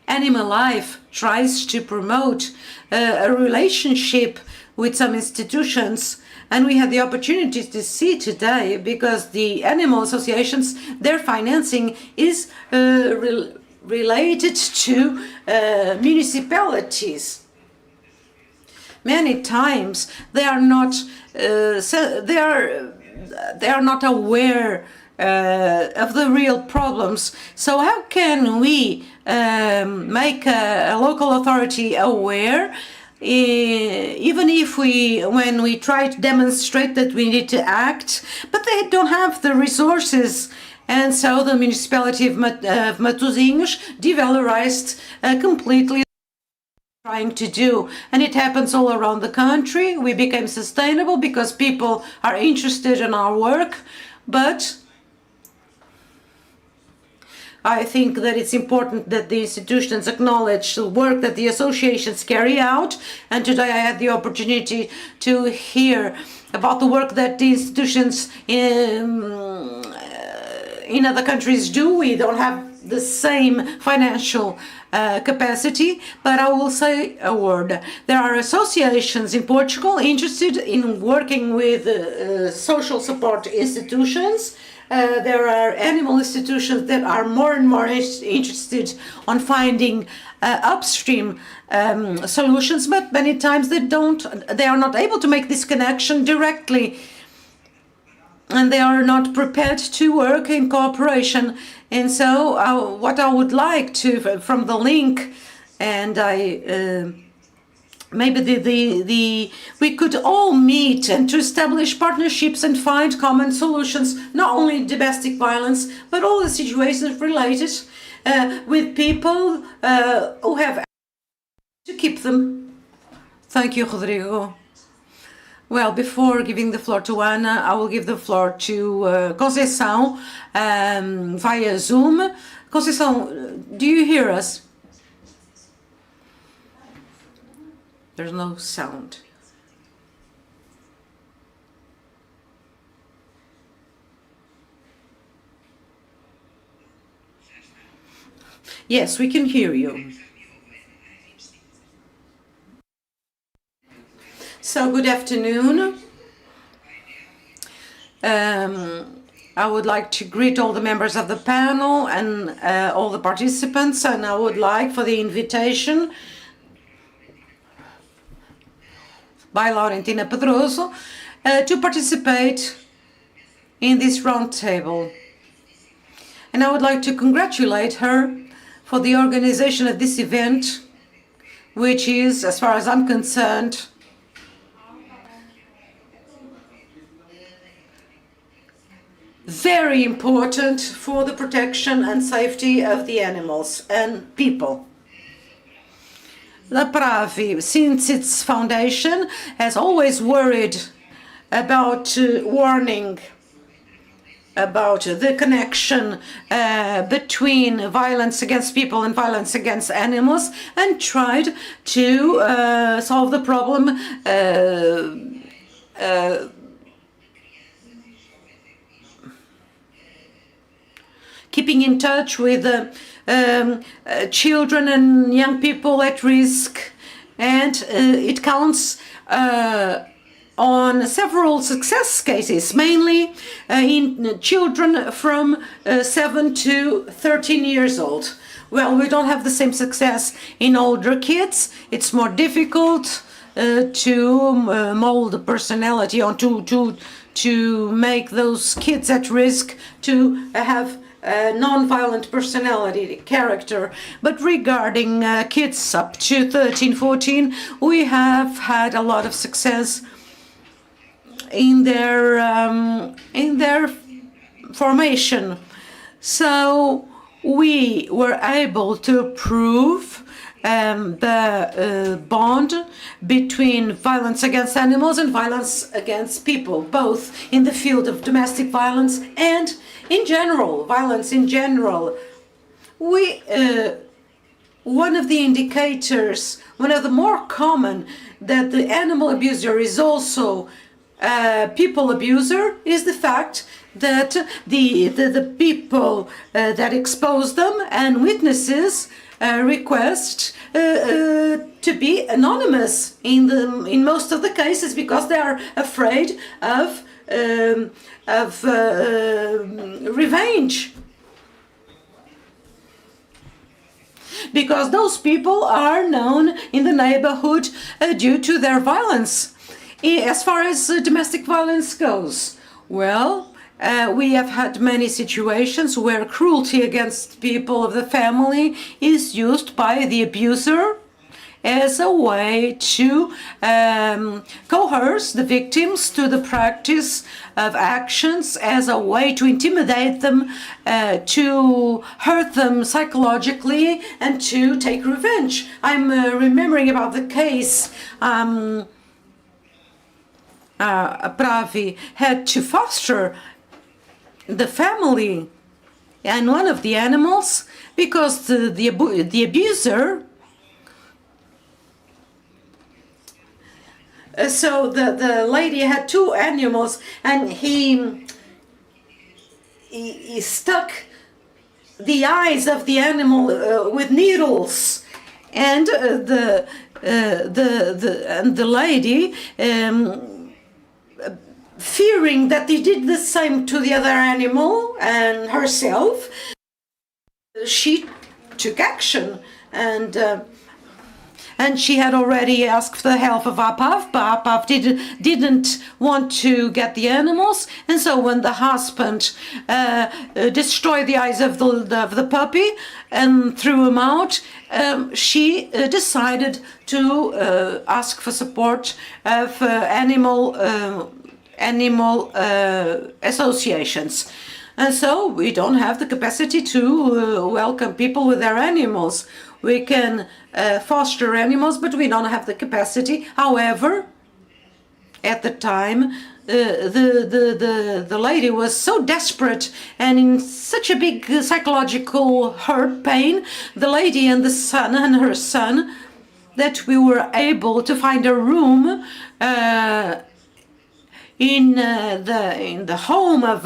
Animal Life tries to promote a relationship with some institutions, and we had the opportunity to see today, because the animal associations, their financing is related to municipalities. Many times they are not aware of the real problems. So how can we make a local authority aware? Even if when we try to demonstrate that we need to act, but they don't have the resources. And so the municipality of Matosinhos devalorized completely trying to do, and it happens all around the country. We became sustainable because people are interested in our work, but I think that it's important that the institutions acknowledge the work that the associations carry out. And today I had the opportunity to hear about the work that the institutions in other countries do. We don't have the same financial capacity, but I will say a word. There are associations in Portugal interested in working with social support institutions. There are animal institutions that are more and more interested on finding upstream solutions, but many times they are not able to make this connection directly, and they are not prepared to work in cooperation. And so what I would like to, from the link, and maybe we could all meet and to establish partnerships and find common solutions, not only domestic violence, but all the situations related with people who have to keep them. Thank you, Rodrigo. Well, before giving the floor to Ana, I will give the floor to Conceição via Zoom. Conceição, do you hear us? There's no sound. Yes, we can hear you. So, good afternoon. I would like to greet all the members of the panel and all the participants, and I would like for the invitation by Laurentina Pedroso to participate in this round table. And I would like to congratulate her for the organization of this event, which is, as far as I'm concerned, very important for the protection and safety of the animals and people. La Pravi, since its foundation, has always worried about warning about the connection between violence against people and violence against animals, and tried to solve the problem keeping in touch with children and young people at risk, and it counts on several success cases, mainly in children from 7 to 13 years old. Well, we don't have the same success in older kids. It's more difficult to mold the personality, or to make those kids at risk to have non-violent personality, character. But regarding kids up to 13, 14, we have had a lot of success in their formation. So we were able to prove the bond between violence against animals and violence against people, both in the field of domestic violence and in general, violence in general. One of the indicators, one of the more common, that the animal abuser is also people abuser, is the fact that the people that expose them and witnesses request to be anonymous in most of the cases, because they are afraid of revenge, because those people are known in the neighborhood due to their violence. As far as domestic violence goes, well, we have had many situations where cruelty against people of the family is used by the abuser as a way to coerce the victims to the practice of actions, as a way to intimidate them, to hurt them psychologically, and to take revenge. I'm remembering about the case Pravi had to foster the family and one of the animals, because the abuser, so the lady had two animals, and he stuck the eyes of the animal with needles, and the lady, fearing that he did the same to the other animal and herself, she took action, and she had already asked for the help of APAV, but APAV didn't want to get the animals, and so when the husband destroyed the eyes of the puppy and threw him out, she decided to ask for support of animal associations. And so we don't have the capacity to welcome people with their animals. We can foster animals, but we don't have the capacity. However, at the time, the lady was so desperate and in such a big psychological hurt, pain, the lady and the son and her son, that we were able to find a room in the home of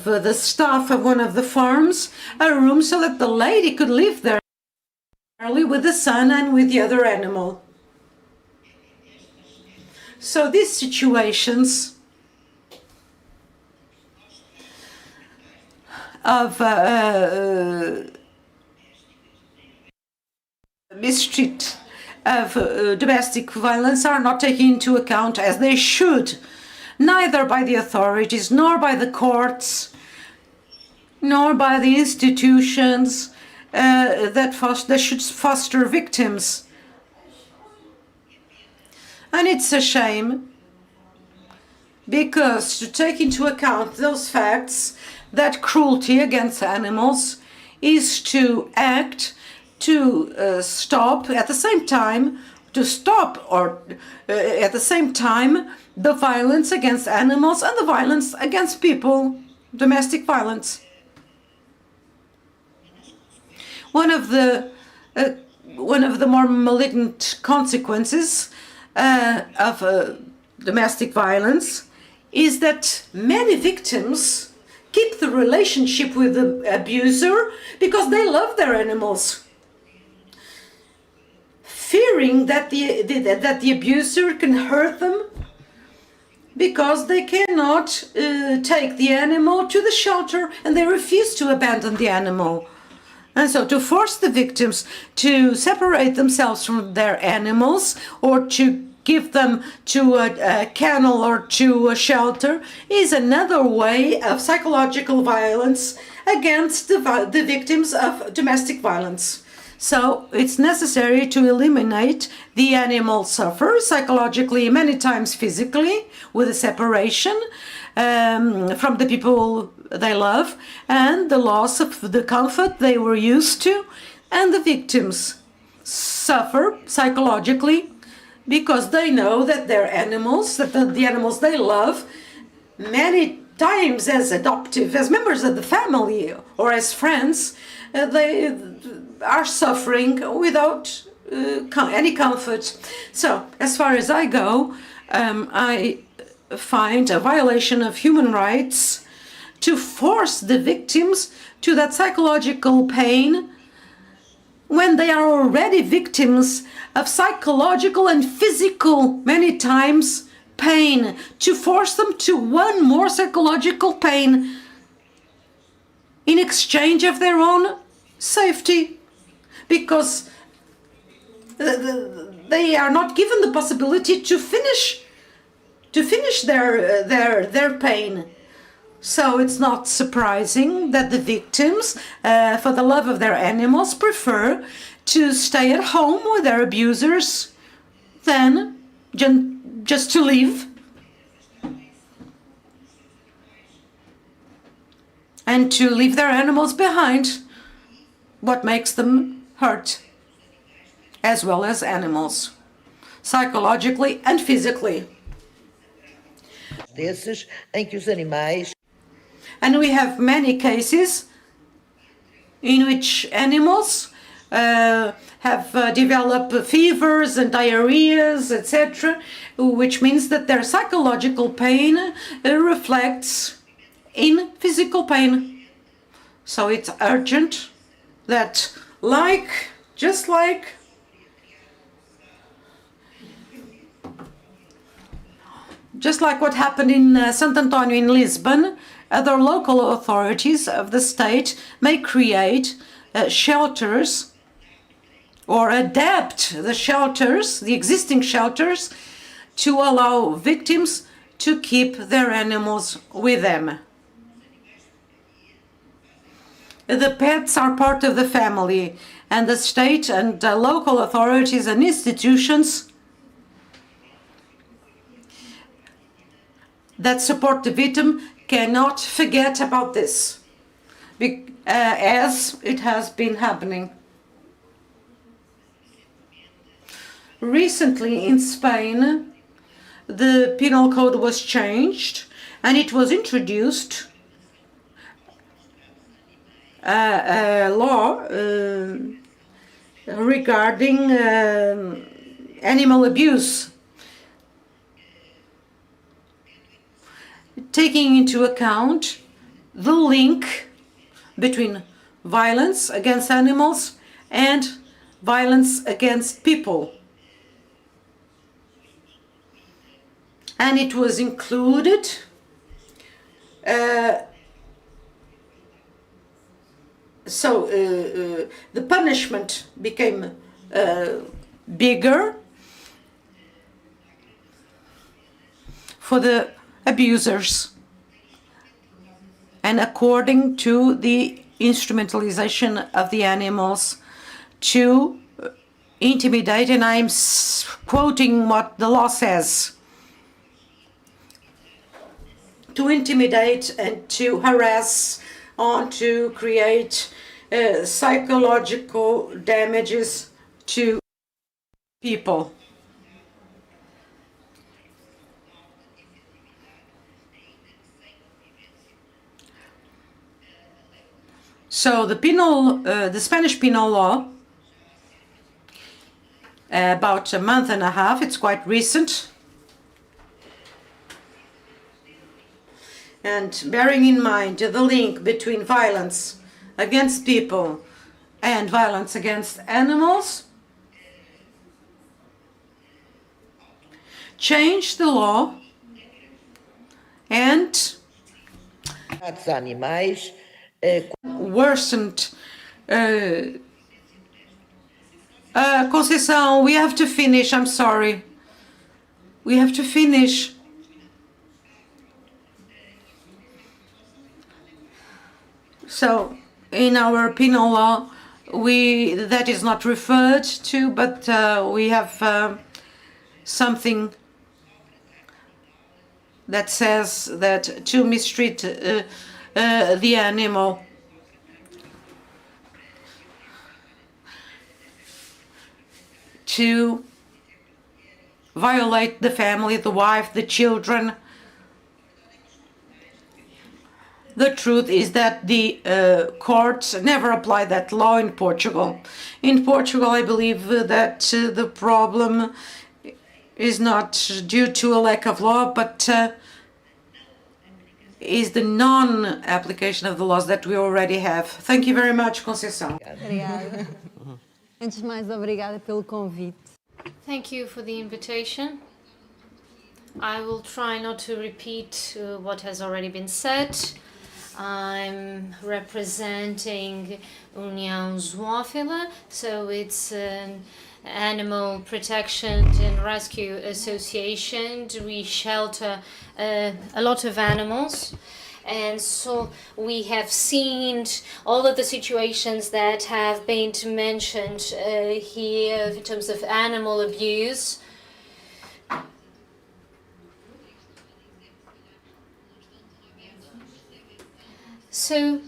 the staff of one of the farms, a room so that the lady could live there with the son and with the other animal. So these situations of mistreat of domestic violence are not taken into account as they should, neither by the authorities, nor by the courts, nor by the institutions that should foster victims. And it's a shame, because to take into account those facts, that cruelty against animals is to act to stop at the same time the violence against animals and the violence against people, domestic violence. One of the more malignant consequences of domestic violence is that many victims keep the relationship with the abuser because they love their animals, fearing that the abuser can hurt them because they cannot take the animal to the shelter and they refuse to abandon the animal. And so to force the victims to separate themselves from their animals or to give them to a kennel or to a shelter is another way of psychological violence against the victims of domestic violence. So it's necessary to eliminate the animal suffer psychologically, many times physically, with a separation from the people they love and the loss of the comfort they were used to, and the victims suffer psychologically because they know that their animals, that the animals they love, many times as adoptive, as members of the family or as friends, they are suffering without any comfort. So, as far as I go, I find a violation of human rights to force the victims to that psychological pain when they are already victims of psychological and physical, many times, pain, to force them to one more psychological pain in exchange of their own safety, because they are not given the possibility to finish their pain. So it's not surprising that the victims, for the love of their animals, prefer to stay at home with their abusers than just to leave and to leave their animals behind. What makes them hurt, as well as animals, psychologically and physically. Desses em que os animais. And we have many cases in which animals have developed fevers and diarrheas, etc., which means that their psychological pain reflects in physical pain. So it's urgent that, just like what happened in Santo Antonio in Lisbon, other local authorities of the state may create shelters or adapt the shelters, the existing shelters, to allow victims to keep their animals with them. The pets are part of the family, and the state and local authorities and institutions that support the victim cannot forget about this, as it has been happening. Recently in Spain, the penal code was changed and it was introduced a law regarding animal abuse. taking into account the link between violence against animals and violence against people. And it was included the punishment became bigger for the abusers, and according to the instrumentalization of the animals to intimidate, and I'm quoting what the law says, to intimidate and to harass, or to create psychological damages to people. So the Spanish penal law, about a month and a half, it's quite recent. And bearing in mind the link between violence against people and violence against animals, changed the law and worsened. Conceição, we have to finish, I'm sorry. We have to finish. So, in our penal law, that is not referred to, but we have something that says that to mistreat the animal, to violate the family, the wife, the children. The truth is that the courts never apply that law in Portugal. In Portugal, I believe that the problem is not due to a lack of law, but is the non-application of the laws that we already have. Thank you very much, Conceição. Obrigada. Antes de mais, obrigada pelo convite. Thank you for the invitation. I will try not to repeat what has already been said. I'm representing União Zoófila, so it's an animal protection and rescue association. We shelter a lot of animals, and so we have seen all of the situations that have been mentioned here in terms of animal abuse. So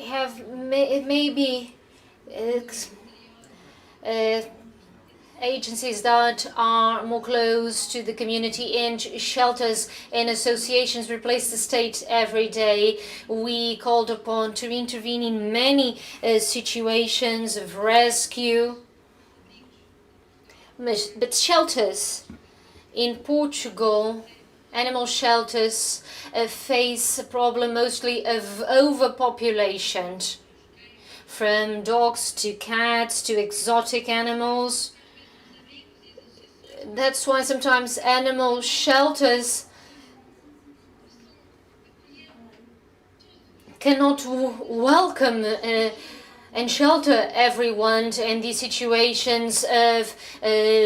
have maybe agencies that are more close to the community, and shelters and associations replace the state every day. We called upon to intervene in many situations of rescue. But shelters in Portugal, animal shelters face a problem mostly of overpopulation, from dogs to cats to exotic animals. That's why sometimes animal shelters cannot welcome and shelter everyone in these situations of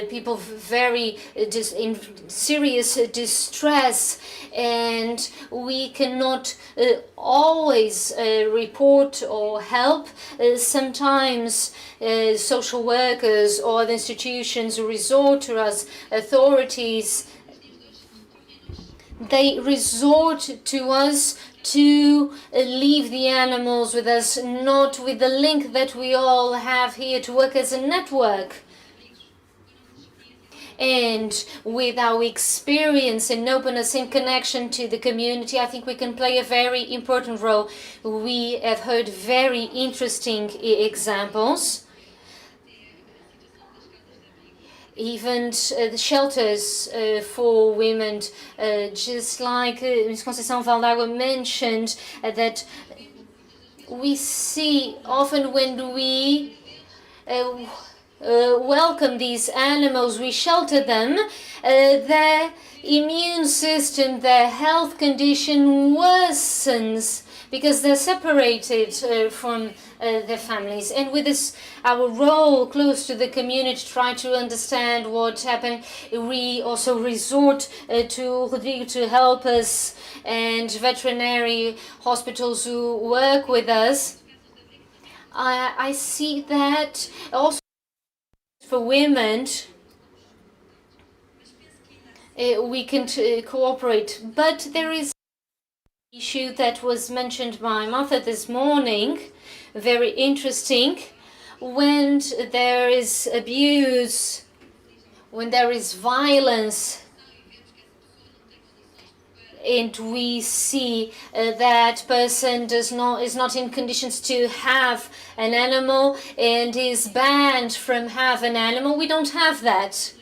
people very in serious distress, and we cannot always report or help. Sometimes social workers or the institutions resort to us, authorities, they resort to us to leave the animals with us, not with the link that we all have here to work as a network. And with our experience and openness in connection to the community, I think we can play a very important role. We have heard very interesting examples. even the shelters for women, just like Ms. Conceição Valdágua mentioned, that we see often when we welcome these animals, we shelter them, their immune system, their health condition worsens because they're separated from their families. And with this, our role close to the community, try to understand what happened, we also resort to Rodrigo to help us and veterinary hospitals who work with us. I see that also for women, we can cooperate, but there is an issue that was mentioned by Martha this morning, very interesting. When there is abuse, when there is violence, and we see that person is not in conditions to have an animal and is banned from having an animal, we don't have that.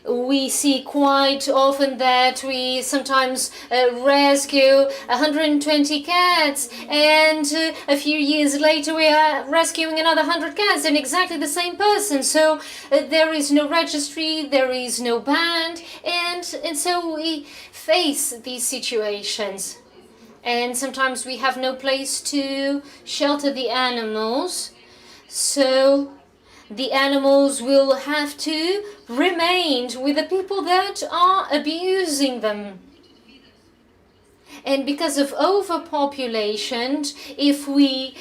We see quite often that we sometimes rescue 120 cats, and a few years later we are rescuing another 100 cats and exactly the same person. So there is no registry, there is no ban, and so we face these situations. And sometimes we have no place to shelter the animals, so the animals will have to remain with the people that are abusing them. And because of overpopulation, if we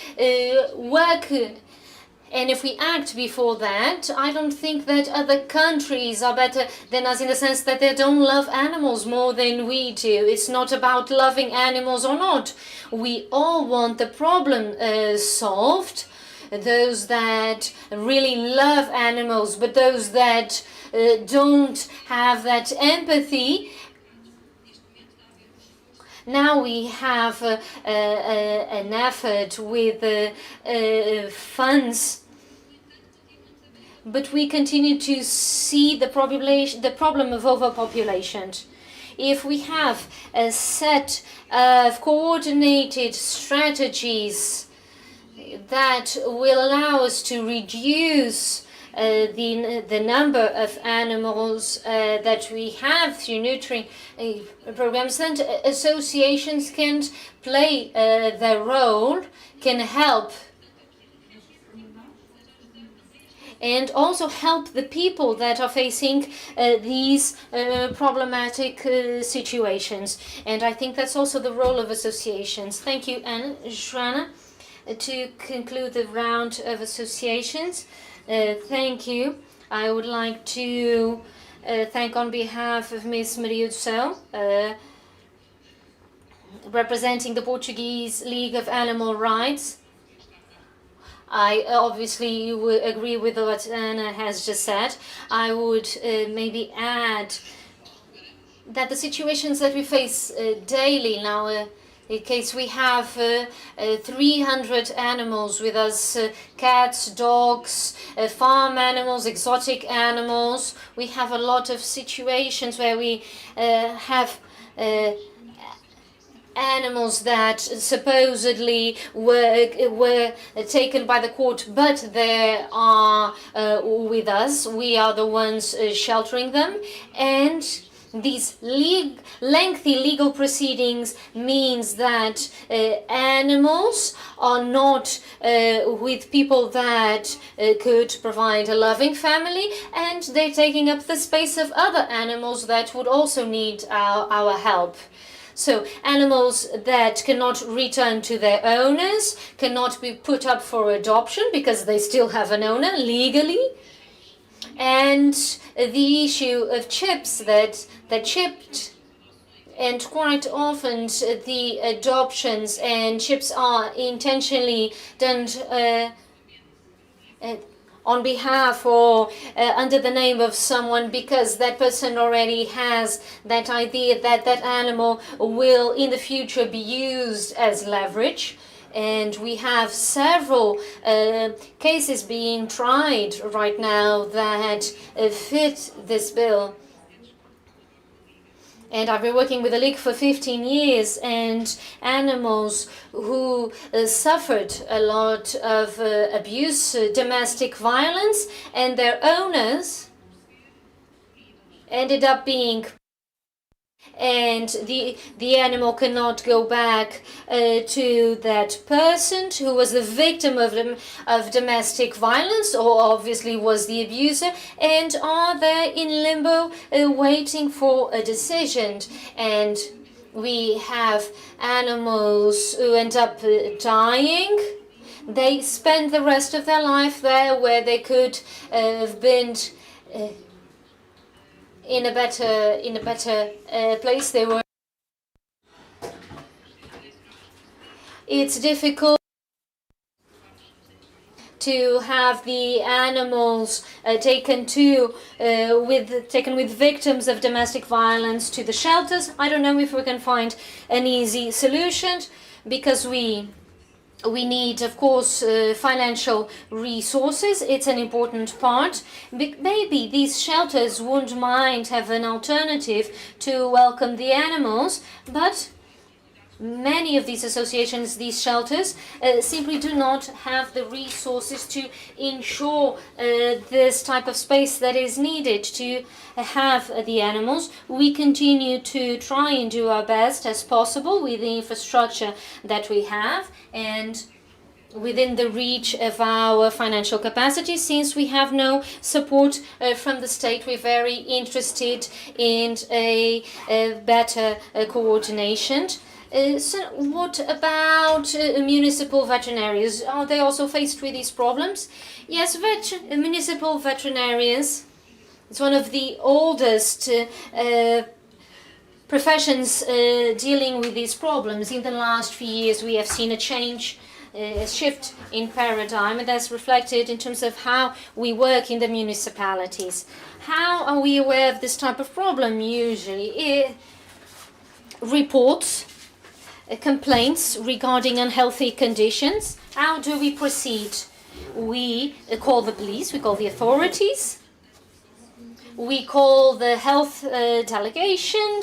work and if we act before that, I don't think that other countries are better than us in the sense that they don't love animals more than we do. It's not about loving animals or not. We all want the problem solved. Those that really love animals, but those that don't have that empathy. Now we have an effort with funds, but we continue to see the problem of overpopulation. If we have a set of coordinated strategies that will allow us to reduce the number of animals that we have through nurturing programs, then associations can play their role, can help, and also help the people that are facing these problematic situations. And I think that's also the role of associations. Thank you, Anne. Joanna, to conclude the round of associations. Thank you. I would like to thank on behalf of Ms. Maria do Céu, representing the Portuguese League of Animal Rights. I obviously would agree with what Anna has just said. I would maybe add that the situations that we face daily now, in case we have 300 animals with us, cats, dogs, farm animals, exotic animals. We have a lot of situations where we have animals that supposedly were taken by the court, but they are with us. We are the ones sheltering them, and these lengthy legal proceedings means that animals are not with people that could provide a loving family, and they're taking up the space of other animals that would also need our help. So animals that cannot return to their owners, cannot be put up for adoption because they still have an owner legally. And the issue of chips that chipped, and quite often the adoptions and chips are intentionally done on behalf or under the name of someone, because that person already has that idea that that animal will in the future be used as leverage. And we have several cases being tried right now that fit this bill. And I've been working with the League for 15 years, and animals who suffered a lot of abuse, domestic violence, and their owners ended up being, and the animal cannot go back to that person who was the victim of domestic violence, or obviously was the abuser, and are there in limbo waiting for a decision. And we have animals who end up dying. They spend the rest of their life there where they could have been in a better place. They were. It's difficult to have the animals taken with victims of domestic violence to the shelters. I don't know if we can find an easy solution, because we need, of course, financial resources. It's an important part. Maybe these shelters wouldn't mind have an alternative to welcome the animals, but many of these associations, these shelters, simply do not have the resources to ensure this type of space that is needed to have the animals. We continue to try and do our best as possible with the infrastructure that we have and within the reach of our financial capacity. Since we have no support from the state, we're very interested in a better coordination. So what about municipal veterinarians? Are they also faced with these problems? Yes, municipal veterinarians, it's one of the oldest professions dealing with these problems. In the last few years, we have seen a change, a shift in paradigm, and that's reflected in terms of how we work in the municipalities. How are we aware of this type of problem? Usually, reports, complaints regarding unhealthy conditions. How do we proceed? We call the police, we call the authorities, we call the health delegation,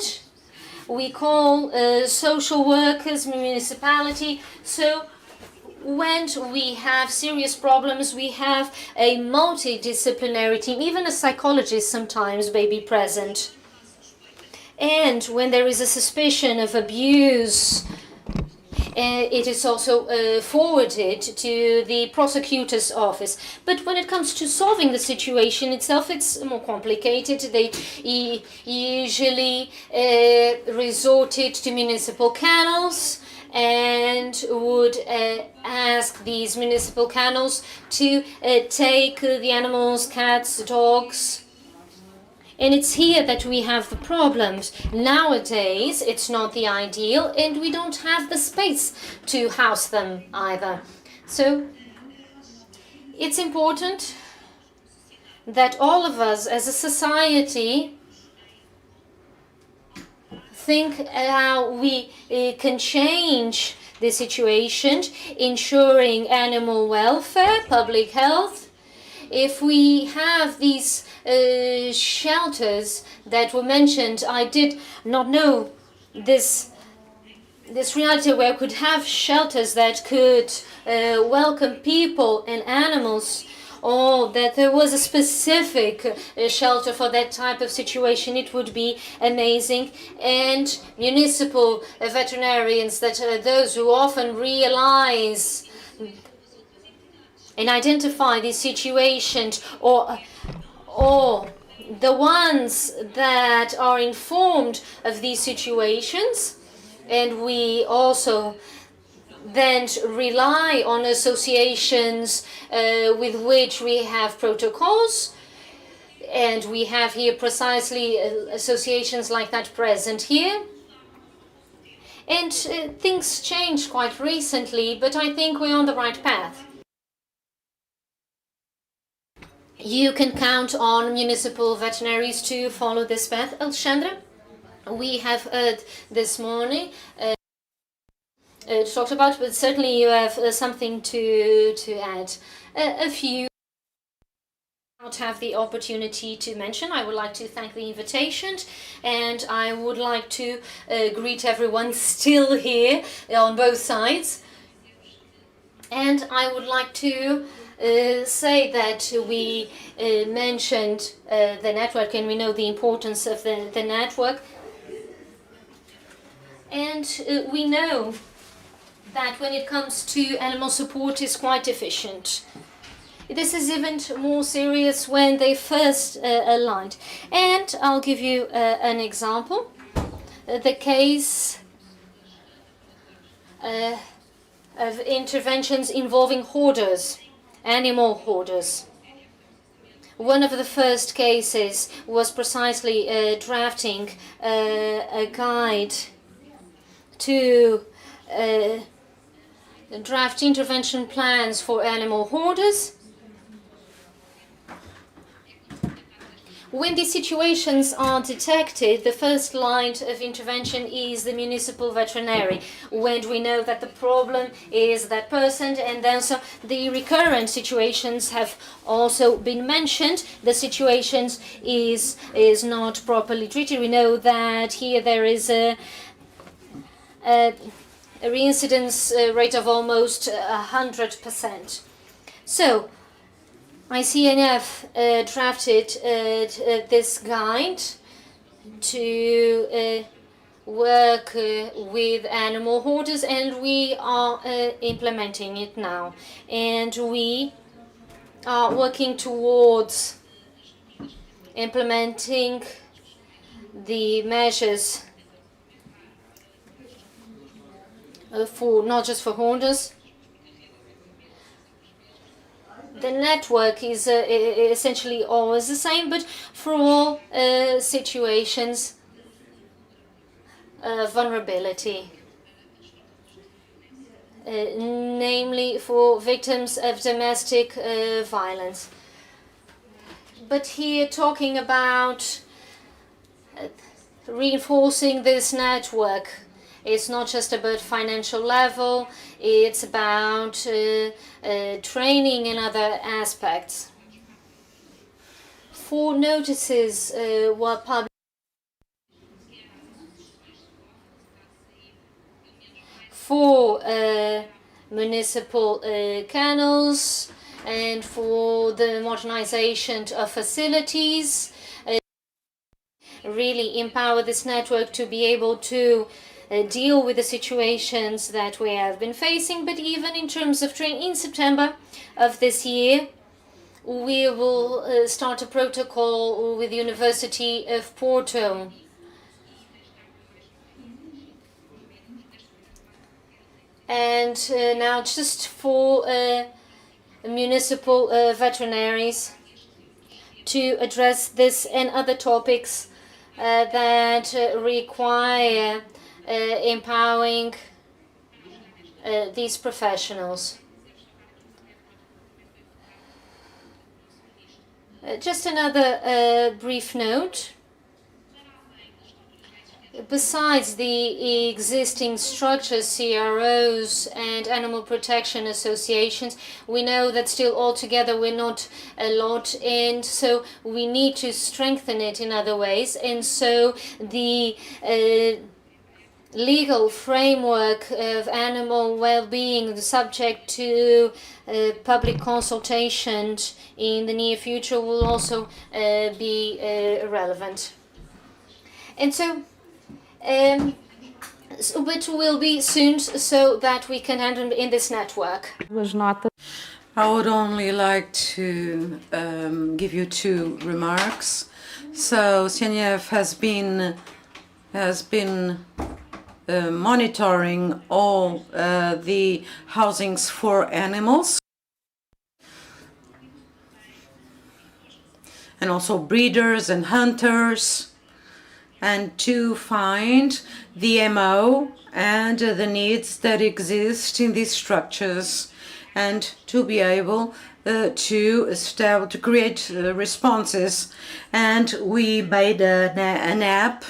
we call social workers, municipality. So when we have serious problems, we have a multidisciplinary team, even a psychologist sometimes may be present. And when there is a suspicion of abuse, it is also forwarded to the prosecutor's office. But when it comes to solving the situation itself, it's more complicated. They usually resorted to municipal kennels and would ask these municipal kennels to take the animals, cats, dogs. And it's here that we have the problems. Nowadays, it's not the ideal, and we don't have the space to house them either. So it's important that all of us as a society think how we can change the situation, ensuring animal welfare, public health. If we have these shelters that were mentioned, I did not know this reality where we could have shelters that could welcome people and animals, or that there was a specific shelter for that type of situation. It would be amazing. And municipal veterinarians, that are those who often realize and identify these situations, or the ones that are informed of these situations. And we also then rely on associations with which we have protocols, and we have here precisely associations like that present here. And things changed quite recently, but I think we're on the right path. You can count on municipal veterinaries to follow this path. Alexandra, we have heard this morning talked about, but certainly you have something to add. A few not have the opportunity to mention. I would like to thank the invitation, and I would like to greet everyone still here on both sides. And I would like to say that we mentioned the network, and we know the importance of the network. And we know that when it comes to animal support, is quite efficient. This is even more serious when they first aligned. And I'll give you an example. The case of interventions involving hoarders, animal hoarders. One of the first cases was precisely drafting a guide to draft intervention plans for animal hoarders. When these situations are detected, the first line of intervention is the municipal veterinary. When we know that the problem is that person, and then so the recurrent situations have also been mentioned. The situations is not properly treated. We know that here there is a reincidence rate of almost 100%. So ICNF drafted this guide to work with animal hoarders, and we are implementing it now. And we are working towards implementing the measures for not just for hoarders. The network is essentially always the same, but for all situations of vulnerability, namely for victims of domestic violence. But here talking about reinforcing this network, it's not just about financial level, it's about training and other aspects. 4 notices were published for municipal kennels and for the modernization of facilities. Really empower this network to be able to deal with the situations that we have been facing. But even in terms of training, in September of this year, we will start a protocol with the University of Porto. And now just for municipal veterinaries to address this and other topics that require empowering these professionals. Just another brief note. Besides the existing structures, CROs and animal protection associations, we know that still altogether we're not a lot, and so we need to strengthen it in other ways. And so the legal framework of animal well-being, subject to public consultation in the near future, will also be relevant. And so which will be soon, so that we can handle in this network. I would only like to give you 2 remarks. So CNF has been monitoring all the housings for animals and also breeders and hunters, and to find the MO and the needs that exist in these structures, and to be able to create responses. And we made an app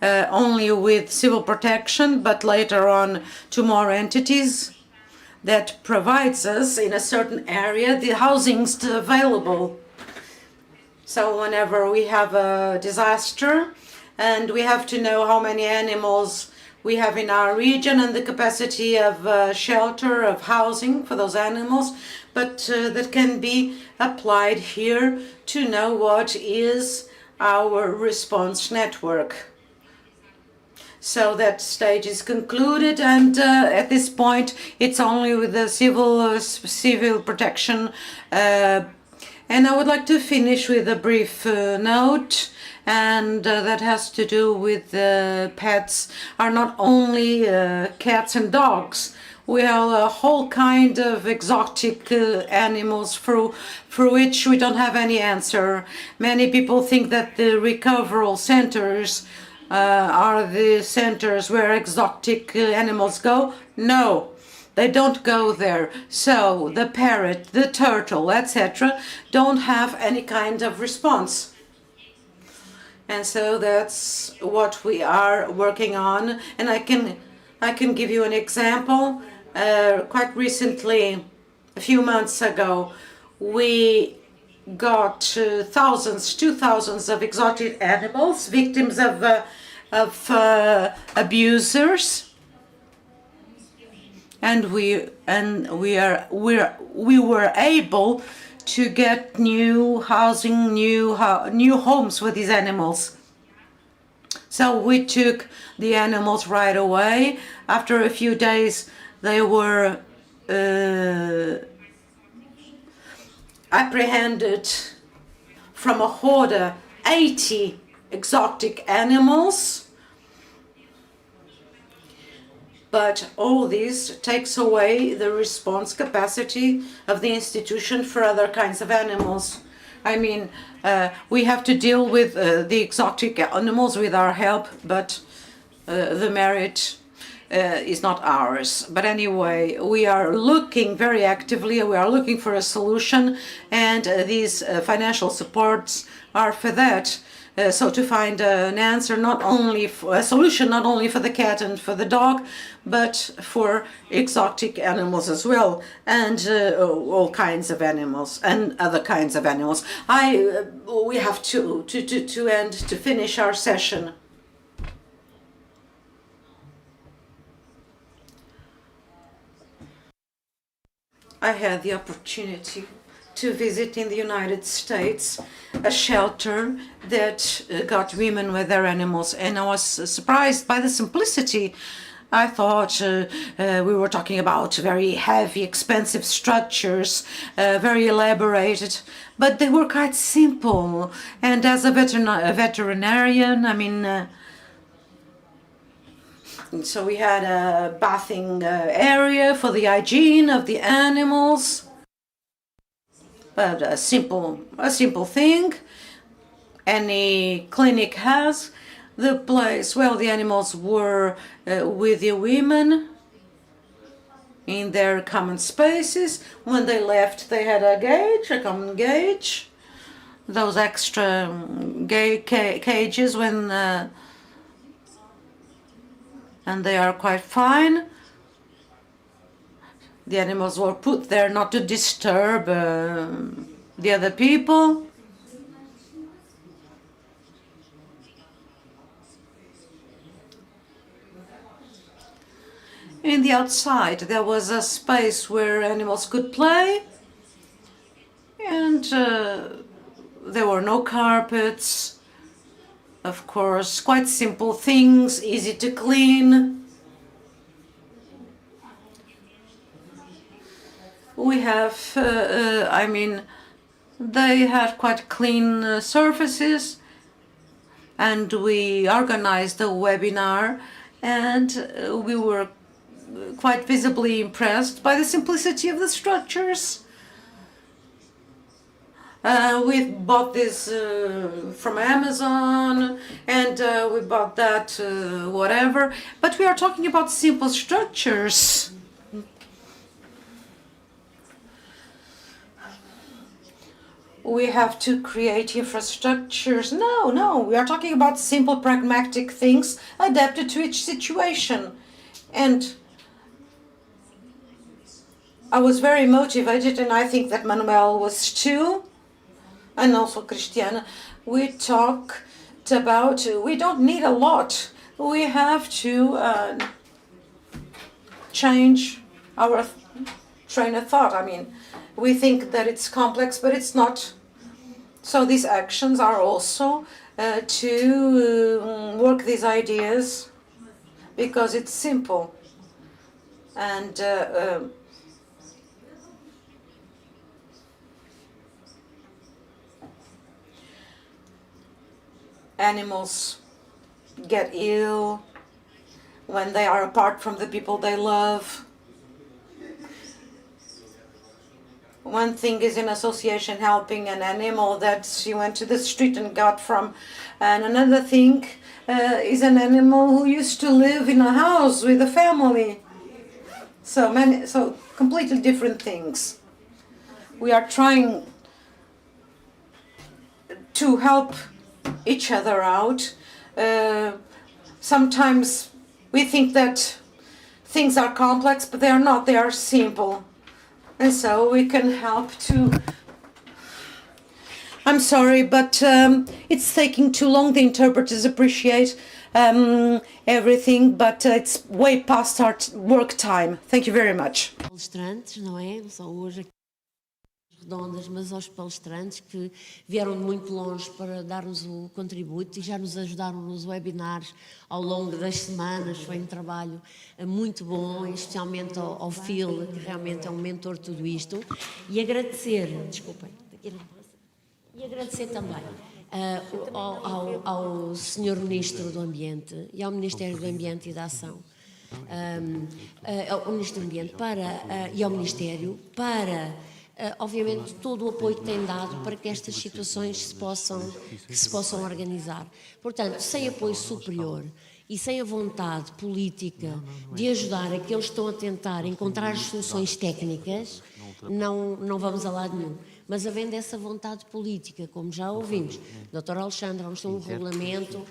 only with civil protection, but later on to more entities that provides us in a certain area the housings available. So whenever we have a disaster and we have to know how many animals we have in our region and the capacity of shelter, of housing for those animals, but that can be applied here to know what is our response network. So that stage is concluded, and at this point it's only with the civil protection. And I would like to finish with a brief note, and that has to do with pets are not only cats and dogs. We have a whole kind of exotic animals for which we don't have any answer. Many people think that the recovery centers are the centers where exotic animals go. No, they don't go there. So the parrot, the turtle, etc., don't have any kind of response. And so that's what we are working on. And I can give you an example. Quite recently, a few months ago, we got thousands of exotic animals, victims of abusers, and we were able to get new housing, new homes for these animals. So we took the animals right away. After a few days, they were apprehended from a horde, 80 exotic animals. But all this takes away the response capacity of the institution for other kinds of animals. I mean, we have to deal with the exotic animals with our help, but the merit is not ours. But anyway, we are looking very actively, we are looking for a solution, and these financial supports are for that. So to find an answer, not only for a solution, not only for the cat and for the dog, but for exotic animals as well, and all kinds of animals and other kinds of animals. We have to finish our session. I had the opportunity to visit in the United States a shelter that got women with their animals, and I was surprised by the simplicity. I thought we were talking about very heavy, expensive structures, very elaborated, but they were quite simple. And as a veterinarian, I mean, so we had a bathing area for the hygiene of the animals. But a simple thing any clinic has. The place, well, the animals were with the women in their common spaces. When they left, they had a common gauge. Those extra cages when, and they are quite fine. The animals were put there not to disturb the other people. In the outside, there was a space where animals could play, and there were no carpets. Of course, quite simple things, easy to clean. We have, I mean, they had quite clean surfaces, and we organized a webinar, and we were quite visibly impressed by the simplicity of the structures. We bought this from Amazon, and we bought that whatever, but we are talking about simple structures. we have to create infrastructures. No, we are talking about simple pragmatic things adapted to each situation. And I was very motivated, and I think that Manuel was too, and also Cristiana. We talked about, we don't need a lot. We have to change our train of thought. I mean, we think that it's complex, but it's not. So these actions are also to work these ideas because it's simple. And animals get ill when they are apart from the people they love. One thing is an association helping an animal that she went to the street and got from, and another thing is an animal who used to live in a house with a family. So completely different things. We are trying to help each other out. Sometimes we think that things are complex, but they are not, they are simple. And so we can help to... I'm sorry, but it's taking too long. The interpreters appreciate everything, but it's way past our work time. Thank you very much. Palestrantes, não é? Só hoje aqui redondas, mas aos palestrantes que vieram de muito longe para dar-nos o contributo e já nos ajudaram nos webinars ao longo das semanas. Foi um trabalho muito bom, especialmente ao Phil, que realmente é um mentor de tudo isto. E agradecer, desculpem, e agradecer também ao Sr. Ministro do Ambiente e ao Ministério do Ambiente e da Ação, ao Ministro do Ambiente e ao Ministério para... obviamente, todo o apoio que tem dado para que estas situações se possam organizar. Portanto, sem apoio superior e sem a vontade política de ajudar aqueles que estão a tentar encontrar as soluções técnicas, não vamos a lado nenhum. Mas havendo essa vontade política, como já ouvimos, Dr. Alexandre, vamos ter um regulamento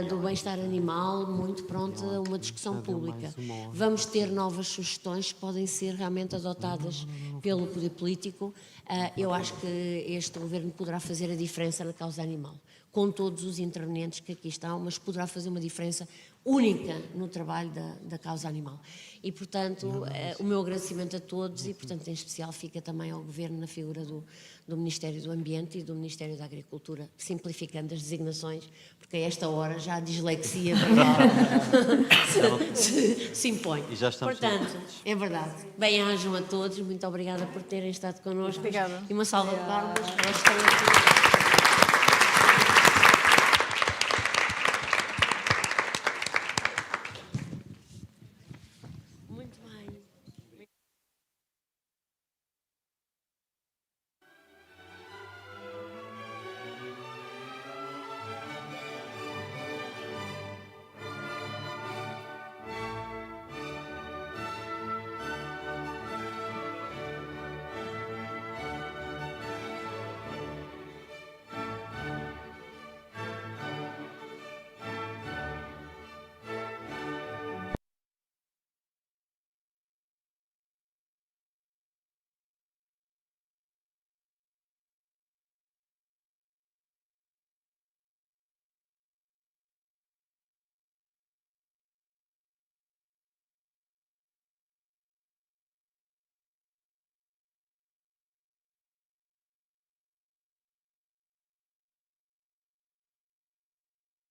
do bem-estar animal muito pronto a uma discussão pública. Vamos ter novas sugestões que podem ser realmente adotadas pelo poder político. Eu acho que este governo poderá fazer a diferença na causa animal, com todos os intervenientes que aqui estão, mas poderá fazer uma diferença única no trabalho da causa animal. E, portanto, o meu agradecimento a todos e, portanto, em especial fica também ao Governo na figura do Ministério do Ambiente e do Ministério da Agricultura, simplificando as designações, porque a esta hora já a dislexia se impõe. E já estamos. Portanto, é verdade. Bem-ajam a todos, muito obrigada por terem estado connosco. Obrigada. E uma salva de palmas para os que estão aqui.